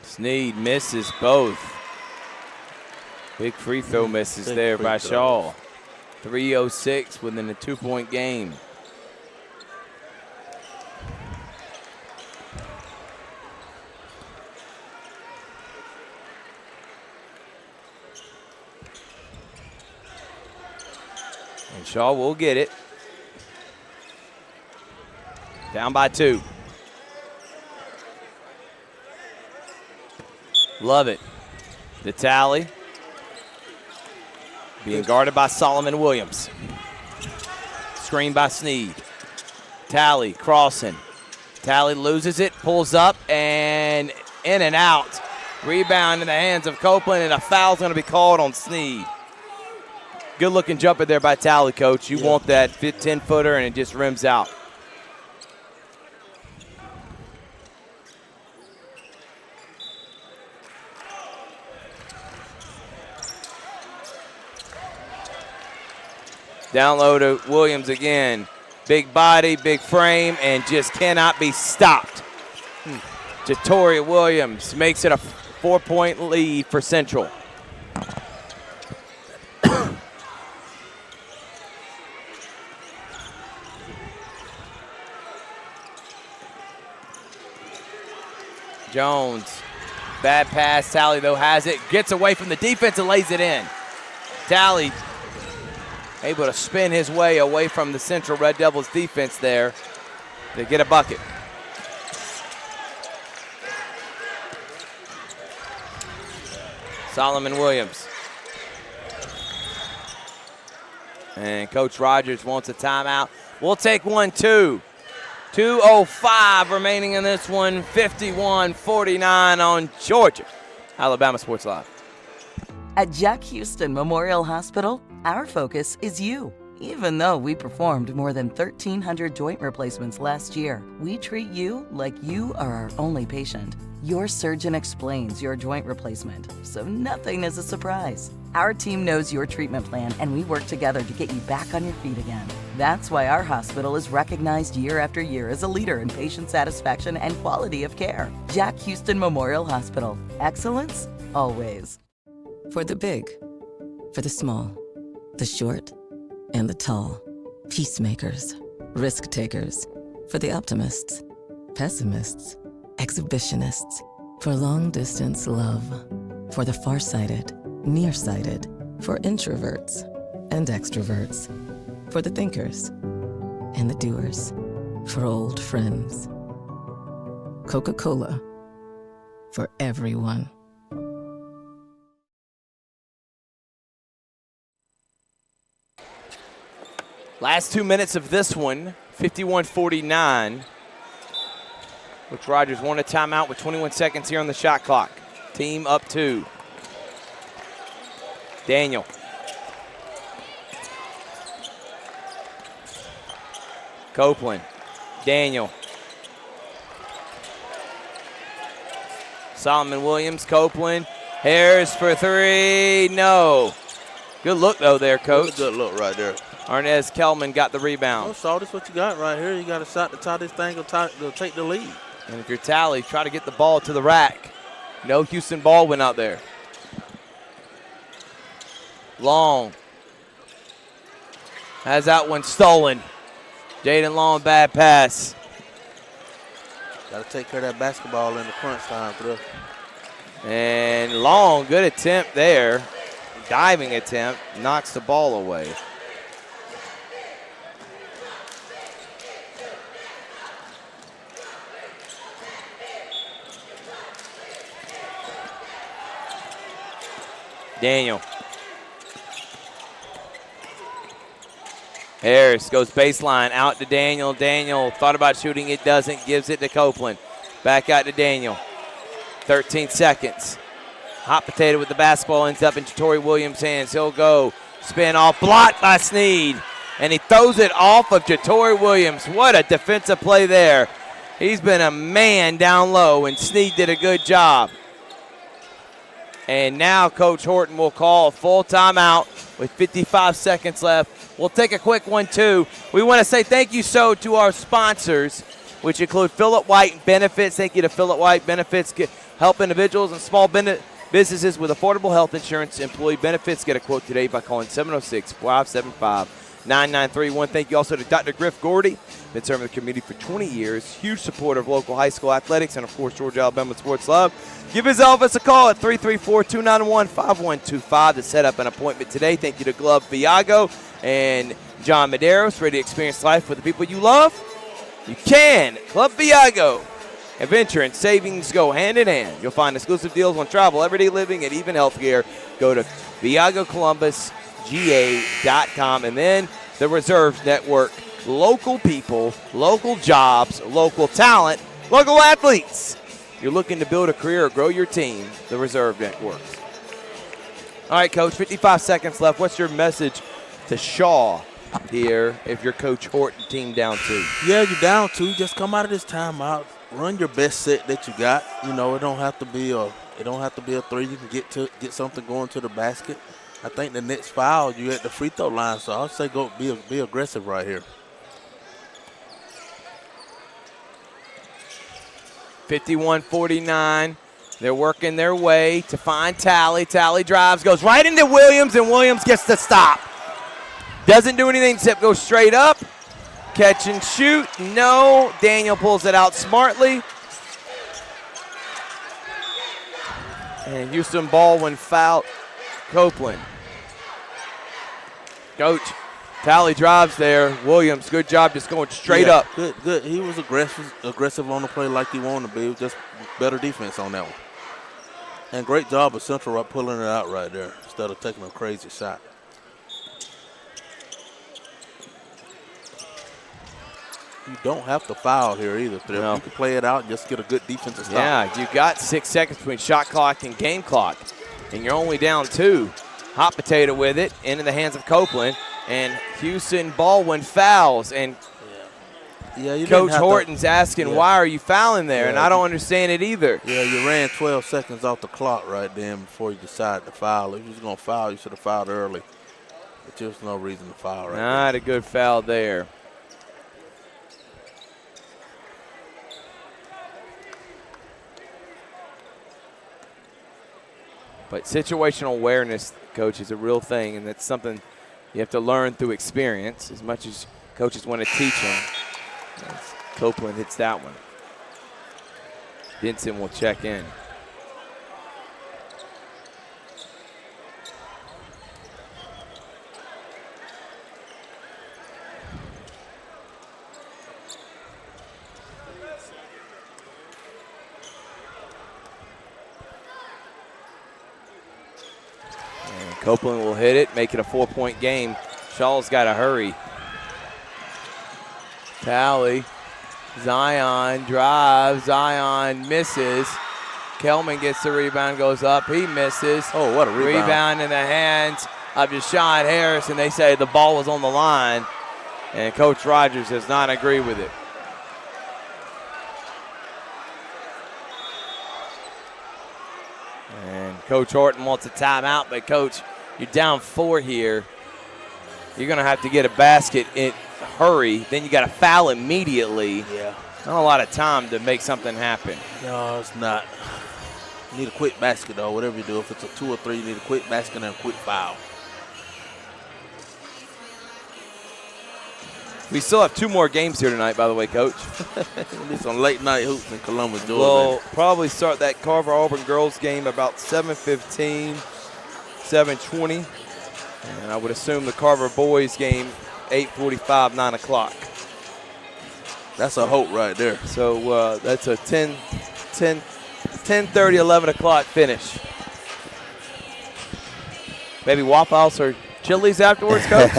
Sneed misses both. Big free throw misses Big there free by throws. Shaw. 3:06 within a 2-point game. And Shaw will get it. Down by 2. Love it. The tally. Being guarded by Solomon Williams. Screen by Sneed. Tally crossing. Tally loses it, pulls up, and in and out. Rebound in the hands of Copeland, and a foul's going to be called on Sneed. Good looking jumper there by Tally, coach. You want that 10-footer, and it just rims out. Down low to Williams again. Big body, big frame, and just cannot be stopped. Jatoria Williams makes it a 4-point lead for Central. Jones, bad pass. Tally, though, has it. Gets away from the defense and lays it in. Tally able to spin his way away from the Central Red Devils defense there to get a bucket. Solomon Williams. And Coach Rogers wants a timeout. We'll take one, too. 2:05 remaining in this one, 51-49 on Georgia. Alabama Sports Live. At Jack Houston Memorial Hospital, our focus is you. Even though we performed more than 1,300 joint replacements last year, we treat you like you are our only patient. Your surgeon explains your joint replacement, so nothing is a surprise. Our team knows your treatment plan, and we work together to get you back on your feet again. That's why our hospital is recognized year after year as a leader in patient satisfaction and quality of care. Jack Houston Memorial Hospital. Excellence, always. For the big, for the small, the short, and the tall. Peacemakers, risk takers. For the optimists, pessimists, exhibitionists. For long distance love. For the farsighted, nearsighted. For introverts and extroverts. For the thinkers and the doers. For old friends. Coca-Cola. For everyone. Last 2 minutes of this one, 51-49. Coach Rogers won a timeout with 21 seconds here on the shot clock. Team up 2. Daniel. Copeland. Daniel. Solomon Williams, Copeland. Harris for 3. No. Good look, though, there, Coach. Good look right there. Arnez Kelman got the rebound. Oh, Shaw, this is what you got right here. You got a shot to tie this thing, will take the lead. And if you're Tally, try to get the ball to the rack. No Houston ball went out there. Long. Has that one stolen. Jaden Long, bad pass. Got to take care of that basketball in the crunch time, bro. And Long, good attempt there. Diving attempt, knocks the ball away. Daniel. Harris goes baseline, out to Daniel. Daniel thought about shooting, it doesn't, gives it to Copeland. Back out to Daniel. 13 seconds. Hot potato with the basketball ends up in Jatory Williams' hands. He'll go Spin off, blocked by Sneed. And he throws it off of Jatori Williams. What a defensive play there. He's been a man down low, and Sneed did a good job. And now Coach Horton will call a full timeout with 55 seconds left. We'll take a quick one, too. We want to say thank you to our sponsors, which include Phillip White Benefits. Thank you to Phillip White Benefits. Help individuals and small businesses with affordable health insurance. Employee benefits. Get a quote today by calling 706-575-9931. Thank you also to Dr. Griff Gordy. Been serving the community for 20 years. Huge supporter of local high school athletics and, of course, Georgia Alabama Sports Love. Give his office a call at 334-291-5125 to set up an appointment today. Thank you to Glove Viago and John Medeiros. Ready to experience life with the people you love? You can. Club Viago. Adventure and savings go hand in hand. You'll find exclusive deals on travel, everyday living, and even healthcare. Go to ViagoColumbusGA.com. And then the Reserves Network. Local people, local jobs, local talent, local athletes. You're looking to build a career or grow your team, the Reserve Network. All right, Coach, 55 seconds left. What's your message to Shaw here if you're Coach Horton team down 2? Yeah, you're down 2. Just come out of this timeout. Run your best set that you got. You know, it don't have to be a 3. You can get something going to the basket. I think the next foul, you at the free throw line, so I'll say go be aggressive right here. 51-49. They're working their way to find Tally. Tally drives, goes right into Williams, and Williams gets the stop. Doesn't do anything except go straight up. Catch and shoot. No. Daniel pulls it out smartly. And Houston Baldwin fouled Copeland. Coach, Tally drives there. Williams, good job just going straight up. Good. He was aggressive on the play like he wanted to be. Just better defense on that one. And great job of Central pulling it out right there instead of taking a crazy shot. You don't have to foul here either. No. You can play it out and just get a good defensive stop. Yeah, you got 6 seconds between shot clock and game clock, and you're only down 2. Hot potato with it into the hands of Copeland, and Houston Baldwin fouls. And Coach Horton's asking, why are you fouling there? And I don't understand it either. Yeah, you ran 12 seconds off the clock right then before you decided to foul. If you was going to foul, you should have fouled early. But there was no reason to foul right there. Not a good foul there. But situational awareness, Coach, is a real thing, and that's something you have to learn through experience as much as coaches want to teach them. As Copeland hits that one. Benson will check in. Copeland will hit it, make it a 4-point game. Shaw's got to hurry. Tally, Zion drives, Zion misses. Kelman gets the rebound, goes up, he misses. Oh, what a rebound. Rebound in the hands of Deshaun Harris, and they say the ball was on the line, and Coach Rogers does not agree with it. And Coach Horton wants a timeout, but Coach, you're down 4 here. You're going to have to get a basket in hurry. Then you got to foul immediately. Yeah. Not a lot of time to make something happen. No, it's not. You need a quick basket, though, whatever you do. If it's a 2 or 3, you need a quick basket and a quick foul. We still have 2 more games here tonight, by the way, Coach. It's on late night hoops in Columbus, Georgia. We'll probably start that Carver-Auburn girls game about 7:15, 7:20. And I would assume the Carver boys game, 8:45, 9 o'clock. That's a hope right there. So that's a 10:30, 11 o'clock finish. Maybe Waffle House or Chili's afterwards, Coach?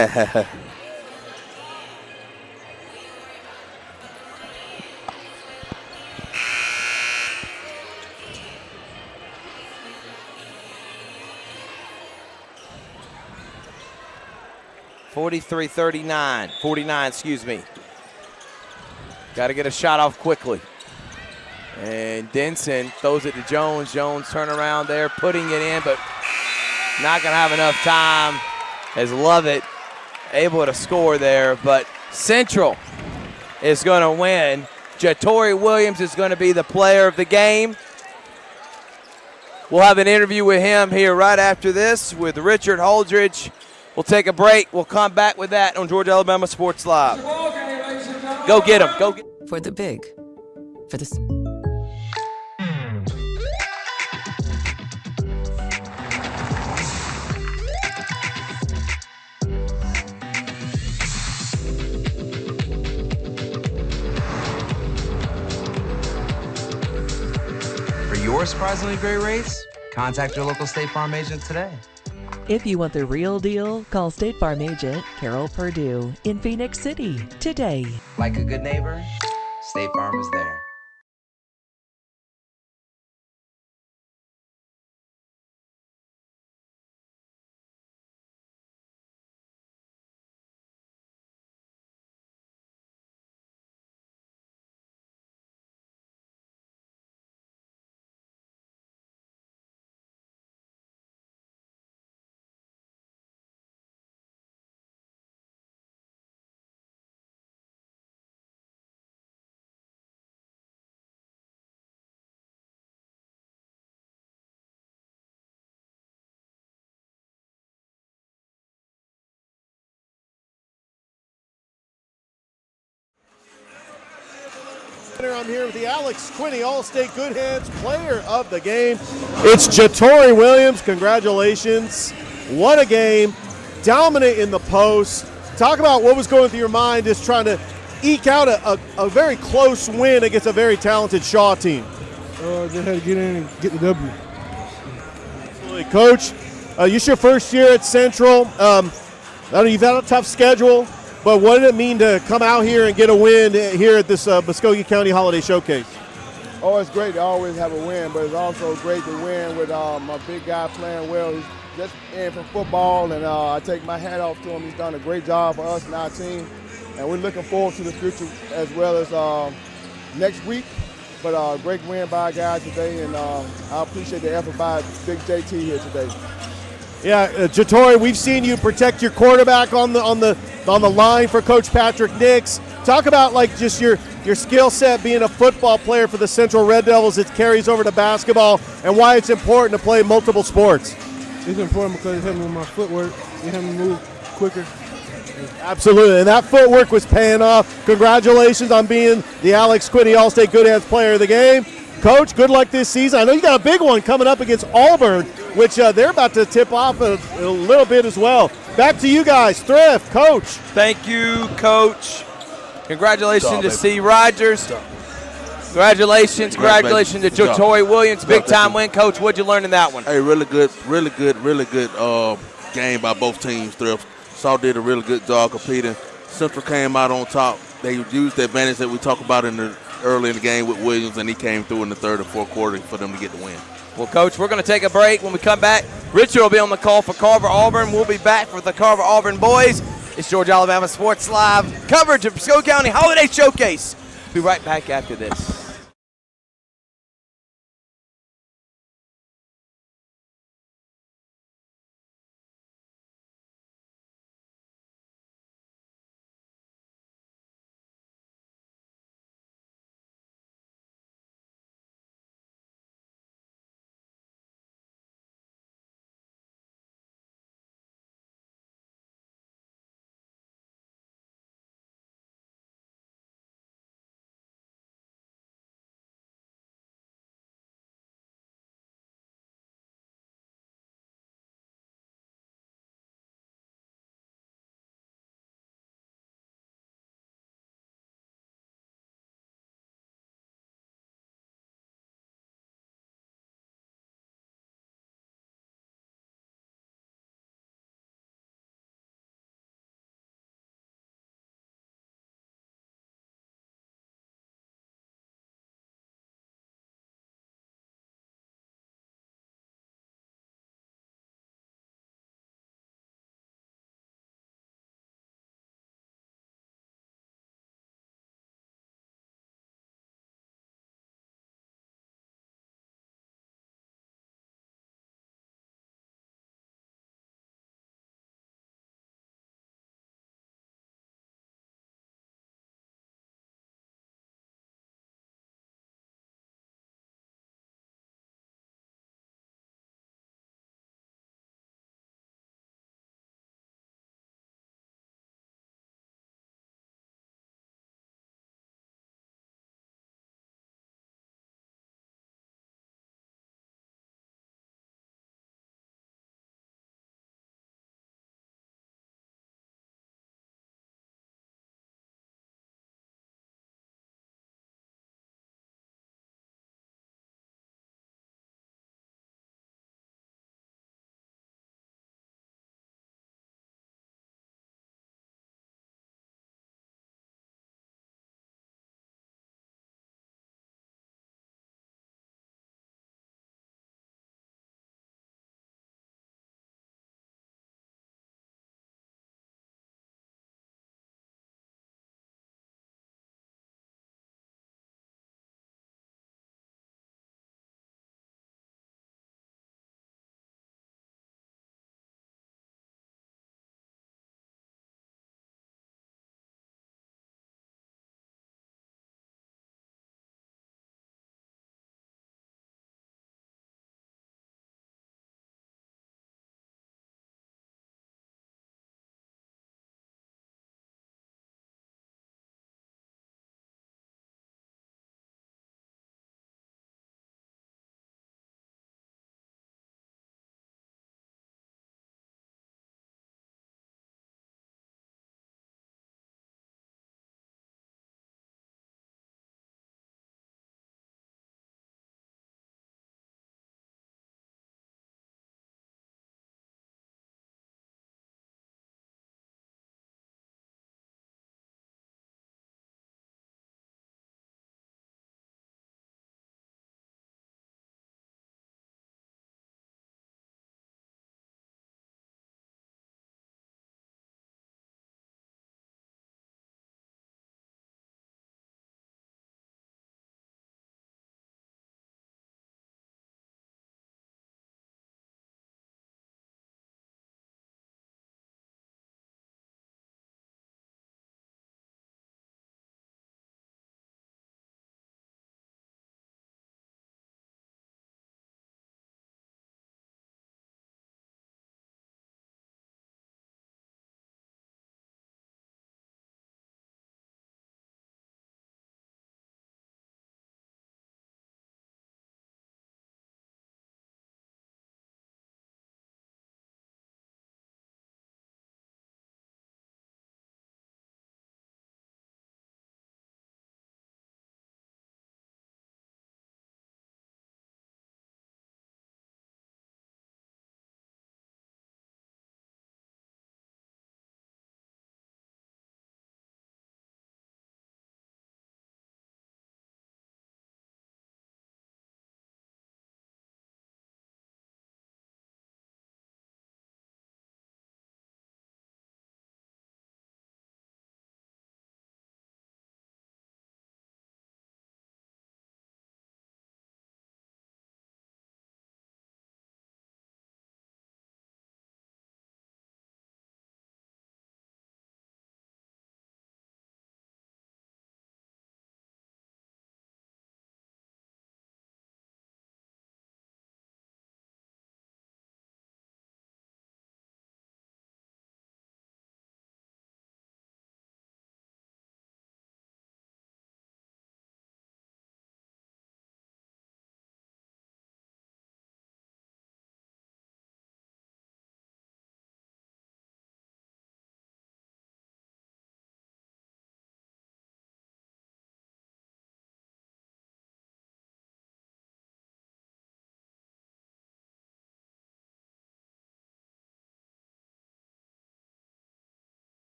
43-39, 49, excuse me. Got to get a shot off quickly. And Denson throws it to Jones. Jones turn around there, putting it in, but not going to have enough time as Lovett able to score there. But Central is going to win. Jatori Williams is going to be the player of the game. We'll have an interview with him here right after this with Richard Holdridge. We'll take a break. We'll come back with that on Georgia Alabama Sports Live. Go get him. Go get For the big. For the... For your surprisingly great rates, contact your local State Farm agent today. If you want the real deal, call State Farm agent Carol Purdue in Phoenix City today. Like a good neighbor, State Farm is there. I'm here with the Alex Quinney All-State Good Hands Player of the Game. It's Jatori Williams. Congratulations. What a game. Dominant in the post. Talk about what was going through your mind just trying to eke out a very close win against a very talented Shaw team. Just had to get in and get the W. Absolutely. Coach, it's your first year at Central. I know you've had a tough schedule, but what did it mean to come out here and get a win here at this Muskogee County Holiday Showcase? Oh, it's great to always have a win, but it's also great to win with my big guy playing well. He's just in for football, and I take my hat off to him. He's done a great job for us and our team, and we're looking forward to the future as well as next week. But great win by our guys today, and I appreciate the effort by Big JT here today. Yeah, Jatori, we've seen you protect your quarterback on the line for Coach Patrick Nix. Talk about like just your skill set being a football player for the Central Red Devils that carries over to basketball, and why it's important to play multiple sports. It's important because it helped me with my footwork. It helped me move quicker. Absolutely, and that footwork was paying off. Congratulations on being the Alex Quinney All-State Good Hands Player of the Game. Coach, good luck this season. I know you got a big one coming up against Auburn, which they're about to tip off a little bit as well. Back to you guys. Thrift, Coach. Thank you, Coach. Congratulations to C. Rogers. Congratulations to Jatori Williams. Big time win, Coach. What'd you learn in that one? Hey, really good game by both teams. Thrift. Saw did a really good job competing. Central came out on top. They used the advantage that we talked about early in the game with Williams, and he came through in the third and fourth quarter for them to get the win. Well, Coach, we're going to take a break. When we come back, Richard will be on the call for Carver-Auburn. We'll be back for the Carver-Auburn boys. It's Georgia Alabama Sports Live coverage of Muskogee County Holiday Showcase. Be right back after this.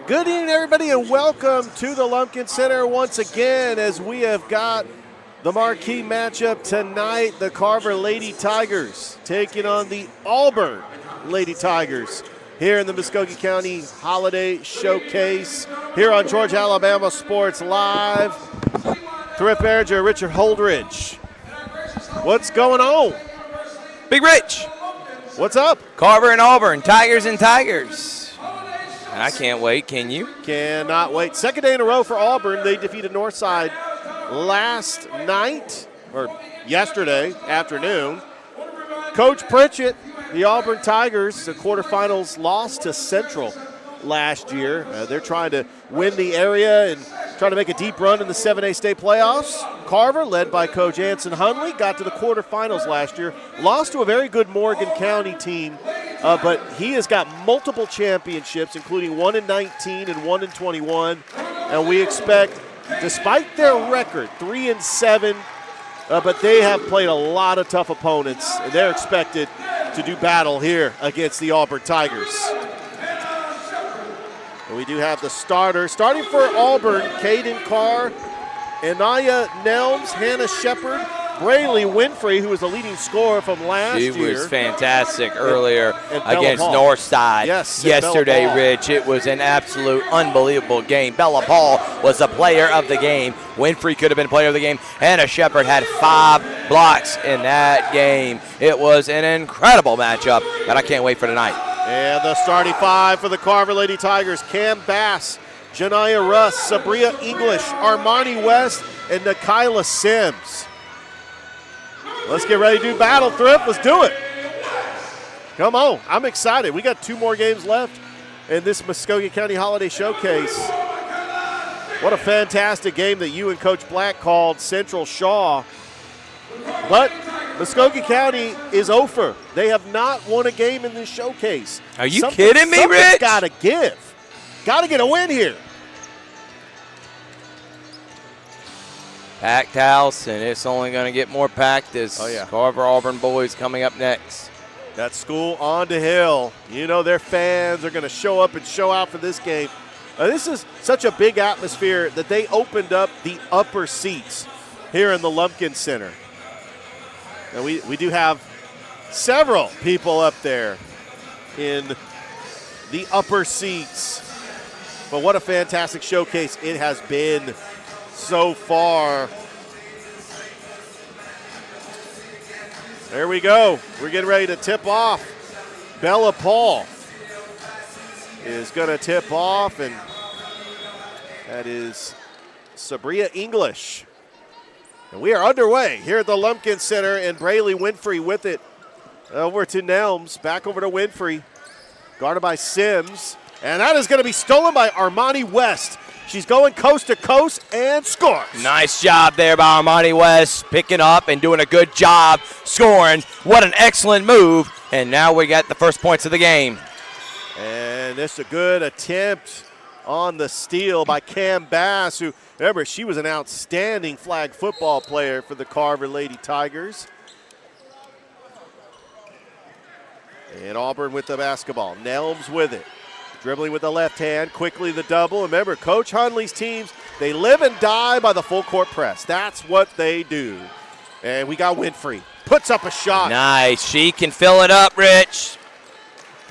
Good evening, everybody, and welcome to the Lumpkin Center once again as we have got the marquee matchup tonight. The Carver Lady Tigers taking on the Auburn Lady Tigers here in the Muskogee County Holiday Showcase here on Georgia Alabama Sports Live. Thrift manager Richard Holdridge. What's going on? Big Rich. What's up? Carver and Auburn, Tigers and Tigers. I can't wait, can you? Cannot wait. Second day in a row for Auburn. They defeated Northside last night, or yesterday afternoon. Coach Pritchett, the Auburn Tigers, the quarterfinals lost to Central last year. They're trying to win the area and trying to make a deep run in the 7A state playoffs. Carver, led by Coach Anson Hunley, got to the quarterfinals last year. Lost to a very good Morgan County team, but he has got multiple championships, including one in 19 and one in 21. And we expect, despite their record, 3-7, but they have played a lot of tough opponents, and they're expected to do battle here against the Auburn Tigers. And we do have the starter. Starting for Auburn, Caden Carr, Anaya Nelms, Hannah Shepard, Brayley Winfrey, who was the leading scorer from last year. She was fantastic earlier and against Bella Northside yesterday, Rich. It was an absolute unbelievable game. Bella Paul was the player of the game. Winfrey could have been player of the game. Hannah Shepard had 5 blocks in that game. It was an incredible matchup, and I can't wait for tonight. And the starting 5 for the Carver Lady Tigers: Cam Bass, Janiyah Russ, Sabria English, Armani West, and Nikayla Sims. Let's get ready to do battle, Thrift. Let's do it. Come on. I'm excited. We got 2 more games left in this Muskogee County Holiday Showcase. What a fantastic game that you and Coach Black called Central Shaw. But Muskogee County is over. They have not won a game in this showcase. Are you kidding me, Rich? Something's got to give. Got to get a win here. Packed house, and it's only going to get more packed as Carver Auburn boys coming up next. That school on the hill. You know their fans are going to show up and show out for this game. This is such a big atmosphere that they opened up the upper seats here in the Lumpkin Center. And we do have several people up there in the upper seats. But what a fantastic showcase it has been so far. There we go. We're getting ready to tip off. Bella Paul is going to tip off, and that is Sabria English. And we are underway here at the Lumpkin Center, and Brayley Winfrey with it. Over to Nelms, back over to Winfrey. Guarded by Sims, and that is going to be stolen by Armani West. She's going coast to coast and scores. Nice job there by Armani West, picking up and doing a good job scoring. What an excellent move. And now we got the first points of the game. And this is a good attempt on the steal by Cam Bass, who, remember, she was an outstanding flag football player for the Carver Lady Tigers. And Auburn with the basketball. Nelms with it. Dribbling with the left hand, quickly the double. Remember, Coach Hunley's teams, they live and die by the full court press. That's what they do. And we got Winfrey. Puts up a shot. Nice. She can fill it up, Rich.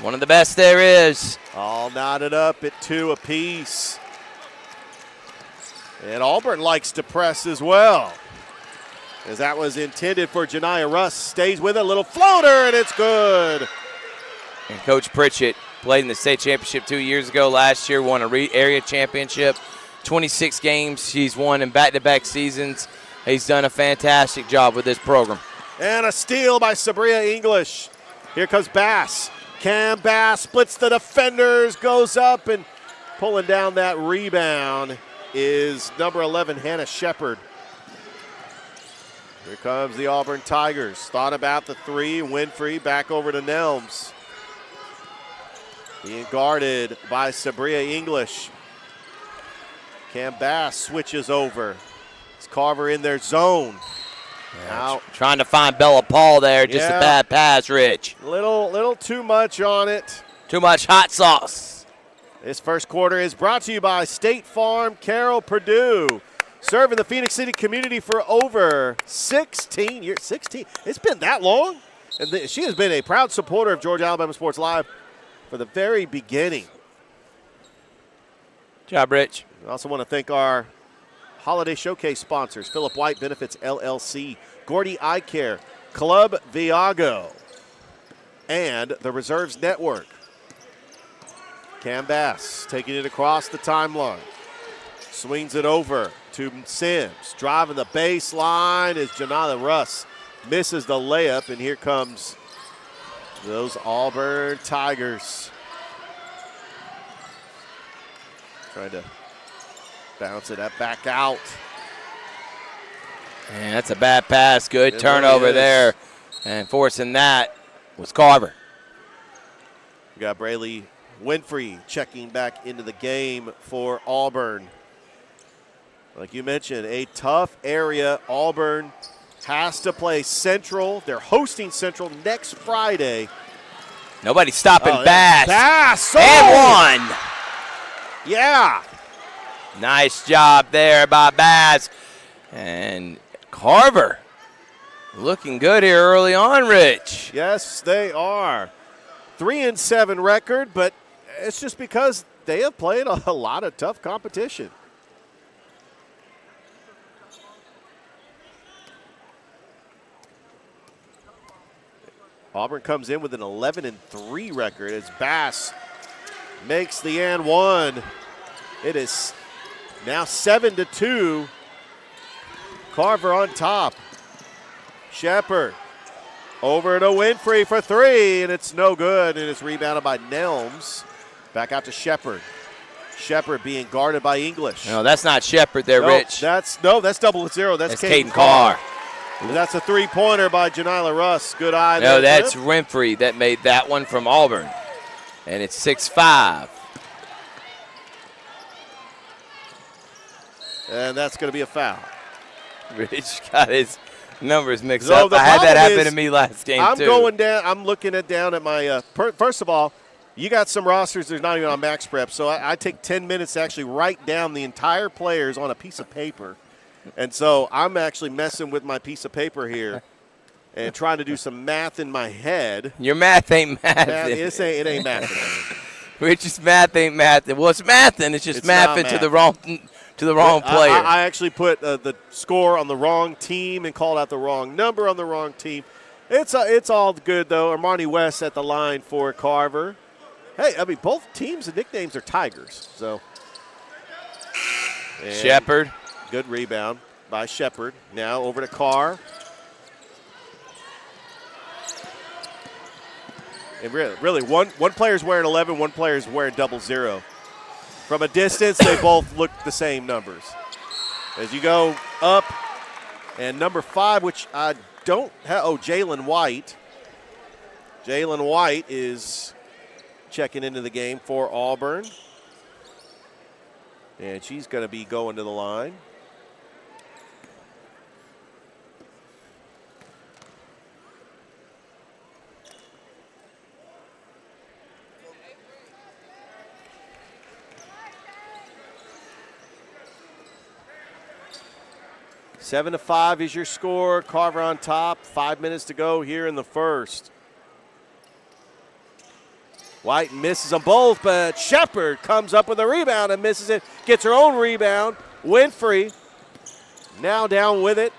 One of the best there is. All knotted up at 2 apiece. And Auburn likes to press as well, as that was intended for Janiyah Russ. Stays with it, a little floater, and it's good. And Coach Pritchett played in the state championship 2 years ago. Last year won a area championship. 26 games she's won in back-to-back seasons. He's done a fantastic job with this program. And a steal by Sabria English. Here comes Bass. Cam Bass splits the defenders, goes up, and pulling down that rebound is number 11, Hannah Shepard. Here comes the Auburn Tigers. Thought about the 3. Winfrey back over to Nelms. Being guarded by Sabria English. Cam Bass switches over. It's Carver in their zone. Now trying to find Bella Paul there. Just a bad pass, Rich. Little too much on it. Too much hot sauce. This first quarter is brought to you by State Farm. Carol Purdue, serving the Phoenix City community for over 16 years. 16? It's been that long? And she has been a proud supporter of Georgia Alabama Sports Live for the very beginning. Good job, Rich. I also want to thank our holiday showcase sponsors, Philip White Benefits LLC, Gordy Eye Care, Club Viago, and the Reserves Network. Cam Bass taking it across the timeline. Swings it over to Sims. Driving the baseline is Janila Russ. Misses the layup, and here comes those Auburn Tigers. Trying to bounce it back out. And that's a bad pass. Good It turnover really is. there. And forcing that was Carver. We got Brayley Winfrey checking back into the game for Auburn. Like you mentioned, a tough area. Auburn has to play Central. They're hosting Central next Friday. Nobody stopping Oh, Bass. Bass! And one. Yeah. Nice job there by Bass. And Carver looking good here early on, Rich. Yes, they are. 3-7 record, but it's just because they have played a lot of tough competition. Auburn comes in with an 11-3 record as Bass makes the and one. It is now 7-2. Carver on top. Shepard over to Winfrey for three, and it's no good, and it's rebounded by Nelms. Back out to Shepard. Shepard being guarded by English. No, that's not Shepard there, Rich. That's 0. That's Caden Carr. That's a three-pointer by Janila Russ. Good eye there. No, that's Winfrey that made that one from Auburn. And it's 6-5. And that's going to be a foul. Rich got his numbers mixed So up. the I had that problem happen is, to me last game, I'm too. going down. I'm looking down at my first of all, you got some rosters that's not even on Max Prep, so I take 10 minutes to actually write down the entire players on a piece of paper. And so I'm actually messing with my piece of paper here and trying to do some math in my head. Your math ain't math. It ain't math. Rich's math ain't math. Well, it's mathing. It's just It's not mathing to math. the wrong player. I actually put the score on the wrong team and called out the wrong number on the wrong team. It's all good, though. Armani West at the line for Carver. Hey, I mean, both teams' and nicknames are Tigers. So Shepard. Good rebound by Shepard. Now over to Carr. And really, one player's wearing 11, one player's wearing 00. From a distance, they both look the same numbers. As you go up, and number 5, which I don't have, Jalen White. Jalen White is checking into the game for Auburn. And she's going to be going to the line. Seven to 5 is your score. Carver on top. 5 minutes to go here in the first. White misses them both, but Shepard comes up with a rebound and misses it. Gets her own rebound. Winfrey now down with it.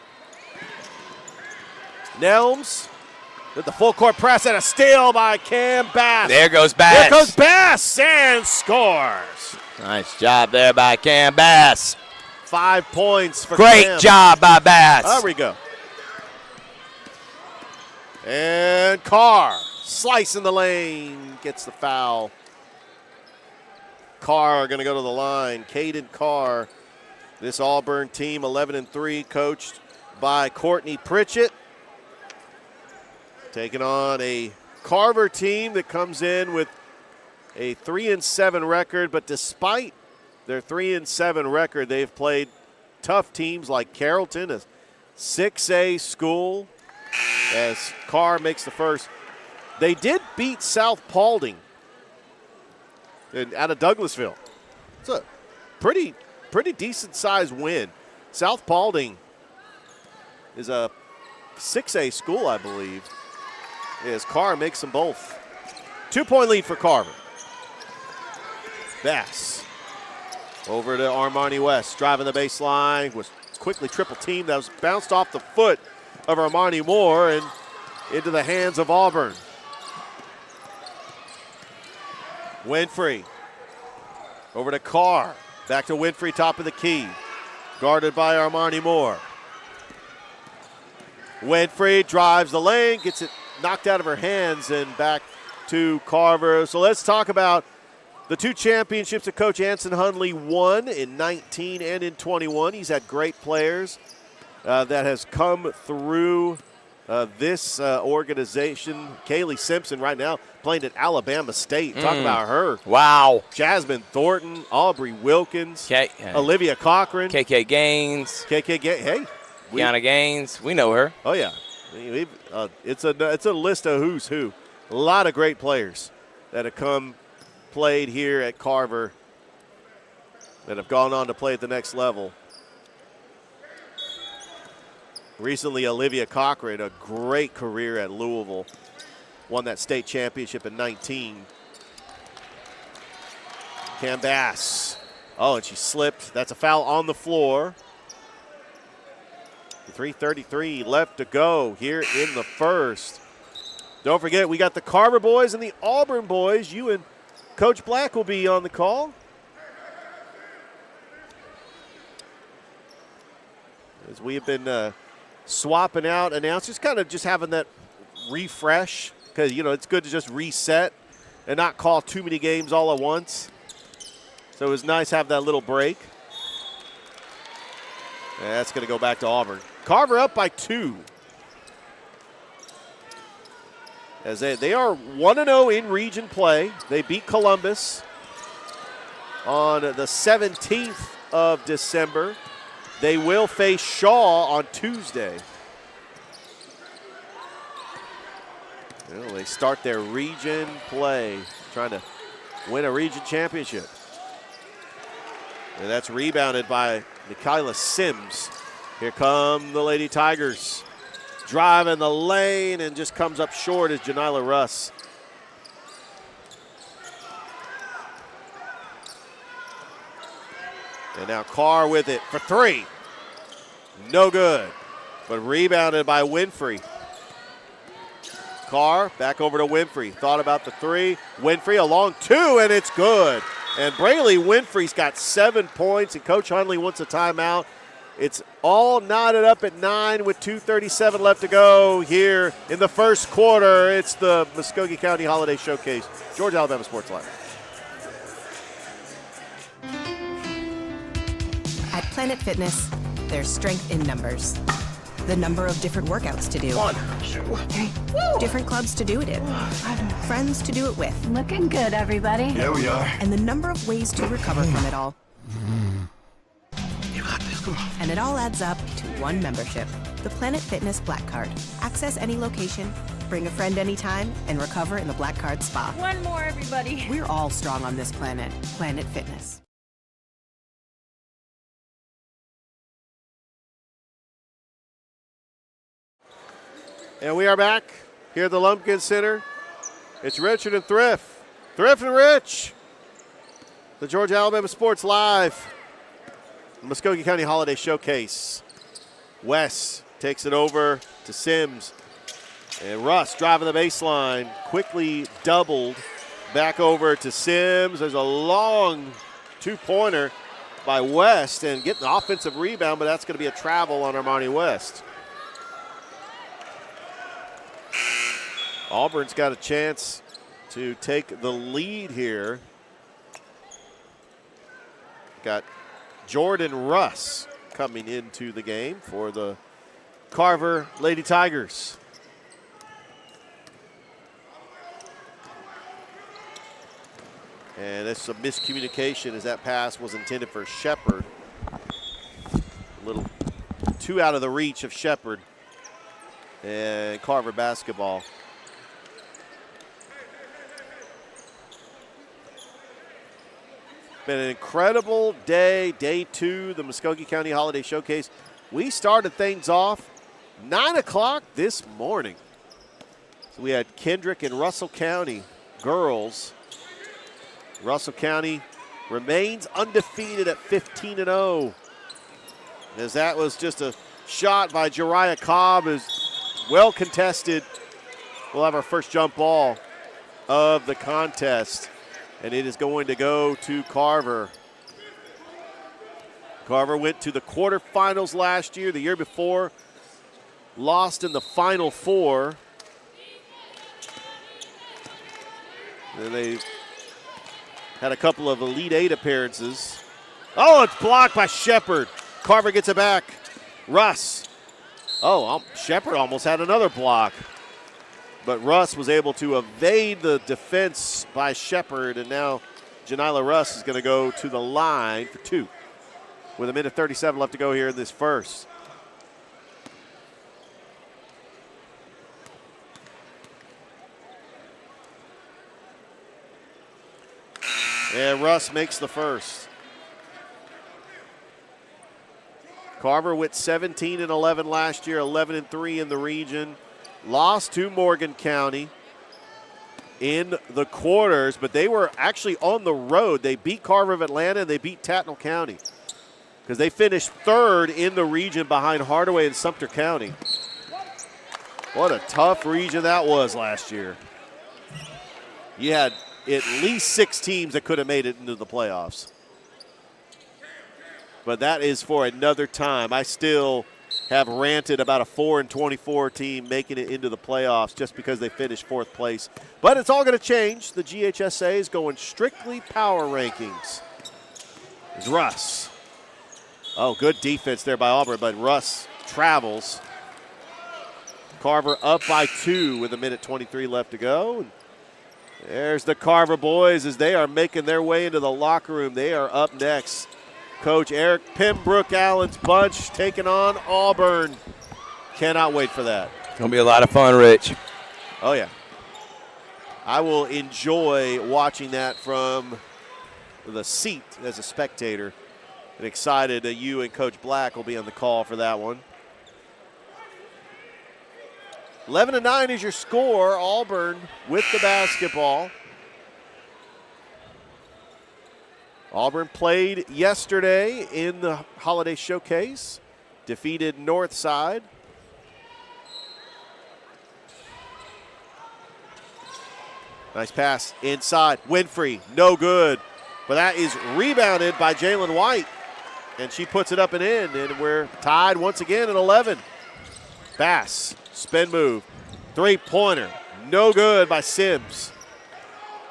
Nelms with the full court press and a steal by Cam Bass. There goes Bass. There goes Bass and scores. Nice job there by Cam Bass. 5 points for Great Cam. job by Bass. There we go. And Carr slicing the lane, gets the foul. Carr going to go to the line. Caden Carr, this Auburn team, 11-3, coached by Courtney Pritchett. Taking on a Carver team that comes in with a 3-7 record, but despite their 3-7 record, they've played tough teams like Carrollton, a 6A school, as Carr makes the first. They did beat South Paulding and out of Douglasville. It's a pretty decent-sized win. South Paulding is a 6A school, I believe. As Carr makes them both. 2-point lead for Carver. Bass over to Armani West, driving the baseline, was quickly triple teamed. That was bounced off the foot of Armani Moore and into the hands of Auburn. Winfrey over to Carr, back to Winfrey, top of the key, guarded by Armani Moore. Winfrey drives the lane, gets it knocked out of her hands and back to Carver. So let's talk about the two championships that Coach Anson Hundley won in 19 and in 21. He's had great players that has come through this organization. Kaylee Simpson right now playing at Alabama State. Talk about her. Wow. Jasmine Thornton, Aubrey Wilkins, Olivia Cochran. KK Gaines. Hey. Kiana Gaines. We know her. Oh, yeah. It's a list of who's who. A lot of great players that have played here at Carver that have gone on to play at the next level. Recently, Olivia Cochran, a great career at Louisville, won that state championship in 19. Cam Bass. Oh, and she slipped. That's a foul on the floor. 3:33 left to go here in the first. Don't forget, we got the Carver boys and the Auburn boys. You and Coach Black will be on the call. As we have been swapping out announcers, kind of just having that refresh, because, it's good to just reset and not call too many games all at once. So it was nice to have that little break. And that's going to go back to Auburn. Carver up by 2. As they are 1-0 in region play. They beat Columbus on the 17th of December. They will face Shaw on Tuesday. They start their region play, trying to win a region championship. And that's rebounded by Nikayla Sims. Here come the Lady Tigers. Driving the lane and just comes up short is Janila Russ. And now Carr with it for 3. No good, but rebounded by Winfrey. Carr back over to Winfrey. Thought about the 3. Winfrey a long 2, and it's good. And Brayley Winfrey's got 7 points, and Coach Hundley wants a timeout. It's all knotted up at 9 with 2:37 left to go here in the first quarter. It's the Muskogee County Holiday Showcase. Georgia Alabama Sports Live. At Planet Fitness, there's strength in numbers. The number of different workouts to do. 1, 2, 3. Different clubs to do it in. Friends to do it with. Looking good, everybody. Yeah, we are. And the number of ways to recover from it all. You got this. Come on. And it all adds up to one membership. The Planet Fitness Black Card. Access any location, bring a friend anytime, and recover in the Black Card Spa. One more, everybody. We're all strong on this planet. Planet Fitness. And we are back here at the Lumpkin Center. It's Richard and Thrift. Thrift and Rich. The Georgia Alabama Sports Live. The Muskogee County Holiday Showcase. West takes it over to Sims. And Russ driving the baseline. Quickly doubled. Back over to Sims. There's a long 2-pointer by West. And getting the offensive rebound, but that's going to be a travel on Armani West. Auburn's got a chance to take the lead here. Got Jordan Russ coming into the game for the Carver Lady Tigers. And it's a miscommunication as that pass was intended for Shepard. A little too out of the reach of Shepard. And Carver basketball. Been an incredible day, day 2, the Muskogee County Holiday Showcase. We started things off 9 o'clock this morning. So we had Kendrick and Russell County girls. Russell County remains undefeated at 15-0. As that was just a shot by Jariah Cobb, is well contested. We'll have our first jump ball of the contest, and it is going to go to Carver. Carver went to the quarterfinals last year. The year before, lost in the Final Four. Then they had a couple of Elite Eight appearances. Oh, it's blocked by Shepard. Carver gets it back. Russ. Oh, Shepard almost had another block. But Russ was able to evade the defense by Shepard, and now Janila Russ is going to go to the line for 2 with 1:37 left to go here in this first. And Russ makes the first. Carver went 17-11 last year, 11-3 in the region. Lost to Morgan County in the quarters, but they were actually on the road. They beat Carver of Atlanta and they beat Tattnall County because they finished 3rd in the region behind Hardaway and Sumter County. What a tough region that was last year. You had at least 6 teams that could have made it into the playoffs. But that is for another time. I still have ranted about a 4-24 team making it into the playoffs just because they finished 4th place. But it's all going to change. The GHSA is going strictly power rankings. It's Russ. Oh, good defense there by Auburn, but Russ travels. Carver up by 2 with 1:23 left to go. There's the Carver boys as they are making their way into the locker room. They are up next. Coach Eric Pembroke Allen's bunch taking on Auburn. Cannot wait for that. It's going to be a lot of fun, Rich. Oh, yeah. I will enjoy watching that from the seat as a spectator. And excited that you and Coach Black will be on the call for that one. 11-9 is your score. Auburn with the basketball. Auburn played yesterday in the Holiday Showcase, defeated Northside. Nice pass inside. Winfrey, no good. But that is rebounded by Jalen White. And she puts it up and in, and we're tied once again at 11. Bass, spin move, 3-pointer, no good by Sims.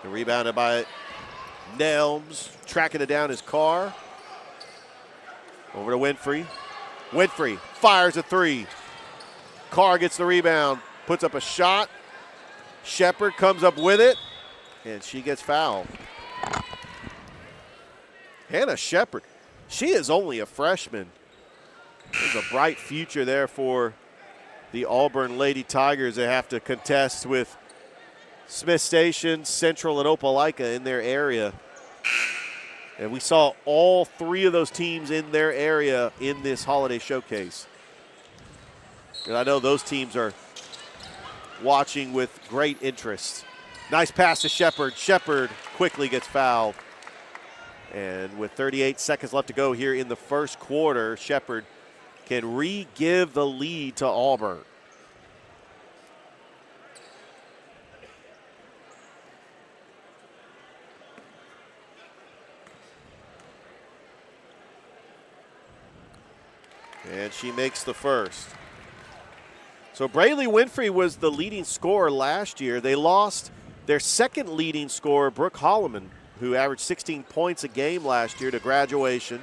And rebounded by Nelms, tracking it down his car. Over to Winfrey. Winfrey fires a 3. Carr gets the rebound, puts up a shot. Shepard comes up with it, and she gets fouled. Hannah Shepard, she is only a freshman. There's a bright future there for the Auburn Lady Tigers. They have to contest with Smith Station, Central, and Opelika in their area. And we saw all 3 of those teams in their area in this Holiday Showcase. And I know those teams are watching with great interest. Nice pass to Shepard. Shepard quickly gets fouled. And with 38 seconds left to go here in the first quarter, Shepard can re-give the lead to Auburn. And she makes the first. So Braylee Winfrey was the leading scorer last year. They lost their second leading scorer, Brooke Holloman, who averaged 16 points a game last year, to graduation.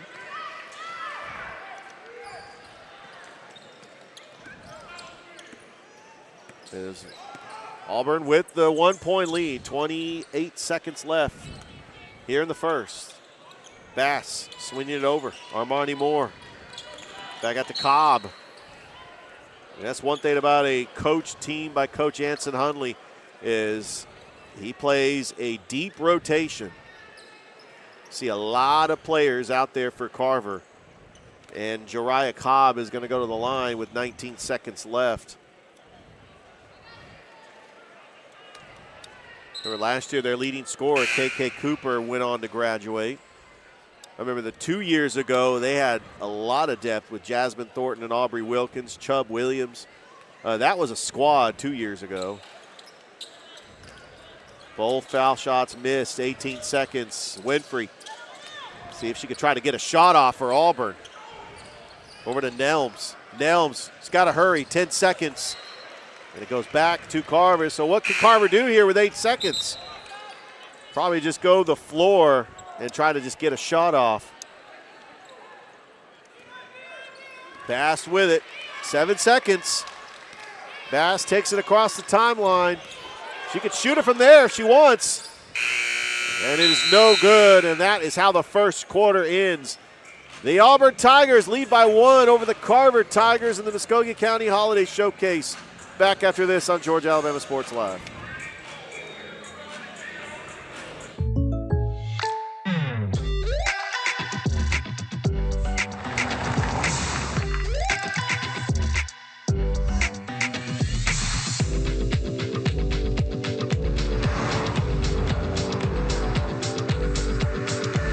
Is Auburn with the 1-point lead, 28 seconds left here in the first. Bass swinging it over, Armani Moore. Back at the Cobb. And that's one thing about a coach team by Coach Anson Hundley is he plays a deep rotation. See a lot of players out there for Carver. And Jariah Cobb is going to go to the line with 19 seconds left. Remember last year, their leading scorer, KK Cooper, went on to graduate. I remember the 2 years ago, they had a lot of depth with Jasmine Thornton and Aubrey Wilkins, Chubb Williams. That was a squad 2 years ago. Both foul shots missed, 18 seconds. Winfrey, see if she could try to get a shot off for Auburn. Over to Nelms. Nelms has got to hurry, 10 seconds. And it goes back to Carver. So what can Carver do here with 8 seconds? Probably just go the floor and try to just get a shot off. Bass with it, 7 seconds. Bass takes it across the timeline. She could shoot it from there if she wants. And it is no good, and that is how the first quarter ends. The Auburn Tigers lead by 1 over the Carver Tigers in the Muskogee County Holiday Showcase. Back after this on Georgia Alabama Sports Live.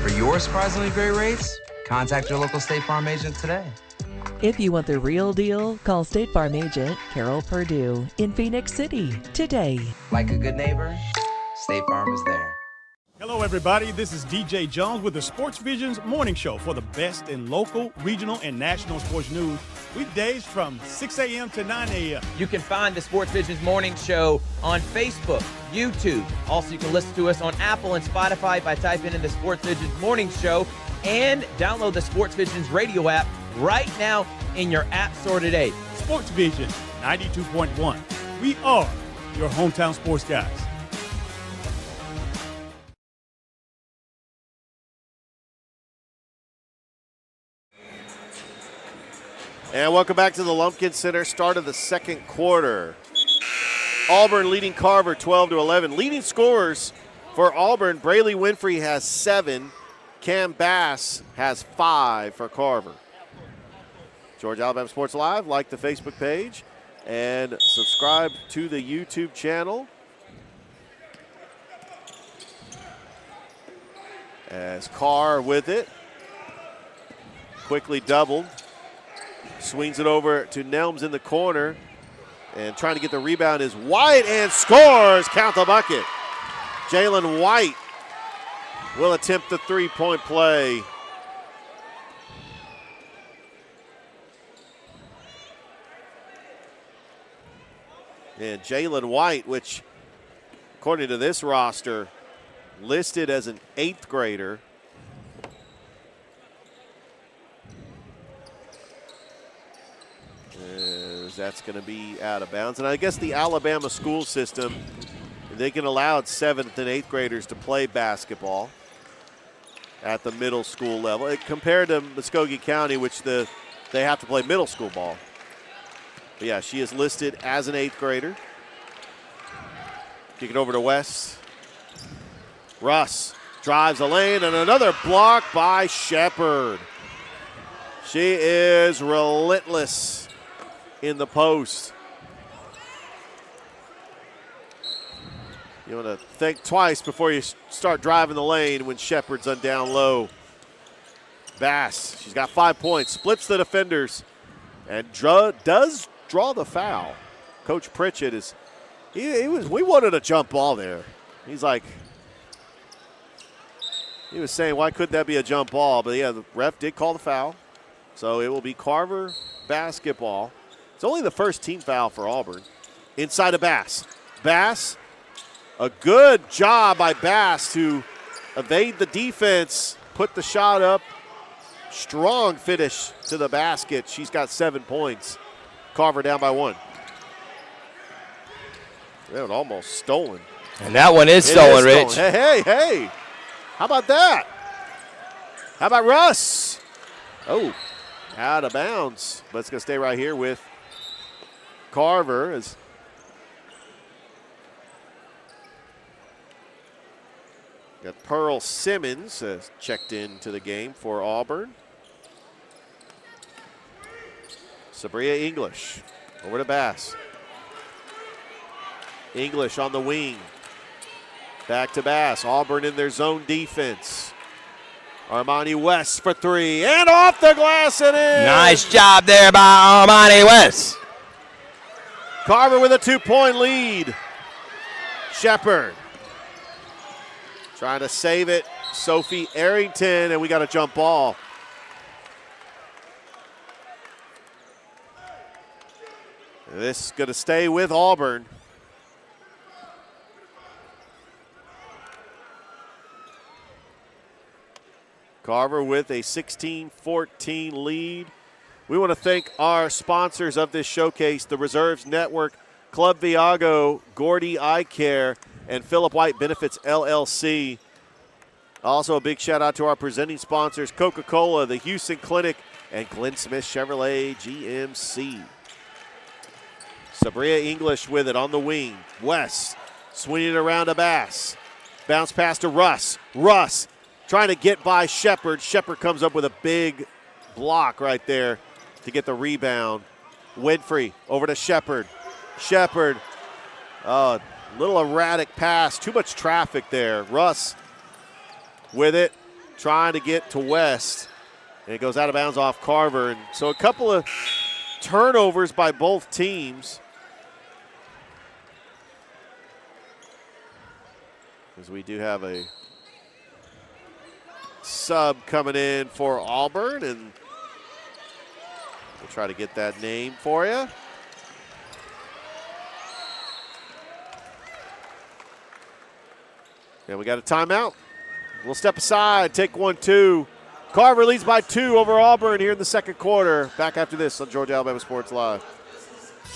For your surprisingly great rates, contact your local State Farm agent today. If you want the real deal, call State Farm agent Carol Purdue in Phoenix City today. Like a good neighbor, State Farm is there. Hello, everybody. This is DJ Jones with the Sports Vision's morning show for the best in local, regional, and national sports news. Weekdays from 6 a.m. to 9 a.m. You can find the Sports Vision's morning show on Facebook, YouTube. Also, you can listen to us on Apple and Spotify by typing in the Sports Vision's morning show, and download the Sports Vision's radio app right now in your app store today. Sports Vision 92.1. We are your hometown sports guys. And welcome back to the Lumpkin Center, start of the second quarter. Auburn leading Carver 12-11. Leading scorers for Auburn, Brayley Winfrey has 7. Cam Bass has 5 for Carver. Georgia Alabama Sports Live, like the Facebook page and subscribe to the YouTube channel. As Carr with it, quickly doubled. Swings it over to Nelms in the corner. And trying to get the rebound is White and scores. Count the bucket. Jalen White will attempt the three-point play. And Jalen White, which according to this roster, listed as an 8th grader. That's going to be out of bounds. And I guess the Alabama school system, they can allow 7th and 8th graders to play basketball at the middle school level. Compared to Muskogee County, which they have to play middle school ball. But yeah, she is listed as an 8th grader. Kick it over to West. Russ drives the lane, and another block by Shepard. She is relentless in the post. You want to think twice before you start driving the lane when Shepard's on down low. Bass, she's got 5 points, splits the defenders, and does draw the foul. Coach Pritchett we wanted a jump ball there. He was saying, why couldn't that be a jump ball? But yeah, the ref did call the foul. So it will be Carver basketball. It's only the first team foul for Auburn. Inside of Bass. Bass, a good job by Bass to evade the defense, put the shot up. Strong finish to the basket. She's got 7 points. Carver down by 1. That almost stolen. And that one is stolen, Rich. Stolen. Hey. How about that? How about Russ? Oh, out of bounds. But it's going to stay right here with Carver. As Got Pearl Simmons checked into the game for Auburn. Sabria English over to Bass. English on the wing. Back to Bass. Auburn in their zone defense. Armani West for three. And off the glass and in. Nice job there by Armani West. Carver with a 2-point lead. Shepard trying to save it. Sophie Arrington, and we got a jump ball. This is going to stay with Auburn. Carver with a 16-14 lead. We want to thank our sponsors of this showcase, the Reserves Network, Club Viago, Gordy Eye Care, and Philip White Benefits LLC. Also a big shout out to our presenting sponsors, Coca-Cola, the Houston Clinic, and Glenn Smith Chevrolet GMC. Sabria English with it on the wing. West swinging it around to Bass. Bounce pass to Russ. Russ trying to get by Shepard. Shepard comes up with a big block right there to get the rebound. Winfrey over to Shepard. Shepard, little erratic pass. Too much traffic there. Russ with it, trying to get to West. And it goes out of bounds off Carver. And so a couple of turnovers by both teams. As we do have a sub coming in for Auburn, and we'll try to get that name for you. And we got a timeout. We'll step aside, take 1-2. Carver leads by 2 over Auburn here in the second quarter. Back after this on Georgia Alabama Sports Live.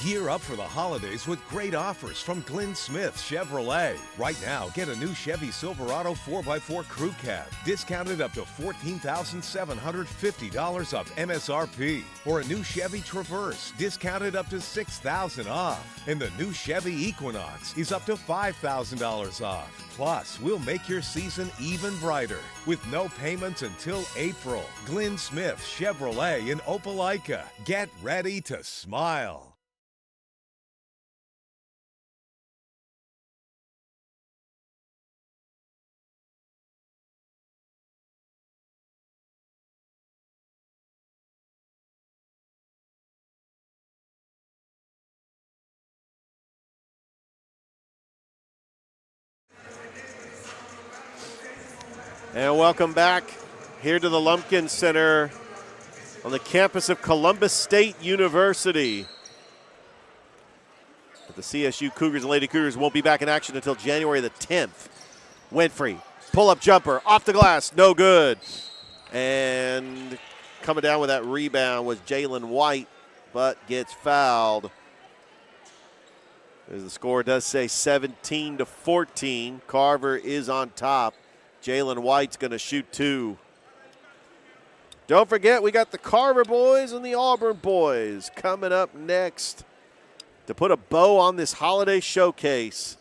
Gear up for the holidays with great offers from Glenn Smith Chevrolet. Right now, get a new Chevy Silverado 4x4 Crew Cab, discounted up to $14,750 off MSRP. Or a new Chevy Traverse, discounted up to $6,000 off. And the new Chevy Equinox is up to $5,000 off. Plus, we'll make your season even brighter with no payments until April. Glenn Smith Chevrolet in Opelika. Get ready to smile. And welcome back here to the Lumpkin Center on the campus of Columbus State University. But the CSU Cougars and Lady Cougars won't be back in action until January the 10th. Winfrey, pull-up jumper, off the glass, no good. And coming down with that rebound was Jalen White, but gets fouled. As the score does say 17-14, Carver is on top. Jalen White's going to shoot 2. Don't forget, we got the Carver boys and the Auburn boys coming up next to put a bow on this holiday showcase.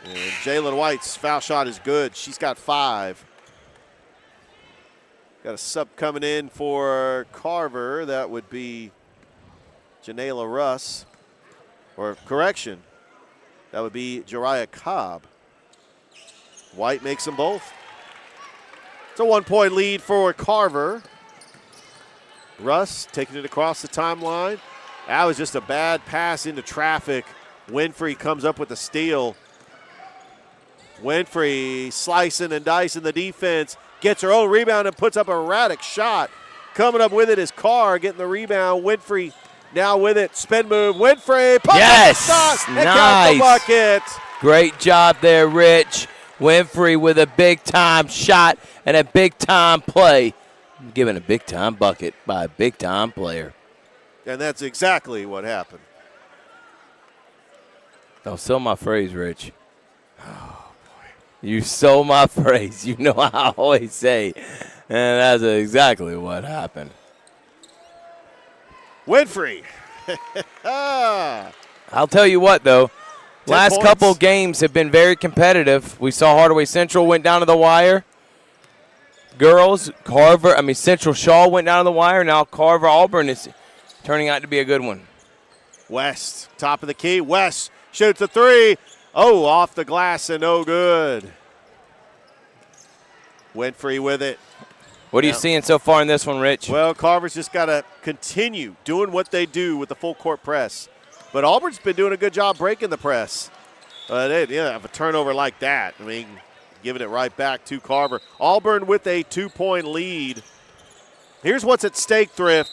And Jalen White's foul shot is good. She's got 5. Got a sub coming in for Carver. That would be Janayla Russ. Or correction. That would be Jariah Cobb. White makes them both. It's a 1-point lead for Carver. Russ taking it across the timeline. That was just a bad pass into traffic. Winfrey comes up with a steal. Winfrey slicing and dicing the defense. Gets her own rebound and puts up a erratic shot. Coming up with it is Carr getting the rebound. Winfrey now with it, spin move, Winfrey, yes, and got the bucket. Great job there, Rich. Winfrey with a big-time shot and a big-time play. Giving a big-time bucket by a big-time player. And that's exactly what happened. Don't steal my phrase, Rich. Oh, boy. You stole my phrase. You know I always say, and that's exactly what happened. Winfrey. I'll tell you what, though. Last couple games have been very competitive. We saw Hardaway Central went down to the wire. Girls, Central Shaw went down to the wire. Now Carver Auburn is turning out to be a good one. West, top of the key. West shoots a three. Oh, off the glass and no good. Winfrey with it. What are you seeing so far in this one, Rich? Well, Carver's just got to continue doing what they do with the full court press. But Auburn's been doing a good job breaking the press. They have a turnover like that. I mean, giving it right back to Carver. Auburn with a 2-point lead. Here's what's at stake, Thrift.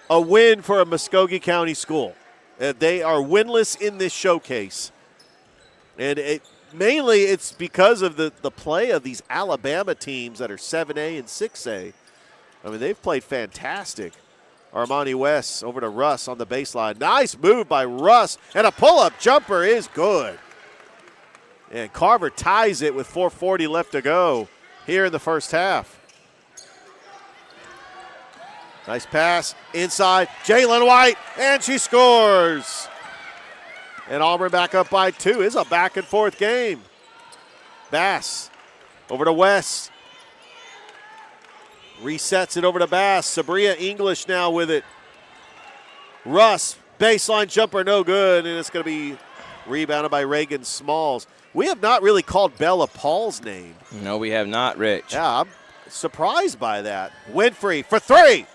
A win for a Muskogee County school. They are winless in this showcase. And mainly it's because of the play of these Alabama teams that are 7A and 6A. I mean, they've played fantastic. Armani West over to Russ on the baseline. Nice move by Russ, and a pull-up jumper is good. And Carver ties it with 4:40 left to go here in the first half. Nice pass inside. Jalen White, and she scores. And Auburn back up by 2. It's a back-and-forth game. Bass over to West. Resets it over to Bass. Sabria English now with it. Russ, baseline jumper, no good, and it's going to be rebounded by Reagan Smalls. We have not really called Bella Paul's name. No, we have not, Rich. Yeah, I'm surprised by that. Winfrey for 3.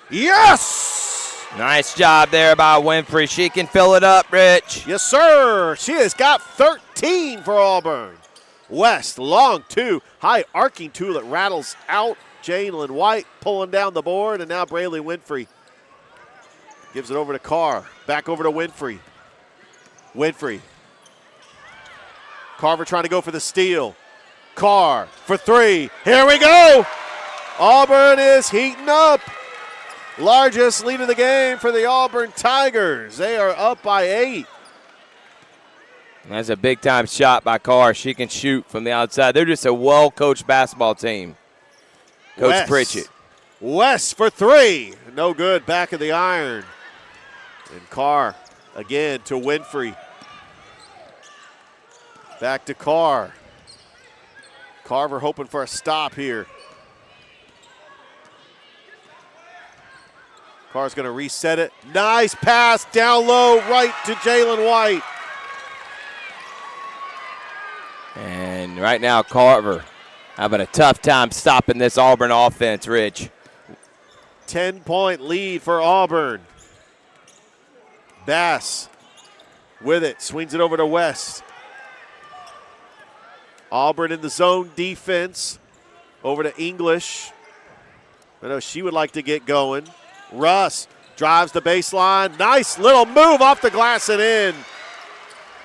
Yes! Nice job there by Winfrey. She can fill it up, Rich. Yes, sir. She has got 13 for Auburn. West, long 2, high arcing 2 that rattles out. Jalen White pulling down the board, and now Brayley Winfrey gives it over to Carr. Back over to Winfrey. Winfrey. Carver trying to go for the steal. Carr for 3. Here we go. Auburn is heating up. Largest lead of the game for the Auburn Tigers. They are up by 8. That's a big-time shot by Carr. She can shoot from the outside. They're just a well-coached basketball team. Coach West. Pritchett. West for 3. No good. Back of the iron. And Carr again to Winfrey. Back to Carr. Carver hoping for a stop here. Carr's going to reset it. Nice pass down low right to Jalen White. And right now Carver having a tough time stopping this Auburn offense, Rich. 10-point lead for Auburn. Bass with it, swings it over to West. Auburn in the zone defense. Over to English. I know she would like to get going. Russ drives the baseline. Nice little move off the glass and in.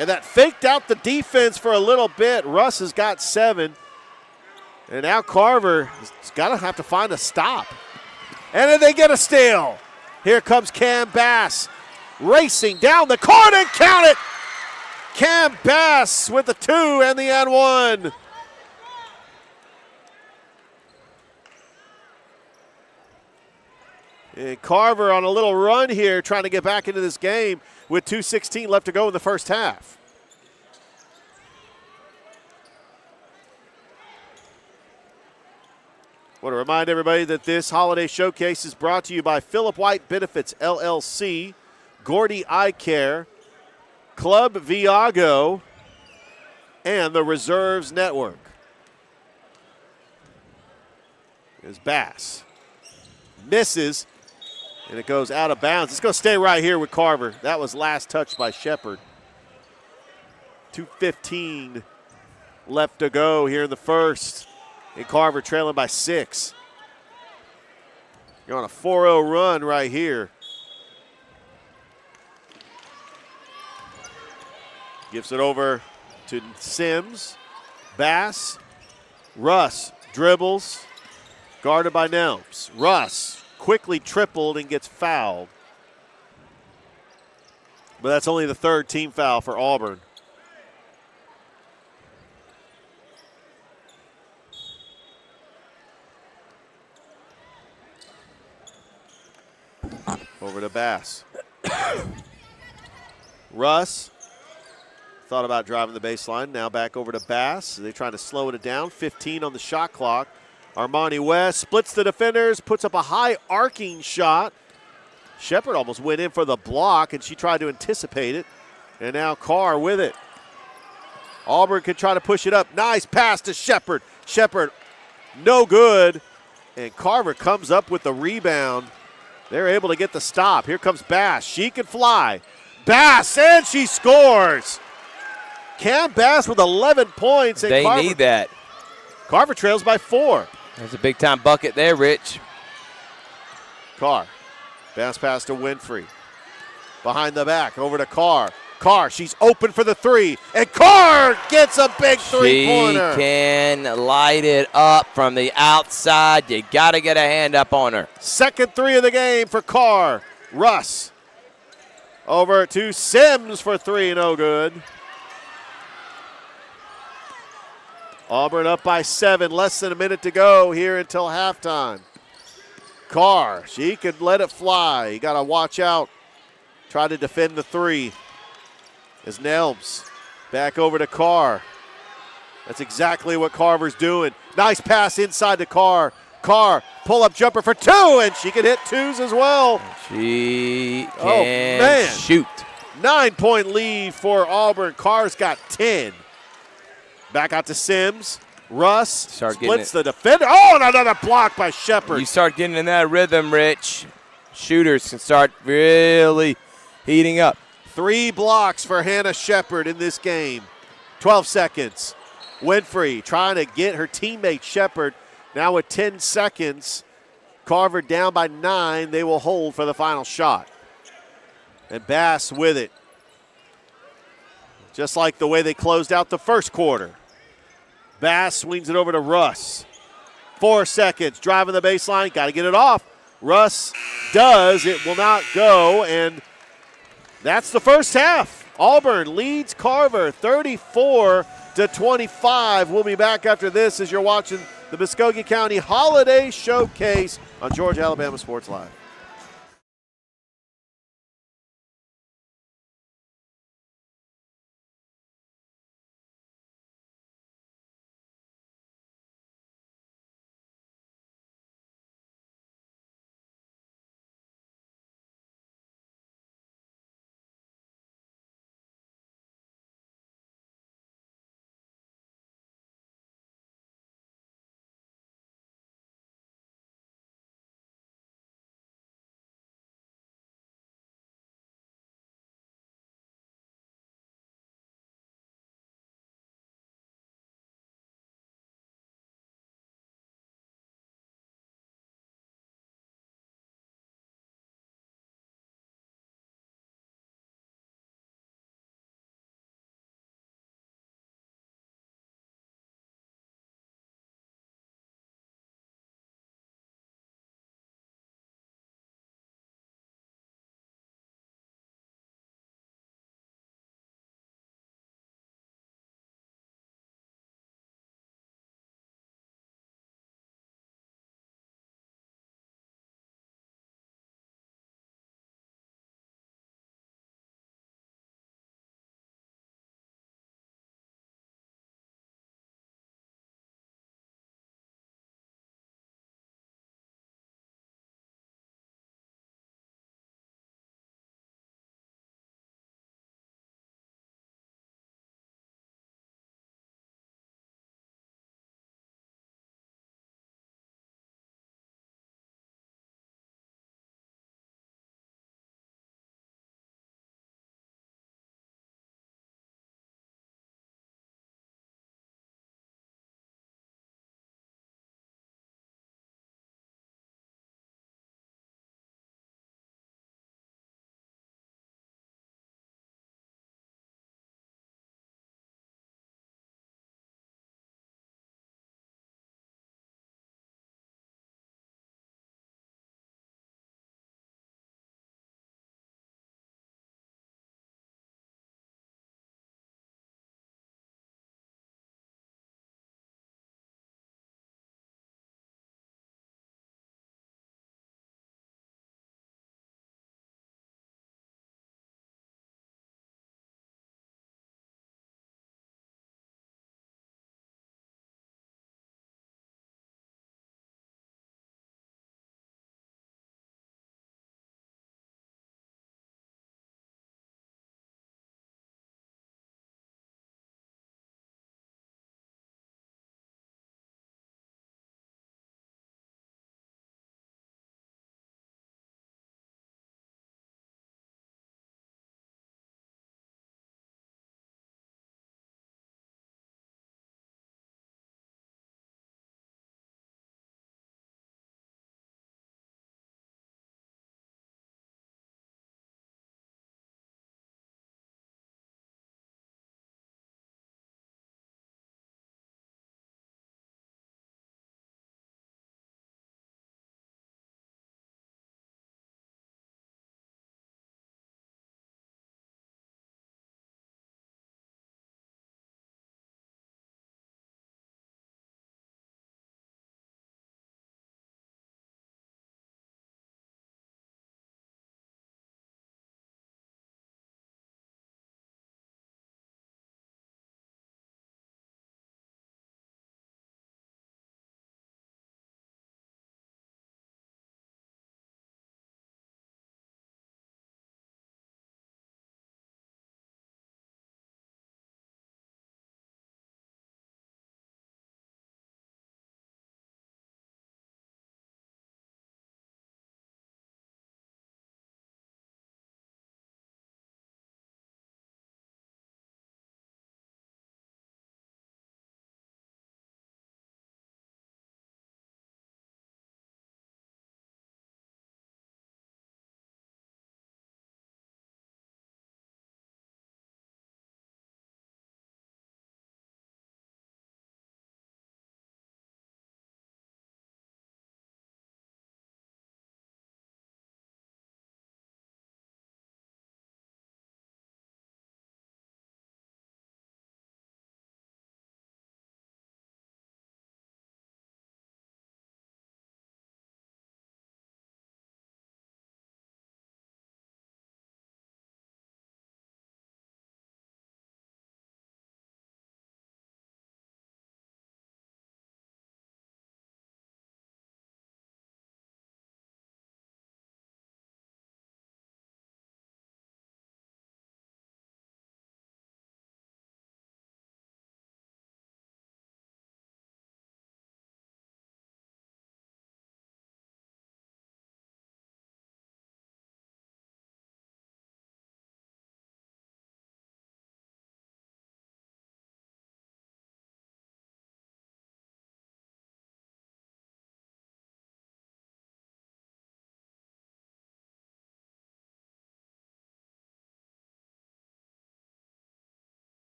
And that faked out the defense for a little bit. Russ has got 7. And now Carver has got to have to find a stop. And then they get a steal. Here comes Cam Bass racing down the court and count it. Cam Bass with the 2 and the and 1. And Carver on a little run here trying to get back into this game with 2:16 left to go in the first half. I want to remind everybody that this holiday showcase is brought to you by Philip White Benefits, LLC, Gordy Eye Care, Club Viago, and the Reserves Network. There's Bass. Misses, and it goes out of bounds. It's going to stay right here with Carver. That was last touched by Shepard. 2:15 left to go here in the first. And Carver trailing by 6. You're on a 4-0 run right here. Gives it over to Sims. Bass. Russ dribbles. Guarded by Nelms. Russ quickly tripled and gets fouled. But that's only the 3rd team foul for Auburn. Over to Bass. Russ thought about driving the baseline. Now back over to Bass. They're trying to slow it down. 15 on the shot clock. Armani West splits the defenders, puts up a high arcing shot. Shepard almost went in for the block, and she tried to anticipate it. And now Carr with it. Auburn could try to push it up. Nice pass to Shepard. Shepard, no good. And Carver comes up with the rebound. They're able to get the stop. Here comes Bass. She can fly. Bass, and she scores. Cam Bass with 11 points. And They Carver, need that. Carver trails by 4. There's a big-time bucket there, Rich. Carr. Bounce pass to Winfrey. Behind the back, over to Carr. Carr, she's open for the 3. And Carr gets a big three-pointer. She can light it up from the outside. You got to get a hand up on her. Second 3 of the game for Carr. Russ. Over to Sims for 3, no good. Auburn up by 7, less than a minute to go here until halftime. Carr, she could let it fly. You got to watch out. Try to defend the 3. As Nelms back over to Carr. That's exactly what Carver's doing. Nice pass inside to Carr. Carr, pull-up jumper for 2, and she can hit 2s as well. She can shoot. 9-point lead for Auburn. Carr's got 10. Back out to Sims. Russ splits the defender. Oh, and another block by Shepard. You start getting in that rhythm, Rich. Shooters can start really heating up. 3 blocks for Hannah Shepard in this game. 12 seconds. Winfrey trying to get her teammate Shepard. Now with 10 seconds. Carver down by 9. They will hold for the final shot. And Bass with it. Just like the way they closed out the first quarter. Bass swings it over to Russ. 4 seconds, driving the baseline, got to get it off. Russ does, it will not go, and that's the first half. Auburn leads Carver 34-25. We'll be back after this as you're watching the Muskogee County Holiday Showcase on Georgia Alabama Sports Live.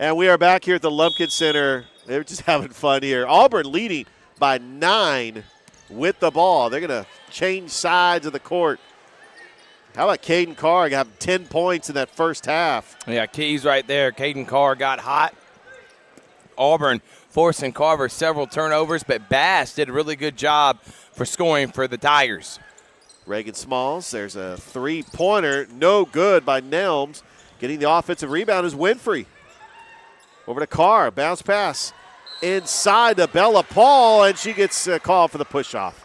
And we are back here at the Lumpkin Center. They're just having fun here. Auburn leading by 9 with the ball. They're going to change sides of the court. How about Caden Carr got 10 points in that first half? Yeah, keys right there. Caden Carr got hot. Auburn forcing Carver several turnovers, but Bass did a really good job for scoring for the Tigers. Reagan Smalls, there's a three-pointer, no good by Nelms. Getting the offensive rebound is Winfrey. Over to Carr, bounce pass inside to Bella Paul, and she gets a call for the push-off.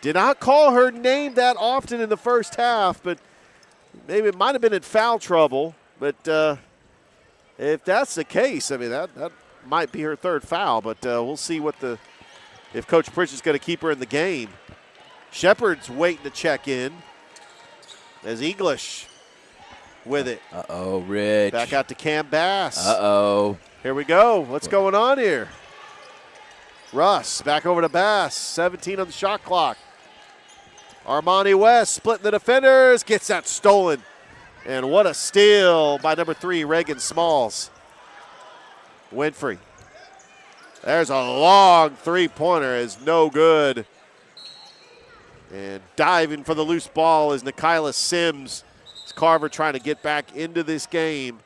Did not call her name that often in the first half, but maybe it might have been in foul trouble. But if that's the case, I mean, that might be her third foul, but we'll see if Coach Pritchett is going to keep her in the game. Shepard's waiting to check in as English with it. Uh-oh, Rich. Back out to Cam Bass. Uh-oh. Here we go. What's going on here? Russ back over to Bass. 17 on the shot clock. Armani West splitting the defenders. Gets that stolen. And what a steal by number 3, Reagan Smalls. Winfrey. There's a long three-pointer. Is no good. And diving for the loose ball is Nikayla Sims. It's Carver trying to get back into this game.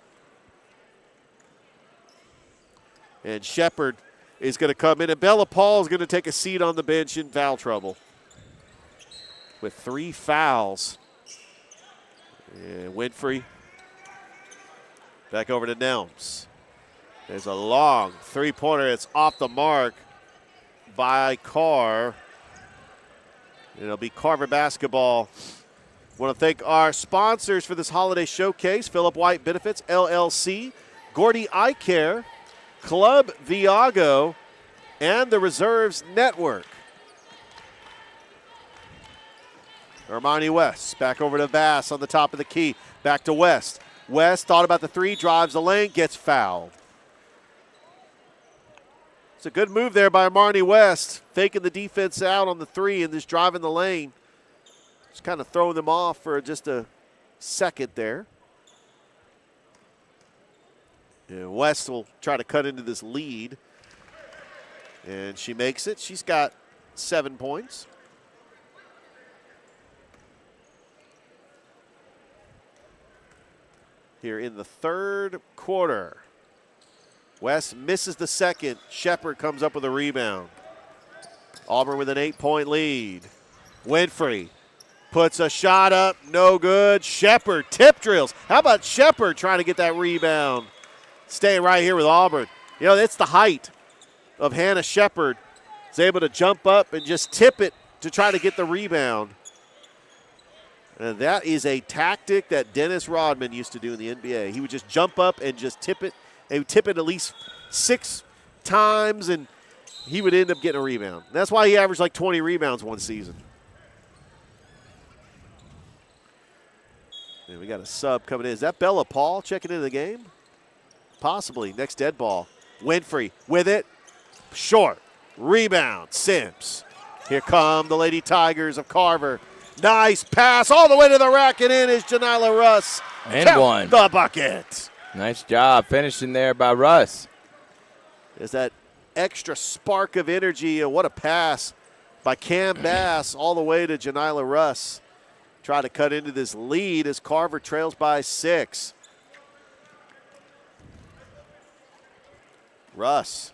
And Shepard is going to come in. And Bella Paul is going to take a seat on the bench in foul trouble with 3 fouls. And Winfrey back over to Nelms. There's a long three-pointer. It's off the mark by Carr. It'll be Carver basketball. Want to thank our sponsors for this holiday showcase: Philip White Benefits, LLC, Gordy Eye Care, Club Viago, and the Reserves Network. Armani West back over to Bass on the top of the key. Back to West. West thought about the three, drives the lane, gets fouled. It's a good move there by Armani West, faking the defense out on the three and just driving the lane. Just kind of throwing them off for just a second there. And West will try to cut into this lead. And she makes it. She's got 7 points. Here in the third quarter. West misses the second. Shepard comes up with a rebound. Auburn with an 8-point lead. Winfrey puts a shot up, no good. Shepard tip drills. How about Shepard trying to get that rebound? Staying right here with Auburn. You know, it's the height of Hannah Shepard. Is able to jump up and just tip it to try to get the rebound. And that is a tactic that Dennis Rodman used to do in the NBA. He would just jump up and just tip it. He would tip it at least 6 times, and he would end up getting a rebound. That's why he averaged like 20 rebounds one season. And we got a sub coming in. Is that Bella Paul checking into the game? Possibly. Next dead ball. Winfrey with it. Short. Rebound. Sims. Here come the Lady Tigers of Carver. Nice pass all the way to the rack, and in is Janila Russ. And Count one. the bucket. Nice job finishing there by Russ. There's that extra spark of energy, and what a pass by Cam Bass all the way to Janila Russ. Try to cut into this lead as Carver trails by 6. Russ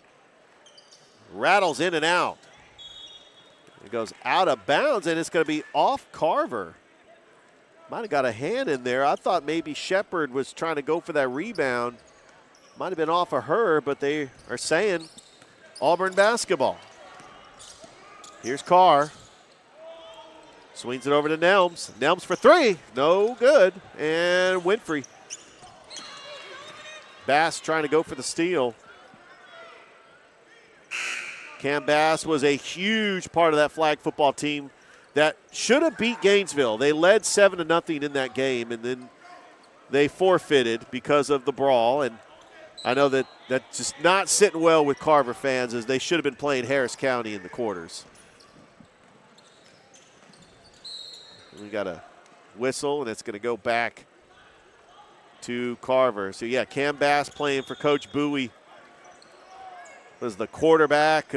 rattles in and out. It goes out of bounds, and it's going to be off Carver. Might have got a hand in there. I thought maybe Shepard was trying to go for that rebound. Might have been off of her, but they are saying Auburn basketball. Here's Carr. Swings it over to Nelms. Nelms for 3. No good. And Winfrey. Bass trying to go for the steal. Cam Bass was a huge part of that flag football team that should have beat Gainesville. They led 7-0 in that game, and then they forfeited because of the brawl. And I know that that's just not sitting well with Carver fans, as they should have been playing Harris County in the quarters. We got a whistle, and it's going to go back to Carver. So, yeah, Cam Bass playing for Coach Bowie was the quarterback,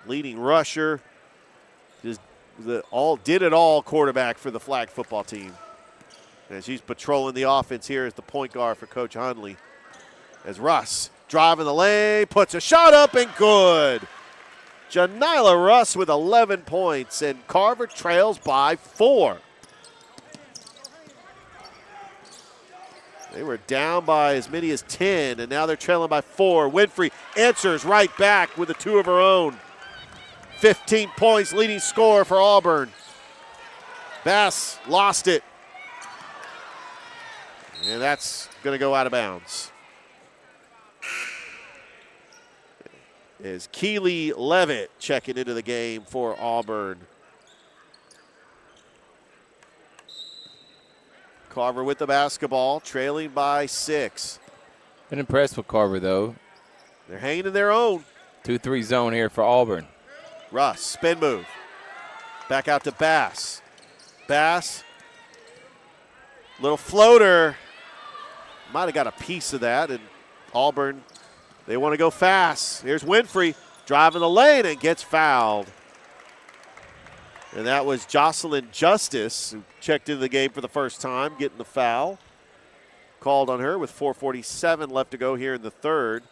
leading rusher, just did it all quarterback for the flag football team. As he's patrolling the offense here as the point guard for Coach Hundley. As Russ driving the lane, puts a shot up and good. Janila Russ with 11 points, and Carver trails by 4. They were down by as many as 10, and now they're trailing by 4. Winfrey answers right back with a 2 of her own. 15 points, leading scorer for Auburn. Bass lost it. And that's going to go out of bounds. Is Keely Levitt checking into the game for Auburn. Carver with the basketball, trailing by 6. Been impressed with Carver, though. They're hanging in their own. 2-3 zone here for Auburn. Russ, spin move. Back out to Bass. Bass, little floater. Might have got a piece of that, and Auburn, they want to go fast. Here's Winfrey driving the lane and gets fouled. And that was Jocelyn Justice, who checked into the game for the first time, getting the foul. Called on her with 4:47 left to go here in the third.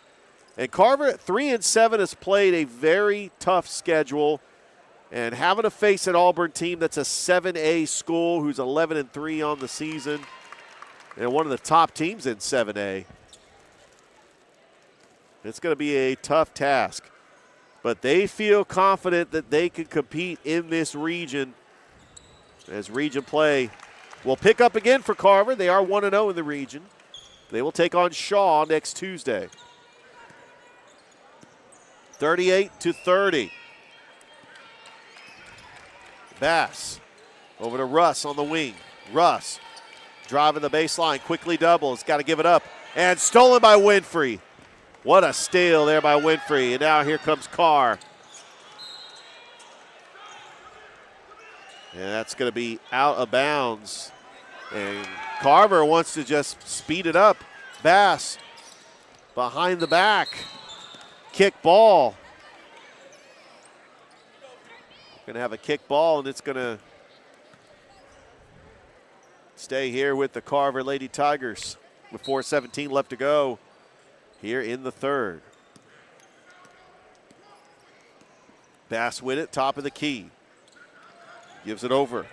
And Carver at 3-7 has played a very tough schedule. And having to face an Auburn team that's a 7A school who's 11-3 on the season. And one of the top teams in 7A. It's going to be a tough task. But they feel confident that they can compete in this region as region play will pick up again for Carver. They are 1-0 in the region. They will take on Shaw next Tuesday. 38-30. Bass over to Russ on the wing. Russ driving the baseline, quickly doubles, got to give it up, and stolen by Winfrey. What a steal there by Winfrey, and now here comes Carr. And that's going to be out of bounds. And Carver wants to just speed it up. Bass behind the back. Kick ball. Going to have a kick ball, and it's going to stay here with the Carver Lady Tigers with 4:17 left to go here in the third. Bass with it, top of the key. Gives it over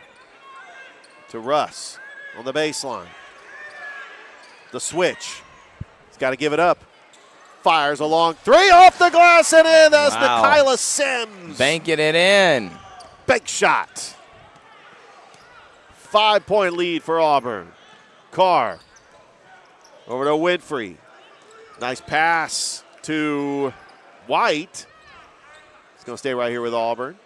to Russ on the baseline. The switch. He's got to give it up. Fires a long 3 off the glass and in. That's Nikayla Sims. Banking it in. Bank shot. 5-point lead for Auburn. Carr over to Winfrey. Nice pass to White. He's going to stay right here with Auburn.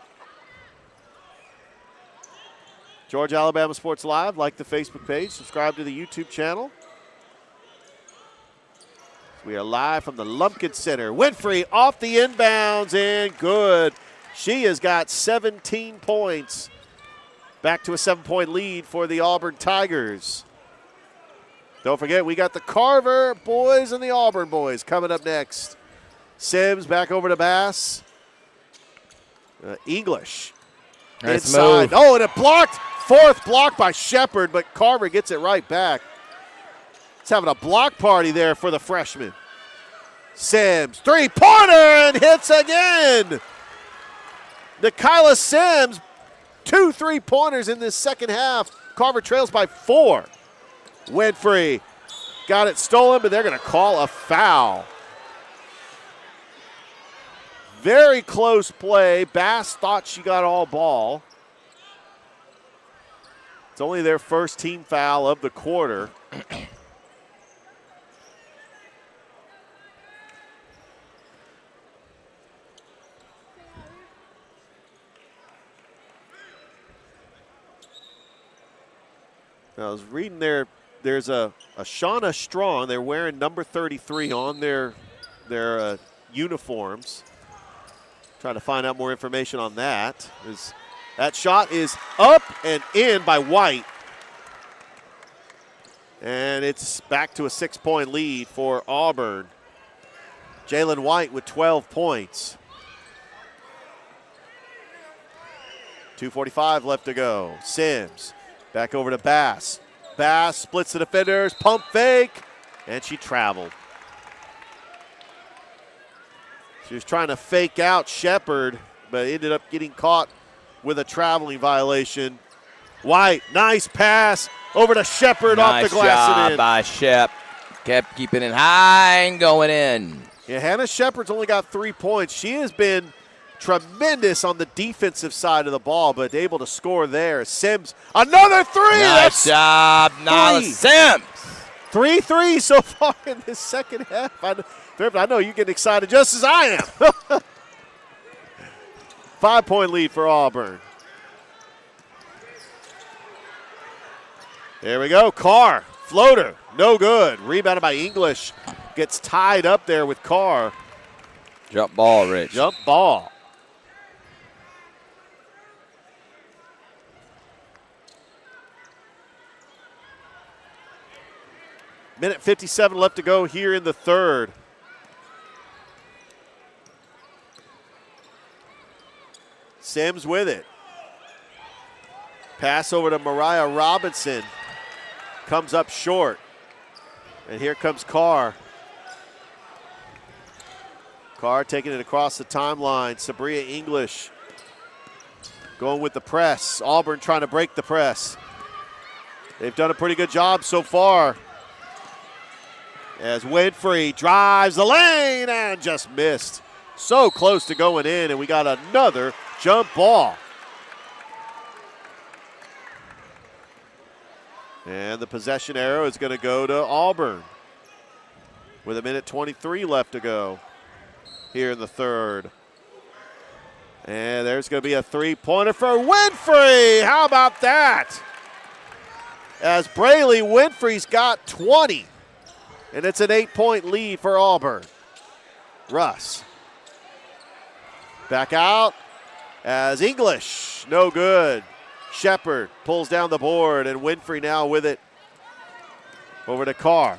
Georgia Alabama Sports Live. Like the Facebook page. Subscribe to the YouTube channel. We are live from the Lumpkin Center. Winfrey off the inbounds and good. She has got 17 points. Back to a 7-point lead for the Auburn Tigers. Don't forget, we got the Carver boys and the Auburn boys coming up next. Sims back over to Bass. English. Nice inside. move. Oh, and it blocked. Fourth block by Shepard, but Carver gets it right back. It's having a block party there for the freshman. Sims, 3-pointer, and hits again. Nikayla Sims, 2 3-pointers in this second half. Carver trails by 4. Winfrey got it stolen, but they're going to call a foul. Very close play. Bass thought she got all ball. It's only their first team foul of the quarter. I was reading there's a Shauna Strong. They're wearing number 33 on their uniforms. Trying to find out more information on that. That shot is up and in by White. And it's back to a 6-point lead for Auburn. Jalen White with 12 points. 2:45 left to go. Sims back over to Bass. Bass splits the defenders, pump fake, and she traveled. She was trying to fake out Shepard, but ended up getting caught with a traveling violation. White, nice pass over to Shepard off the glass Nice and job in. by Shep. Kept keeping it high and going in. Yeah, Hannah Shepard's only got 3 points. She has been tremendous on the defensive side of the ball, but able to score there. Sims, another three. Nice job, Nyla Sims. 3 threes so far in this second half. I know you're getting excited just as I am. 5-point lead for Auburn. There we go. Carr, floater, no good. Rebounded by English. Gets tied up there with Carr. Jump ball, Rich. Jump ball. Minute 57 left to go here in the third. Sims with it. Pass over to Mariah Robinson. Comes up short. And here comes Carr. Carr taking it across the timeline. Sabria English going with the press. Auburn trying to break the press. They've done a pretty good job so far. As Winfrey drives the lane and just missed. So close to going in, and we got another jump ball. And the possession arrow is going to go to Auburn with a minute 23 left to go here in the third. And there's going to be a three-pointer for Winfrey. How about that? As Brayley Winfrey's got 20. And it's an 8-point lead for Auburn. Russ. Back out as English. No good. Shepard pulls down the board, and Winfrey now with it. Over to Carr.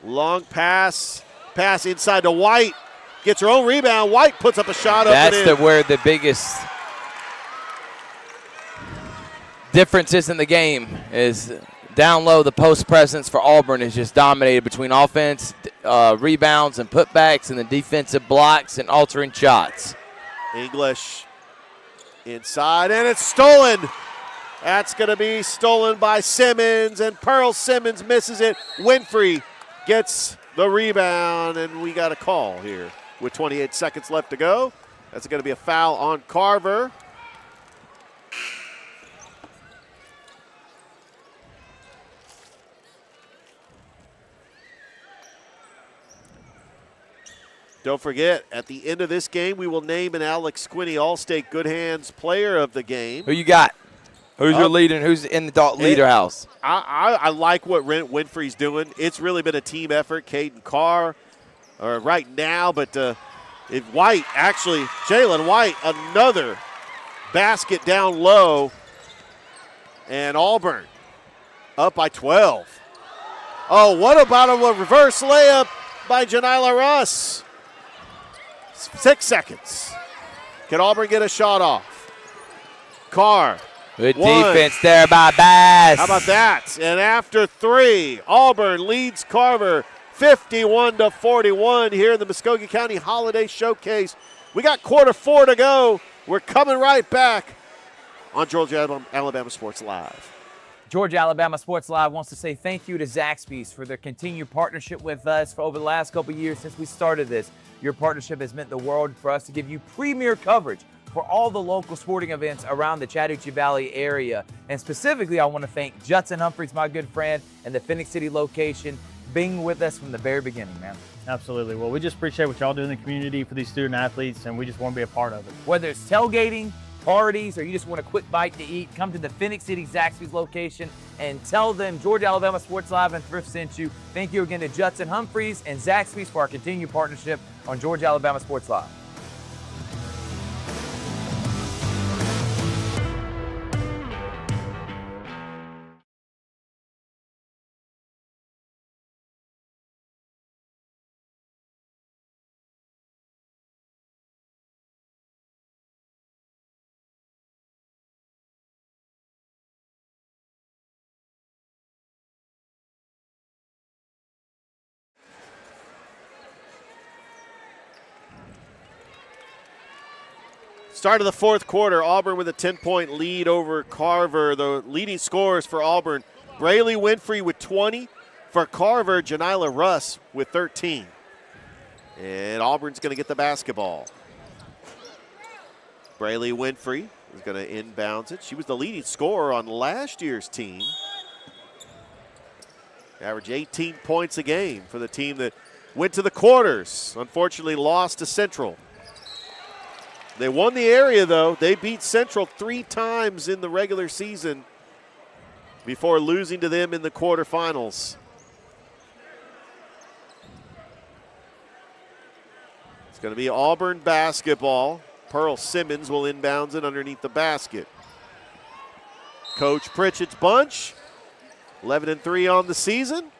Long pass. Pass inside to White. Gets her own rebound. White puts up a shot up and in. That's where the biggest difference is in the game is down low. The post presence for Auburn is just dominated between offense, rebounds, and putbacks, and the defensive blocks and altering shots. English inside, and it's stolen. That's going to be stolen by Simmons, and Pearl Simmons misses it. Winfrey gets the rebound, and we got a call here with 28 seconds left to go. That's going to be a foul on Carver. Don't forget, at the end of this game, we will name an Alex Quinney All-State Good Hands Player of the Game. Who you got? Who's your leader? Who's in the leader house? I like what Winfrey's doing. It's really been a team effort. Caden Carr right now, but if White, actually, Jalen White, another basket down low, and Auburn up by 12. Oh, what about a reverse layup by Janila Russ? 6 seconds. Can Auburn get a shot off? Carr. Good defense there by Bass. How about that? And after 3, Auburn leads Carver 51-41 here in the Muskogee County Holiday Showcase. We got quarter 4 to go. We're coming right back on Georgia Alabama Sports Live. Georgia Alabama Sports Live wants to say thank you to Zaxby's for their continued partnership with us for over the last couple of years since we started this. Your partnership has meant the world for us to give you premier coverage for all the local sporting events around the Chattahoochee Valley area. And specifically, I want to thank Judson Humphreys, my good friend, and the Phoenix City location, being with us from the very beginning, man. Absolutely. Well, we just appreciate what y'all do in the community for these student athletes, and we just want to be a part of it. Whether it's tailgating, parties, or you just want a quick bite to eat, come to the Phoenix City Zaxby's location and tell them Georgia Alabama Sports Live and Thrift sent you. Thank you again to Judson Humphreys and Zaxby's for our continued partnership on Georgia Alabama Sports Live. Start of the fourth quarter, Auburn with a 10-point lead over Carver. The leading scorers for Auburn, Braylee Winfrey with 20. For Carver, Janila Russ with 13. And Auburn's going to get the basketball. Braylee Winfrey is going to inbounds it. She was the leading scorer on last year's team. Averaged 18 points a game for the team that went to the quarters. Unfortunately, lost to Central. They won the area, though. They beat Central 3 times in the regular season before losing to them in the quarterfinals. It's going to be Auburn basketball. Pearl Simmons will inbounds it underneath the basket. Coach Pritchett's bunch, 11-3 on the season.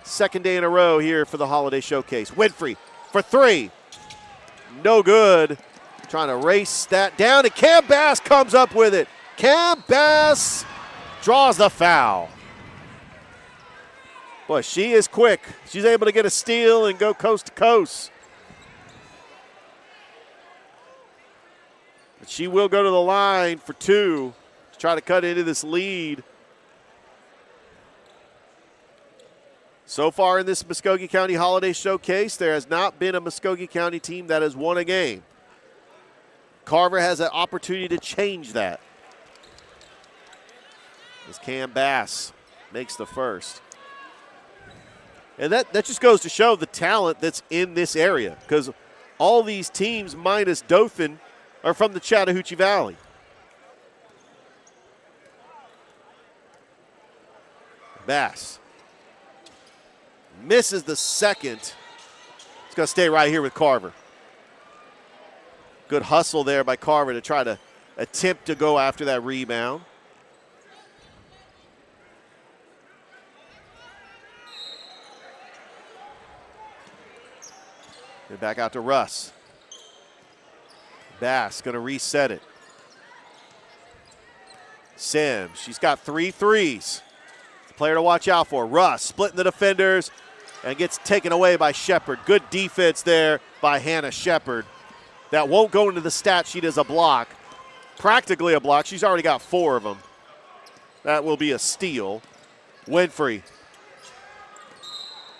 Second day in a row here for the Holiday Showcase. Winfrey for 3. No good. Trying to race that down, and Cam Bass comes up with it. Cam Bass draws the foul. Boy, she is quick. She's able to get a steal and go coast to coast. But she will go to the line for 2 to try to cut into this lead. So far in this Muskogee County Holiday Showcase, there has not been a Muskogee County team that has won a game. Carver has an opportunity to change that. As Cam Bass makes the first. And that just goes to show the talent that's in this area, because all these teams minus Dothan are from the Chattahoochee Valley. Bass misses the second. It's going to stay right here with Carver. Good hustle there by Carver to try to attempt to go after that rebound. And back out to Russ. Bass going to reset it. Sims, she's got 3 threes. Player to watch out for. Russ splitting the defenders and gets taken away by Shepard. Good defense there by Hannah Shepard. That won't go into the stat sheet as a block. Practically a block. She's already got 4 of them. That will be a steal. Winfrey.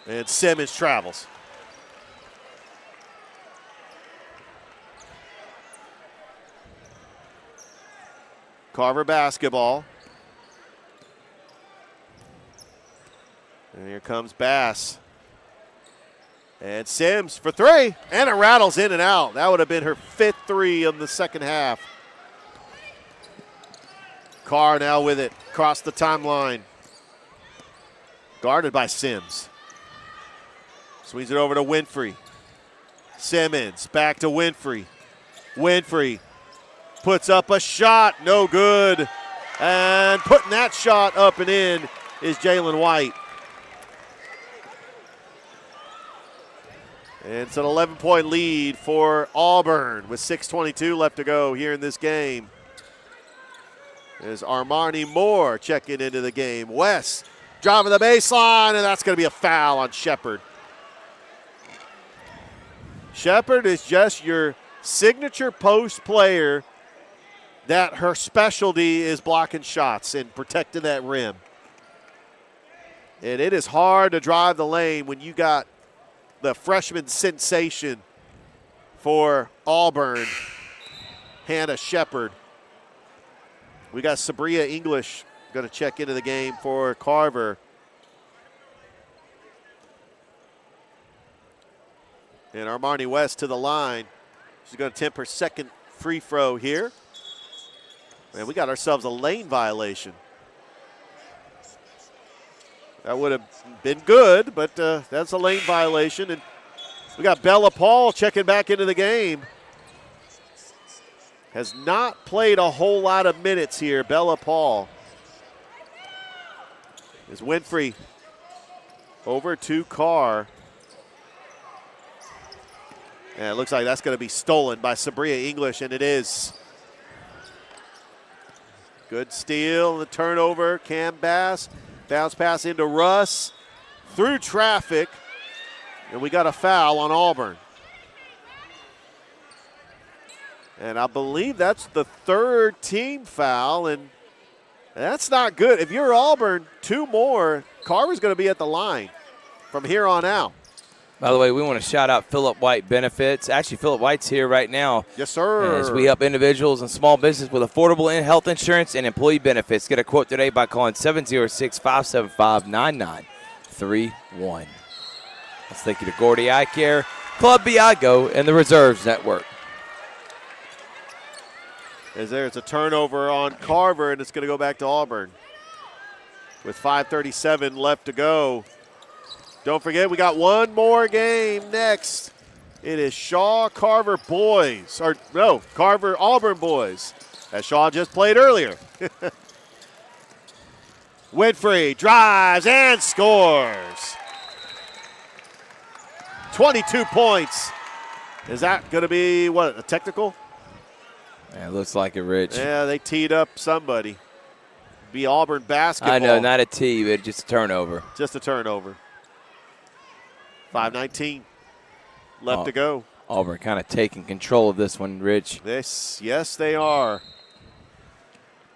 And Simmons travels. Carver basketball. And here comes Bass. And Sims for 3. And it rattles in and out. That would have been her 5th 3 in the second half. Carr now with it. Across the timeline. Guarded by Sims. Swings it over to Winfrey. Simmons back to Winfrey. Winfrey puts up a shot. No good. And putting that shot up and in is Jalen White. And it's an 11-point lead for Auburn with 6:22 left to go here in this game. There's Armani Moore checking into the game. West driving the baseline, and that's going to be a foul on Shepard. Shepard is just your signature post player that her specialty is blocking shots and protecting that rim. And it is hard to drive the lane when you got the freshman sensation for Auburn, Hannah Shepard. We got Sabria English going to check into the game for Carver. And Armani West to the line. She's going to attempt her second free throw here. And we got ourselves a lane violation. That would have been good, but that's a lane violation. And we got Bella Paul checking back into the game. Has not played a whole lot of minutes here, Bella Paul. Is Winfrey over to Carr. And it looks like that's going to be stolen by Sabria English, and it is. Good steal, the turnover, Cam Bass. Bounce pass into Russ, through traffic, and we got a foul on Auburn. And I believe that's the third team foul, and that's not good. If you're Auburn, 2 more, Carver's going to be at the line from here on out. By the way, we want to shout out Philip White Benefits. Actually, Philip White's here right now. Yes, sir. As we help individuals and small business with affordable health insurance and employee benefits. Get a quote today by calling 706-575-9931. Let's thank you to Gordy Eye Care, Club Biago, and the Reserves Network. As there's a turnover on Carver, and it's going to go back to Auburn with 5:37 left to go. Don't forget, we got one more game next. It is Shaw-Carver boys, or no, Carver-Auburn boys, as Shaw just played earlier. Winfrey drives and scores. 22 points. Is that going to be, what, a technical? Yeah, it looks like it, Rich. Yeah, they teed up somebody. Be Auburn basketball. I know, not a tee, but just a turnover. Just a turnover. 5:19 left to go. Auburn kind of taking control of this one, Rich. Yes, they are.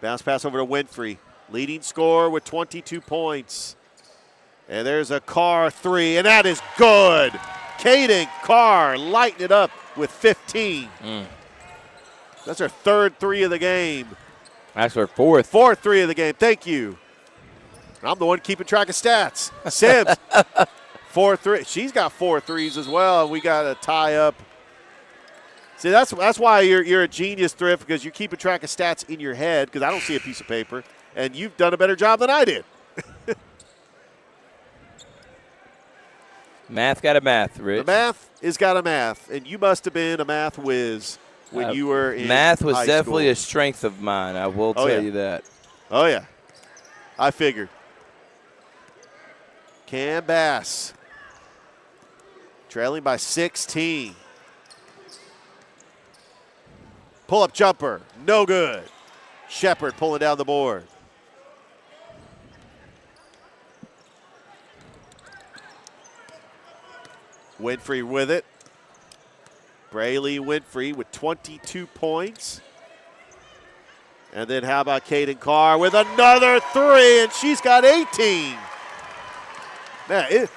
Bounce pass over to Winfrey. Leading scorer with 22 points. And there's a Carr 3, and that is good. Caden Carr lighting it up with 15. That's her third 3 of the game. That's her fourth. Fourth 3 of the game. Thank you. I'm the one keeping track of stats. Sims. 4-3. She's got 4 threes as well. We got to tie up. See, that's why you're a genius, Thrift, because you're keeping track of stats in your head, because I don't see a piece of paper, and you've done a better job than I did. Math got a math, Rich. The math is got a math, and you must have been a math whiz when you were in math was high definitely school. a strength of mine. I will tell you that. Oh, yeah. I figured. Cam Bass trailing by 16. Pull-up jumper, no good. Shepard pulling down the board. Winfrey with it. Brayley Winfrey with 22 points. And then how about Caden Carr with another 3, and she's got 18. Man,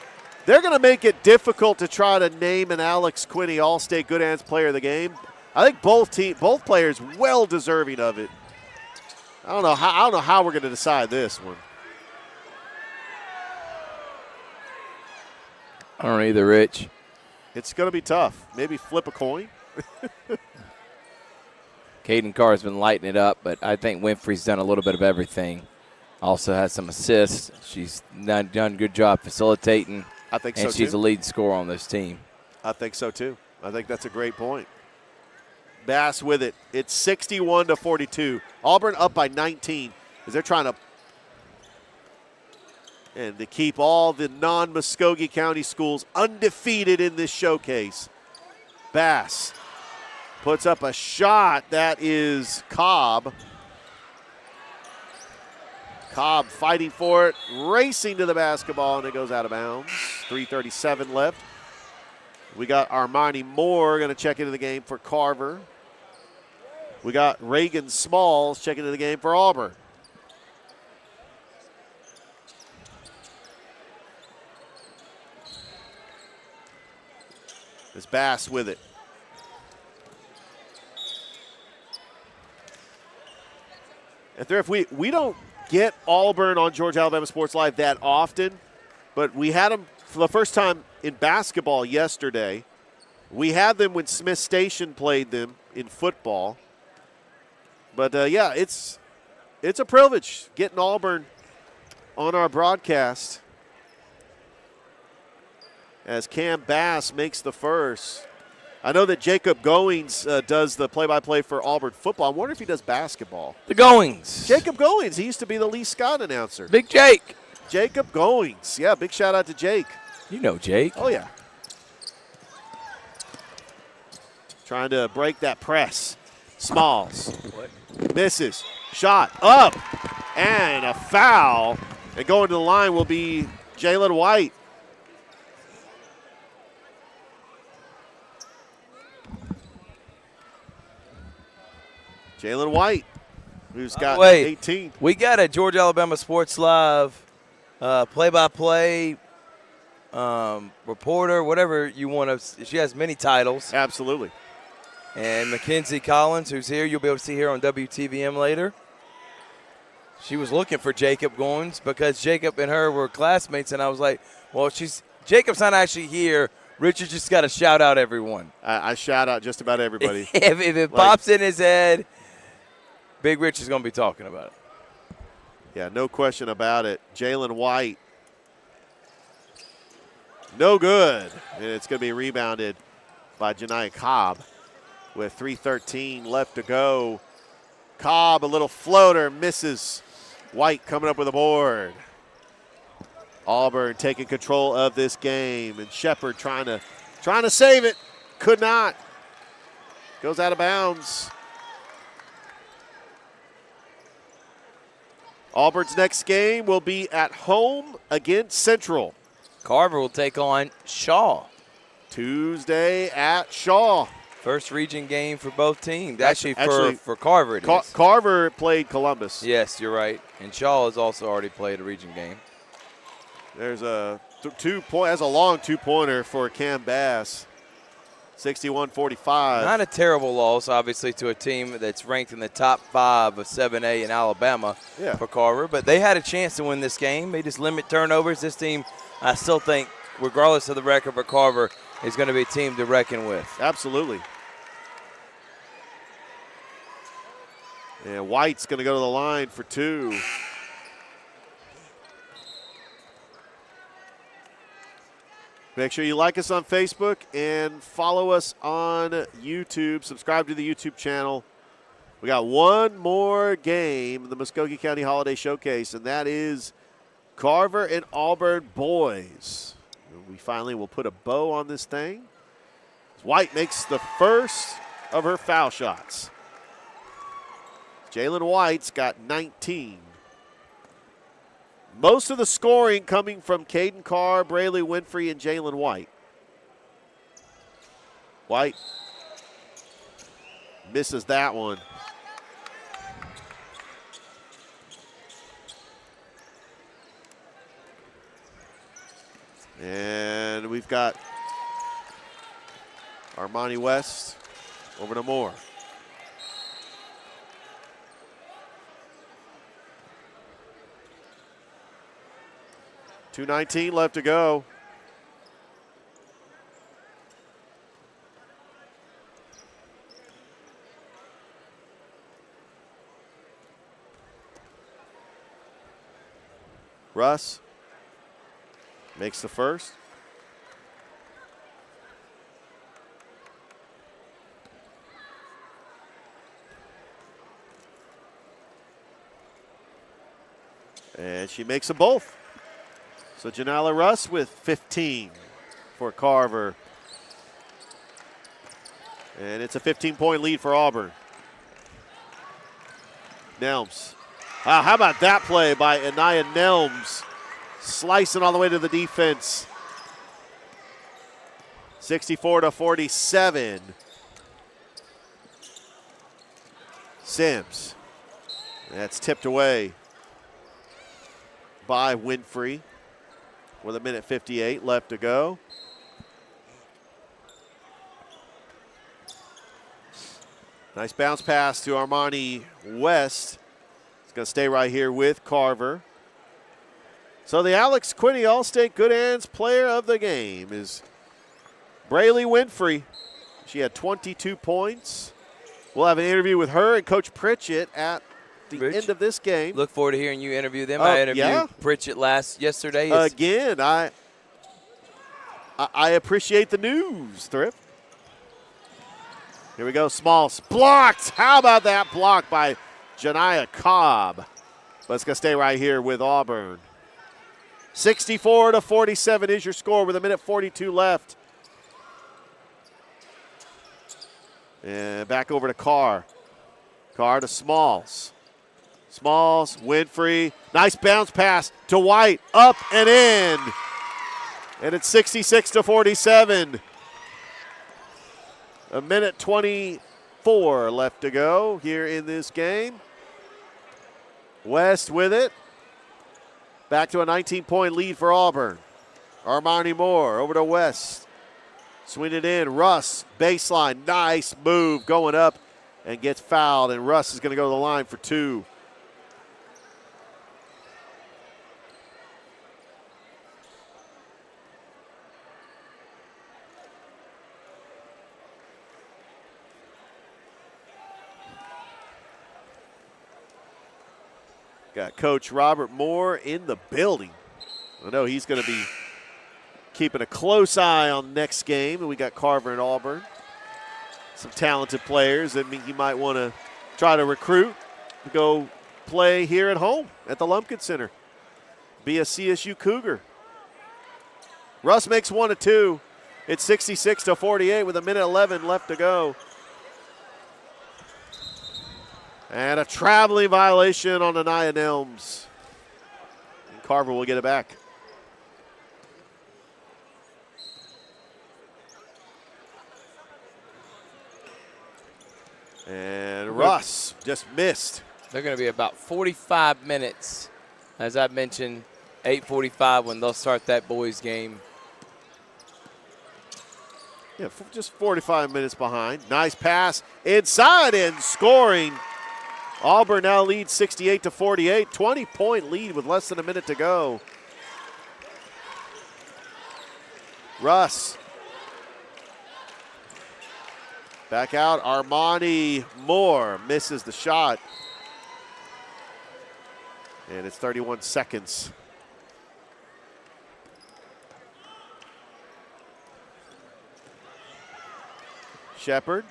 they're going to make it difficult to try to name an Alex Quinney All-State Good Hands Player of the Game. I think both players well deserving of it. I don't know how we're going to decide this one. I don't know either, Rich. It's going to be tough. Maybe flip a coin. Caden Carr has been lighting it up, but I think Winfrey's done a little bit of everything. Also has some assists. She's done a good job facilitating. I think so, too. And she's the lead scorer on this team. I think so, too. I think that's a great point. Bass with it. It's 61-42. Auburn up by 19 as they're trying to keep all the non-Muskogee County schools undefeated in this showcase. Bass puts up a shot. That is Cobb. Cobb fighting for it, racing to the basketball, and it goes out of bounds. 3:37 left. We got Armani Moore going to check into the game for Carver. We got Reagan Smalls checking into the game for Auburn. It's Bass with it. If we don't get Auburn on Georgia Alabama Sports Live that often, but we had them for the first time in basketball yesterday. We had them when Smith Station played them in football. But, yeah, it's a privilege getting Auburn on our broadcast as Cam Bass makes the first. I know that Jacob Goings does the play-by-play for Auburn football. I wonder if he does basketball. The Goings. Jacob Goings. He used to be the Lee Scott announcer. Big Jake. Jacob Goings. Yeah, big shout-out to Jake. You know Jake. Oh, yeah. Trying to break that press. Smalls. Misses. Shot. Up. And a foul. And going to the line will be Jalen White. Jalen White, who's got Wait, 18. We got a Georgia Alabama Sports Live play-by-play reporter, whatever you want to. She has many titles. Absolutely. And Mackenzie Collins, who's here, you'll be able to see her on WTVM later. She was looking for Jacob Goins because Jacob and her were classmates, and I was like, well, Jacob's not actually here. Richard just got to shout out everyone. I shout out just about everybody. if it pops in his head, Big Rich is going to be talking about it. Yeah, no question about it. Jalen White, no good. And it's going to be rebounded by Janiah Cobb with 3:13 left to go. Cobb, a little floater, misses. White coming up with a board. Auburn taking control of this game, and Shepard trying to save it. Could not. Goes out of bounds. Auburn's next game will be at home against Central. Carver will take on Shaw. Tuesday at Shaw. First region game for both teams. Actually for Carver it is. Carver played Columbus. Yes, you're right. And Shaw has also already played a region game. There's a has a long two-pointer for Cam Bass. 61-45. Not a terrible loss, obviously, to a team that's ranked in the top 5 of 7A in Alabama for Carver. But they had a chance to win this game. They just limit turnovers. This team, I still think, regardless of the record for Carver, is going to be a team to reckon with. Absolutely. And White's going to go to the line for 2. Make sure you like us on Facebook and follow us on YouTube. Subscribe to the YouTube channel. We got one more game, the Muskogee County Holiday Showcase, and that is Carver and Auburn boys. We finally will put a bow on this thing. White makes the first of her foul shots. Jalen White's got 19. Most of the scoring coming from Caden Carr, Brayley Winfrey, and Jalen White. White misses that one. And we've got Armani West over to Moore. .219 left to go. Russ makes the first. And she makes them both. So Janala Russ with 15 for Carver. And it's a 15-point lead for Auburn. Nelms. How about that play by Anaya Nelms? Slicing all the way to the defense. 64-47. Sims. That's tipped away by Winfrey with 1:58 left to go. Nice bounce pass to Armani West. He's going to stay right here with Carver. So the Alex Quinney All-State Good Hands Player of the Game is Brayley Winfrey. She had 22 points. We'll have an interview with her and Coach Pritchett at the end of this game. Look forward to hearing you interview them. I interviewed Pritchett yesterday. Again, I appreciate the news, Thrift. Here we go, Smalls. Blocked! How about that block by Janiah Cobb? But it's going to stay right here with Auburn. 64-47 is your score with 1:42 left. And back over to Carr. Carr to Smalls. Smalls, Winfrey. Nice bounce pass to White. Up and in. And it's 66-47. 1:23 2:04 left to go here in this game. West with it. Back to a 19-point lead for Auburn. Armani Moore over to West. Swing it in. Russ, baseline. Nice move going up and gets fouled. And Russ is going to go to the line for 2. Got Coach Robert Moore in the building. I know he's going to be keeping a close eye on next game. And we got Carver and Auburn. Some talented players that he might want to try to recruit to go play here at home at the Lumpkin Center. Be a CSU Cougar. Russ makes 1 of 2. It's 66-48 with 1:11 left to go. And a traveling violation on Anaya Nelms. And Carver will get it back. And Russ just missed. They're going to be about 45 minutes. As I mentioned, 8:45 when they'll start that boys game. Yeah, just 45 minutes behind. Nice pass inside and scoring. Auburn now leads 68-48. 20-point lead with less than a minute to go. Russ. Back out, Armani Moore misses the shot. And it's 31 seconds. Shepard.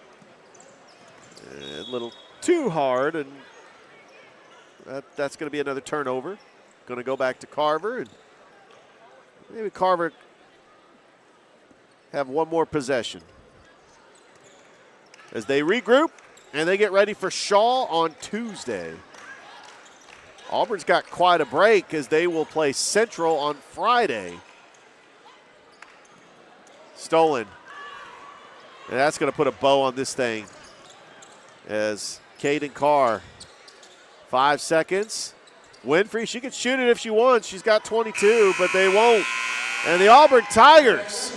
A little too hard, and that's going to be another turnover. Going to go back to Carver, and maybe Carver have one more possession as they regroup and they get ready for Shaw on Tuesday. Auburn's got quite a break as they will play Central on Friday. Stolen. And that's going to put a bow on this thing as Caden Carr, 5 seconds. Winfrey, she can shoot it if she wants. She's got 22, but they won't. And the Auburn Tigers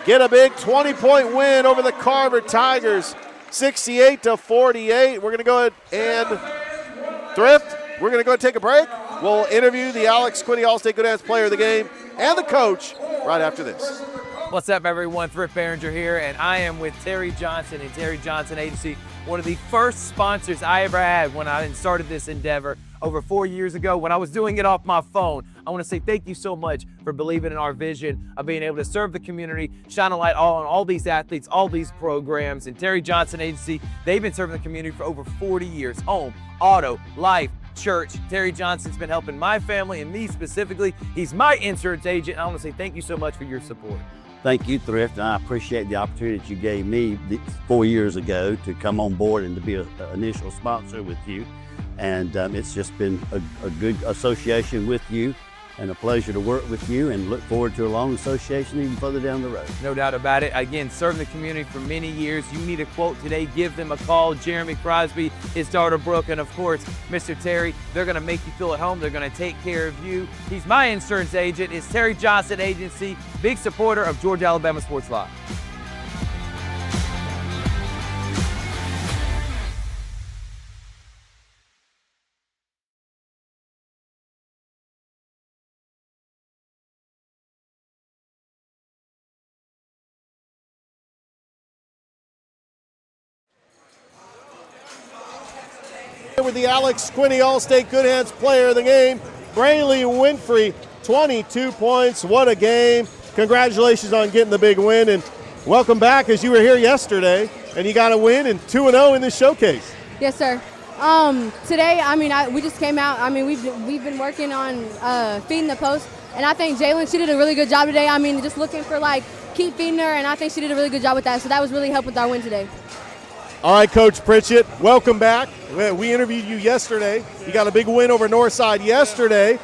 get a big 20-point win over the Carver Tigers, 68-48. We're going to go ahead and Thrift. We're going to go ahead and take a break. We'll interview the Alex Quinney All-State Good Hands Player of the Game and the coach right after this. What's up, everyone? Thrift Behringer here, and I am with Terry Johnson and Terry Johnson Agency, one of the first sponsors I ever had when I started this endeavor over 4 years ago when I was doing it off my phone. I want to say thank you so much for believing in our vision of being able to serve the community, shine a light on all these athletes, all these programs. And Terry Johnson Agency, they've been serving the community for over 40 years. Home, auto, life, church. Terry Johnson's been helping my family and me specifically. He's my insurance agent. I want to say thank you so much for your support. Thank you, Thrift, and I appreciate the opportunity that you gave me 4 years ago to come on board and to be an initial sponsor with you. And it's just been a good association with you and a pleasure to work with you, and look forward to a long association even further down the road. No doubt about it. Again, serving the community for many years. You need a quote today, give them a call. Jeremy Crosby, his daughter Brooke, and of course, Mr. Terry. They're going to make you feel at home. They're going to take care of you. He's my insurance agent. It's Terry Johnson Agency, big supporter of Georgia Alabama Sports Live. With the Alex Quinney All-State Good Hands Player of the Game, Brayley Winfrey, 22 points. What a game. Congratulations on getting the big win, and welcome back, as you were here yesterday and you got a win and 2-0 in this showcase. Yes, sir. Today, we just came out. We've been working on feeding the post, and I think Jalen, she did a really good job today. Just looking for keep feeding her, and I think she did a really good job with that. So that was really helped with our win today. All right, Coach Pritchett, welcome back. We interviewed you yesterday. You got a big win over Northside yesterday.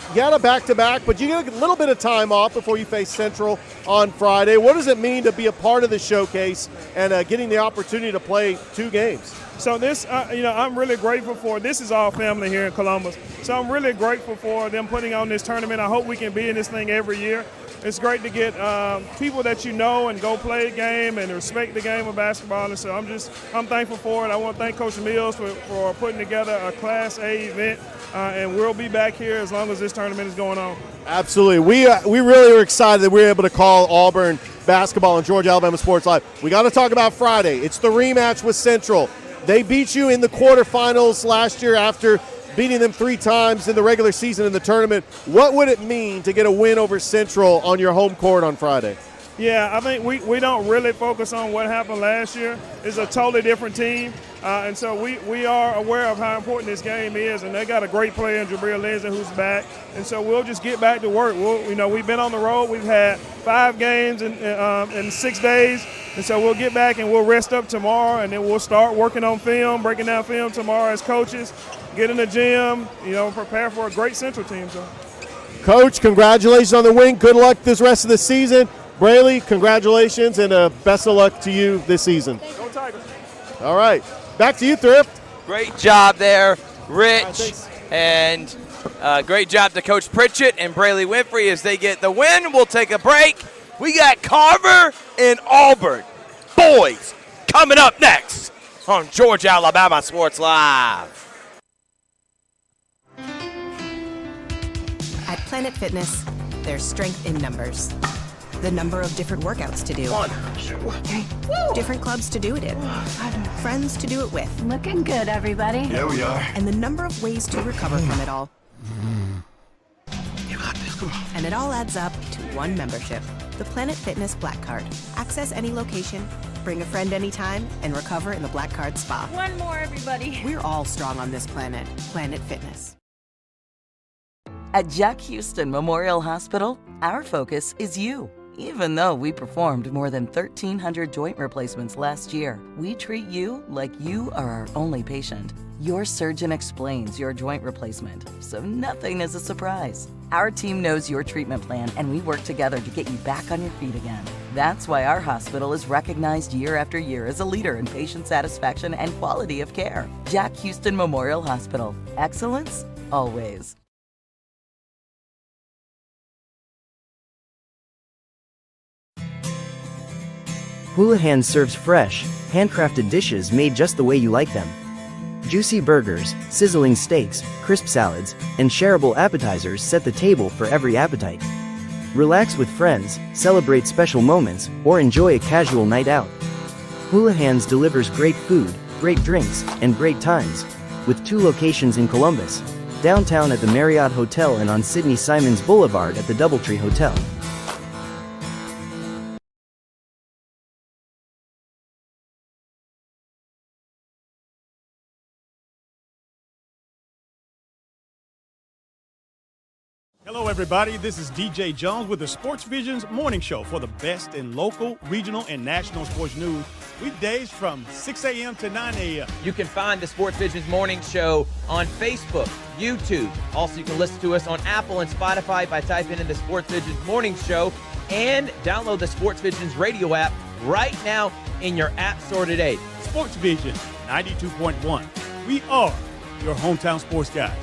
you got a back-to-back, but you get a little bit of time off before you face Central on Friday. What does it mean to be a part of the showcase and getting the opportunity to play 2 games? So this, I'm really grateful for. This is all family here in Columbus. So I'm really grateful for them putting on this tournament. I hope we can be in this thing every year. It's great to get people that you know and go play a game and respect the game of basketball. And so I'm thankful for it. I want to thank Coach Mills for putting together a Class A event. And we'll be back here as long as this tournament is going on. Absolutely. We really are excited that we were able to call Auburn basketball and Georgia Alabama Sports Live. We got to talk about Friday. It's the rematch with Central. They beat you in the quarterfinals last year after beating them 3 times in the regular season in the tournament. What would it mean to get a win over Central on your home court on Friday? Yeah, I think we don't really focus on what happened last year. It's a totally different team. And so we are aware of how important this game is, and they got a great player in Jabril Lindsay who's back. And so we'll just get back to work. We've been on the road. We've had 5 games in 6 days. And so we'll get back and we'll rest up tomorrow, and then we'll start working on film, breaking down film tomorrow as coaches, get in the gym, prepare for a great Central team. So, Coach, congratulations on the win. Good luck this rest of the season. Braley, congratulations, and best of luck to you this season. Go Tigers. All right. Back to you, Thrift. Great job there, Rich. And great job to Coach Pritchett and Braley Winfrey as they get the win. We'll take a break. We got Carver and Auburn boys coming up next on Georgia Alabama Sports Live. At Planet Fitness, there's strength in numbers. The number of different workouts to do. 1, 2, 3. Different clubs to do it in. Friends to do it with. Looking good, everybody. Yeah, we are. And the number of ways to recover from it all. You got this. Come on. And it all adds up to one membership. The Planet Fitness Black Card. Access any location, bring a friend anytime, and recover in the Black Card Spa. One more, everybody. We're all strong on this planet. Planet Fitness. At Jack Houston Memorial Hospital, our focus is you. Even though we performed more than 1,300 joint replacements last year, we treat you like you are our only patient. Your surgeon explains your joint replacement, so nothing is a surprise. Our team knows your treatment plan, and we work together to get you back on your feet again. That's why our hospital is recognized year after year as a leader in patient satisfaction and quality of care. Jack Houston Memorial Hospital. Excellence, always. Houlihan serves fresh, handcrafted dishes made just the way you like them. Juicy burgers, sizzling steaks, crisp salads, and shareable appetizers set the table for every appetite. Relax with friends, celebrate special moments, or enjoy a casual night out. Houlihan's delivers great food, great drinks, and great times, with 2 locations in Columbus, downtown at the Marriott Hotel and on Sidney Simons Boulevard at the Doubletree Hotel. Hello, everybody. This is DJ Jones with the Sports Visions Morning Show for the best in local, regional, and national sports news. Weekdays from 6 a.m. to 9 a.m. You can find the Sports Visions Morning Show on Facebook, YouTube. Also, you can listen to us on Apple and Spotify by typing in the Sports Visions Morning Show, and download the Sports Visions radio app right now in your app store today. Sports Vision 92.1. We are your hometown sports guys.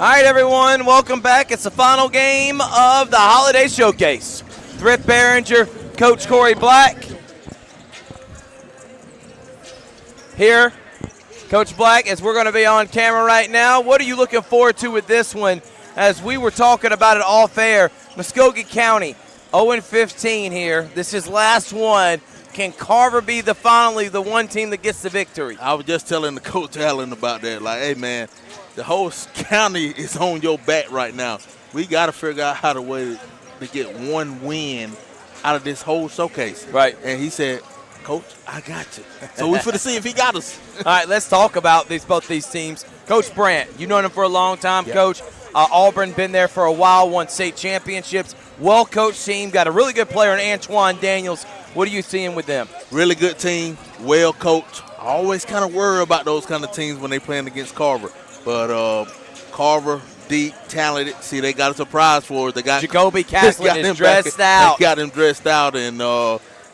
All right, everyone, welcome back. It's the final game of the Holiday Showcase. Thrift Behringer, Coach Corey Black. Here, Coach Black, as we're going to be on camera right now, what are you looking forward to with this one? As we were talking about it off air, Muskogee County, 0-15 here. This is last one. Can Carver be finally the one team that gets the victory? I was just telling the Coach Allen about that. Like, hey, man, the whole county is on your back right now. We got to figure out how to get one win out of this whole showcase. Right. And he said, Coach, I got you. So we're finna see if he got us. All right, let's talk about both these teams. Coach Brandt, you've known him for a long time, yeah. Coach. Auburn been there for a while, won state championships. Well-coached team, got a really good player in Antoine Daniels. What are you seeing with them? Really good team, well-coached. I always kind of worry about those kind of teams when they playing against Carver. But Carver, deep, talented. See, they got a surprise for us. They got Jacoby Caslin is dressed out. They got him dressed out, and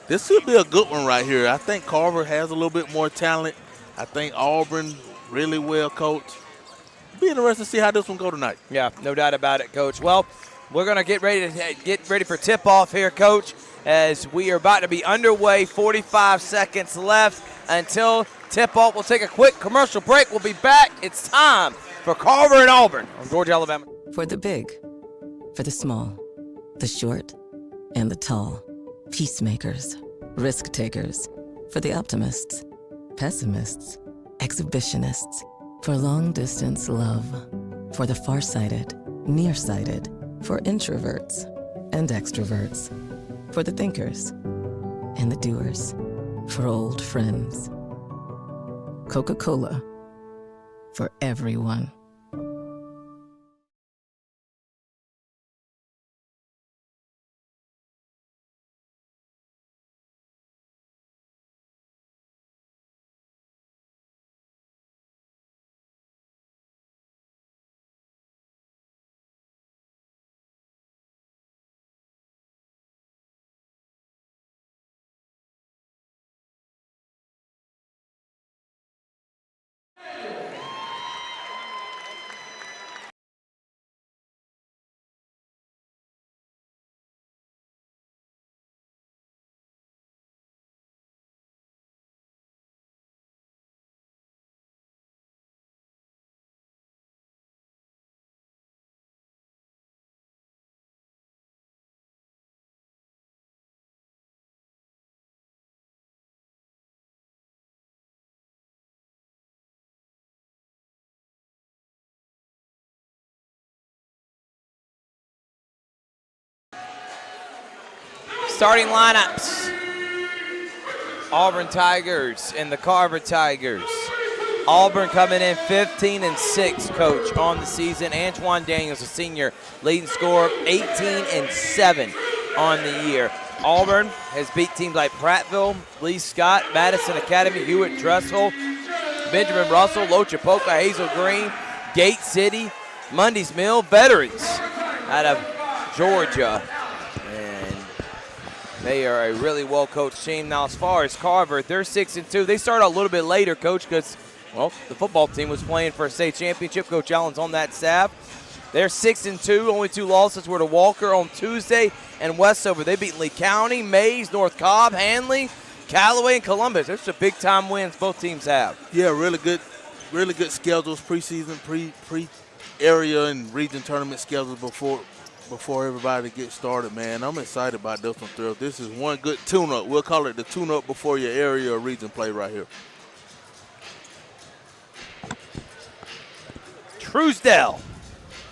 this should be a good one right here. I think Carver has a little bit more talent. I think Auburn really well coached. Be interested to see how this one go tonight. Yeah, no doubt about it, Coach. Well, we're going to get ready for tip-off here, Coach, as we are about to be underway. 45 seconds left until tip-off. We'll take a quick commercial break. We'll be back. It's time for Carver and Auburn on Georgia, Alabama. For the big, for the small, the short, and the tall. Peacemakers, risk takers, for the optimists, pessimists, exhibitionists, for long distance love, for the farsighted, nearsighted, for introverts and extroverts, for the thinkers and the doers, for old friends. Coca-Cola, for everyone. Starting lineups. Auburn Tigers and the Carver Tigers. Auburn coming in 15-6, Coach, on the season. Antoine Daniels, a senior, leading scorer, 18-7 on the year. Auburn has beat teams like Prattville, Lee Scott, Madison Academy, Hewitt Dressel, Benjamin Russell, Lochapoka, Hazel Green, Gate City, Mundy's Mill, veterans out of Georgia. They are a really well-coached team. Now, as far as Carver, they're 6-2. They started a little bit later, Coach, because, well, the football team was playing for a state championship. Coach Allen's on that staff. They're 6-2. Only 2 losses were to Walker on Tuesday and Westover. They beat Lee County, Mays, North Cobb, Hanley, Callaway, and Columbus. Those are big-time wins both teams have. Yeah, really good schedules, preseason, pre-area and region tournament schedules before everybody gets started, man. I'm excited about this one, Thrill. This is one good tune-up. We'll call it the tune-up before your area or region play right here. Truesdell,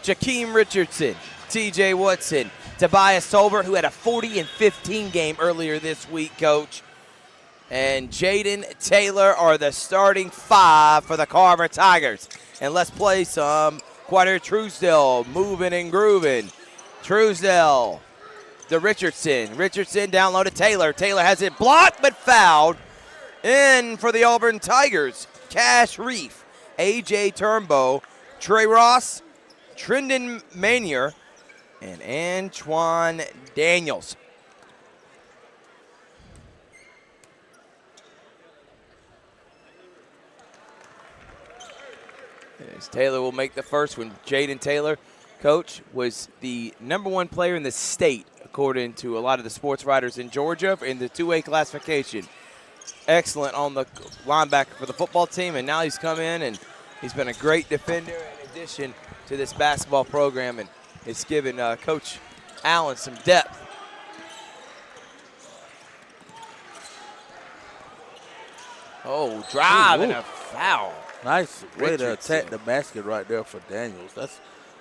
Jakeem Richardson, TJ Woodson, Tobias Tolbert, who had a 40-15 game earlier this week, Coach, and Jaden Taylor are the starting 5 for the Carver Tigers. And let's play some Quader Truesdell, moving and grooving. Truesdell, the Richardson down low to Taylor. Taylor has it blocked but fouled. In for the Auburn Tigers, Cash Reef, A.J. Turnbow, Trey Ross, Trendon Manier, and Antoine Daniels. As Taylor will make the first one. Jaden Taylor, coach, was the #1 player in the state, according to a lot of the sports writers in Georgia, in the 2A classification. Excellent on the linebacker for the football team, and now he's come in and he's been a great defender in addition to this basketball program, and it's given Coach Allen some depth. Oh, drive and a foul. Nice way to attack the basket right there for Daniels. That's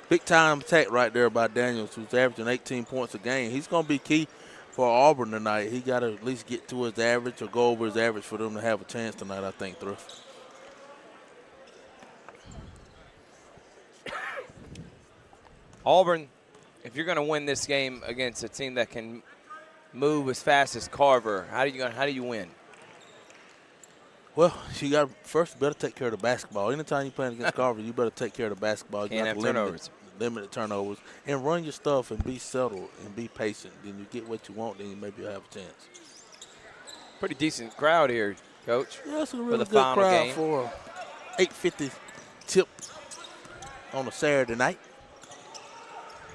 big-time attack right there by Daniels, who's averaging 18 points a game. He's going to be key for Auburn tonight. He got to at least get to his average or go over his average for them to have a chance tonight, I think, Thrift. Auburn, if you're going to win this game against a team that can move as fast as Carver, how do you win? Well, you got first better take care of the basketball. Anytime you're playing against Carver, you better take care of the basketball. Can't have turnovers. Limit the turnovers and run your stuff and be settled and be patient. Then you get what you want, then maybe you'll have a chance. Pretty decent crowd here, Coach. Yeah, it's a really for the good final crowd game. for 8:50 tip on a Saturday night.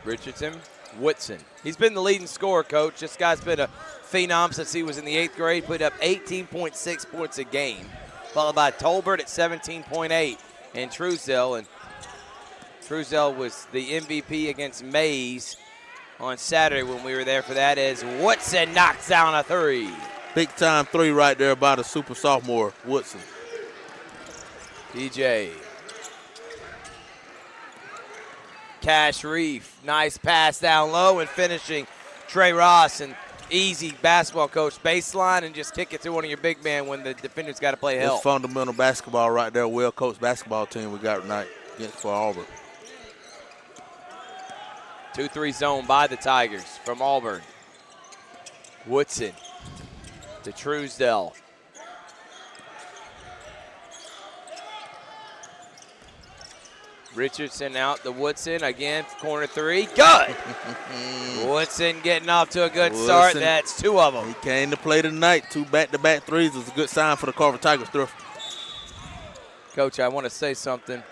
Richardson, Woodson. He's been the leading scorer, Coach. This guy's been a phenom since he was in the 8th grade, put up 18.6 points a game, followed by Tolbert at 17.8 and Truesdell. And Truesdell was the MVP against Mays on Saturday when we were there for that, as Woodson knocks down a 3. Big-time 3 right there by the super sophomore, Woodson. DJ. Cash Reef, nice pass down low and finishing Trey Ross, and easy basketball, Coach. Baseline and just kick it to one of your big men when the defender's got to play help. It's fundamental basketball right there. Well-coached basketball team we got tonight for Auburn. 2-3 zone by the Tigers from Auburn. Woodson to Truesdell. Richardson out to Woodson. Again, corner 3. Good! Woodson getting off to a good start. That's 2 of them. He came to play tonight. 2 back-to-back threes is a good sign for the Carver Tigers. Coach, I want to say something,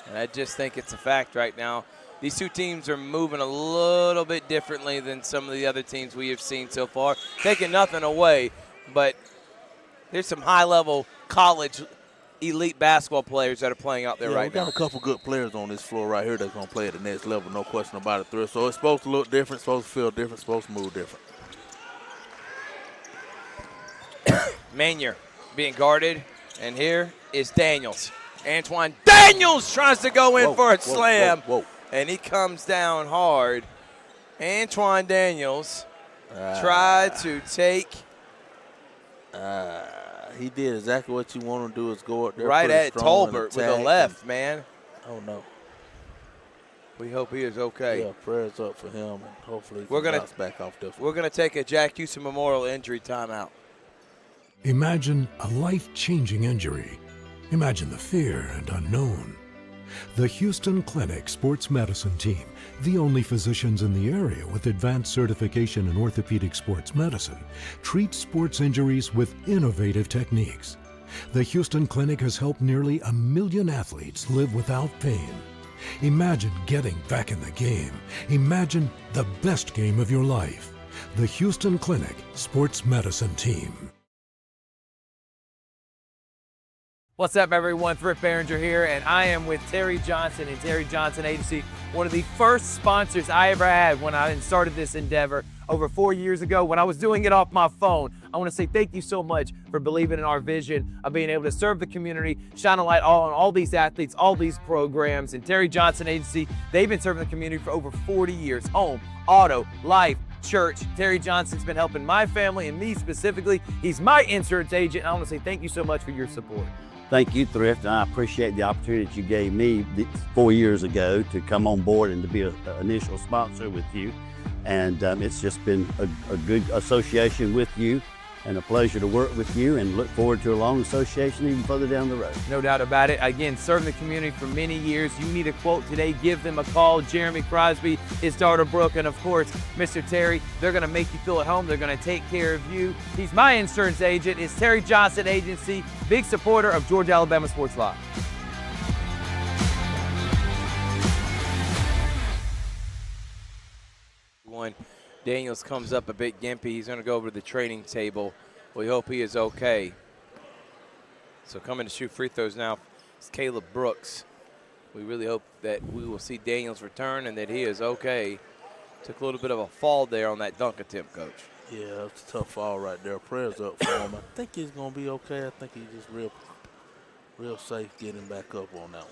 and I just think it's a fact right now. These two teams are moving a little bit differently than some of the other teams we have seen so far. Taking nothing away, but there's some high-level college elite basketball players that are playing out there right now. We got a couple good players on this floor right here that's going to play at the next level, no question about it, Thrift. So it's supposed to look different, supposed to feel different, supposed to move different. Manier being guarded, and here is Daniels. Antoine Daniels tries to go in for a slam, and he comes down hard. Antoine Daniels tried to take. He did exactly what you want to do, is go up there right at Tolbert with the left, man. Oh, no. We hope he is okay. Yeah, prayers up for him, and hopefully he We're can gonna bounce back off this one. We're going to take a Jack Houston Memorial injury timeout. Imagine a life-changing injury. Imagine the fear and unknown. The Houston Clinic Sports Medicine Team, the only physicians in the area with advanced certification in orthopedic sports medicine, treats sports injuries with innovative techniques. The Houston Clinic has helped nearly 1 million athletes live without pain. Imagine getting back in the game. Imagine the best game of your life. The Houston Clinic Sports Medicine Team. What's up, everyone? Thrift Behringer here, and I am with Terry Johnson and Terry Johnson Agency, one of the first sponsors I ever had when I started this endeavor over 4 years ago when I was doing it off my phone. I want to say thank you so much for believing in our vision of being able to serve the community, shine a light on all these athletes, all these programs. And Terry Johnson Agency, they've been serving the community for over 40 years. Home, auto, life, church. Terry Johnson's been helping my family and me specifically. He's my insurance agent. I want to say thank you so much for your support. Thank you, Thrift, and I appreciate the opportunity that you gave me 4 years ago to come on board and to be an initial sponsor with you. And it's just been a good association with you and a pleasure to work with you, and look forward to a long association even further down the road. No doubt about it. Again, serving the community for many years. You need a quote today, give them a call. Jeremy Crosby, his daughter Brooke, and of course, Mr. Terry. They're going to make you feel at home. They're going to take care of you. He's my insurance agent. It's Terry Johnson Agency, big supporter of Georgia-Alabama Sports Live. one. Daniels comes up a bit gimpy. He's going to go over to the training table. We hope he is okay. So coming to shoot free throws now is Caleb Brooks. We really hope that we will see Daniels return and that he is okay. Took a little bit of a fall there on that dunk attempt, Coach. Yeah, it's a tough fall right there. Prayers up for him. I think he's going to be okay. I think he's just real safe getting back up on that one.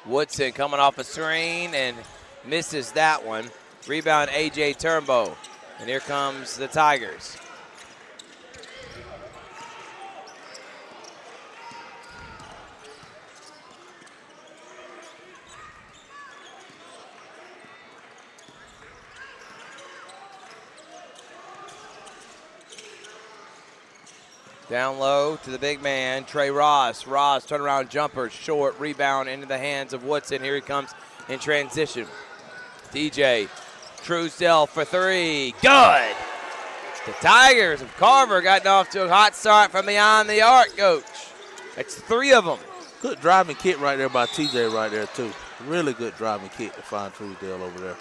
Woodson coming off a screen and misses that one. Rebound, A.J. Turnbow. And here comes the Tigers. Down low to the big man, Trey Ross. Ross, turnaround jumper, short, rebound into the hands of Woodson. Here he comes in transition. DJ Truesdell for three. Good! The Tigers of Carver gotten off to a hot start from beyond the arc, Coach. That's 3 of them. Good driving kick right there by TJ right there, too. Really good driving kick to find Truesdale over there.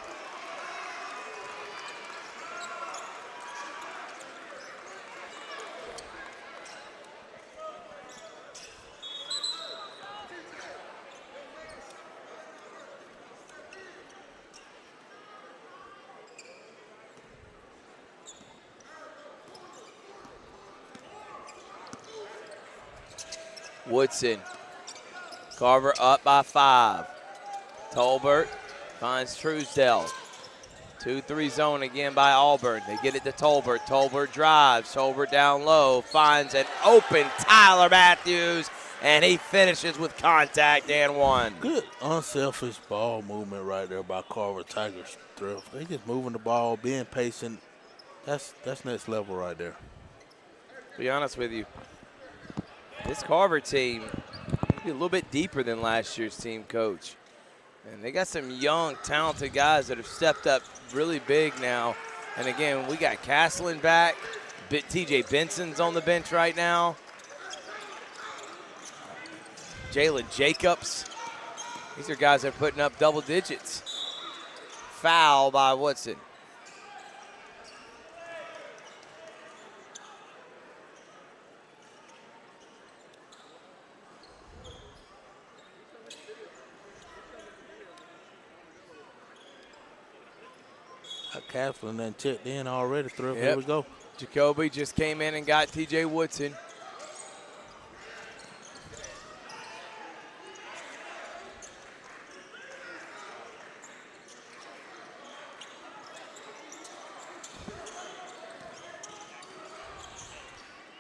Woodson. Carver up by 5. Tolbert finds Truesdell. 2-3 zone again by Auburn. They get it to Tolbert. Tolbert drives. Tolbert down low. Finds an open Tyler Matthews. And he finishes with contact and one. Good unselfish ball movement right there by Carver Tigers. Thrift. They just moving the ball, being patient. That's next level right there. To be honest with you, this Carver team maybe a little bit deeper than last year's team, Coach. And they got some young, talented guys that have stepped up really big now. And again, we got Castlin back. TJ Benson's on the bench right now. Jalen Jacobs. These are guys that are putting up double digits. Foul by Woodson. Castlin then checked in already. Yep. Here Here we go. Jacoby just came in and got TJ Woodson.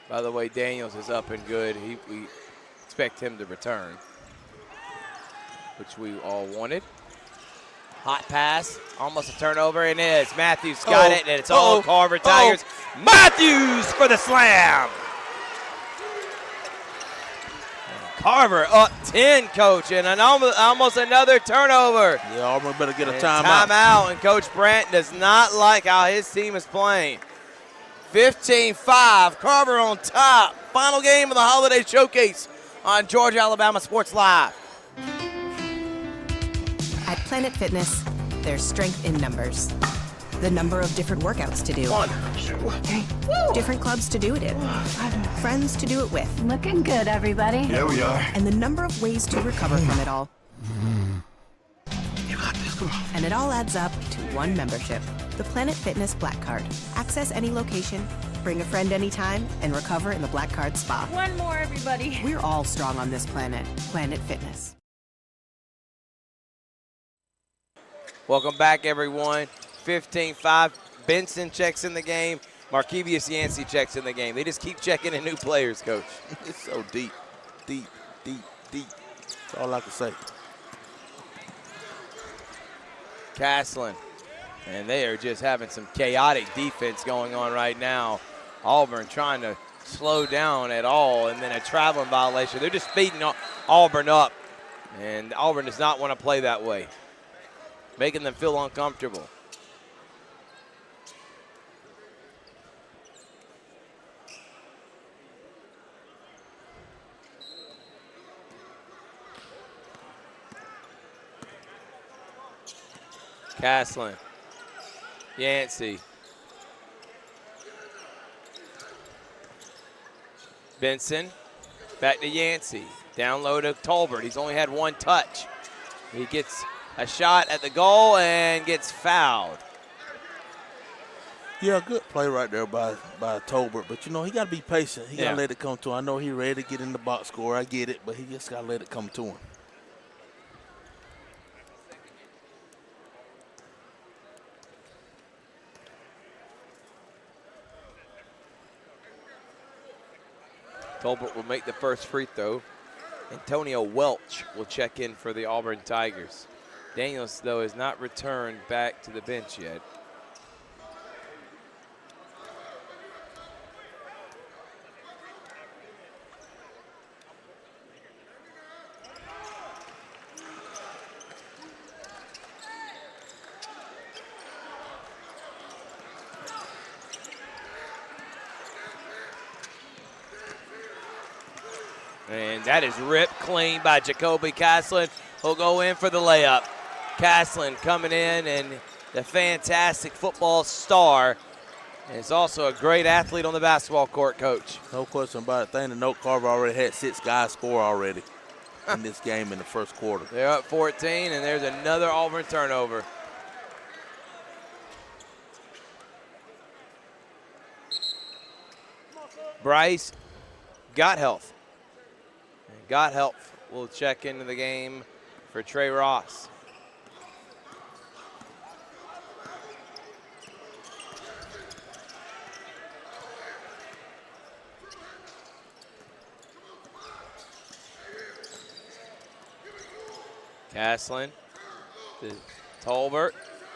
By the way, Daniels is up and good. We expect him to return, which we all wanted. Hot pass, almost a turnover, and it's Matthews got it, and it's all Carver Tigers. Matthews for the slam. Carver up 10, Coach, and almost another turnover. Yeah, Auburn better get a timeout. Timeout, and Coach Brandt does not like how his team is playing. 15-5, Carver on top. Final game of the Holiday Showcase on Georgia Alabama Sports Live. At Planet Fitness, there's strength in numbers. The number of different workouts to do. 1, 2, different clubs to do it in. Friends to do it with. Looking good, everybody. Yeah, we are. And the number of ways to recover from it all. You got this, come on. And it all adds up to one membership. The Planet Fitness Black Card. Access any location, bring a friend anytime, and recover in the Black Card Spa. One more, everybody. We're all strong on this planet. Planet Fitness. Welcome back, everyone. 15-5. Benson checks in the game. Markevius Yancey checks in the game. They just keep checking in new players, Coach. It's so deep, deep, deep, deep. That's all I can say. Castlin. And they are just having some chaotic defense going on right now. Auburn trying to slow down at all, and then a traveling violation. They're just beating Auburn up, and Auburn does not want to play that way, making them feel uncomfortable. Caslin. Yancey. Benson. Back to Yancey. Down low to Tolbert. He's only had one touch. He gets a shot at the goal and gets fouled. Yeah, good play right there by Tolbert. But, you know, he got to be patient. He got to let it come to him. I know he's ready to get in the box score. I get it. But he just got to let it come to him. Tolbert will make the first free throw. Antonio Welch will check in for the Auburn Tigers. Daniels, though, has not returned back to the bench yet. And that is ripped clean by Jacoby Caslin, who'll go in for the layup. Caslin coming in, and the fantastic football star. And is also a great athlete on the basketball court, Coach. No question about it. Thing to note, Carver already had 6 guys score already in this game in the first quarter. They're up 14, and there's another Auburn turnover. Bryce Gotthelf. Gotthelf will check into the game for Trey Ross. Caslin to Tolbert.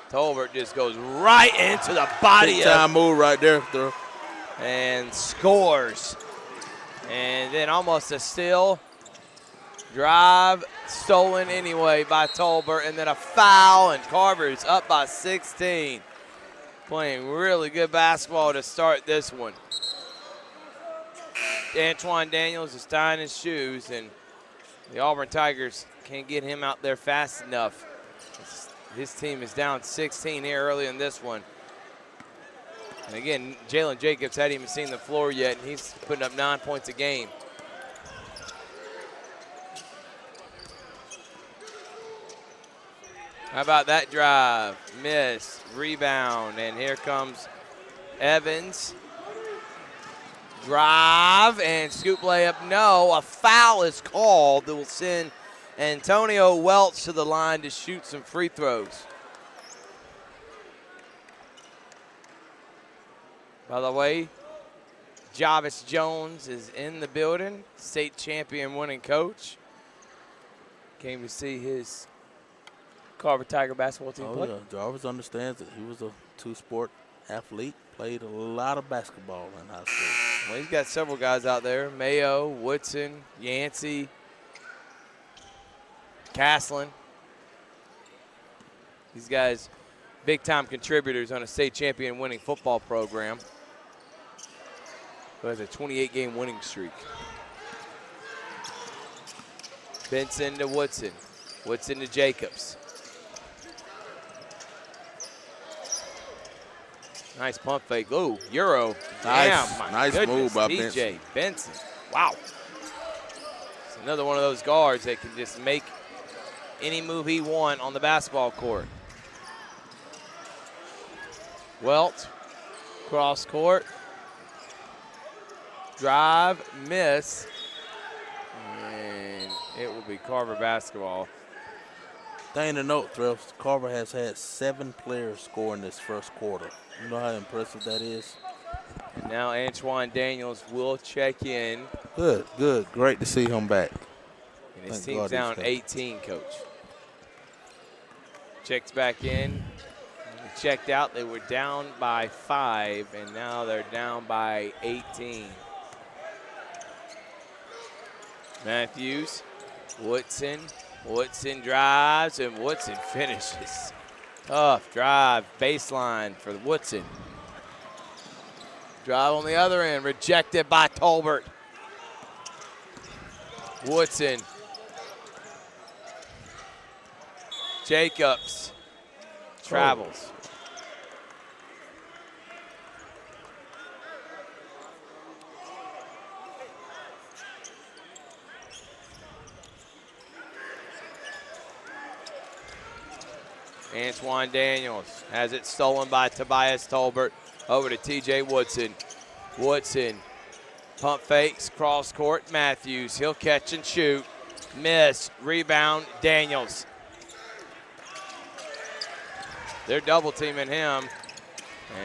Tolbert just goes right into the body Big time move right there. And scores. And then almost a steal. Drive stolen anyway by Tolbert, and then a foul, and Carver's up by 16. Playing really good basketball to start this one. Antoine Daniels is tying his shoes, and the Auburn Tigers can't get him out there fast enough. His team is down 16 here early in this one. And again, Jalen Jacobs hadn't even seen the floor yet, and he's putting up 9 points a game. How about that drive? Miss, rebound, and here comes Evans. Drive and scoop layup, no. A foul is called that will send Antonio Welch to the line to shoot some free throws. By the way, Jarvis Jones is in the building, state champion winning coach. Came to see his Carver Tiger basketball team play. Yeah. Jarvis understands that he was a 2-sport athlete, played a lot of basketball in high school. Well, he's got several guys out there. Mayo, Woodson, Yancey, Caslin. These guys, big-time contributors on a state champion winning football program who has a 28-game winning streak. Benson to Woodson. Woodson to Jacobs. Nice pump fake. Oh, Euro. Nice, Damn, nice goodness, move by DJ Benson. Wow. It's another one of those guards that can just make any move he wants on the basketball court. Welch, cross court. Drive, miss. And it will be Carver basketball. Thing to note, Thrifts, Carver has had 7 players score in this first quarter. You know how impressive that is? And now Antoine Daniels will check in. Good, good. Great to see him back. And his team's down 18, Coach. Checks back in. Checked out. They were down by 5, and now they're down by 18. Matthews, Woodson. Woodson drives, and Woodson finishes. Tough drive, baseline for Woodson. Drive on the other end, rejected by Tolbert. Woodson. Jacobs travels. Antoine Daniels has it stolen by Tobias Tolbert. Over to TJ Woodson. Woodson pump fakes, cross court. Matthews, he'll catch and shoot. Miss, rebound, Daniels. They're double teaming him,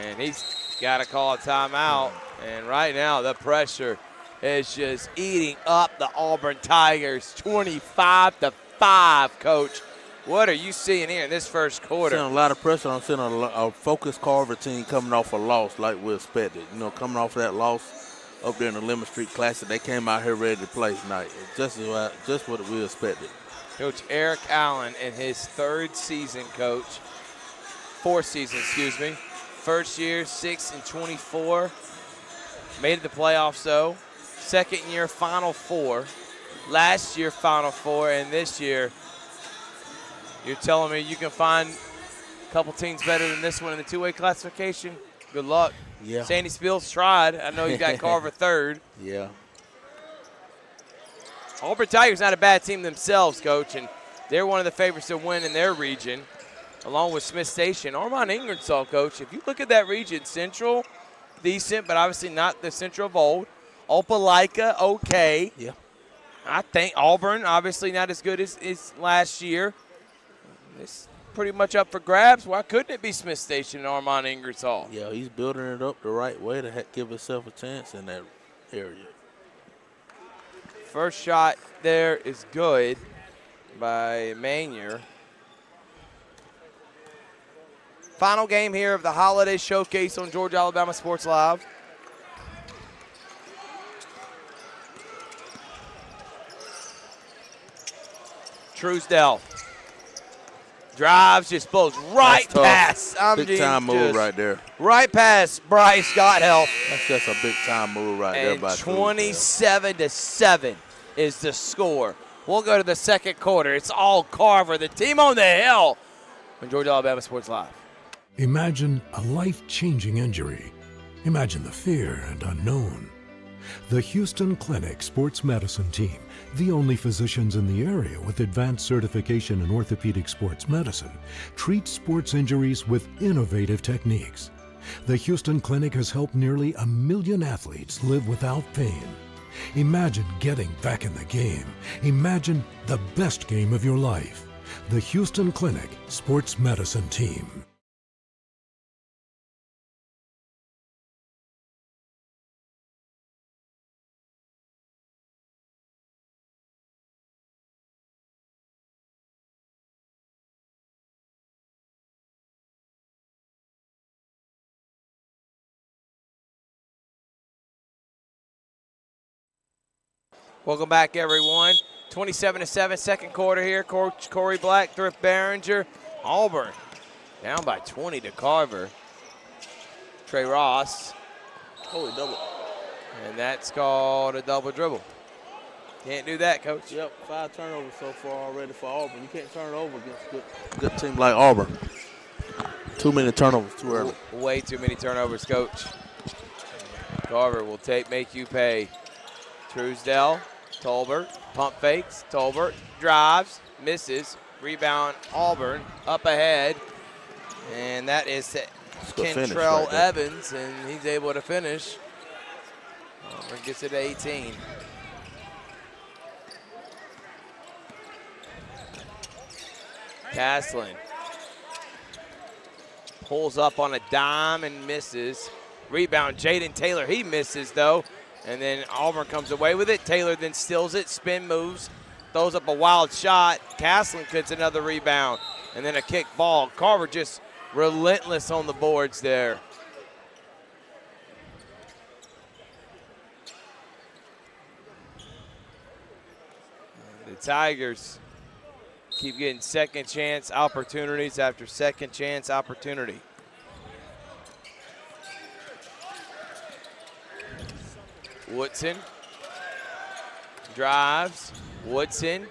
and he's got to call a timeout. And right now the pressure is just eating up the Auburn Tigers. 25-5, Coach. What are you seeing here in this first quarter? I'm seeing a lot of pressure. I'm seeing a focused Carver team coming off a loss like we expected. You know, coming off that loss up there in the Lemon Street Classic, they came out here ready to play tonight. Just what we expected. Coach Eric Allen in his fourth season, excuse me. First year, 6-24. Made it the playoffs, though. Second year, Final Four. Last year, Final Four, and this year, you're telling me you can find a couple teams better than this one in the two-way classification? Good luck. Yeah. Sandy Spills tried. I know you got Carver third. Yeah. Auburn Tigers not a bad team themselves, Coach, and they're one of the favorites to win in their region, along with Smith Station. Armand Ingersoll, Coach, if you look at that region, Central, decent, but obviously not the Central of old. Opelika, okay. Yeah. I think Auburn, obviously not as good as last year. It's pretty much up for grabs. Why couldn't it be Smith Station and Armand Ingersoll? Yeah, he's building it up the right way to give himself a chance in that area. First shot there is good by Manier. Final game here of the Holiday Showcase on Georgia Alabama Sports Live. Truesdell drives, just blows right past. Big time move right there. Right past Bryce Gotthelf. That's just a big time move right there by 27-7 is the score. We'll go to the second quarter. It's all Carver, the team on the hill, on Georgia Alabama Sports Live. Imagine a life-changing injury. Imagine the fear and unknown. The Houston Clinic Sports Medicine Team, the only physicians in the area with advanced certification in orthopedic sports medicine, treats sports injuries with innovative techniques. The Houston Clinic has helped nearly 1 million athletes live without pain. Imagine getting back in the game. Imagine the best game of your life. The Houston Clinic Sports Medicine Team. Welcome back, everyone. 27-7, second quarter here. Coach Corey Black, Thrift Behringer. Auburn down by 20 to Carver. Trey Ross. Holy double. And that's called a double dribble. Can't do that, Coach. Yep, 5 turnovers so far already for Auburn. You can't turn it over against a good team like Auburn. Too many turnovers too early. Way too many turnovers, Coach. Carver will make you pay. Truesdell, Tolbert, pump fakes, Tolbert drives, misses, rebound Auburn, up ahead, and that is Kentrell right Evans, and he's able to finish. Auburn gets it to 18. Castlin pulls up on a dime and misses. Rebound, Jaden Taylor, he misses though. And then Auburn comes away with it. Taylor then steals it, spin moves, throws up a wild shot. Castlin gets another rebound, and then a kick ball. Carver just relentless on the boards there. The Tigers keep getting second chance opportunities after second chance opportunity. Woodson drives. Woodson.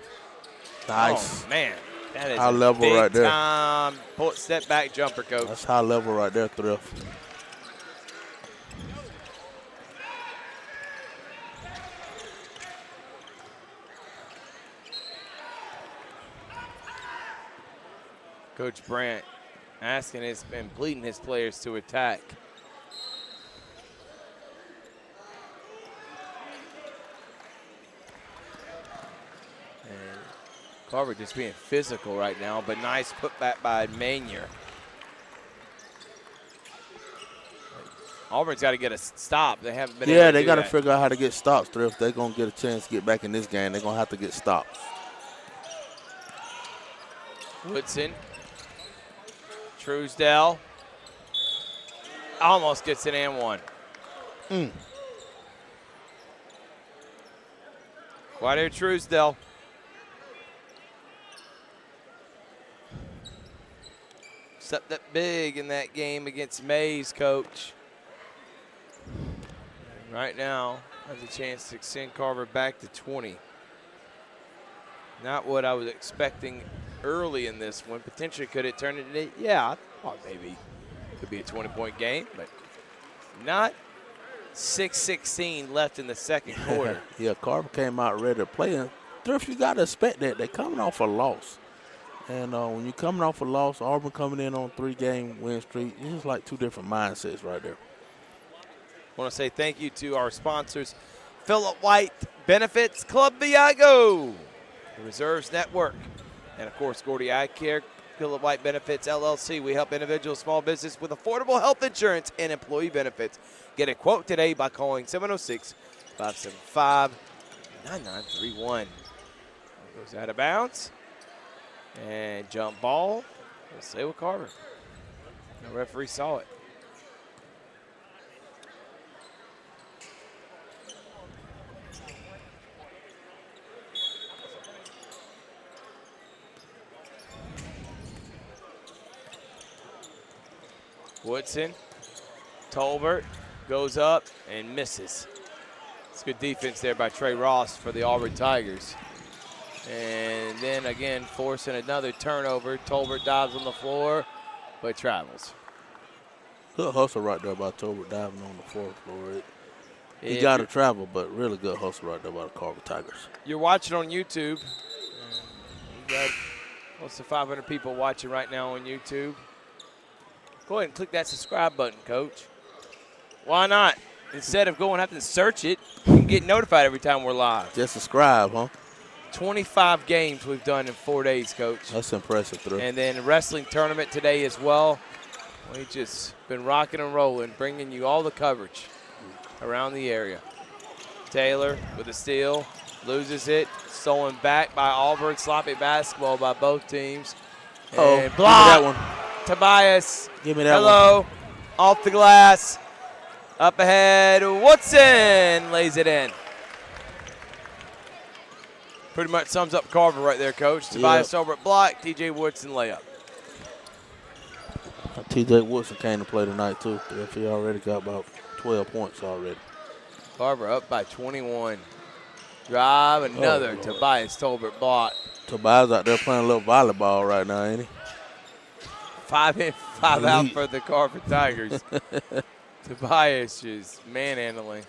Nice. Oh, man. That is high level big right there. Time. Step back jumper, Coach. That's high level right there, Thrift. Coach Brandt asking and pleading his players to attack. And Carver just being physical right now, but nice putback by Manier. Auburn's got to get a stop. They haven't been able to Yeah, they got to that. figure out how to get stops, Thrift. They're going to get a chance to get back in this game. They're going to have to get stops. Woodson. Truesdale. Almost gets an and one. Quadir Truesdale. Stepped up big in that game against Mays, Coach. Right now, has a chance to extend Carver back to 20. Not what I was expecting early in this one. Potentially could it turn into, yeah, I thought maybe it could be a 20-point game, but not. 6:16 left in the second quarter. Yeah, Carver came out ready to play. And Thrift, you got to expect that. They're coming off a loss. And when you're coming off a loss, Auburn coming in on a 3-game win streak, it's just like two different mindsets right there. I want to say thank you to our sponsors, Philip White Benefits, Club Viago, the Reserves Network, and, of course, Gordy Eye Care, Philip White Benefits, LLC. We help individuals, small business with affordable health insurance and employee benefits. Get a quote today by calling 706-575-9931. Goes out of bounds. And jump ball. We'll stay with Carver. The referee saw it. Woodson, Tolbert goes up and misses. It's good defense there by Trey Ross for the Auburn Tigers. And then again, forcing another turnover. Tolbert dives on the floor, but travels. Good hustle right there by Tolbert diving on the fourth floor. He got to travel, but really good hustle right there by the Carver Tigers. You're watching on YouTube. We've got close to 500 people watching right now on YouTube. Go ahead and click that subscribe button, Coach. Why not? Instead of going having to search it, you can get notified every time we're live. Just subscribe, huh? 25 games we've done in 4 days, Coach. That's impressive, Thrift. And then a wrestling tournament today as well. We've just been rocking and rolling, bringing you all the coverage around the area. Taylor with a steal, loses it, stolen back by Auburn. Sloppy basketball by both teams. Oh, and give me that one. Tobias. Give me that Hello. one. Off the glass. Up ahead. Woodson lays it in. Pretty much sums up Carver right there, Coach. Tobias Tolbert block, TJ Woodson layup. TJ Woodson came to play tonight, too. He already got about 12 points already. Carver up by 21. Drive, another Tobias Tolbert block. Tobias out there playing a little volleyball right now, ain't he? 5 in, 5 out for the Carver Tigers. Tobias is manhandling.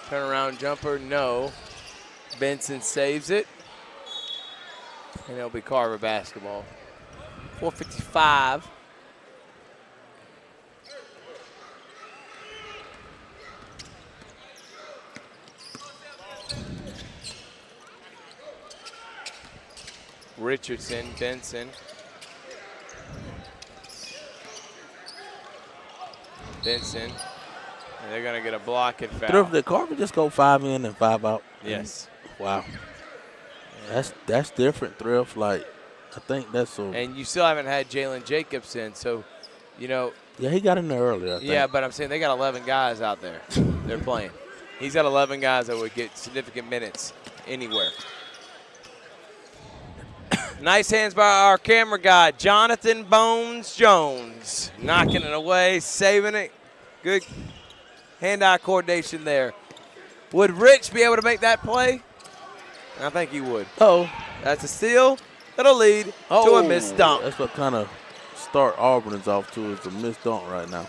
Turnaround jumper, no. Benson saves it. And it'll be Carver basketball. 4:55. Richardson, Benson. Benson. And they're going to get a block and foul. Did Carver just go 5 in and 5 out? Yes. Wow. That's different, Thrift. Like, I think that's so. And you still haven't had Jalen Jacobs in, so, you know. Yeah, he got in there earlier, I think. Yeah, but I'm saying they got 11 guys out there. They're playing. He's got 11 guys that would get significant minutes anywhere. Nice hands by our camera guy, Jonathan Bones Jones. Knocking it away, saving it. Good hand-eye coordination there. Would Rich be able to make that play? I think he would. Oh. That's a steal. That'll lead to a missed dunk. That's what kind of start Auburn is off to, is a missed dunk right now.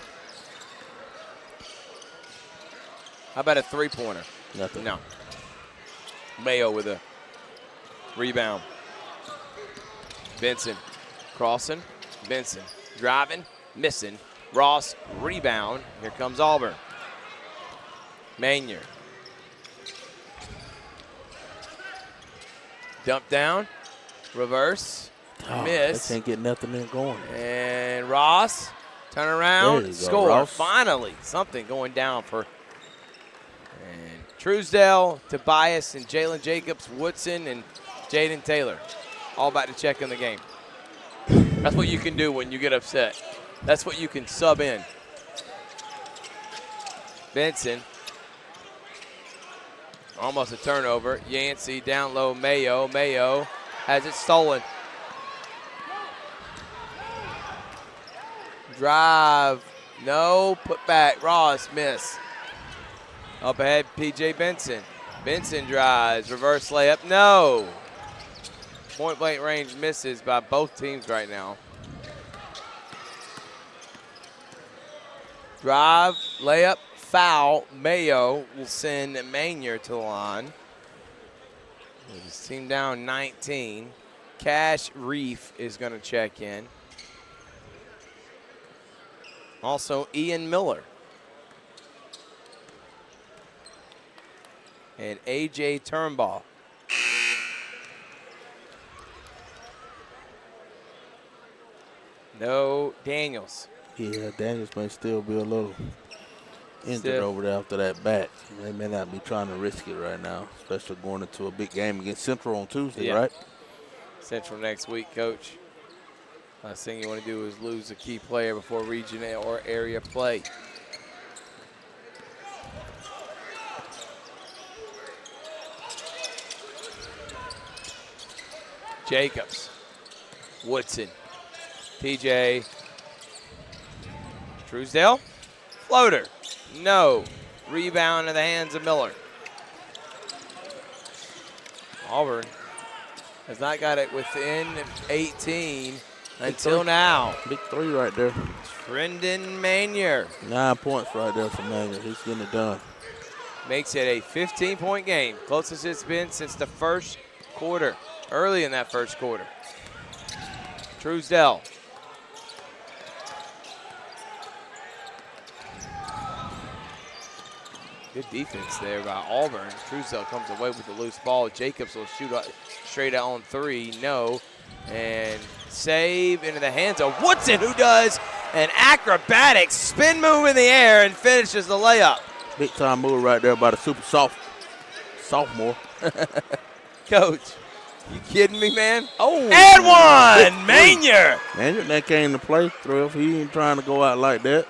How about a three-pointer? Nothing. No. Mayo with a rebound. Benson crossing. Benson driving, missing. Ross rebound. Here comes Auburn. Manier. Dump down. Reverse. Miss. They can't get nothing in going. And Ross, turn around, score. Ross. Finally, something going down for and Truesdale, Tobias, and Jalen Jacobs, Woodson, and Jaden Taylor. All back to check in the game. That's what you can do when you get upset. That's what you can sub in. Benson. Almost a turnover. Yancey down low, Mayo. Mayo has it stolen. Drive. No. Put back. Ross. Miss. Up ahead, P.J. Benson. Benson drives. Reverse layup. No. Point blank range misses by both teams right now. Drive. Layup. Foul. Mayo will send Manier to the line. With his team down 19. Cash Reef is going to check in. Also, Ian Miller. And A.J. Turnball. No Daniels. Yeah, Daniels may still be a little injured over there after that back. They may not be trying to risk it right now, especially going into a big game against Central on Tuesday, right? Central next week, Coach. Last thing you want to do is lose a key player before region or area play. Jacobs, Woodson, TJ, Truesdale, floater, no. Rebound in the hands of Miller. Auburn has not got it within 18 until now. Big three right there. Trendon Manier 9 points right there for Manier. He's getting it done. Makes it a 15-point game. Closest it's been since the first quarter. Early in that first quarter. Truesdale. Good defense there by Auburn. Truesdale comes away with the loose ball. Jacobs will shoot straight out on three. No. And save into the hands of Woodson, who does an acrobatic spin move in the air and finishes the layup. Big time move right there by the super sophomore. Coach. You kidding me, man? Oh, and one! Manier! Manier, that came to play, Thrift. He ain't trying to go out like that.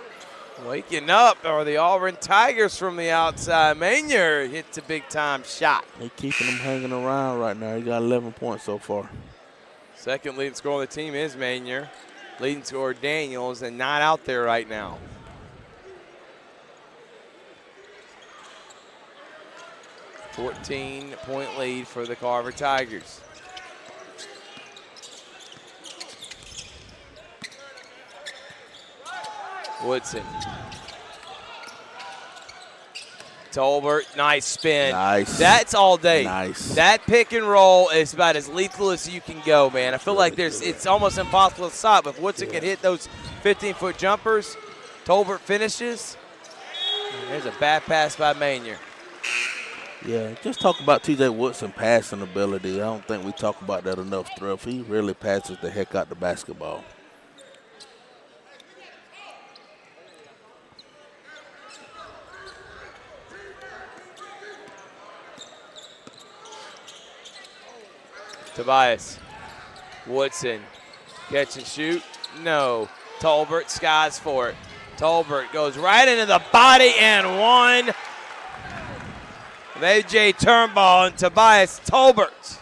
Waking up are the Auburn Tigers from the outside. Manier hits a big-time shot. They keeping him hanging around right now. He got 11 points so far. Second leading scorer on the team is Manier. Leading scorer Daniels, and not out there right now. A 14-point lead for the Carver Tigers. Woodson. Tolbert, nice spin. Nice. That's all day. Nice. That pick and roll is about as lethal as you can go, man. I feel like it's almost impossible to stop. If Woodson can hit those 15-foot jumpers, Tolbert finishes. There's a bad pass by Manier. Yeah, just talk about T.J. Woodson passing ability. I don't think we talk about that enough, Thrift. He really passes the heck out the basketball. Tobias. Woodson. Catch and shoot. No. Tolbert skies for it. Tolbert goes right into the body and one. A.J. Turnball and Tobias Tolbert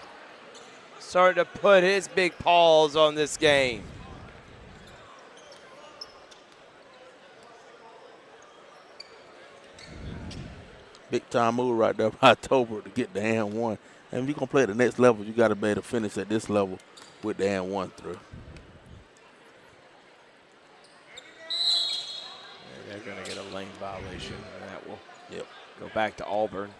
starting to put his big paws on this game. Big time move right there by October to get the and one. And if you're going to play at the next level, you got to be able to finish at this level with the and one through. They're going to get a lane violation, and that will go back to Auburn.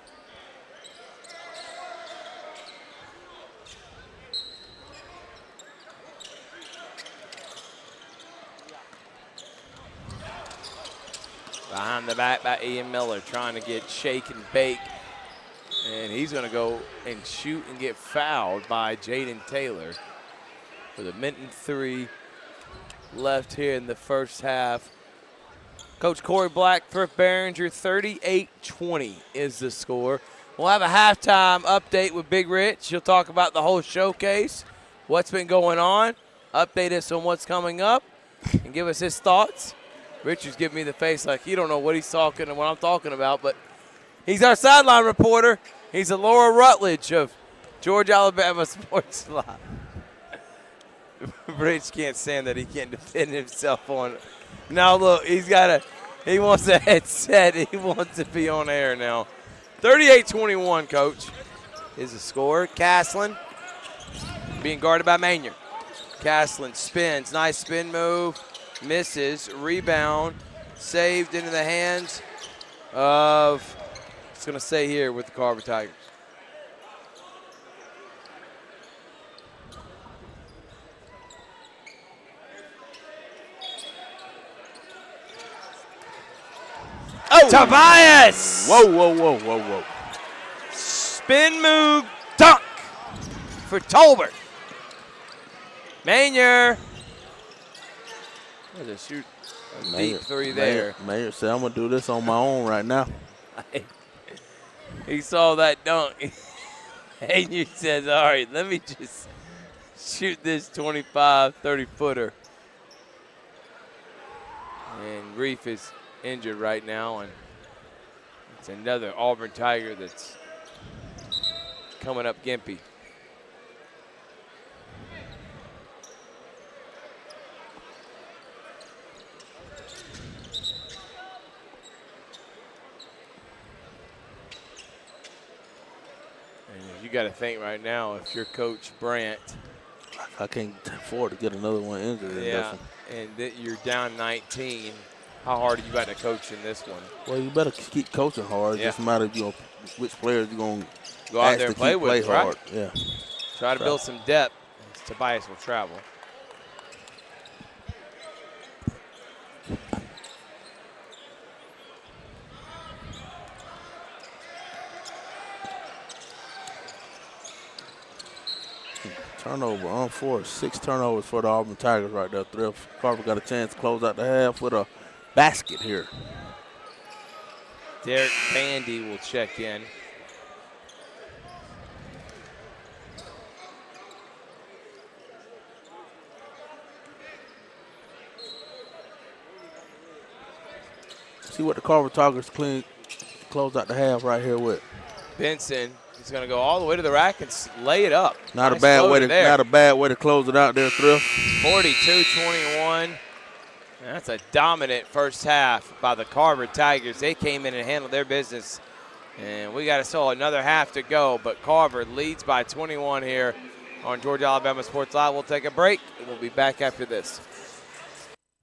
Behind the back by Ian Miller, trying to get shake and bake. And he's going to go and shoot and get fouled by Jaden Taylor. With a minute and 3 left here in the first half. Coach Corey Black, Thrift Behringer, 38-20 is the score. We'll have a halftime update with Big Rich. He'll talk about the whole showcase, what's been going on, update us on what's coming up, and give us his thoughts. Richard's giving me the face like he don't know what he's talking and what I'm talking about, but he's our sideline reporter. He's a Laura Rutledge of George Alabama Sports Live. Rich can't stand that he can't defend himself on. Now look, he wants a headset. He wants to be on air now. 38-21, Coach, is the score. Castlin being guarded by Manier. Castlin spins, nice spin move. Misses, rebound, saved into the hands of, it's going to stay here with the Carver Tigers. Oh! Tobias! Whoa. Spin move, dunk for Tolbert. Manier. There's a shoot a deep three there. Mayor said, I'm going to do this on my own right now. He saw that dunk. And he says, all right, let me just shoot this 25, 30-footer. And Reef is injured right now, and it's another Auburn Tiger that's coming up gimpy. You got to think right now, if you're Coach Brandt, I can't afford to get another one injured. Yeah, and that you're down 19. How hard are you about to coach in this one? Well, you better keep coaching hard. It doesn't matter which players you're going to go out there and play with. Hard. Right? Yeah. Try to build some depth. Tobias will travel. Turnover on 4, 6 turnovers for the Auburn Tigers right there. Thrift Carver got a chance to close out the half with a basket here. Derek Bandy will check in. See what the Carver Tigers close out the half right here with. Benson. He's going to go all the way to the rack and lay it up. Not a bad way to close it out there, Thrift. 42-21. That's a dominant first half by the Carver Tigers. They came in and handled their business. And we got still another half to go, but Carver leads by 21 here on Georgia Alabama Sports Live. We'll take a break, and we'll be back after this.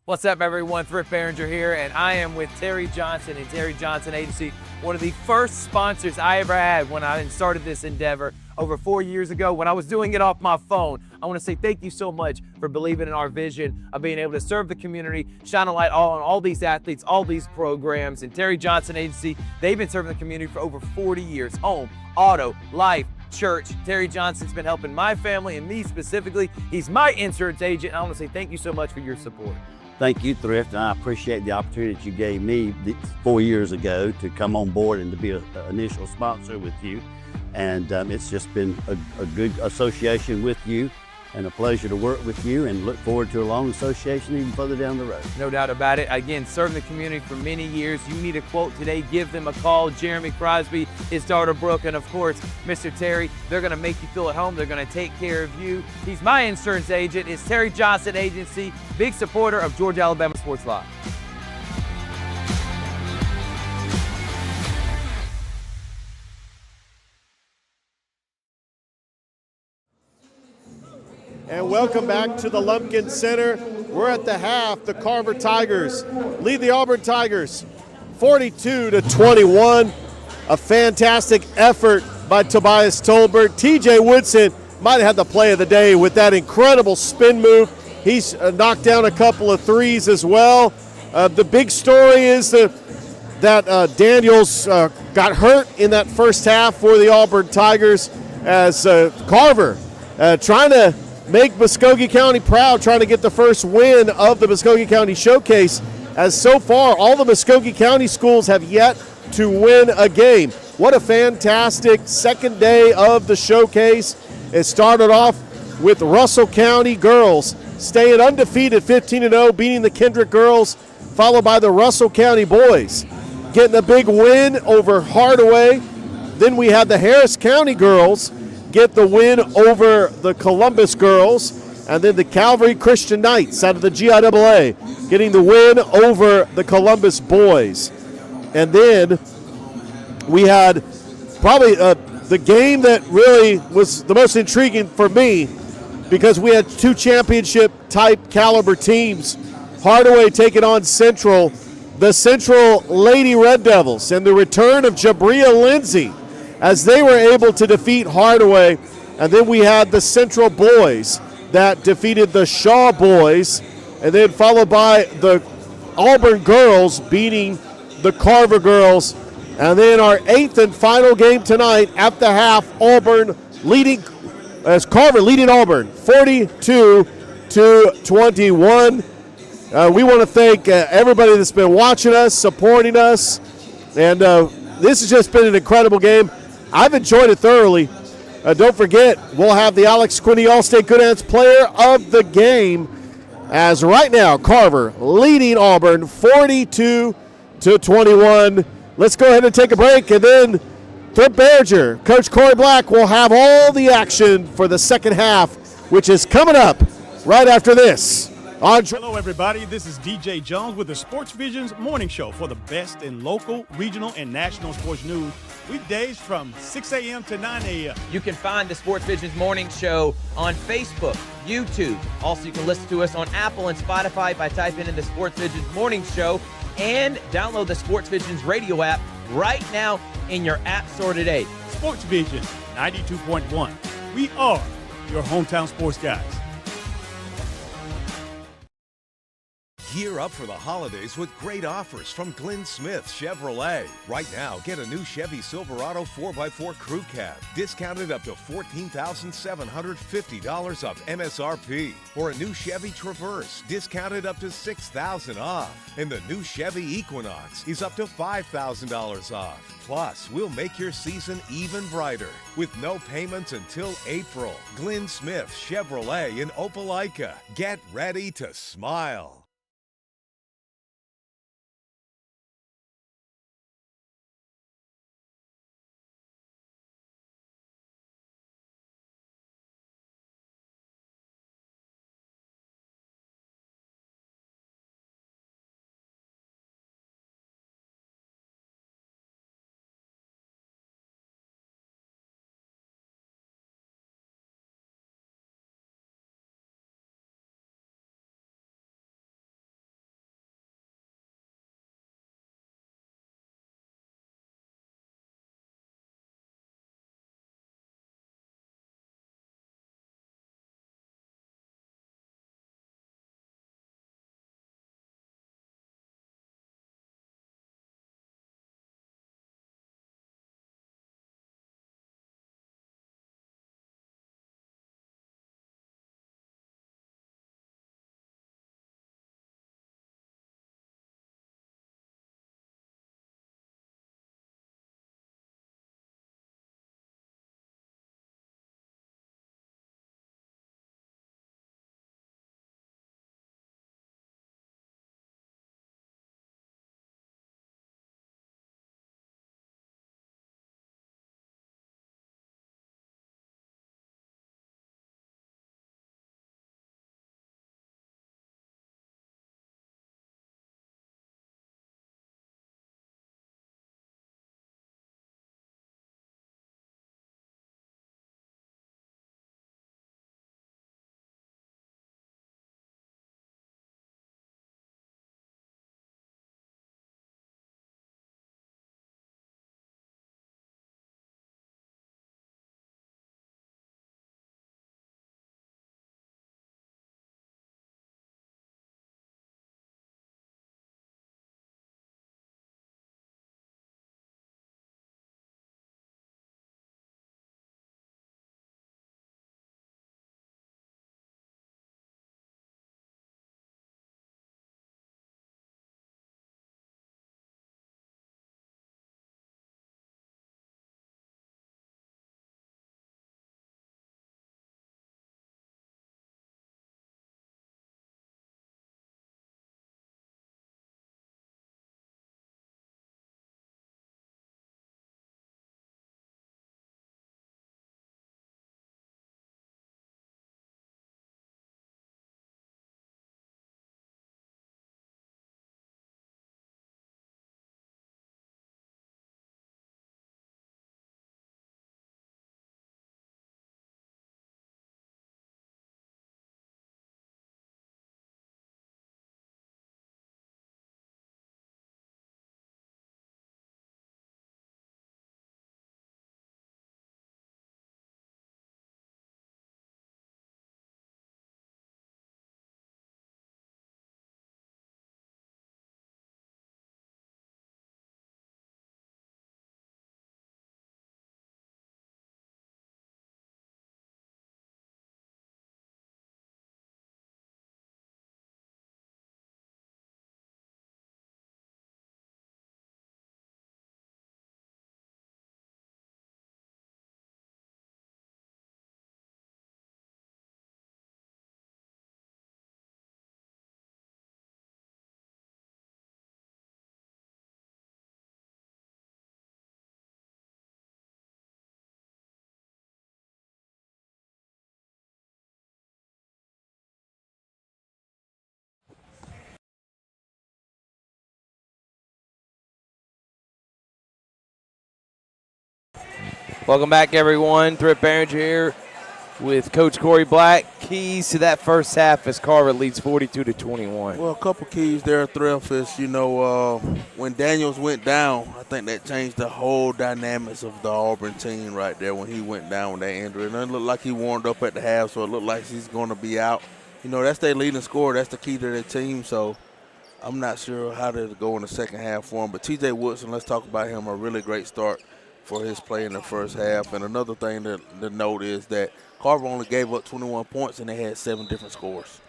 What's up, everyone? Thrift Behringer here, and I am with Terry Johnson and Terry Johnson Agency, one of the first sponsors I ever had when I started this endeavor over 4 years ago when I was doing it off my phone. I want to say thank you so much for believing in our vision of being able to serve the community, shine a light on all these athletes, all these programs. And Terry Johnson Agency, they've been serving the community for over 40 years. Home, auto, life, church. Terry Johnson's been helping my family and me specifically. He's my insurance agent. I want to say thank you so much for your support. Thank you, Thrift, and I appreciate the opportunity that you gave me 4 years ago to come on board and to be an initial sponsor with you. And it's just been a good association with you and a pleasure to work with you, and look forward to a long association even further down the road. No doubt about it. Again, serving the community for many years. You need a quote today, give them a call. Jeremy Crosby, his daughter Brooke, and of course, Mr. Terry. They're going to make you feel at home. They're going to take care of you. He's my insurance agent. It's Terry Johnson Agency, big supporter of Georgia Alabama Sports Live. and welcome back to the Lumpkin Center. We're at the half. The Carver Tigers lead the Auburn Tigers 42-21. A fantastic effort by Tobias Tolbert. TJ Woodson might have had the play of the day with that incredible spin move. He's knocked down a couple of threes as well. The big story is that Daniels got hurt in that first half for the Auburn Tigers as Carver trying to make Muskogee County proud, trying to get the first win of the Muskogee County Showcase, as so far all the Muskogee County schools have yet to win a game. What a fantastic second day of the Showcase. It started off with Russell County girls staying undefeated 15-0, beating the Kendrick girls, followed by the Russell County boys getting a big win over Hardaway. Then we had the Harris County girls get the win over the Columbus girls, and then the Calvary Christian Knights out of the GIAA getting the win over the Columbus boys. And then we had probably the game that really was the most intriguing for me, because we had two championship-type caliber teams. Hardaway taking on Central, the Central Lady Red Devils, and the return of Jabria Lindsay as they were able to defeat Hardaway. And then we had the Central boys that defeated the Shaw boys, and then followed by the Auburn girls beating the Carver girls. And then our eighth and final game tonight at the half, Auburn leading, as Carver leading Auburn 42-21. We want to thank everybody that's been watching us, supporting us, and this has just been an incredible game. I've enjoyed it thoroughly. Don't forget, we'll have the Alex Quinney All-State Good Hands Player of the Game, as right now Carver leading Auburn 42-21. Let's go ahead and take a break, and then Thrift Barringer, Coach Corey Black will have all the action for the second half, which is coming up right after this. Hello, everybody. This is DJ Jones with the Sports Visions Morning Show for the best in local, regional, and national sports news. Weekdays from 6 a.m. to 9 a.m. You can find the Sports Visions Morning Show on Facebook, YouTube. Also, you can listen to us on Apple and Spotify by typing in the Sports Visions Morning Show, and download the Sports Visions radio app right now in your app store today. Sports Vision 92.1. We are your hometown sports guys. Gear up for the holidays with great offers from Glenn Smith Chevrolet. Right now, get a new Chevy Silverado 4x4 Crew Cab, discounted up to $14,750 off MSRP. Or a new Chevy Traverse, discounted up to $6,000 off. And the new Chevy Equinox is up to $5,000 off. Plus, we'll make your season even brighter with no payments until April. Glenn Smith Chevrolet in Opelika. Get ready to smile. Welcome back, everyone. Thrift Behringer here with Coach Corey Black. Keys to that first half as Carver leads 42-21. Well, a couple keys there, Thrift, is, when Daniels went down, I think that changed the whole dynamics of the Auburn team right there when he went down with that injury. And it looked like he warmed up at the half, so it looked like he's going to be out. That's their leading scorer. That's the key to their team, so I'm not sure how to go in the second half for him. But T.J. Woodson, let's talk about him, a really great start for his play in the first half. And another thing to note is that Carver only gave up 21 points, and they had 7 different scores.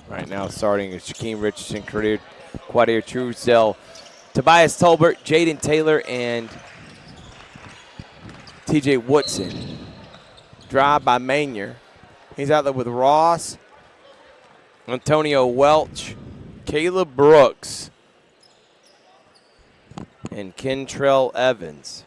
Right now starting is Jakeem Richardson, Quadir Truesdell, Tobias Tolbert, Jaden Taylor, and T.J. Woodson. Drive by Manier. He's out there with Ross, Antonio Welch, Caleb Brooks, and Kentrell Evans.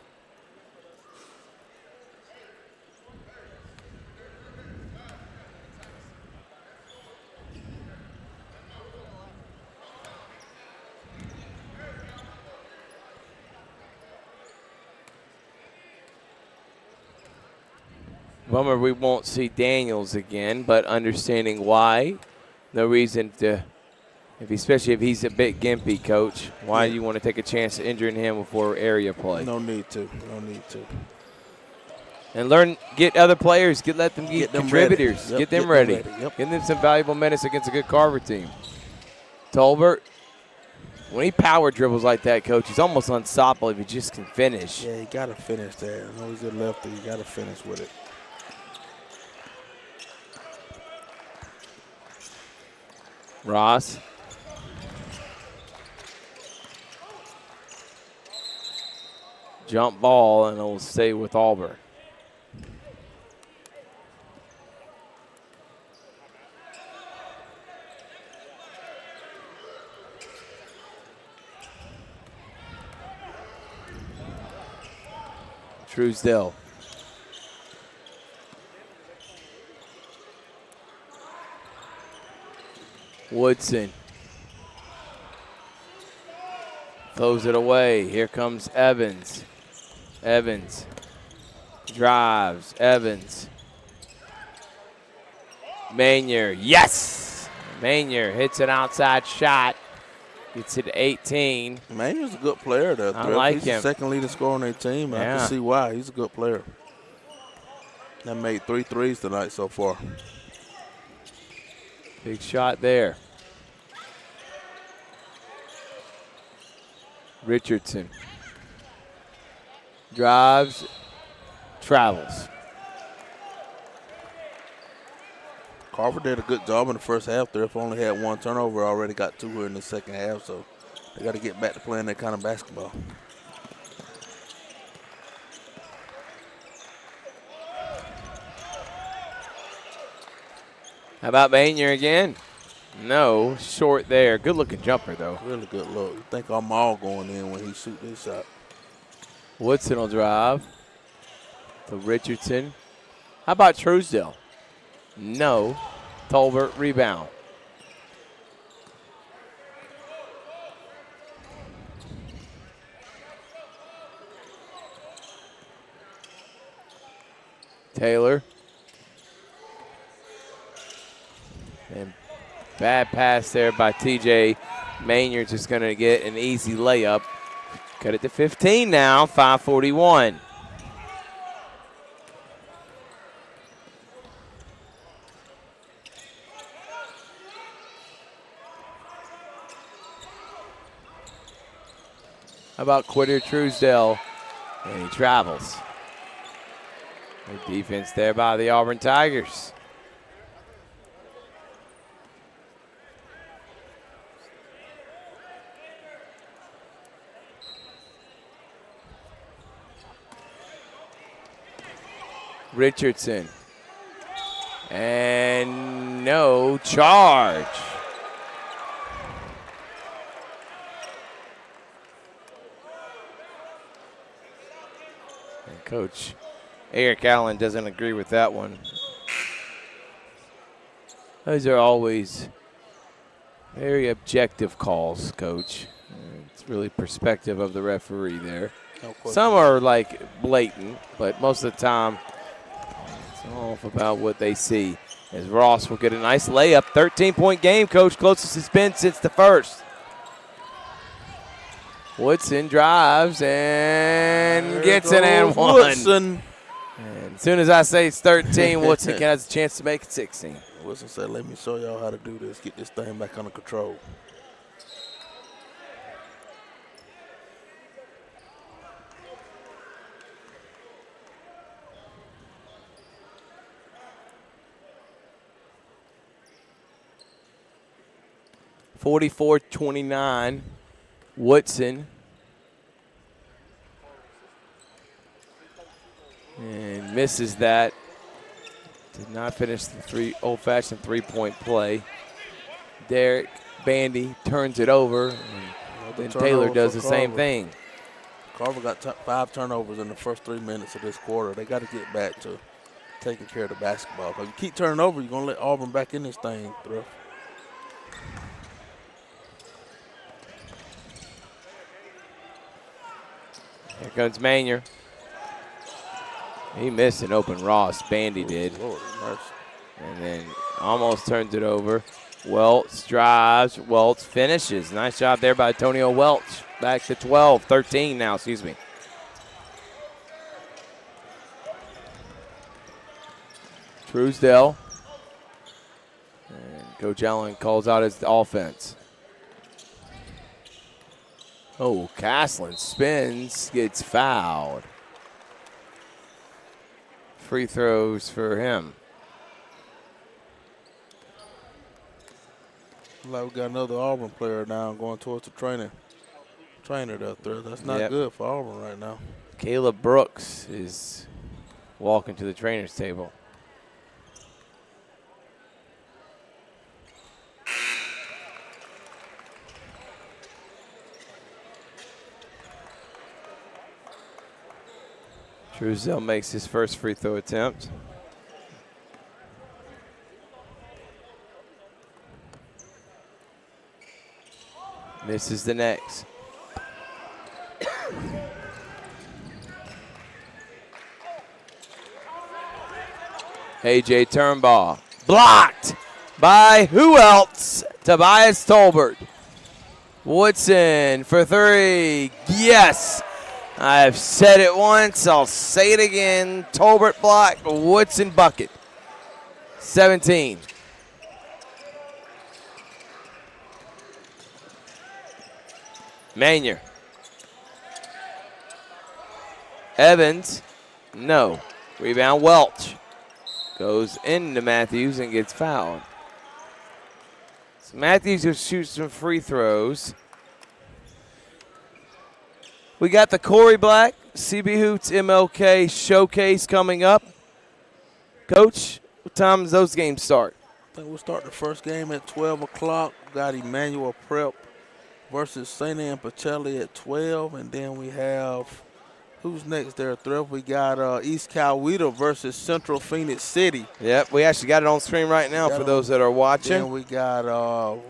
Bummer we won't see Daniels again, but understanding why. No reason to, especially if he's a bit gimpy, Coach. Why do you want to take a chance of injuring him before area play? No need to. And get other players, let them get contributors. Yep, get them ready. Yep. Give them some valuable minutes against a good Carver team. Tolbert, when he power dribbles like that, Coach, he's almost unstoppable if he just can finish. Yeah, you got to finish there. I know he's a lefty. You got to finish with it. Ross. Jump ball, and it will stay with Auburn. Truesdell. Woodson. Throws it away. Here comes Evans. Evans drives. Evans. Manier. Yes! Manier hits an outside shot. Gets it to 18. Manier's a good player, though. I like He's him. the second leading scorer on their team. And I can see why. He's a good player. They made 3 threes tonight so far. Big shot there. Richardson drives, travels. Carver did a good job in the first half. They've only had 1 turnover, already got 2 here in the second half, so they got to get back to playing that kind of basketball. How about Manier again? No, short there. Good looking jumper though. Really good look. You think I'm all going in when he shoot this shot. Woodson will drive to Richardson. How about Truesdell? No. Tolbert rebound. Taylor. And bad pass there by TJ. Manier just going to get an easy layup. Cut it to 15 now, 5:41. How about Quitter Truesdell? And he travels. Good defense there by the Auburn Tigers. Richardson. And no charge. And Coach Eric Allen doesn't agree with that one. Those are always very objective calls, Coach. It's really perspective of the referee there. Some are like blatant, but most of the time it's off about what they see. As Ross will get a nice layup. 13-point game, Coach. Closest it's been since the first. Woodson drives and gets it and one. Woodson. And as soon as I say it's 13, Woodson has a chance to make it 16. Woodson said, let me show y'all how to do this, get this thing back under control. (44-29), Woodson. And misses that. Did not finish the old-fashioned three-point play. Derek Bandy turns it over, and then Taylor does the same thing. Carver got 5 turnovers in the first 3 minutes of this quarter. They got to get back to taking care of the basketball. Because you keep turning over, you're going to let Auburn back in this thing, bro. Here comes Manier. He missed an open Ross. Bandy did. Lord, mercy. And then almost turns it over. Welch drives. Welch finishes. Nice job there by Antonio Welch. Back to 13 now, excuse me. Truesdale. And Coach Allen calls out his offense. Oh, Castlin spins, gets fouled. Free throws for him. Like we got another Auburn player now going towards the trainer up there. That's not good for Auburn right now. Caleb Brooks is walking to the trainer's table. Truesdale makes his first free throw attempt. Misses the next. AJ Turnbaugh. Blocked by who else? Tobias Tolbert. Woodson for 3. Yes. I've said it once, I'll say it again. Tolbert blocked, Woodson bucket. 17. Manier. Evans, no. Rebound Welch. Goes into Matthews and gets fouled. So Matthews will shoot some free throws. We got the Corey Black CB Hoots MLK Showcase coming up. Coach, what time does those games start? I think we'll start the first game at 12 o'clock. We got Emmanuel Prep versus St. Anne Pacelli at 12. And then we have, who's next there, Thrift? We got East Coweta versus Central Phoenix City. Yep, we actually got it on screen right now for those that are watching. Then we got,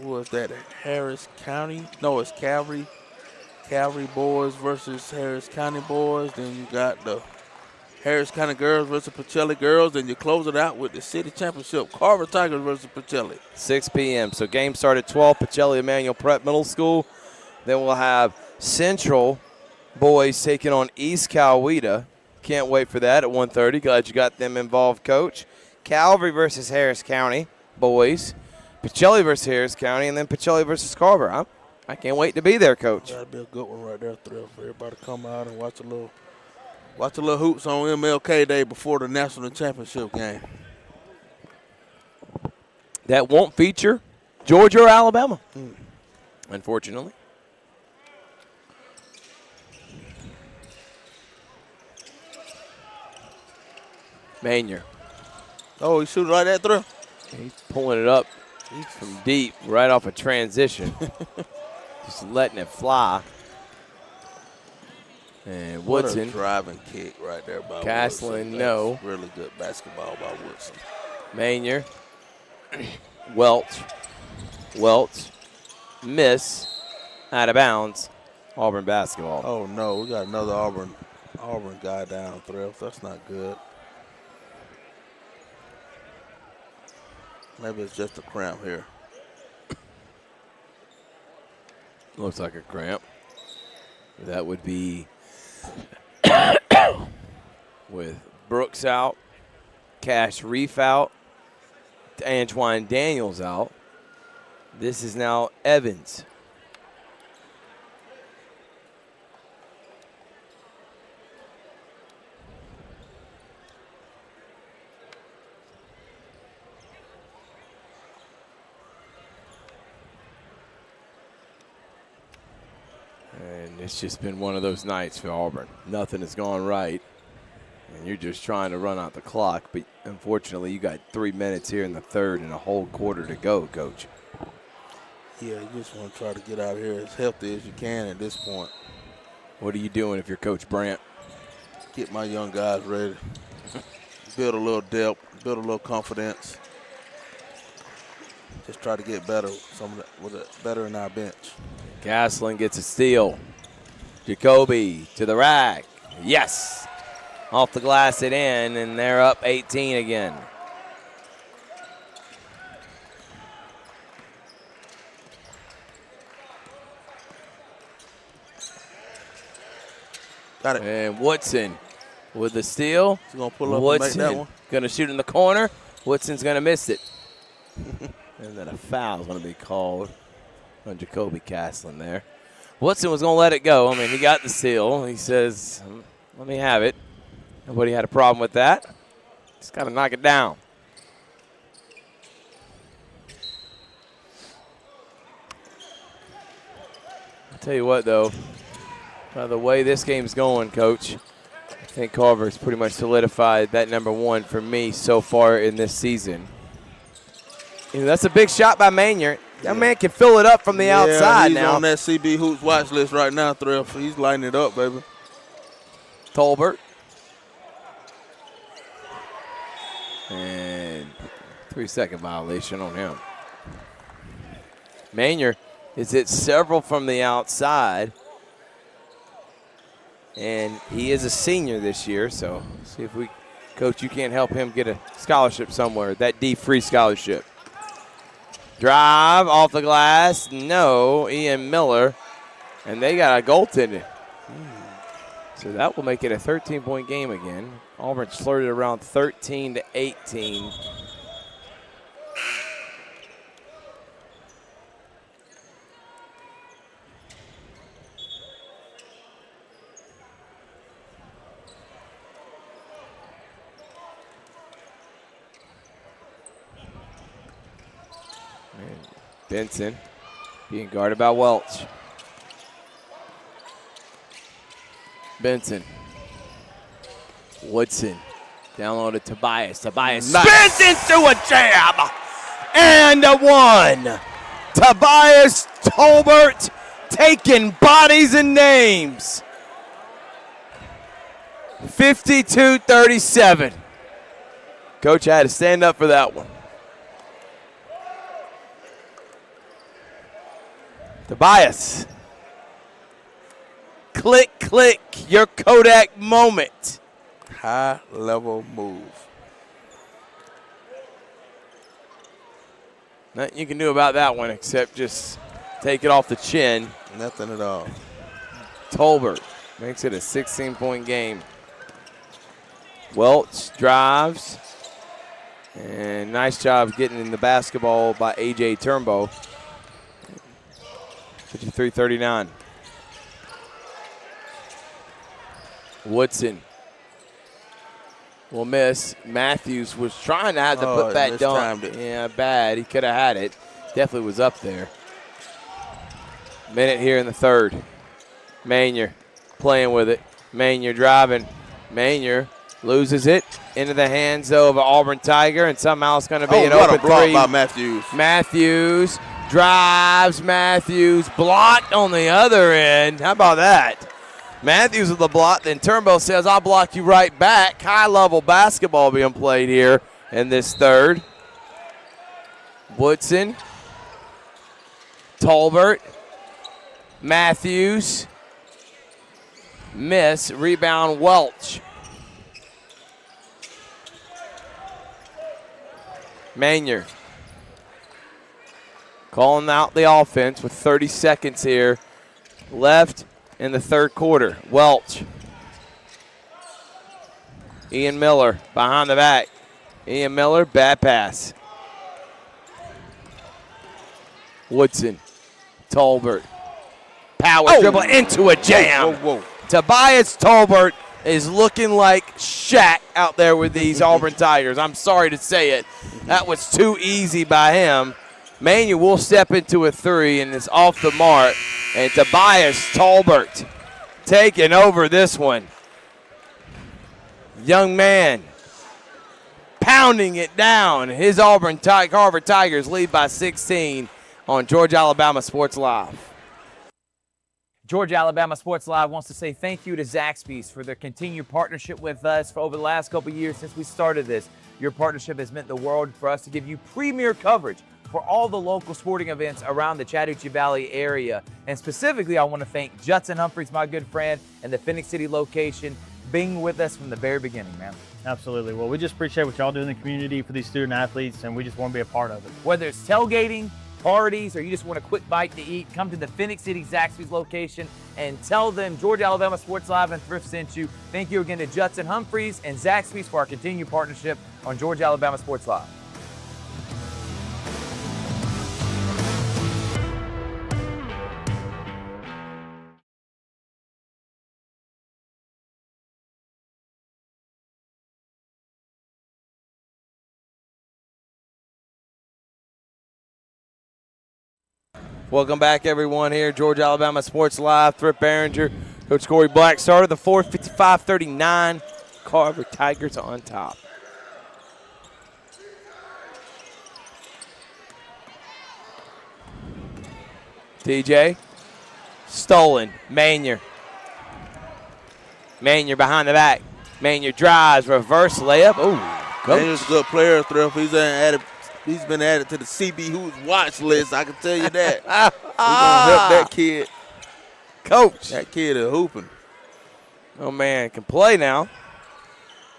who is that, Harris County? No, it's Calvary boys versus Harris County boys. Then you got the Harris County girls versus Pacelli girls. Then you close it out with the city championship, Carver Tigers versus Pacelli. 6 p.m. So game start at 12, Pacelli Emmanuel Prep Middle School. Then we'll have Central boys taking on East Coweta. Can't wait for that at 1:30. Glad you got them involved, Coach. Calvary versus Harris County boys. Pacelli versus Harris County, and then Pacelli versus Carver. I can't wait to be there, Coach. That'll be a good one right there, Thrill, for everybody to come out and watch a little hoops on MLK Day before the national championship game. That won't feature Georgia or Alabama, unfortunately. Manier. Oh, he shooting right at Thrill? He's pulling it up from deep, right off a transition. Just letting it fly. And Woodson. What a driving kick right there by Castlin, Woodson. no. That's really good basketball by Woodson. Manier. Welch. Miss. Out of bounds. Auburn basketball. Oh, no, we got another Auburn guy down, Thrift. That's not good. Maybe it's just a cramp here. Looks like a cramp. That would be with Brooks out, Cash Reef out, Antoine Daniels out. This is now Evans. And it's just been one of those nights for Auburn. Nothing has gone right. And you're just trying to run out the clock. But unfortunately, you got 3 minutes here in the third and a whole quarter to go, Coach. Yeah, you just want to try to get out here as healthy as you can at this point. What are you doing if you're Coach Brandt? Get my young guys ready. Build a little depth, build a little confidence. Just try to get better, better in our bench. Gaslin gets a steal. Jacoby to the rack. Yes. Off the glass it in, and they're up 18 again. Got it. And Woodson with the steal. He's going to pull up and make that one. Going to shoot in the corner. Woodson's going to miss it. And then a foul is going to be called on Jacoby Gaslin there. Woodson was going to let it go. I mean, he got the steal. He says, let me have it. Nobody had a problem with that. Just got to knock it down. I'll tell you what, though. By the way this game's going, Coach, I think Carver's pretty much solidified that number one for me so far in this season. You know, that's a big shot by Manier. That man can fill it up from the outside he's now. on that CB Hoops watch list right now, Thrift. He's lighting it up, baby. Tolbert. And 3-second violation on him. Manier is hit several from the outside. And he is a senior this year, so see if we, Coach, you can't help him get a scholarship somewhere, that D-free scholarship. Drive off the glass, no, Ian Miller, and they got a goaltender. So that will make it a 13-point game again. Auburn flirted around 13-18. Benson being guarded by Welch. Benson. Woodson. Downloaded Tobias. Tobias spins into a jam. And a one. Tobias Tolbert taking bodies and names. 52-37. Coach had to stand up for that one. Tobias. Click, click, your Kodak moment. High-level move. Nothing you can do about that one except just take it off the chin. Nothing at all. Tolbert makes it a 16-point game. Welch drives. And nice job getting in the basketball by A.J. Turnbow. 53-39. Woodson will miss. Matthews was trying to have the putback dunk. Yeah, bad. He could have had it. Definitely was up there. Minute here in the third. Manier playing with it. Manier driving. Manier loses it into the hands of an Auburn Tiger, and somehow it's going to be an open three. What a block by Matthews. Matthews drives. Matthews blocked on the other end. How about that? Matthews with the block. Then Turnbow says, I'll block you right back. High-level basketball being played here in this third. Woodson. Tolbert. Matthews. Miss. Rebound, Welch. Manier calling out the offense with 30 seconds here left in the third quarter. Welch. Ian Miller behind the back. Ian Miller, bad pass. Woodson. Tolbert. Power dribble into a jam. Whoa. Tobias Tolbert is looking like Shaq out there with these Auburn Tigers. I'm sorry to say it. That was too easy by him. Manuel will step into a three, and it's off the mark. And Tobias Tolbert taking over this one. Young man pounding it down. His Auburn Carver Tigers lead by 16 on Georgia Alabama Sports Live. Georgia Alabama Sports Live wants to say thank you to Zaxby's for their continued partnership with us for over the last couple of years since we started this. Your partnership has meant the world for us to give you premier coverage for all the local sporting events around the Chattahoochee Valley area. And specifically, I want to thank Judson Humphreys, my good friend, and the Phoenix City location, being with us from the very beginning, man. Absolutely. Well, we just appreciate what y'all do in the community for these student athletes, and we just want to be a part of it. Whether it's tailgating, parties, or you just want a quick bite to eat, come to the Phoenix City Zaxby's location and tell them Georgia Alabama Sports Live and Thrift sent you. Thank you again to Judson Humphreys and Zaxby's for our continued partnership on Georgia Alabama Sports Live. Welcome back, everyone, here. Georgia Alabama Sports Live. Thrift Behringer, Coach Corey Black started the fourth, 55-39. Carver Tigers on top. TJ, stolen. Manier. Manier behind the back. Manier drives, reverse layup. Ooh, Manier's a good player, Thrift. He's been added to the CB Hoops watch list, I can tell you that. We're going to help that kid. Coach. That kid is hooping. Oh, man, can play now.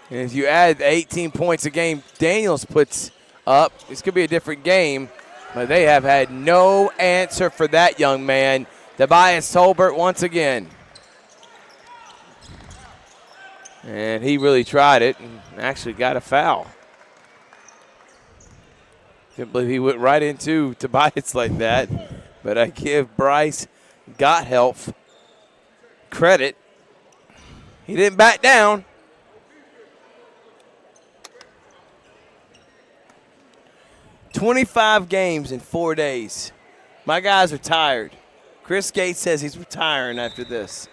And if you add 18 points a game Daniels puts up, this could be a different game. But they have had no answer for that young man. Tobias Tolbert once again. And he really tried it and actually got a foul. Can't believe he went right into Tobias like that. But I give Bryce Gotthelf credit. He didn't back down. "25 games in 4 days. My guys are tired. Chris Gates says he's retiring after this.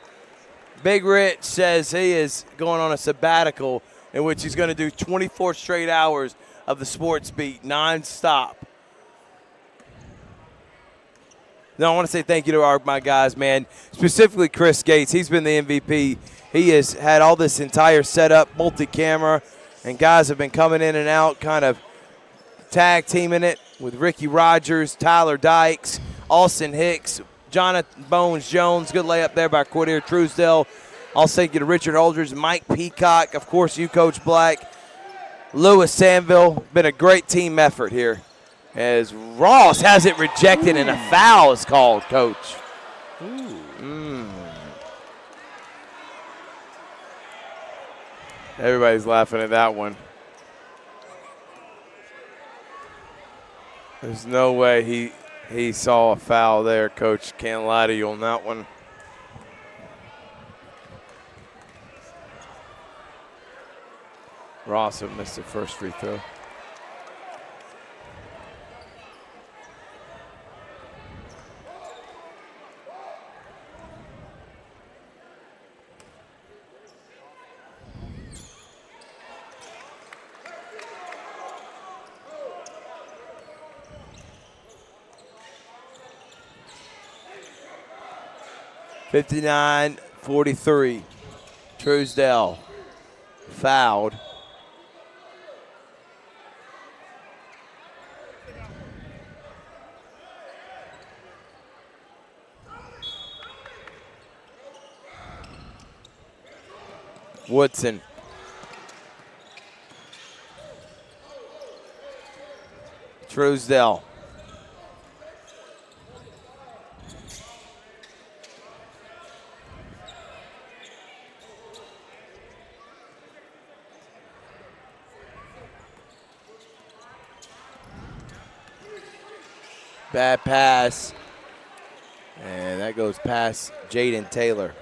Big Rich says he is going on a sabbatical in which he's going to do 24 straight hours of the sports beat nonstop. No, I want to say thank you to my guys, man. Specifically Chris Gates. He's been the MVP. He has had all this entire setup, multi-camera, and guys have been coming in and out, kind of tag teaming it with Ricky Rogers, Tyler Dykes, Austin Hicks, Jonathan Bones-Jones. Good layup there by Cordier Truesdale. Also thank you to Richard Aldridge, Mike Peacock, of course you, Coach Black, Lewis Sanville. Been a great team effort here as Ross has it rejected and a foul is called, Coach. Everybody's laughing at that one. There's no way he saw a foul there, Coach. Can't lie to you on that one. Ross have missed the first free throw. (59-43). Truesdale fouled. Woodson. Truesdell. Bad pass. And that goes past Jaden Taylor.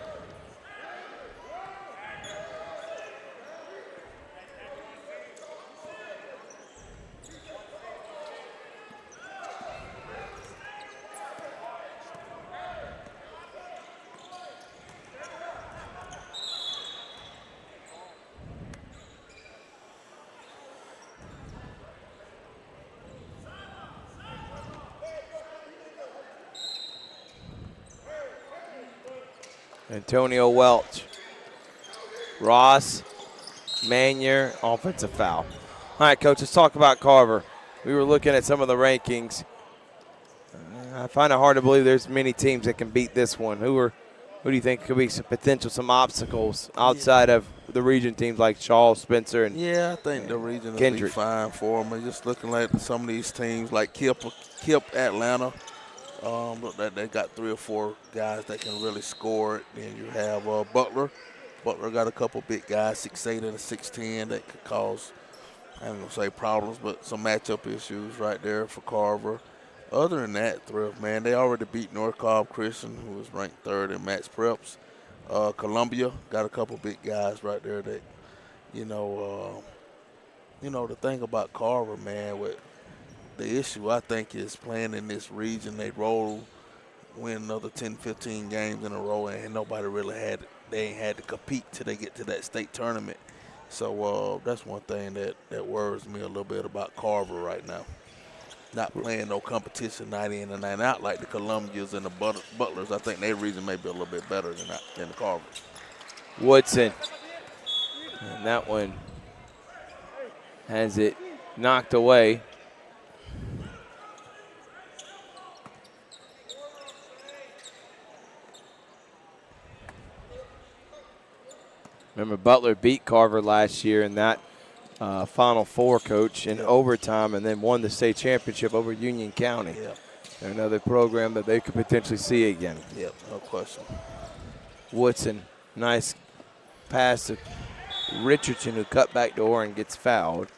Antonio Welch. Ross, Manier, offensive foul. All right, Coach, let's talk about Carver. We were looking at some of the rankings. I find it hard to believe there's many teams that can beat this one. Who do you think could be some obstacles outside of the region teams like Shaw, Spencer, and I think the region will be Kendrick? fine for them. Just looking like some of these teams like Kip Atlanta. Look like they got 3 or 4 guys that can really score it. Then you have Butler. Butler got a couple big guys, 6'8" and a 6'10", that could cause, I ain't gonna say problems, but some matchup issues right there for Carver. Other than that, Thrift, man, they already beat North Cobb Christian, who was ranked 3rd in match preps. Columbia got a couple big guys right there that, the thing about Carver, man, with the issue, I think, is playing in this region. They win another 10, 15 games in a row, and nobody really ain't had to compete till they get to that state tournament. So that's one thing that worries me a little bit about Carver right now. Not playing no competition night in and night out like the Columbias and the Butlers. I think their region may be a little bit better than the Carvers. Woodson. And that one has it knocked away. Remember, Butler beat Carver last year in that Final Four, Coach, in overtime, and then won the state championship over Union County. Yep. They're another program that they could potentially see again. Yep, no question. Woodson, nice pass to Richardson, who cut back door and gets fouled.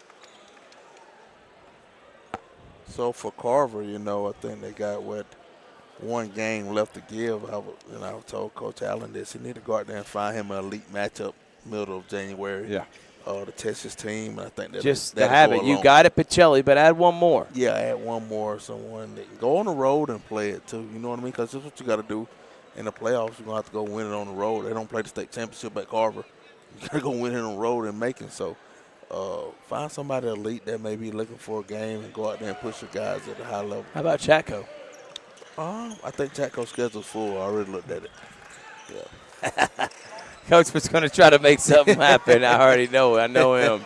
So for Carver, I think they got one game left to give. I told Coach Allen this. He need to go out there and find him an elite matchup middle of January. Yeah. The Texas team. I think just to have it. You got it, Pacelli, but add one more. Yeah, add one more. Someone that can go on the road and play it too. You know what I mean? Because that's what you got to do in the playoffs. You're going to have to go win it on the road. They don't play the state championship at Carver. You got to go win it on the road and make it. So find somebody elite that may be looking for a game and go out there and push your guys at a high level. How about Chaco? I think Chaco's schedule's full. I already looked at it. Yeah. Coach was going to try to make something happen. I already know. I know him.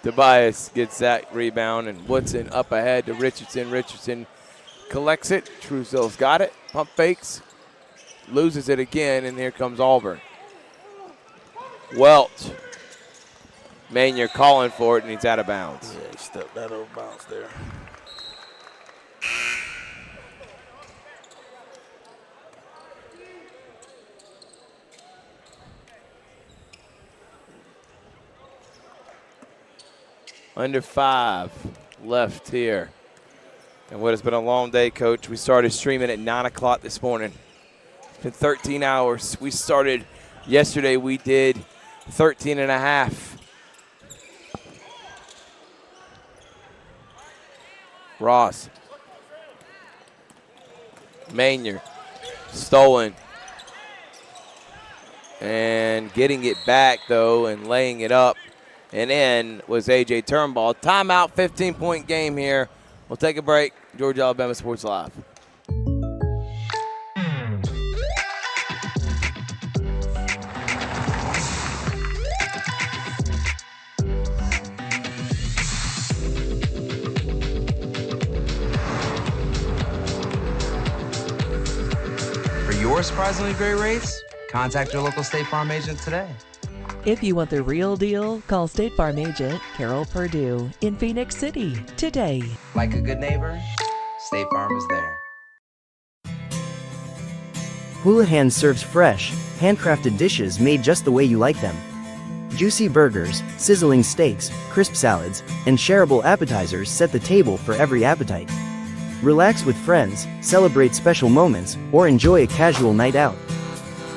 Tobias gets that rebound, and Woodson up ahead to Richardson. Richardson collects it. Truesdell's got it. Pump fakes. Loses it again, and here comes Auburn. Welch. Manier calling for it, and he's out of bounds. Yeah, he stepped out of bounds there. Under 5 left here. And what has been a long day, Coach. We started streaming at 9 o'clock this morning. It's been 13 hours. We started yesterday. We did 13 and a half. Ross. Manier. Stolen. And getting it back, though, and laying it up and in was A.J. Turnbull. Timeout, 15-point game here. We'll take a break. Georgia Alabama Sports Live. For your surprisingly great rates, contact your local State Farm agent today. If you want the real deal, call State Farm agent Carol Purdue in Phoenix City today. Like a good neighbor, State Farm is there. Houlihan serves fresh, handcrafted dishes made just the way you like them. Juicy burgers, sizzling steaks, crisp salads, and shareable appetizers set the table for every appetite. Relax with friends, celebrate special moments, or enjoy a casual night out.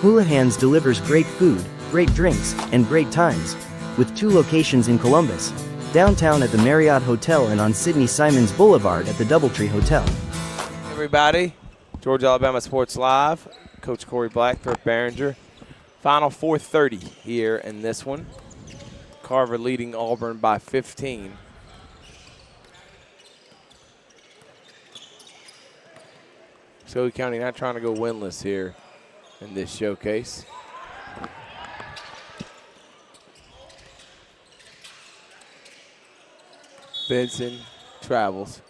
Houlihan's delivers great food, great drinks, and great times, with 2 locations in Columbus, downtown at the Marriott Hotel and on Sidney Simons Boulevard at the Doubletree Hotel. Everybody, Georgia Alabama Sports Live, Coach Corey Black, Thrift Behringer. Final 4:30 here in this one. Carver leading Auburn by 15. Muskogee County not trying to go winless here in this showcase. Benson travels.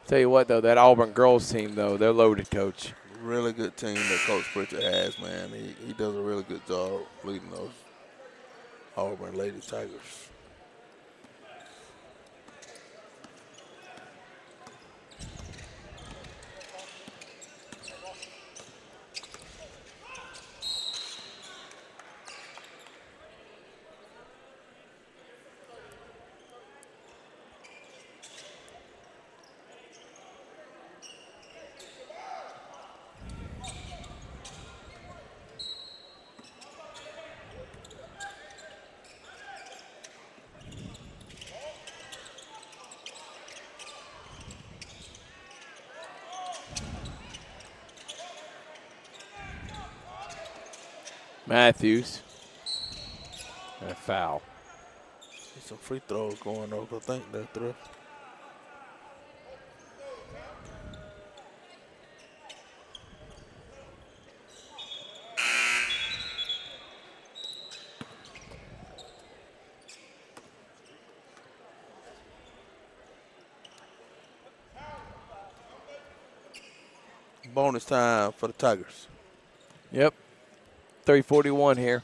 Tell you what, though, that Auburn girls team, though, they're loaded, Coach. Really good team that Coach Pritchard has, man. He does a really good job leading those Auburn Lady Tigers. Matthews. And a foul. There's some free throws going over, I think, that Thrift. Bonus time for the Tigers. Yep. 3:41 here.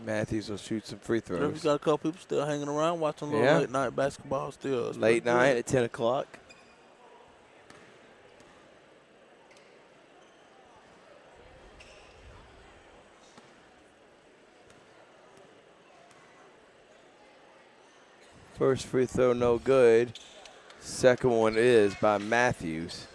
Matthews will shoot some free throws. We got a couple people still hanging around watching a little late night basketball still. It's Late night at 10 o'clock. First free throw, no good. Second one is by Matthews.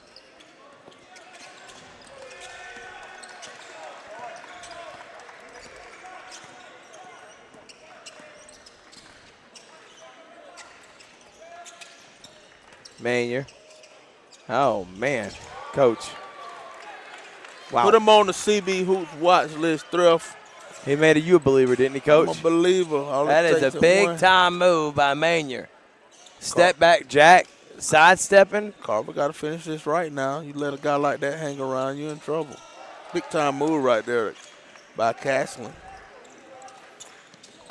Manier. Oh, man. Coach. Wow. Put him on the CB Hoops watch list, Thrift. He made you a believer, didn't he, Coach? I'm a believer. That is a big-time move by Manier. Step back, Jack, sidestepping. Carver got to finish this right now. You let a guy like that hang around, you're in trouble. Big-time move right there by Castling.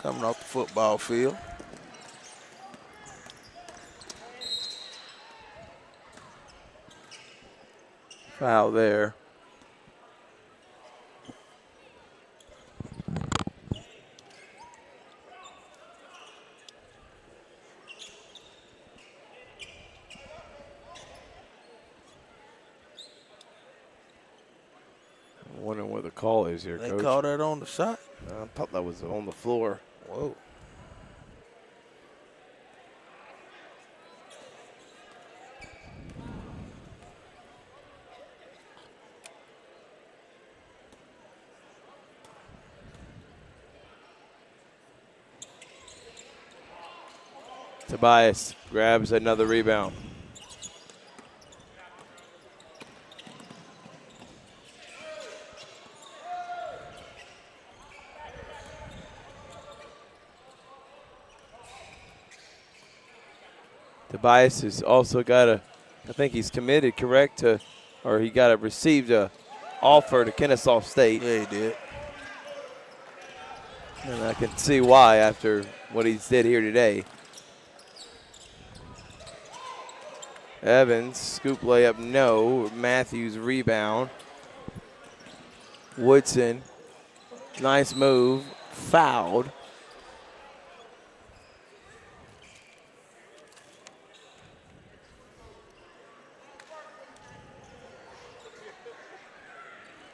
Coming off the football field. Foul there. I'm wondering what the call is here, They Coach. called that on the shot? I thought that was on the floor. Whoa. Tobias grabs another rebound. Tobias has also got I think he's committed, correct, or he received a offer to Kennesaw State. Yeah, he did. And I can see why after what he did here today. Evans, scoop layup, no. Matthews rebound. Woodson, nice move, fouled.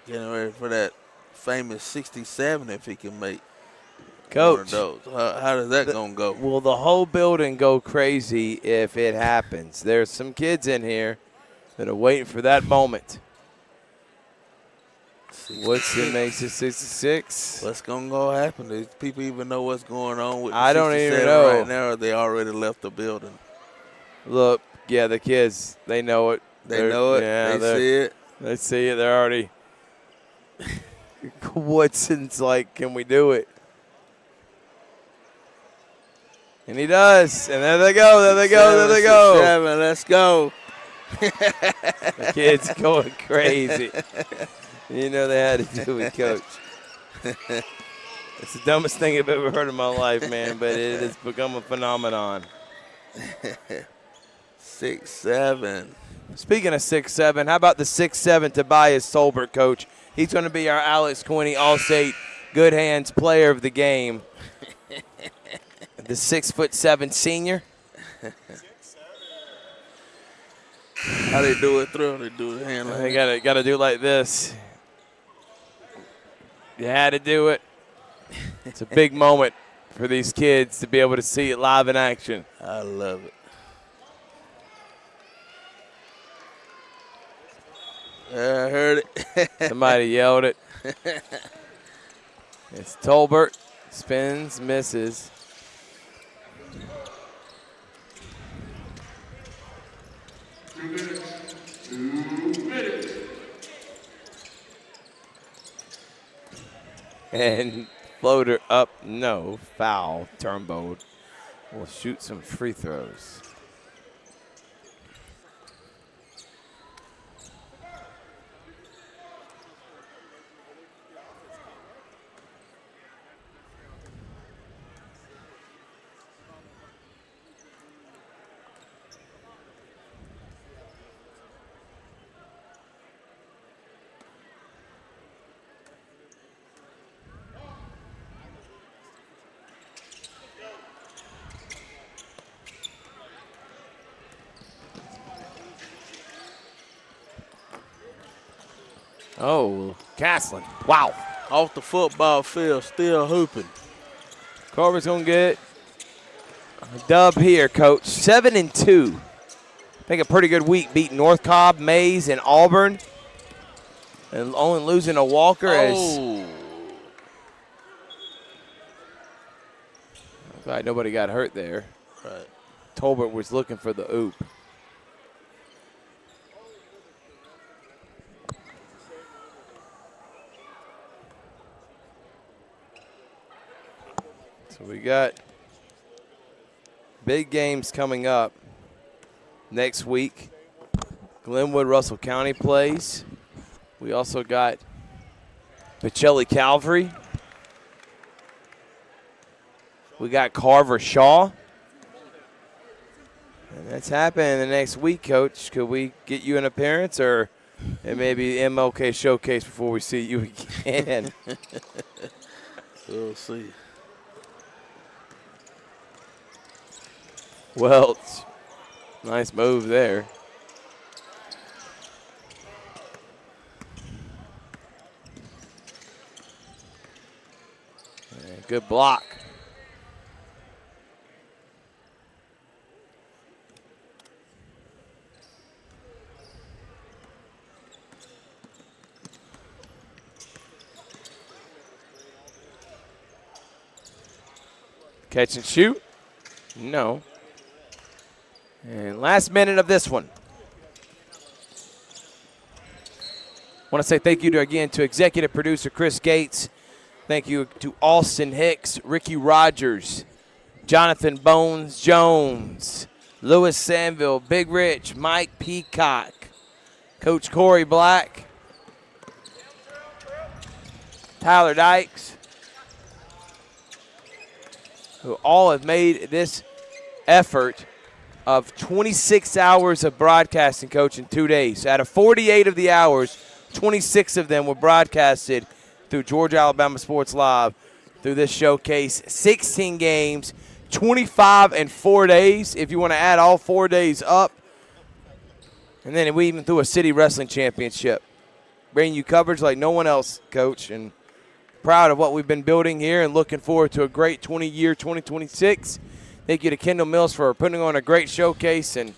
Getting ready for that famous 67 if he can make Coach, one of those. How does that going to go? Will the whole building go crazy if it happens? There's some kids in here that are waiting for that moment. Woodson makes it 66. What's going to go happen? Do people even know what's going on with the I don't even 67 know. right now, or they already left the building? Look, yeah, the kids, they know it. They know it? Yeah, They see it? They see it. They're already. Woodson's like, can we do it? And he does. And there they go. There they go. There they go. 7, let's go. The kids going crazy. You know they had to do it, Coach. It's the dumbest thing I've ever heard in my life, man, but it has become a phenomenon. 6-7. Speaking of 6'7", how about the 6'7" Tobias Tolbert, Coach? He's going to be our Alex Quinney All-State Good Hands Player of the Game. The 6'7" senior. How they do it through? They do the hand like They got to do it like this. You had to do it. It's a big moment for these kids to be able to see it live in action. I love it. I heard it. Somebody yelled it. It's Tolbert. Spins, misses. And floater up, no, foul. Turnbow will shoot some free throws. Oh, Castlin. Wow. Off the football field, still hooping. Carver's going to get a dub here, Coach. 7-2. I think a pretty good week beating North Cobb, Mays, and Auburn. And only losing to Walker as I'm glad nobody got hurt there. Right. Tolbert was looking for the oop. So we got big games coming up next week. Glenwood, Russell County plays. We also got Pacelli Calvary. We got Carver Shaw. And that's happening the next week, Coach. Could we get you an appearance or maybe MLK Showcase before we see you again? We'll see. Welch, nice move there. And good block. Catch and shoot? No. And last minute of this one. Want to say thank you again to executive producer Chris Gates. Thank you to Austin Hicks, Ricky Rogers, Jonathan Bones Jones, Lewis Sanville, Big Rich, Mike Peacock, Coach Corey Black, Tyler Dykes, who all have made this effort of 26 hours of broadcasting, Coach, in 2 days. Out of 48 of the hours, 26 of them were broadcasted through Georgia Alabama Sports Live through this showcase. 16 games, 25 in 4 days, if you want to add all 4 days up. And then we even threw a city wrestling championship. Bringing you coverage like no one else, Coach, and proud of what we've been building here and looking forward to a great 20-year 2026. Thank you to Kendall Mills for putting on a great showcase and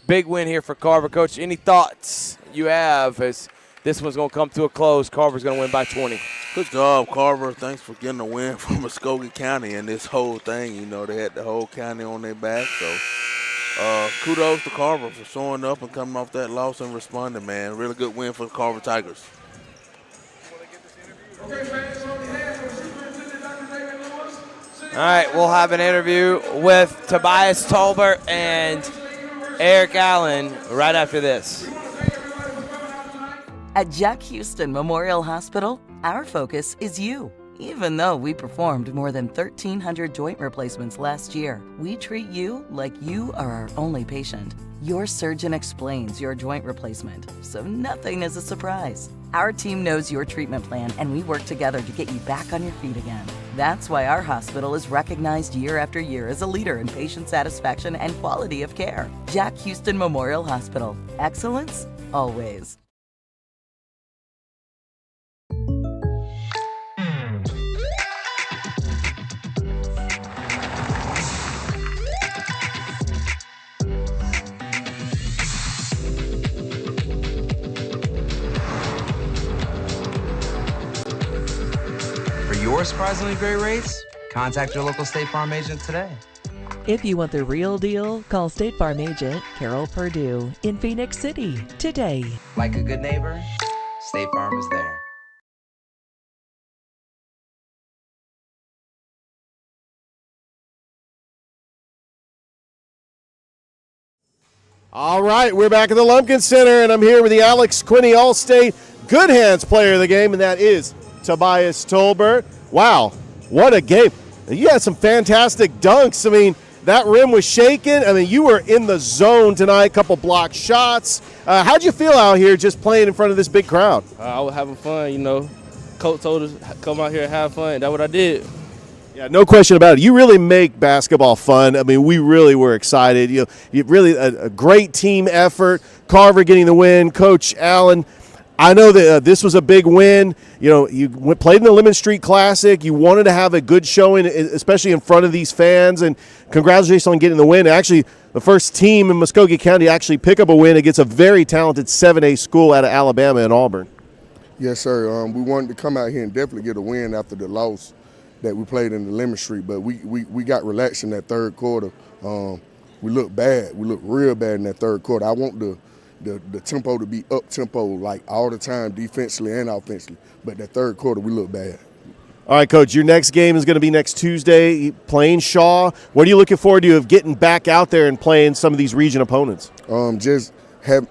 big win here for Carver. Coach, any thoughts you have as this one's going to come to a close? Carver's going to win by 20. Good job, Carver. Thanks for getting a win from Muskogee County and this whole thing. You know, they had the whole county on their back. So kudos to Carver for showing up and coming off that loss and responding, man. Really good win for the Carver Tigers. All right, we'll have an interview with Tobias Tolbert and Eric Allen right after this. At Jack Houston Memorial Hospital, our focus is you. Even though we performed more than 1,300 joint replacements last year, we treat you like you are our only patient. Your surgeon explains your joint replacement, so nothing is a surprise. Our team knows your treatment plan, and we work together to get you back on your feet again. That's why our hospital is recognized year after year as a leader in patient satisfaction and quality of care. Jack Houston Memorial Hospital. Excellence, always. Your surprisingly great rates? Contact your local State Farm agent today. If you want the real deal, call State Farm agent Carol Purdue in Phoenix City today. Like a good neighbor, State Farm is there. All right, we're back at the Lumpkin Center, and I'm here with the Alex Quinney All-State Good Hands player of the game, and that is Tobias Tolbert. Wow, what a game. You had some fantastic dunks. I mean, that rim was shaking. I mean, you were in the zone tonight, a couple block shots. How'd you feel out here just playing in front of this big crowd? I was having fun, you know. Coach told us come out here and have fun, and that's what I did. Yeah, no question about it. You really make basketball fun. I mean, we really were excited. You really a great team effort. Carver getting the win. Coach Allen, I know that this was a big win. You know, you played in the Lemon Street Classic. You wanted to have a good showing, especially in front of these fans. And congratulations on getting the win. Actually, the first team in Muskogee County to actually pick up a win against a very talented 7A school out of Alabama in Auburn. Yes, sir. We wanted to come out here and definitely get a win after the loss that we played in the Lemon Street. But we got relaxed in that third quarter. We looked bad. We looked real bad in that third quarter. I want the tempo to be up tempo like all the time, defensively and offensively. But that third quarter, we look bad. All right, Coach, your next game is going to be next Tuesday, playing Shaw. What are you looking forward to of getting back out there and playing some of these region opponents? Just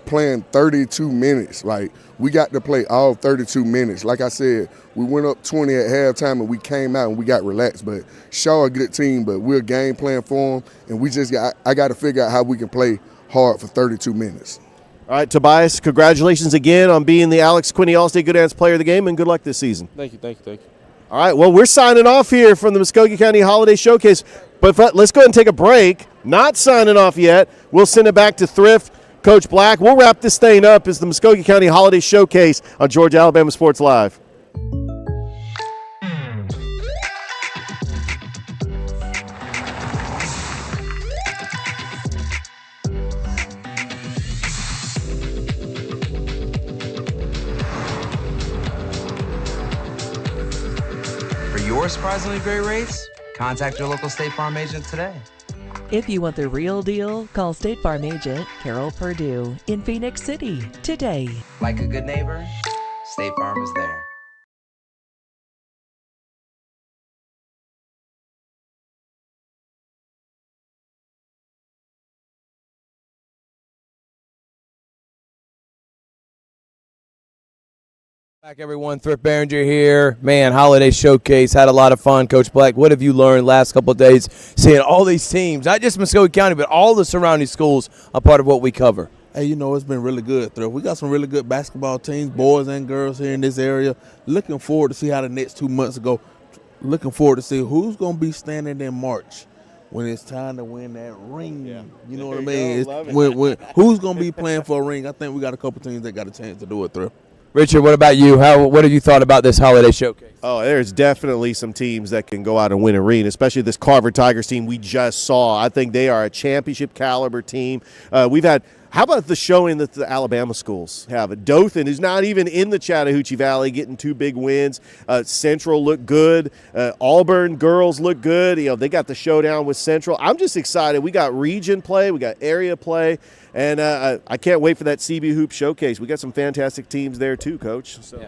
playing 32 minutes. Like, we got to play all 32 minutes. Like I said, we went up 20 at halftime and we came out and we got relaxed. But Shaw a good team, but we're game plan for them. And I got to figure out how we can play hard for 32 minutes. All right, Tobias, congratulations again on being the Alex Quinney All-State Good Hands Player of the Game, and good luck this season. Thank you. All right, well, we're signing off here from the Muskogee County Holiday Showcase. But let's go ahead and take a break. Not signing off yet. We'll send it back to Thrift, Coach Black. We'll wrap this thing up as the Muskogee County Holiday Showcase on Georgia Alabama Sports Live. Your surprisingly great rates? Contact your local State Farm agent today. If you want the real deal, call State Farm agent Carol Purdue in Phoenix City today. Like a good neighbor, State Farm is there. Back everyone, Thrift Behringer here. Man, Holiday Showcase, had a lot of fun. Coach Black, what have you learned last couple of days seeing all these teams, not just Muskogee County, but all the surrounding schools a part of what we cover? Hey, you know, it's been really good, Thrift. We got some really good basketball teams, boys and girls here in this area. Looking forward to see how the next 2 months go. Looking forward to see who's going to be standing in March when it's time to win that ring. Yeah. You know what I mean? Who's going to be playing for a ring? I think we got a couple teams that got a chance to do it, Thrift. Richard, what about you? What have you thought about this Holiday Showcase? Oh, there's definitely some teams that can go out and win a ring, especially this Carver Tigers team we just saw. I think they are a championship caliber team. We've had – how about the showing that the Alabama schools have? Dothan, who's not even in the Chattahoochee Valley, getting 2 big wins. Central looked good. Auburn girls look good. You know, they got the showdown with Central. I'm just excited. We got region play. We got area play. And I can't wait for that CB Hoop Showcase. We got some fantastic teams there too, Coach. So,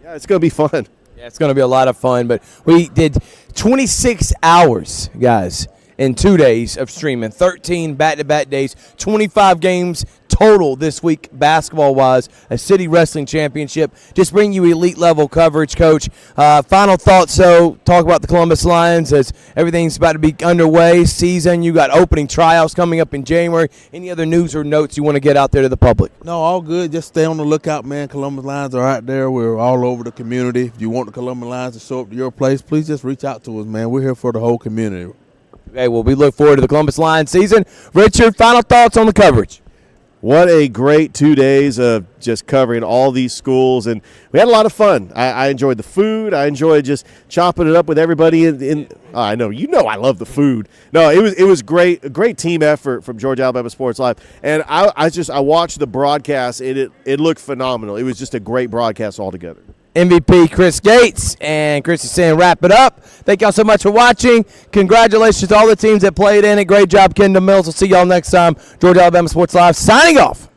yeah, it's going to be fun. Yeah, it's going to be a lot of fun. But we did 26 hours, guys, in 2 days of streaming, 13 back-to-back days, 25 games total this week basketball-wise, a city wrestling championship. Just bring you elite-level coverage, Coach. Final thoughts, so talk about the Columbus Lions as everything's about to be underway. Season, you got opening tryouts coming up in January. Any other news or notes you want to get out there to the public? No, all good. Just stay on the lookout, man. Columbus Lions are out there. We're all over the community. If you want the Columbus Lions to show up to your place, please just reach out to us, man. We're here for the whole community. Okay, well, we look forward to the Columbus Lions season. Richard, final thoughts on the coverage? What a great 2 days of just covering all these schools, and we had a lot of fun. I enjoyed the food. I enjoyed just chopping it up with everybody. I know I love the food. No, it was great, a great team effort from Georgia Alabama Sports Live, and I watched the broadcast. It looked phenomenal. It was just a great broadcast altogether. MVP Chris Gates, and Chris is saying wrap it up. Thank y'all so much for watching. Congratulations to all the teams that played in it. Great job, Kendall Mills. We'll see y'all next time. Georgia Alabama Sports Live signing off.